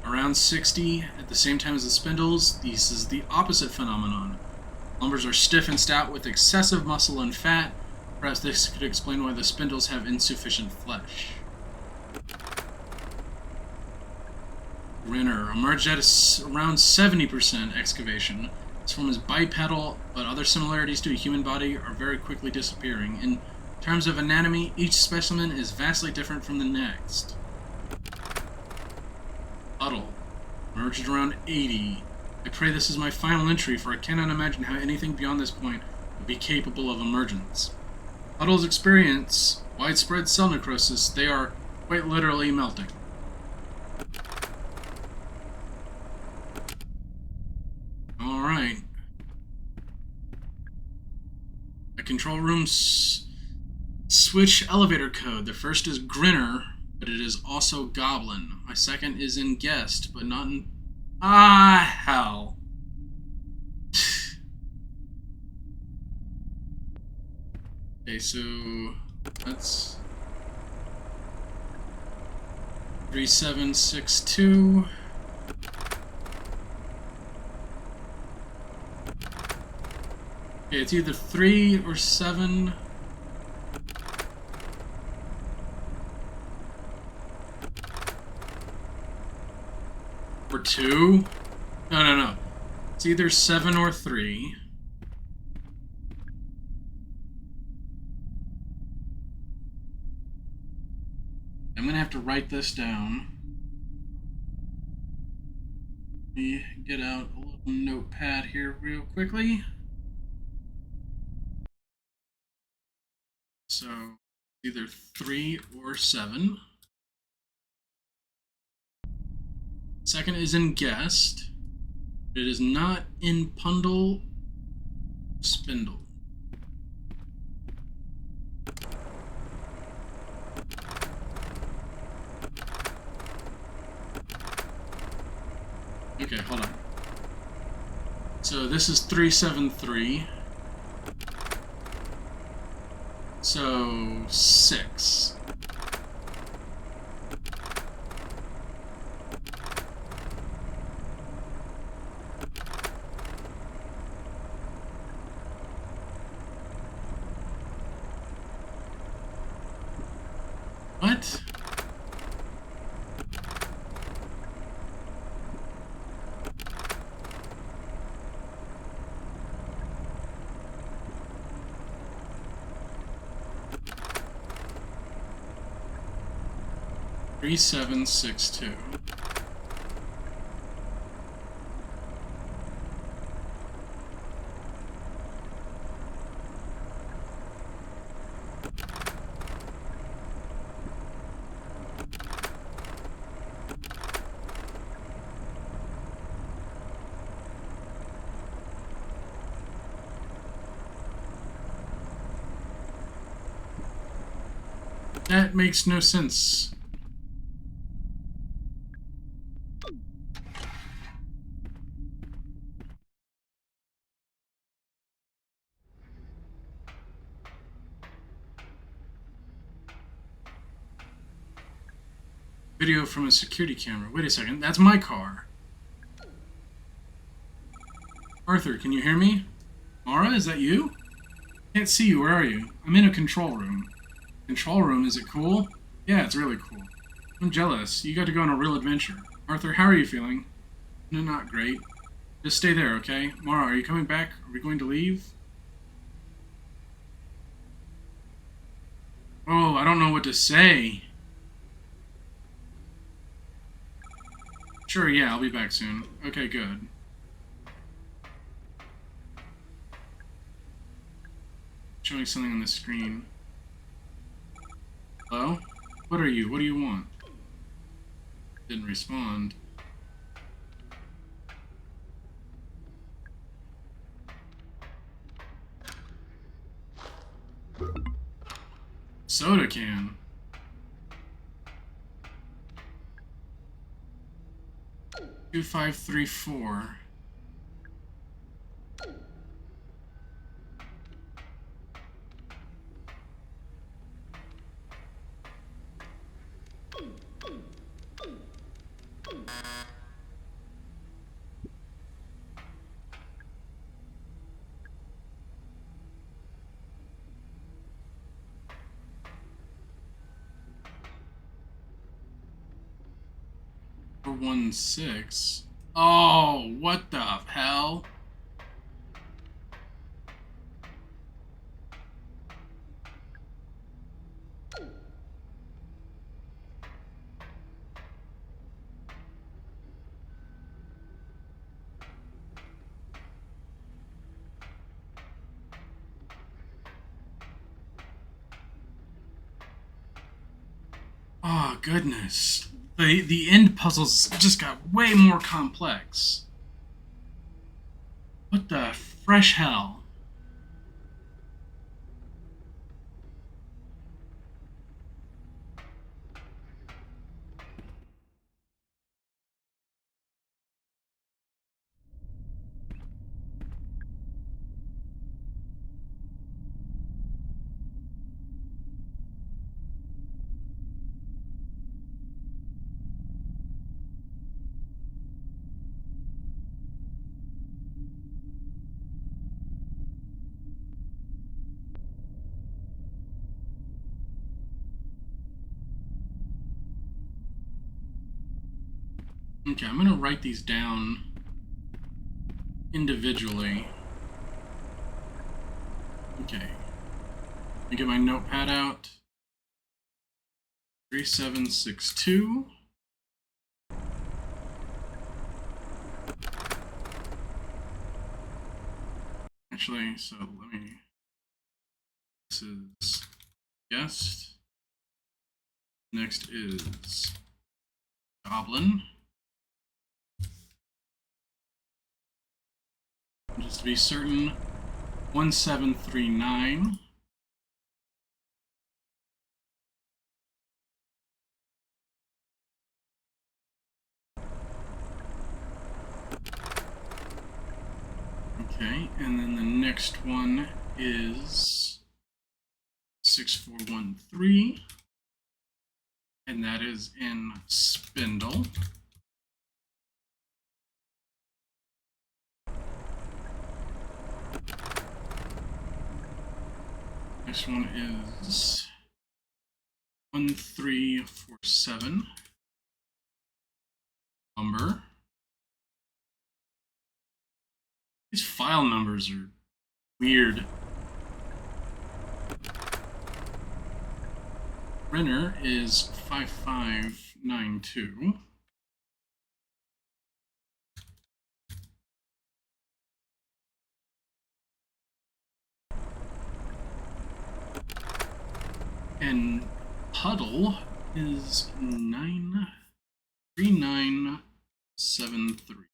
Speaker 1: Around 60, at the same time as the spindles, this is the opposite phenomenon. Lumbers are stiff and stout with excessive muscle and fat. Perhaps this could explain why the spindles have insufficient flesh. Grinner emerged at around 70% excavation. This form is bipedal, but other similarities to a human body are very quickly disappearing. In terms of anatomy, each specimen is vastly different from the next. Puddle emerged around 80. I pray this is my final entry, for I cannot imagine how anything beyond this point would be capable of emergence. Puddles experience widespread cell necrosis. They are quite literally melting. Alright. A control room switch elevator code. The first is Grinner, but it is also Goblin. My second is in Guest, but not in... Ah, hell. Okay, so that's 3762. Okay, it's either 3 or 7. Or 2. No. It's either 7 or 3. I'm gonna have to write this down. Let me get out a little notepad here real quickly. So, either 3 or 7. Second is in Guest. It is not in Pundle Spindle. Okay, hold on. So this is 373. So 6. What? Three, 7, 6, 2. That makes no sense. Video from a security camera. Wait a second, that's my car. Arthur, can you hear me? Mara, is that you? Can't see you, where are you? I'm in a control room. Control room, is it cool? Yeah, it's really cool. I'm jealous. You got to go on a real adventure. Arthur, how are you feeling? No, not great. Just stay there, okay? Mara, are you coming back? Are we going to leave? Oh, I don't know what to say. Sure, yeah, I'll be back soon. Okay, good. Showing something on the screen. Hello? What are you? What do you want? Didn't respond. Soda can. Two, 5, 3, 4.
Speaker 2: 6416. Oh, what the hell? Oh, goodness. The end puzzles just got way more complex. What the fresh hell? Okay, I'm gonna write these down individually. Okay. Let me get my notepad out. 3762. Actually, so let me. This is guest. Next is goblin. Just to be certain, 1739. Okay, and then the next one is 6413, and that is in Spindle. Next one is 1347, Lumber. These file numbers are weird. Renner is 5592. And Puddle is 93973.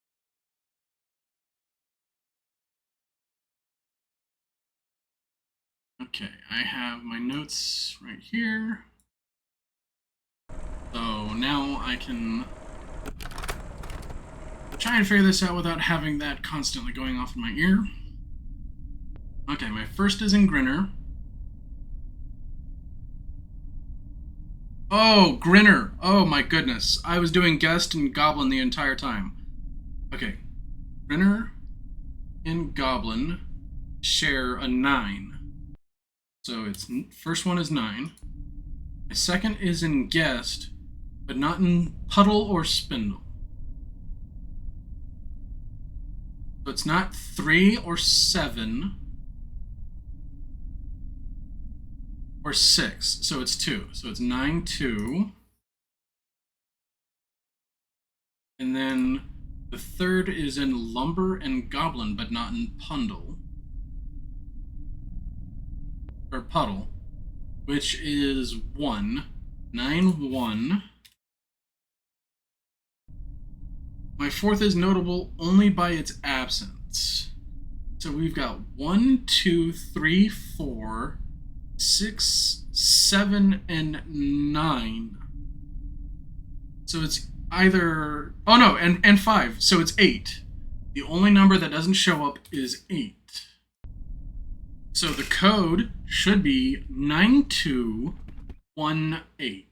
Speaker 2: Okay, I have my notes right here. So now I can try and figure this out without having that constantly going off in my ear. Okay, my first is in Grinner. Oh, Grinner. Oh my goodness. I was doing Guest and Goblin the entire time. Okay. Grinner and Goblin share a 9. So its first one is 9. My second is in Guest, but not in Puddle or Spindle. So it's not 3 or 7 or 6. So it's 2. So it's 9, 2. And then the third is in Lumber and Goblin, but not in Pundle. Or Puddle, which is 1. 9, 1. My fourth is notable only by its absence. So we've got 1, 2, 3, 4, 6, 7, and 9. So it's either... Oh no, and 5. So it's 8. The only number that doesn't show up is 8. So the code should be 9218.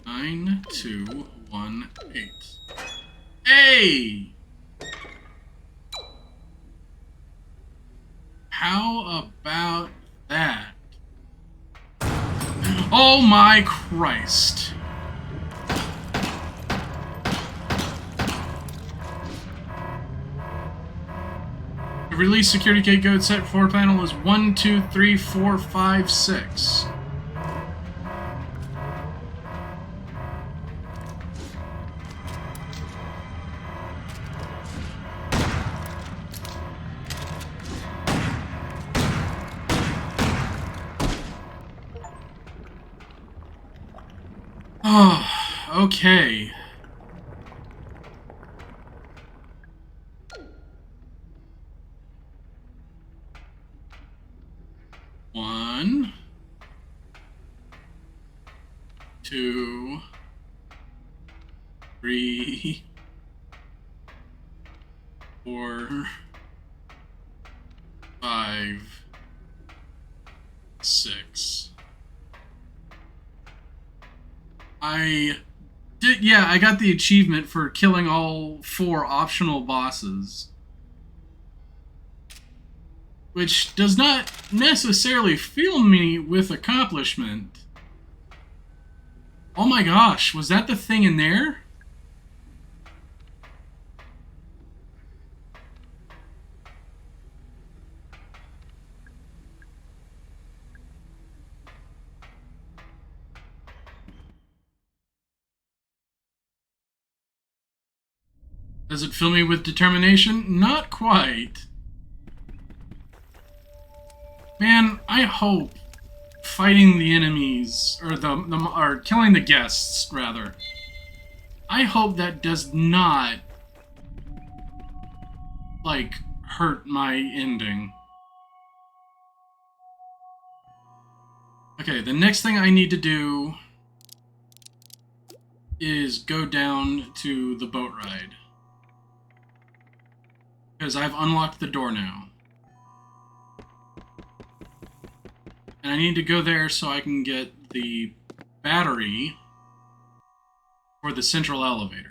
Speaker 2: 9218. Hey! How about that?
Speaker 1: Oh my Christ. The release security key code set floor panel is 123456. Oh, okay. One, two, three, four, five, six. I got the achievement for killing all 4 optional bosses. Which does not necessarily fill me with accomplishment. Oh my gosh, was that the thing in there? Does it fill me with determination? Not quite. Man, I hope fighting the enemies, or killing the guests, rather. I hope that does not, like, hurt my ending. Okay, the next thing I need to do is go down to the boat ride. Because I've unlocked the door now. And I need to go there so I can get the battery for the central elevator.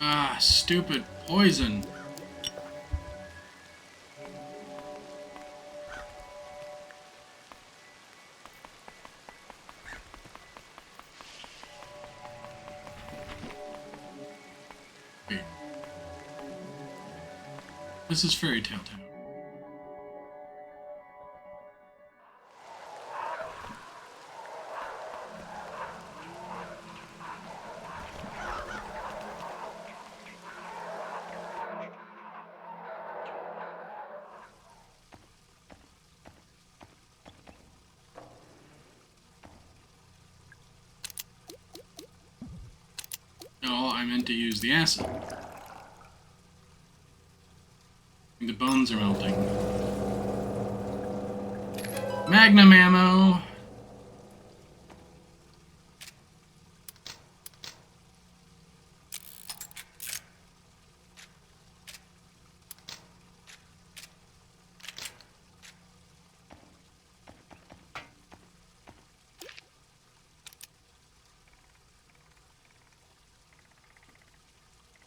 Speaker 1: Ah, stupid poison. Wait. This is Fairy Tale Town. No, I meant to use the acid. The bones are melting. Magnum ammo!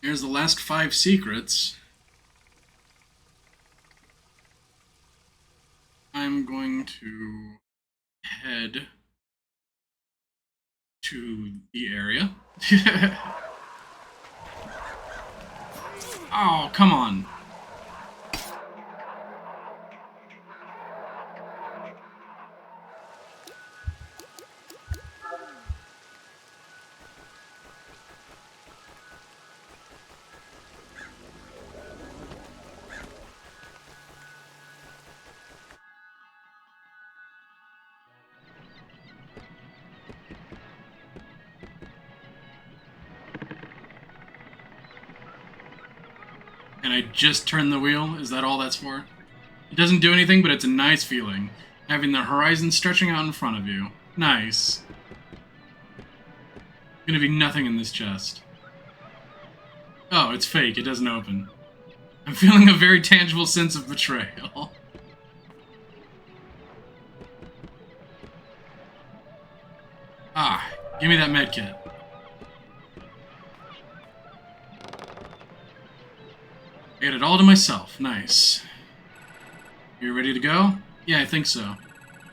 Speaker 1: Here's the last 5 secrets. I'm going to head to the area. Oh, come on. And I just turned the wheel? Is that all that's for? It doesn't do anything, but it's a nice feeling. Having the horizon stretching out in front of you. Nice. Gonna be nothing in this chest. Oh, it's fake. It doesn't open. I'm feeling a very tangible sense of betrayal. Ah, give me that medkit. I got it all to myself. Nice. You ready to go? Yeah, I think so.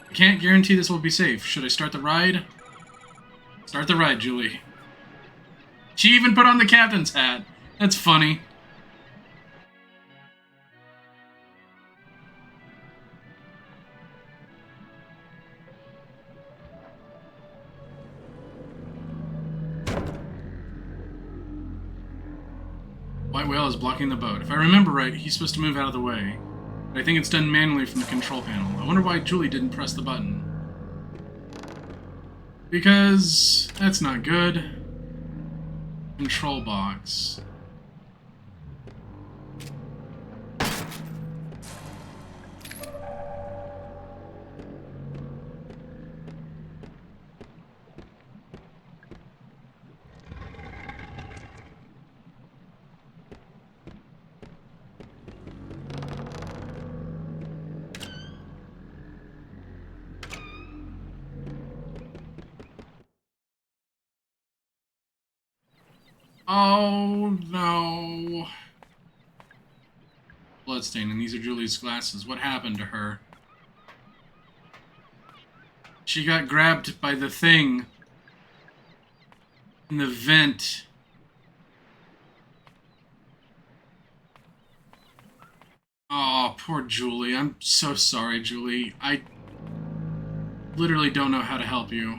Speaker 1: I can't guarantee this will be safe. Should I start the ride? Start the ride, Julie. She even put on the captain's hat. That's funny. White whale is blocking the boat. If I remember right, he's supposed to move out of the way. But I think it's done manually from the control panel. I wonder why Julie didn't press the button. Because that's not good. Control box. Oh no. Bloodstain, and these are Julie's glasses. What happened to her? She got grabbed by the thing in the vent. Oh, poor Julie. I'm so sorry, Julie. I literally don't know how to help you.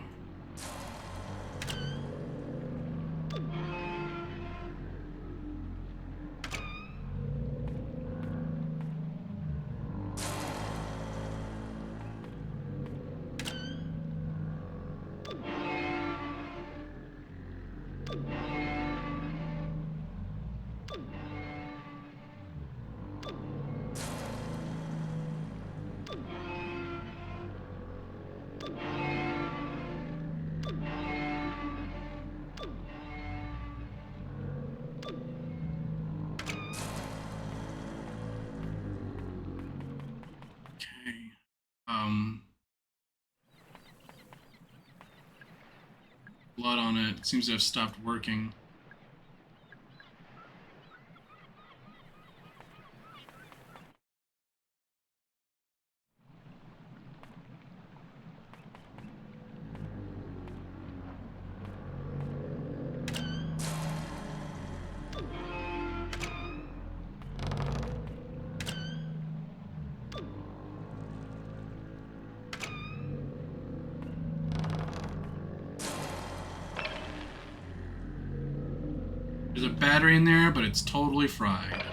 Speaker 1: Okay. Blood on it. Seems to have stopped working. There's a battery in there, but it's totally fried.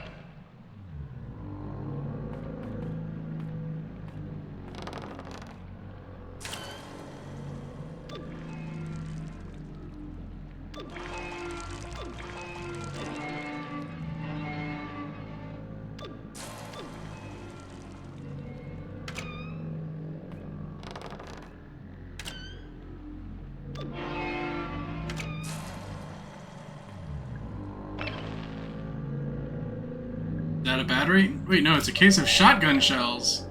Speaker 1: Is that a battery? Wait, no, it's a case of shotgun shells.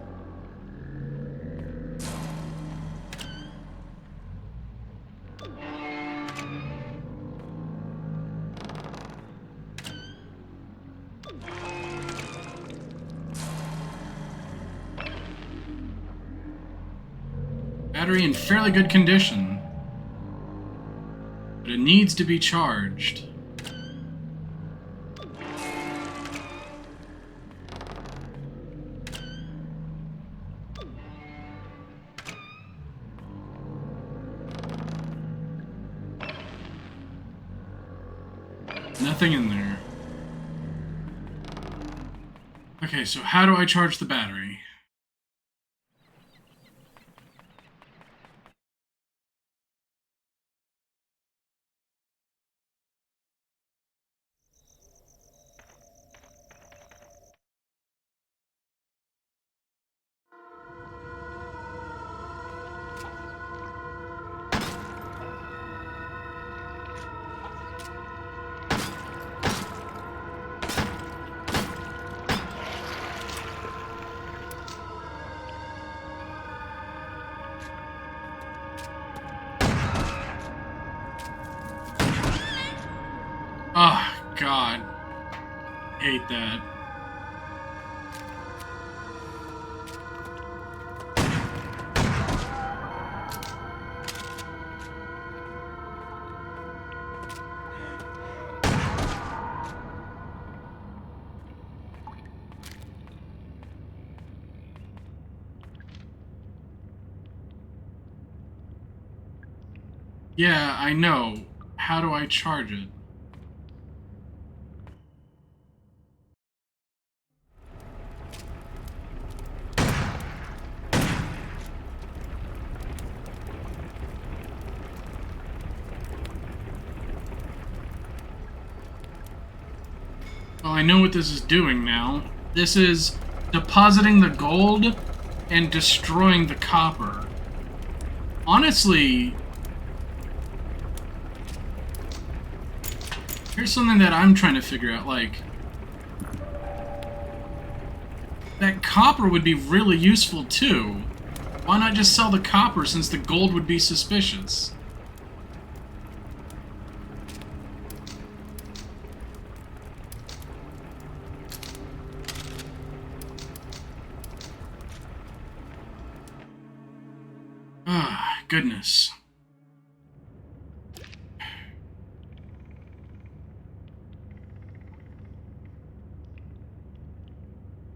Speaker 1: Battery in fairly good condition, but it needs to be charged. Nothing in there. Okay, so how do I charge the battery? Oh, God. Hate that. Yeah, I know. How do I charge it? Well, I know what this is doing now. This is depositing the gold and destroying the copper. Honestly, here's something that I'm trying to figure out, like, that copper would be really useful too. Why not just sell the copper since the gold would be suspicious? Ah, goodness.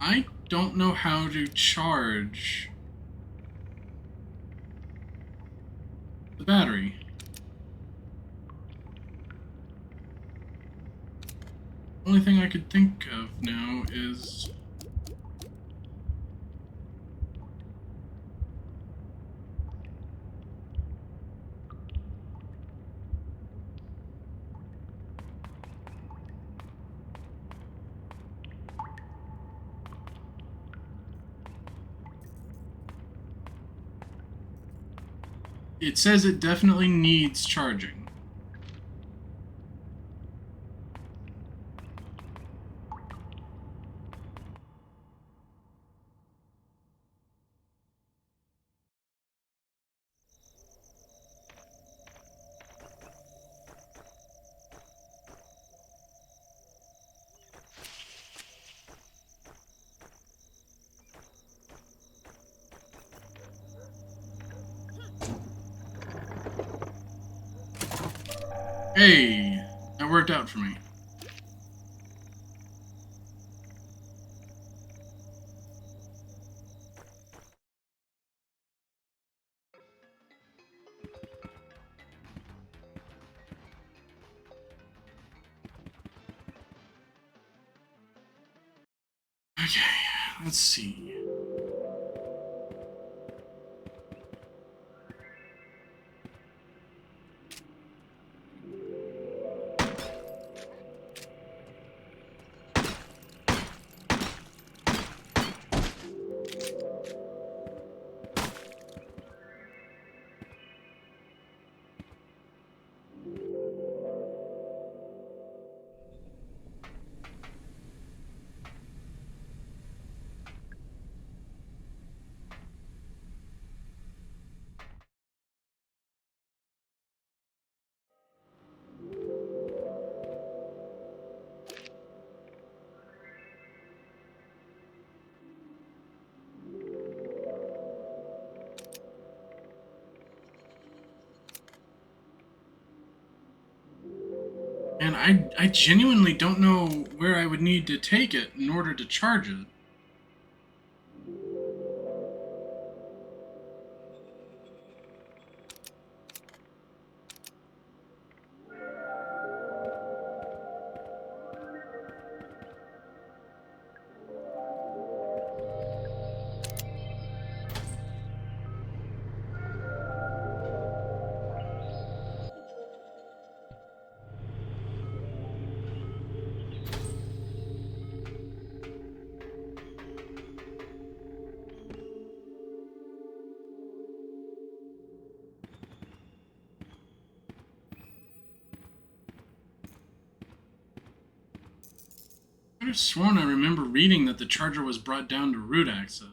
Speaker 1: I don't know how to charge the battery. Only thing I could think of now is... It says it definitely needs charging. Hey, that worked out for me. Okay, let's see. And I genuinely don't know where I would need to take it in order to charge it. I could have sworn I remember reading that the charger was brought down to root access.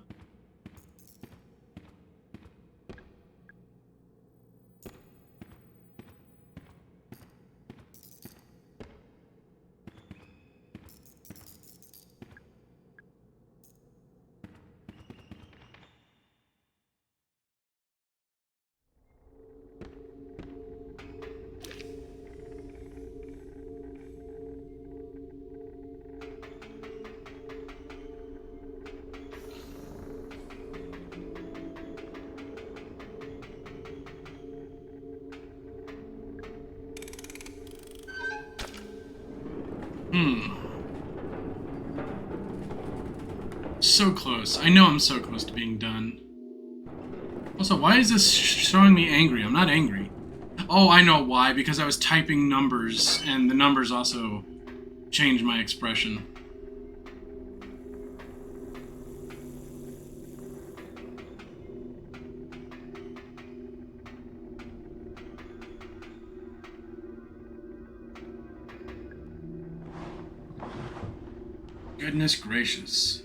Speaker 1: Hmm. So close. I know I'm so close to being done. Also, why is this showing me angry? I'm not angry. Oh, I know why. Because I was typing numbers, and the numbers also changed my expression. Goodness gracious.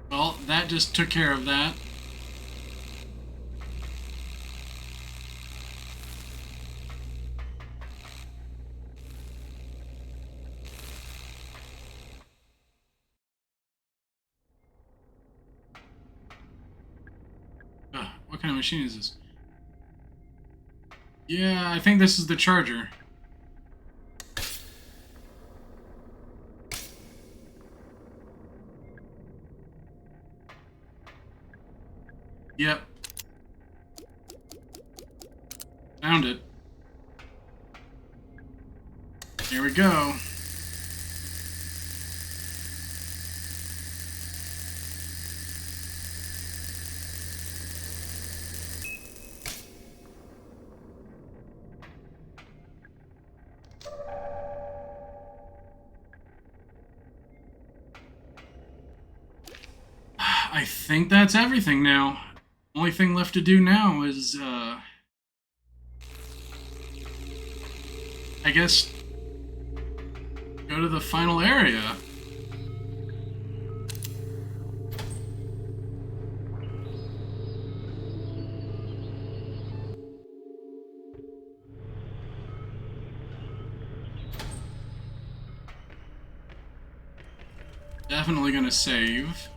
Speaker 1: Well, that just took care of that. Ugh, what kind of machine is this? Yeah, I think this is the charger. Yep. Found it. Here we go. I think that's everything now. Only thing left to do now is, I guess, go to the final area. Definitely gonna save.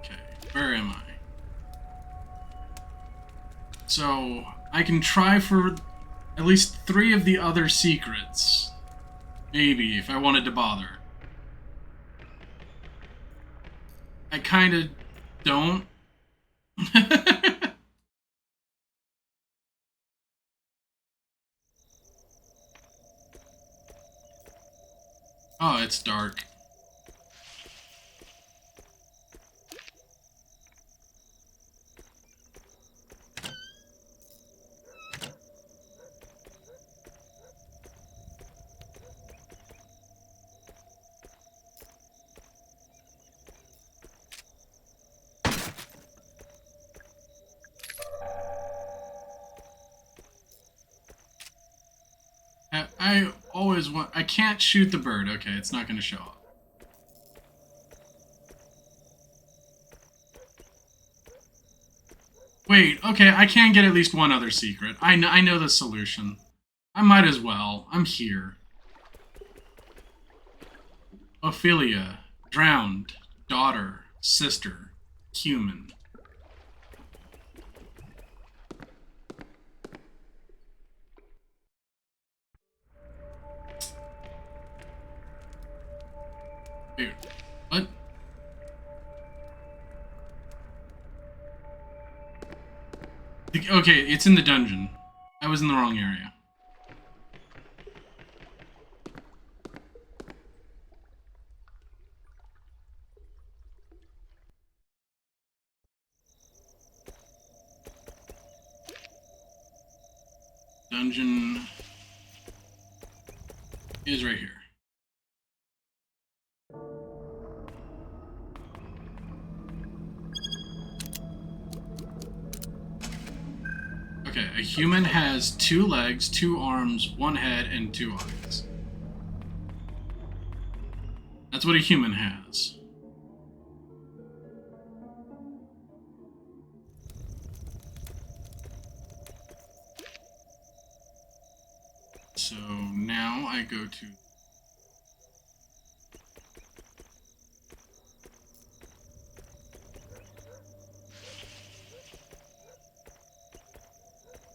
Speaker 1: Okay, where am I? So, I can try for at least 3 of the other secrets. Maybe, if I wanted to bother. I kinda don't. Oh, it's dark. I always want. I can't shoot the bird. Okay, it's not gonna show up. Wait, okay, I can get at least one other secret. I know the solution. I might as well. I'm here. Ophelia, drowned, daughter, sister, human. Dude, what? Okay, it's in the dungeon. I was in the wrong area. Dungeon. is right here. Okay, a human has 2 legs, 2 arms, 1 head, and 2 eyes. That's what a human has. So now I go to...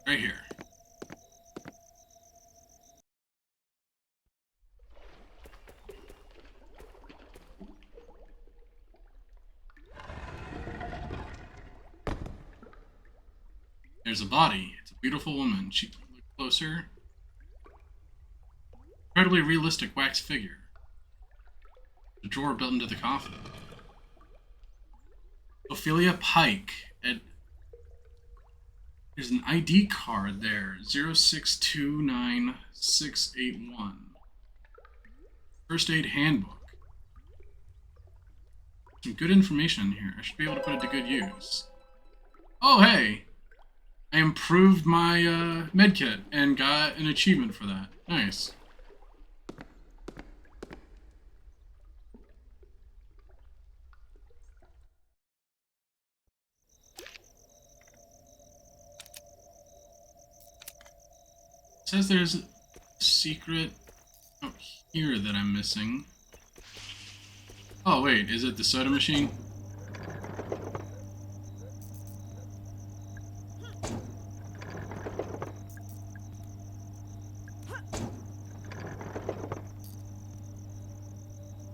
Speaker 1: right here. There's a body. It's a beautiful woman. She look closer. Incredibly realistic wax figure. The drawer built into the coffin. Ophelia Pike. And there's an ID card there. 0629681. First aid handbook. Some good information in here. I should be able to put it to good use. Oh, hey! I improved my medkit and got an achievement for that. Nice. It says there's a secret out here that I'm missing. Oh wait, is it the soda machine?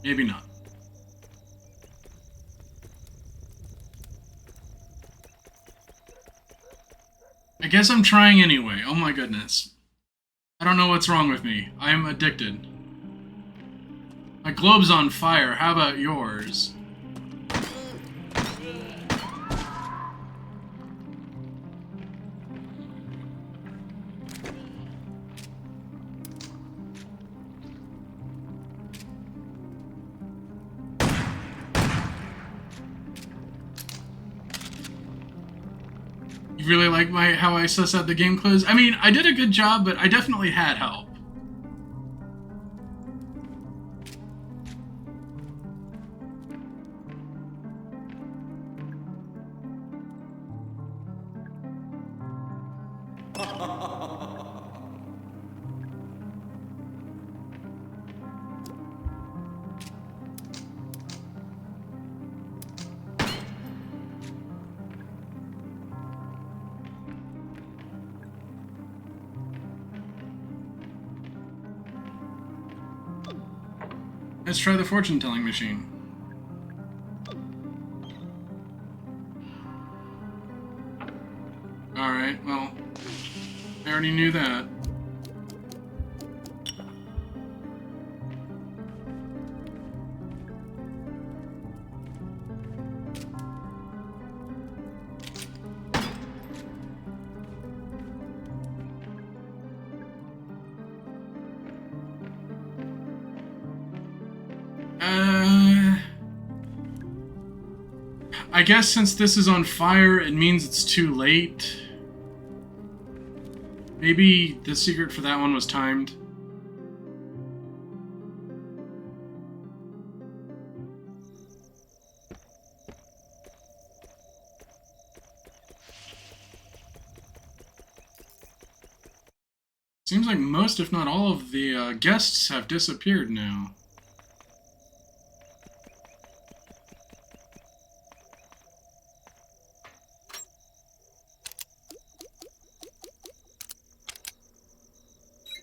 Speaker 1: Maybe not. I guess I'm trying anyway. Oh my goodness. I don't know what's wrong with me. I am addicted. My globe's on fire. How about yours? You really like how I suss out the game clues? I mean, I did a good job, but I definitely had help. Let's try the fortune-telling machine. Alright, well, I already knew that. I guess since this is on fire, it means it's too late. Maybe the secret for that one was timed. Seems like most, if not all, of the guests have disappeared now.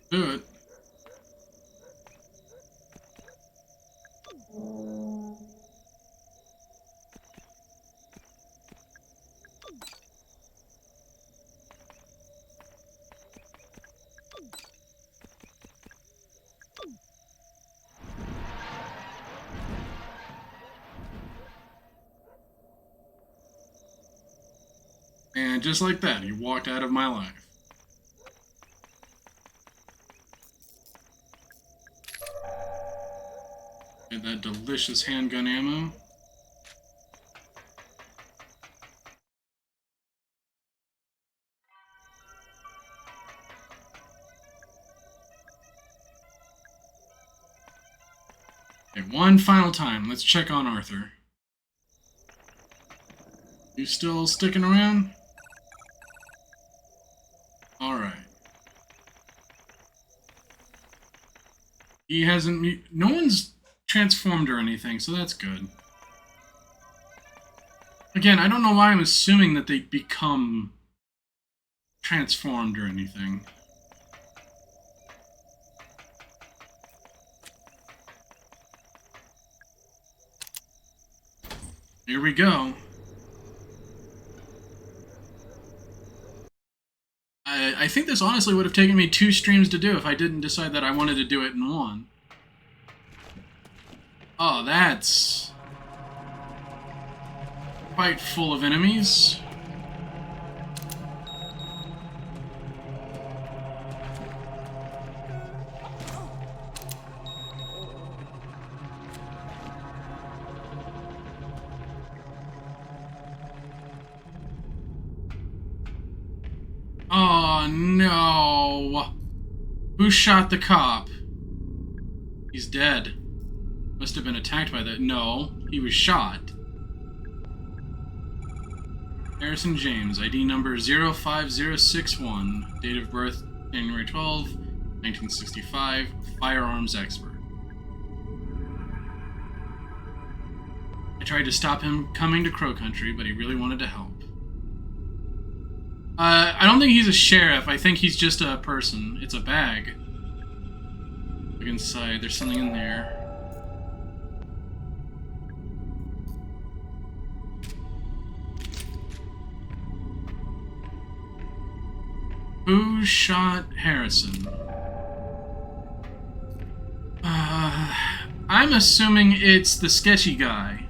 Speaker 1: Do it. And just like that, he walked out of my life. Get that delicious handgun ammo. Okay, one final time. Let's check on Arthur. You still sticking around? Alright. He hasn't... No one's transformed or anything, so that's good. Again, I don't know why I'm assuming that they become transformed or anything. Here we go. I think this honestly would have taken me 2 streams to do if I didn't decide that I wanted to do it in one. Oh, that's quite full of enemies. Oh no! Who shot the cop? He's dead. Must have been attacked by the... No, he was shot. Harrison James, ID number 05061, date of birth January 12, 1965, firearms expert. I tried to stop him coming to Crow Country, but he really wanted to help. I don't think he's a sheriff. I think he's just a person. It's a bag. Look inside. There's something in there. Who shot Harrison? I'm assuming it's the sketchy guy.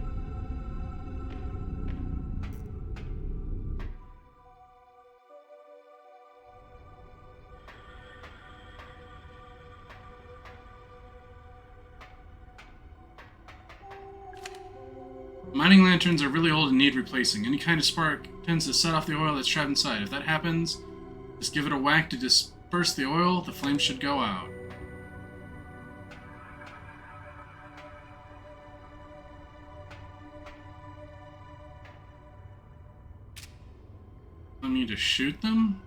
Speaker 1: Mining lanterns are really old and need replacing. Any kind of spark tends to set off the oil that's trapped inside. If that happens, just give it a whack to disperse the oil. The flames should go out. I need to shoot them?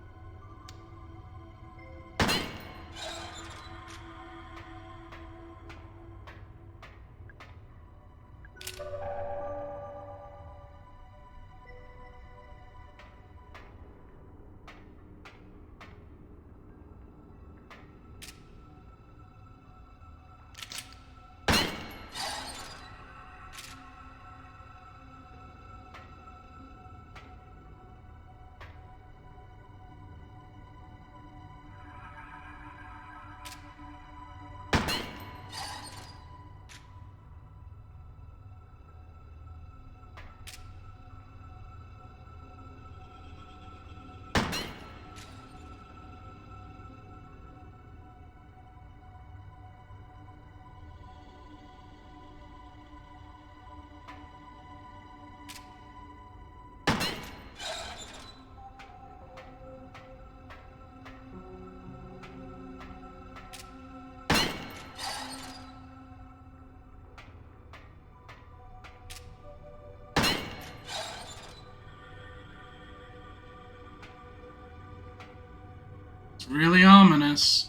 Speaker 1: It's really ominous.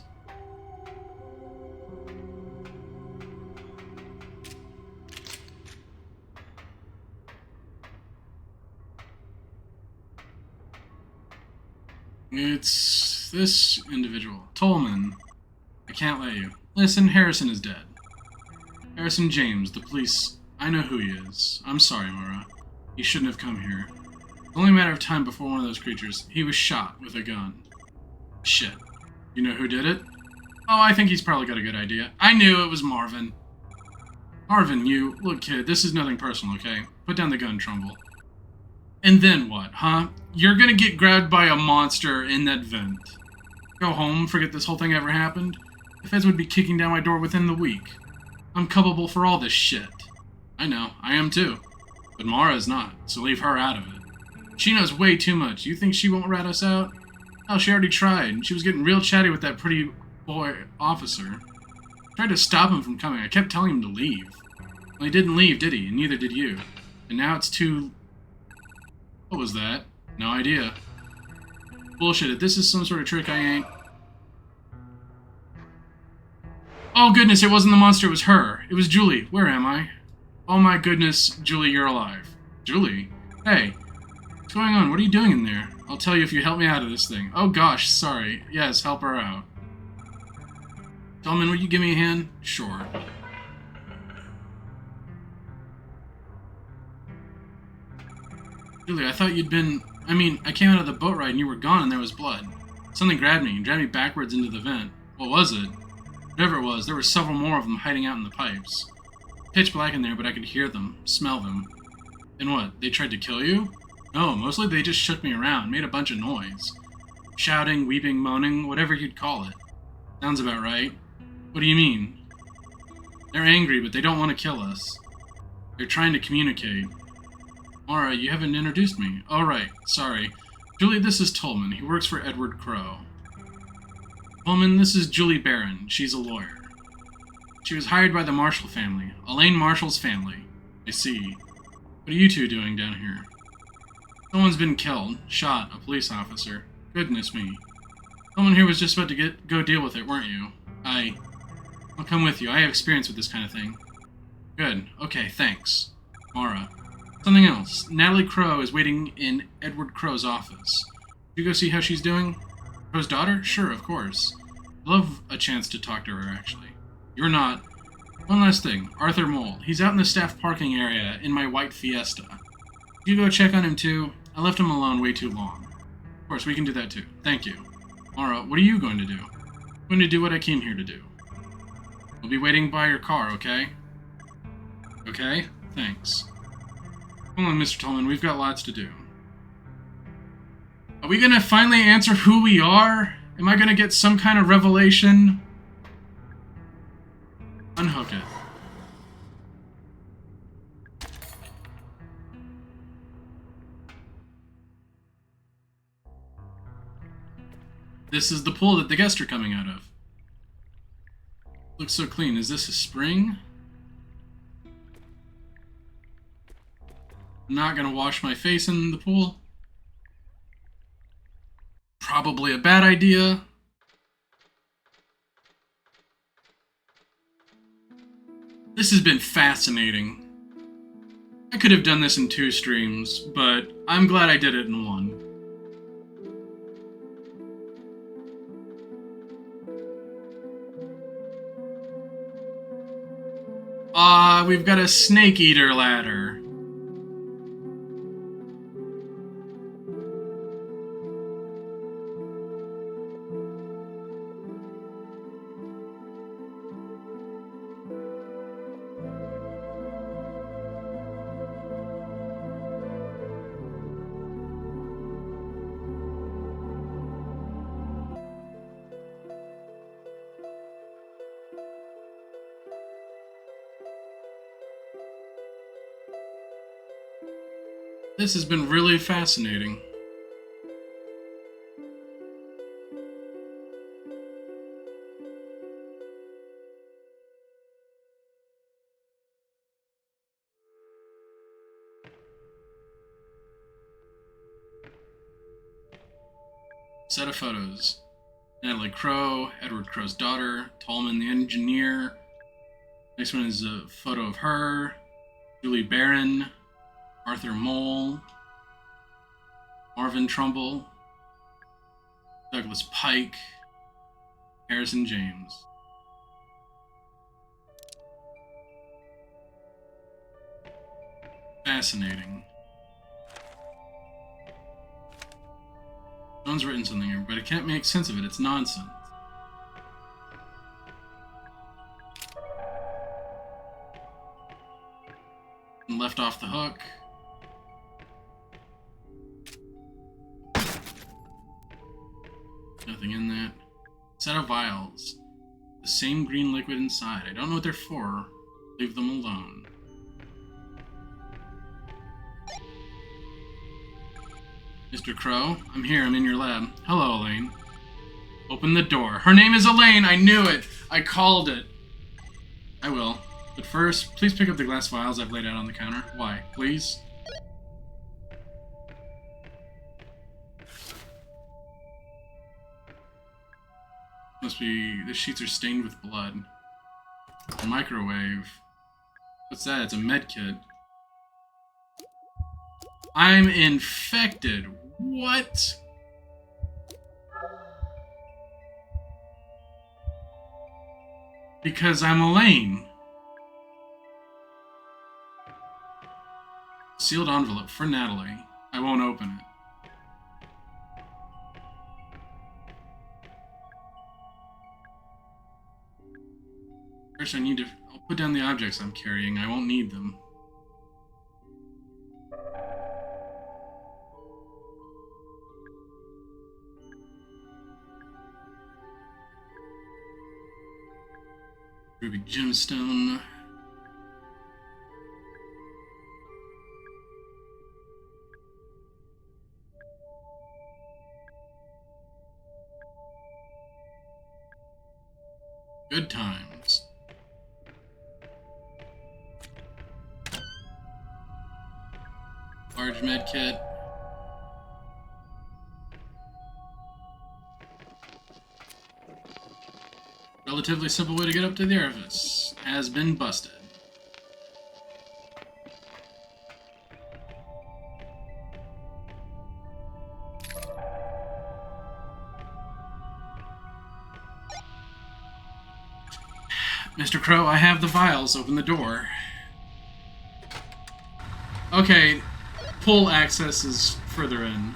Speaker 1: It's this individual. Tolman. I can't let you. Listen, Harrison is dead. Harrison James, the police. I know who he is. I'm sorry, Mara. He shouldn't have come here. It's only a matter of time before one of those creatures. He was shot with a gun. Shit. You know who did it? Oh, I think he's probably got a good idea. I knew it was Marvin. Marvin, you... Look, kid, this is nothing personal, okay? Put down the gun, Trumbull. And then what, huh? You're gonna get grabbed by a monster in that vent. Go home, forget this whole thing ever happened? The feds would be kicking down my door within the week. I'm culpable for all this shit. I know, I am too. But Mara is not, so leave her out of it. She knows way too much. You think she won't rat us out? Hell, she already tried. She was getting real chatty with that pretty boy officer. I tried to stop him from coming. I kept telling him to leave. Well, he didn't leave, did he? And neither did you. And now it's too... What was that? No idea. Bullshit. If this is some sort of trick, I ain't... Oh goodness, it wasn't the monster, it was her. It was Julie. Where am I? Oh my goodness, Julie, you're alive. Julie? Hey. What's going on? What are you doing in there? I'll tell you if you help me out of this thing. Oh gosh, sorry. Yes, help her out. Tolman, will you give me a hand? Sure. Julie, I thought you'd been... I came out of the boat ride and you were gone and there was blood. Something grabbed me and dragged me backwards into the vent. What was it? Whatever it was, there were several more of them hiding out in the pipes. Pitch black in there, but I could hear them, smell them. And what, they tried to kill you? No, mostly they just shook me around, made a bunch of noise. Shouting, weeping, moaning, whatever you'd call it. Sounds about right. What do you mean? They're angry, but they don't want to kill us. They're trying to communicate. Mara, you haven't introduced me. Oh, right. Sorry. Julie, this is Tolman. He works for Edward Crow. Tolman, this is Julie Barron. She's a lawyer. She was hired by the Marshall family. Elaine Marshall's family. I see. What are you two doing down here? Someone's been killed. Shot. A police officer. Goodness me. Someone here was just about to go deal with it, weren't you? I'll come with you. I have experience with this kind of thing. Good. Okay, thanks. Mara. Something else. Natalie Crow is waiting in Edward Crow's office. You go see how she's doing? Crow's daughter? Sure, of course. I'd love a chance to talk to her, actually. You're not. One last thing. Arthur Mole. He's out in the staff parking area in my white Fiesta. You go check on him, too? I left him alone way too long. Of course, we can do that, too. Thank you. Mara, what are you going to do? I'm going to do what I came here to do. We'll be waiting by your car, okay? Okay? Thanks. Hold on, Mr. Tolman. We've got lots to do. Are we going to finally answer who we are? Am I going to get some kind of revelation? Unhook it. This is the pool that the guests are coming out of. Looks so clean. Is this a spring? I'm not gonna wash my face in the pool. Probably a bad idea. This has been fascinating. I could have done this in 2 streams, but I'm glad I did it in 1. We've got a snake eater ladder. This has been really fascinating. Set of photos. Natalie Crow, Edward Crow's daughter, Tolman the engineer. Next one is a photo of her, Julie Barron, Arthur Mole, Marvin Trumbull, Douglas Pike, Harrison James. Fascinating. Someone's written something here, but I can't make sense of it. It's nonsense. And left off the hook. Nothing in that. Set of vials. The same green liquid inside. I don't know what they're for. Leave them alone. Mr. Crow, I'm here. I'm in your lab. Hello, Elaine. Open the door. Her name is Elaine! I knew it! I called it! I will. But first, please pick up the glass vials I've laid out on the counter. Why? Please? Must be... the sheets are stained with blood. A microwave. What's that? It's a med kit. I'm infected. What? Because I'm Elaine. Sealed envelope for Natalie. I won't open it. First, I'll put down the objects I'm carrying. I won't need them. Ruby gemstone. Good times. Large med kit. Relatively simple way to get up to the orifice. Has been busted. Mr. Crow, I have the vials. Open the door. Okay, pull access is further in.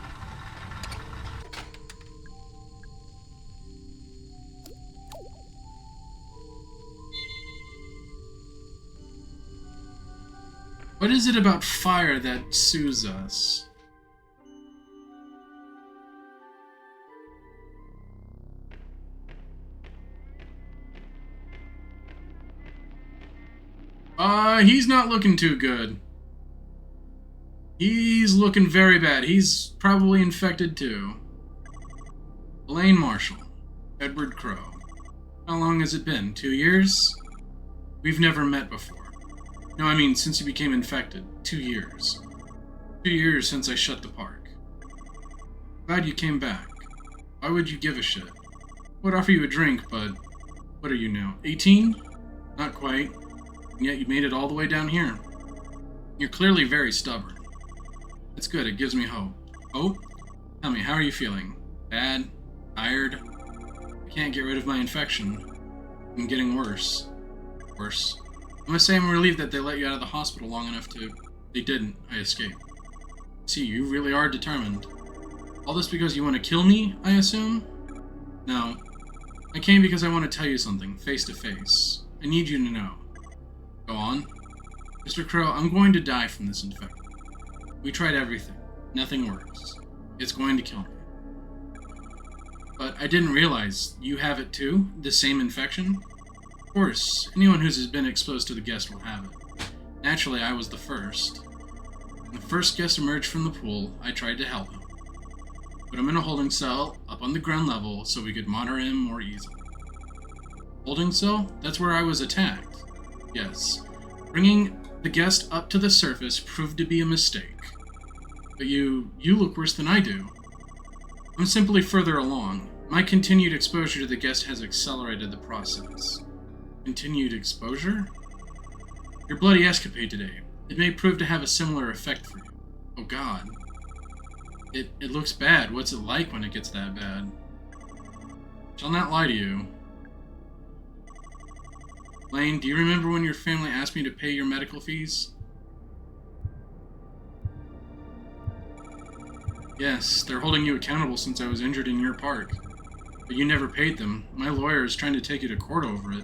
Speaker 1: What is it about fire that soothes us? He's not looking too good. He's looking very bad. He's probably infected too. Elaine Marshall. Edward Crow. How long has it been? 2 years? We've never met before. No, I mean, since you became infected. 2 years. 2 years since I shut the park. Glad you came back. Why would you give a shit? Would offer you a drink, but... what are you now, 18? Not quite. And yet you made it all the way down here. You're clearly very stubborn. It's good, it gives me hope. Hope? Tell me, how are you feeling? Bad? Tired? I can't get rid of my infection. I'm getting worse. Worse. I must say I'm relieved that they let you out of the hospital long enough to... They didn't. I escaped. See, you really are determined. All this because you want to kill me, I assume? No. I came because I want to tell you something, face to face. I need you to know. Go on. Mr. Crow, I'm going to die from this infection. We tried everything. Nothing works. It's going to kill me. But I didn't realize you have it too? The same infection? Of course, anyone who's been exposed to the guest will have it. Naturally, I was the first. When the first guest emerged from the pool, I tried to help him. Put him in a holding cell, up on the ground level, so we could monitor him more easily. Holding cell? That's where I was attacked. Yes. Bringing the guest up to the surface proved to be a mistake. But you look worse than I do. I'm simply further along. My continued exposure to the guest has accelerated the process. Continued exposure? Your bloody escapade today. It may prove to have a similar effect for you. Oh god. It looks bad. What's it like when it gets that bad? Shall not lie to you. Lane, do you remember when your family asked me to pay your medical fees? Yes, they're holding you accountable since I was injured in your park. But you never paid them. My lawyer is trying to take you to court over it.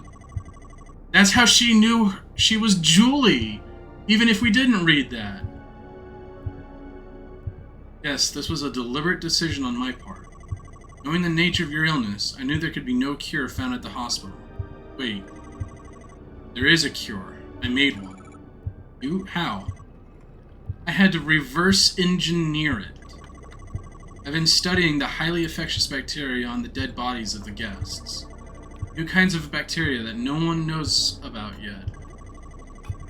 Speaker 1: That's how she knew she was Julie, even if we didn't read that. Yes, this was a deliberate decision on my part. Knowing the nature of your illness, I knew there could be no cure found at the hospital. Wait. There is a cure. I made one. You? How? I had to reverse engineer it. I've been studying the highly infectious bacteria on the dead bodies of the guests. New kinds of bacteria that no one knows about yet.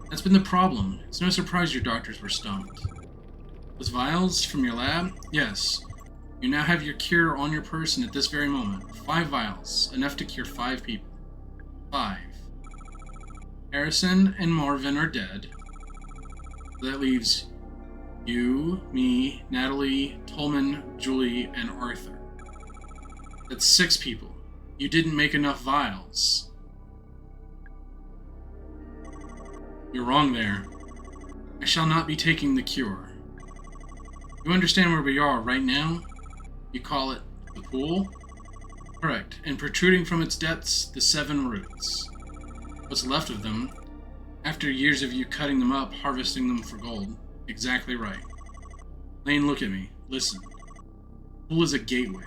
Speaker 1: That's been the problem. It's no surprise your doctors were stumped. Those vials from your lab? Yes. You now have your cure on your person at this very moment. 5 vials. Enough to cure 5 people. 5. Harrison and Marvin are dead. That leaves you, me, Natalie, Tolman, Julie, and Arthur. That's 6 people. You didn't make enough vials. You're wrong there. I shall not be taking the cure. You understand where we are right now? You call it the pool? Correct, and protruding from its depths, the 7 roots. What's left of them, after years of you cutting them up, harvesting them for gold. Exactly right. Lane, look at me. Listen. The pool is a gateway,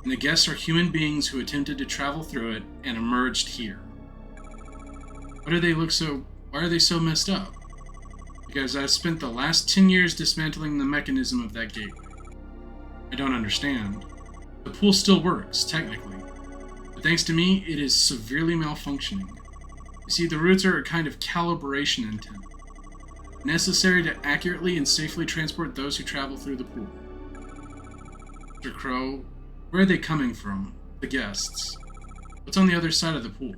Speaker 1: and the guests are human beings who attempted to travel through it and emerged here. Why are they so messed up? Because I've spent the last 10 years dismantling the mechanism of that gateway. I don't understand. The pool still works, technically, but thanks to me, it is severely malfunctioning. You see, the roots are a kind of calibration antenna, necessary to accurately and safely transport those who travel through the pool. Mr. Crow, where are they coming from? The guests. What's on the other side of the pool?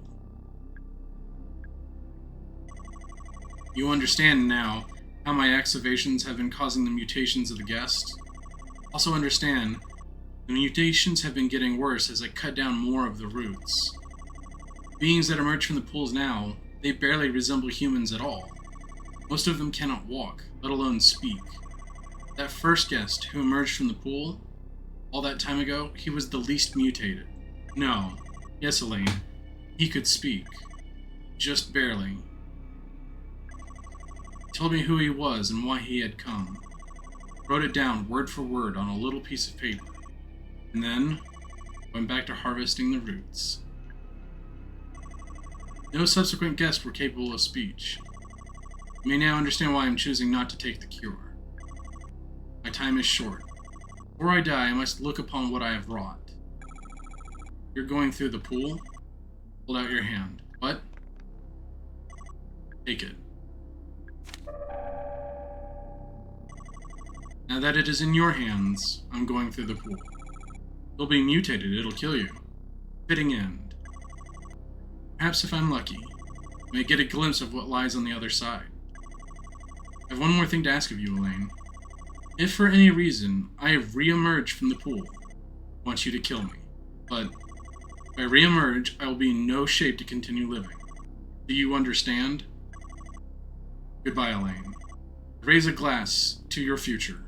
Speaker 1: You understand now how my activations have been causing the mutations of the guests? Also understand, the mutations have been getting worse as I cut down more of the roots. Beings that emerge from the pools now, they barely resemble humans at all. Most of them cannot walk, let alone speak. That first guest who emerged from the pool, all that time ago, he was the least mutated. No. Yes, Elaine. He could speak. Just barely. He told me who he was and why he had come. Wrote it down word for word on a little piece of paper. And then went back to harvesting the roots. No subsequent guests were capable of speech. You may now understand why I'm choosing not to take the cure. My time is short. Before I die, I must look upon what I have wrought. You're going through the pool? Hold out your hand. What? Take it. Now that it is in your hands, I'm going through the pool. You'll be mutated, it'll kill you. Fitting end. Perhaps if I'm lucky, I may get a glimpse of what lies on the other side. I have one more thing to ask of you, Elaine. If for any reason I have re-emerged from the pool, I want you to kill me. But if I re-emerge, I will be in no shape to continue living. Do you understand? Goodbye, Elaine. Raise a glass to your future.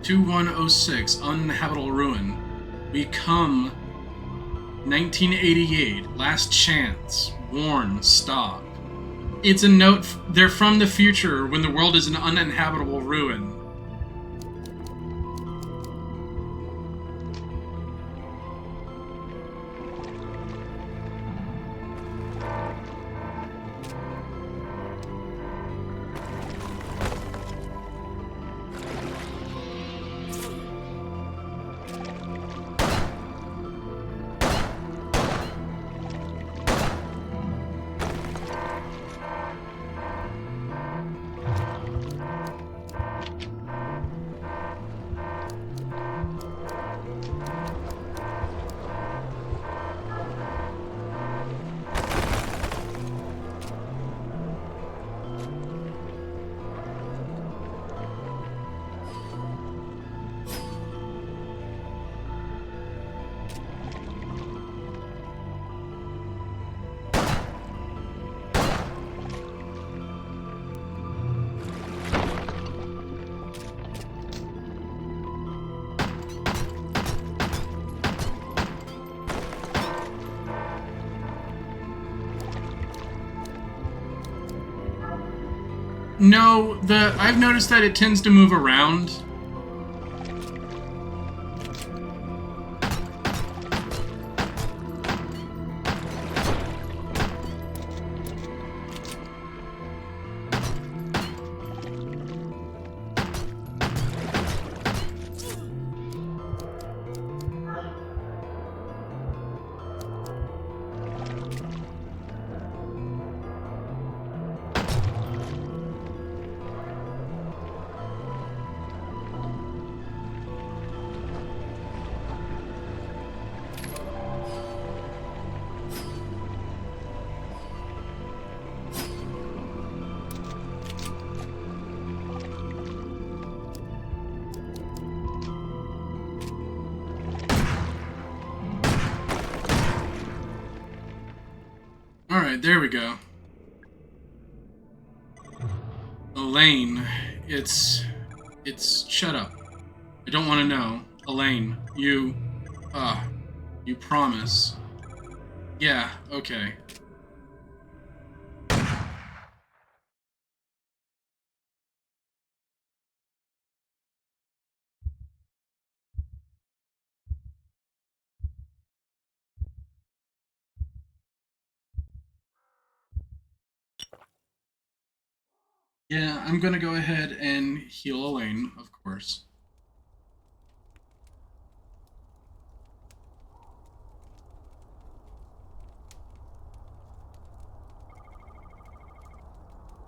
Speaker 1: "2106 Uninhabitable Ruin. We come 1988. Last chance. Warn. Stop." It's a note. They're from the future when the world is an uninhabitable ruin.
Speaker 2: No, I've noticed that it tends to move around. Alright, there we go. Elaine. It's... Shut up. I don't want to know. Elaine, you promise. Yeah, okay. Yeah, I'm gonna go ahead and heal Elaine, of course.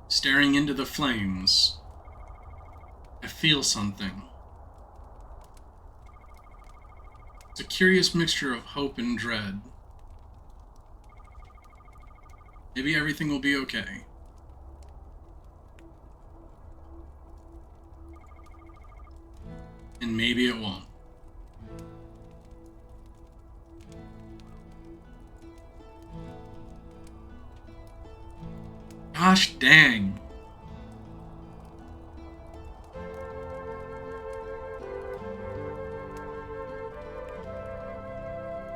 Speaker 2: Staring into the flames, I feel something. It's a curious mixture of hope and dread. Maybe everything will be okay. And maybe it won't. Gosh dang.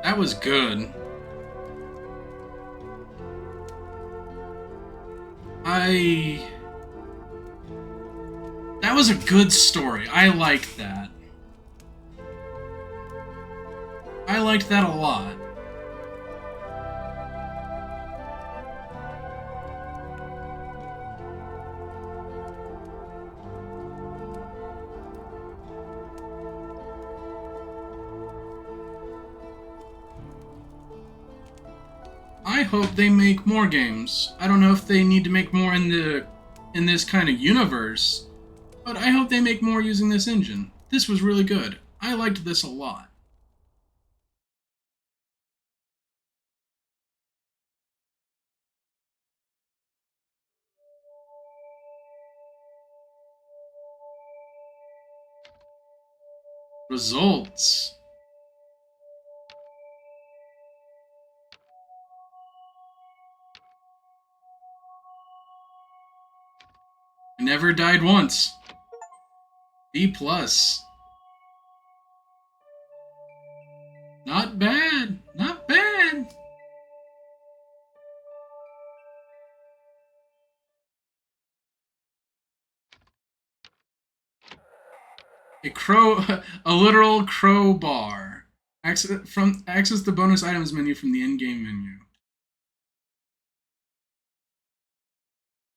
Speaker 2: That was good. That was a good story. I liked that. I liked that a lot. I hope they make more games. I don't know if they need to make more in this kind of universe, but I hope they make more using this engine. This was really good. I liked this a lot. Results. I never died once. B+. Not bad. Not bad. A literal crowbar. Access the bonus items menu from the in-game menu.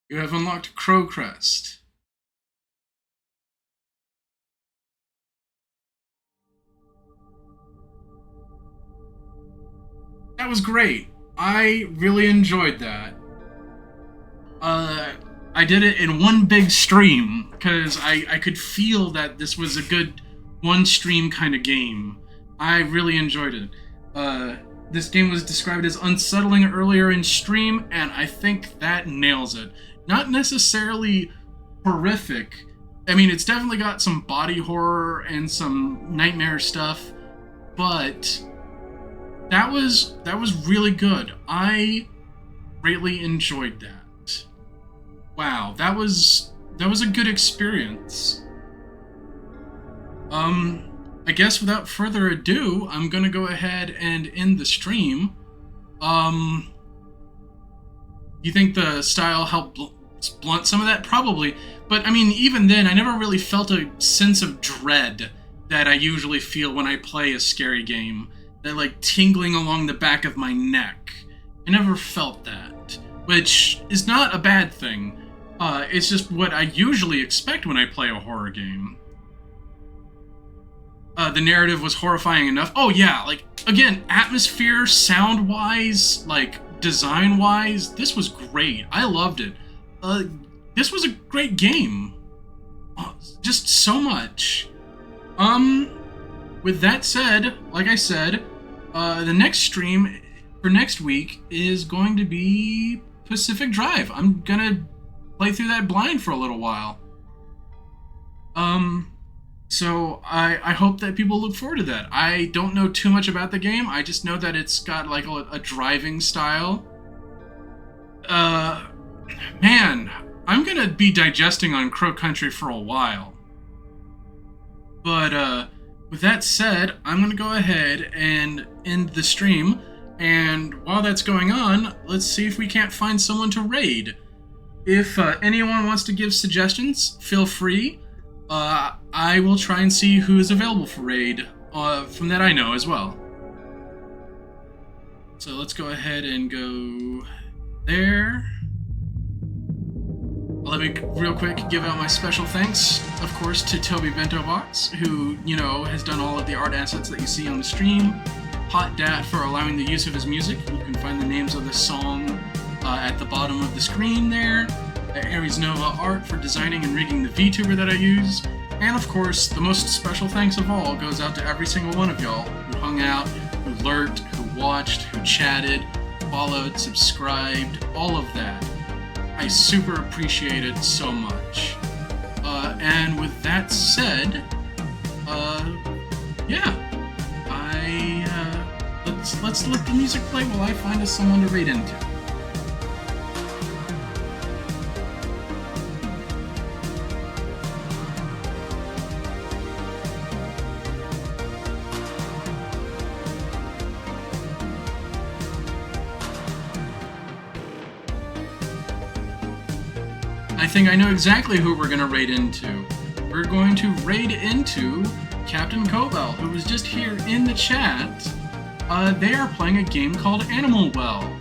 Speaker 2: You have unlocked Crow Crest. That was great. I really enjoyed that. I did it in one big stream because I could feel that this was a good one stream kind of game. I really enjoyed it. This game was described as unsettling earlier in stream, and I think that nails it. Not necessarily horrific. I mean, it's definitely got some body horror and some nightmare stuff, but that was really good. I greatly enjoyed that. Wow, that was a good experience. I guess without further ado, I'm gonna go ahead and end the stream. You think the style helped
Speaker 1: blunt some of that? Probably. But I mean, even then, I never really felt a sense of dread that I usually feel when I play a scary game. That like tingling along the back of my neck. I never felt that, which is not a bad thing. It's just what I usually expect when I play a horror game. The narrative was horrifying enough. Oh yeah, like, again, atmosphere, sound-wise, like, design-wise, this was great. I loved it. This was a great game. Just so much. With that said, like I said, the next stream for next week is going to be Pacific Drive. I'm gonna play through that blind for a little while. So I hope that people look forward to that. I don't know too much about the game. I just know that it's got like a driving style. Man, I'm gonna be digesting on Crow Country for a while. But with that said, I'm gonna go ahead and end the stream. And while that's going on, let's see if we can't find someone to raid. If anyone wants to give suggestions, feel free. I will try and see who is available for raid, from that I know as well. So let's go ahead and go there. Let me real quick give out my special thanks, of course, to Toby Bento Box, who, you know, has done all of the art assets that you see on the stream. Hot Dat for allowing the use of his music. You can find the names of the song at the bottom of the screen there. Aries Nova Art for designing and rigging the VTuber that I use. And of course, the most special thanks of all goes out to every single one of y'all who hung out, who lurked, who watched, who chatted, followed, subscribed, all of that. I super appreciate it so much. And with that said, yeah, let's let the music play while I find us someone to raid into. I think I know exactly who we're going to raid into. We're going to raid into Captain Cobell, who was just here in the chat. They are playing a game called Animal Well.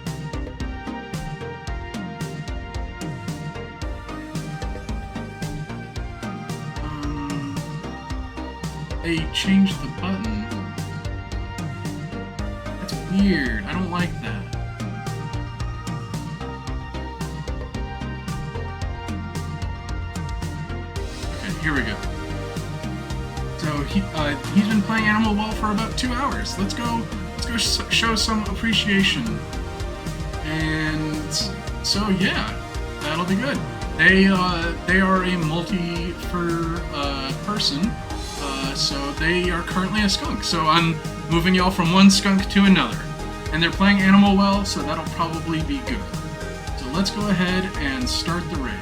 Speaker 1: They changed the button. That's weird. I don't like that. Here we go. So he's been playing Animal Well for about 2 hours. Let's go show some appreciation. And so yeah, that'll be good. They are a multi-fur person, so they are currently a skunk. So I'm moving y'all from one skunk to another, and they're playing Animal Well, so that'll probably be good. So let's go ahead and start the raid.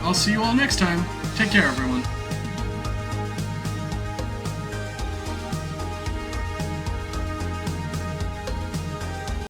Speaker 1: I'll see you all next time. Take care, everyone.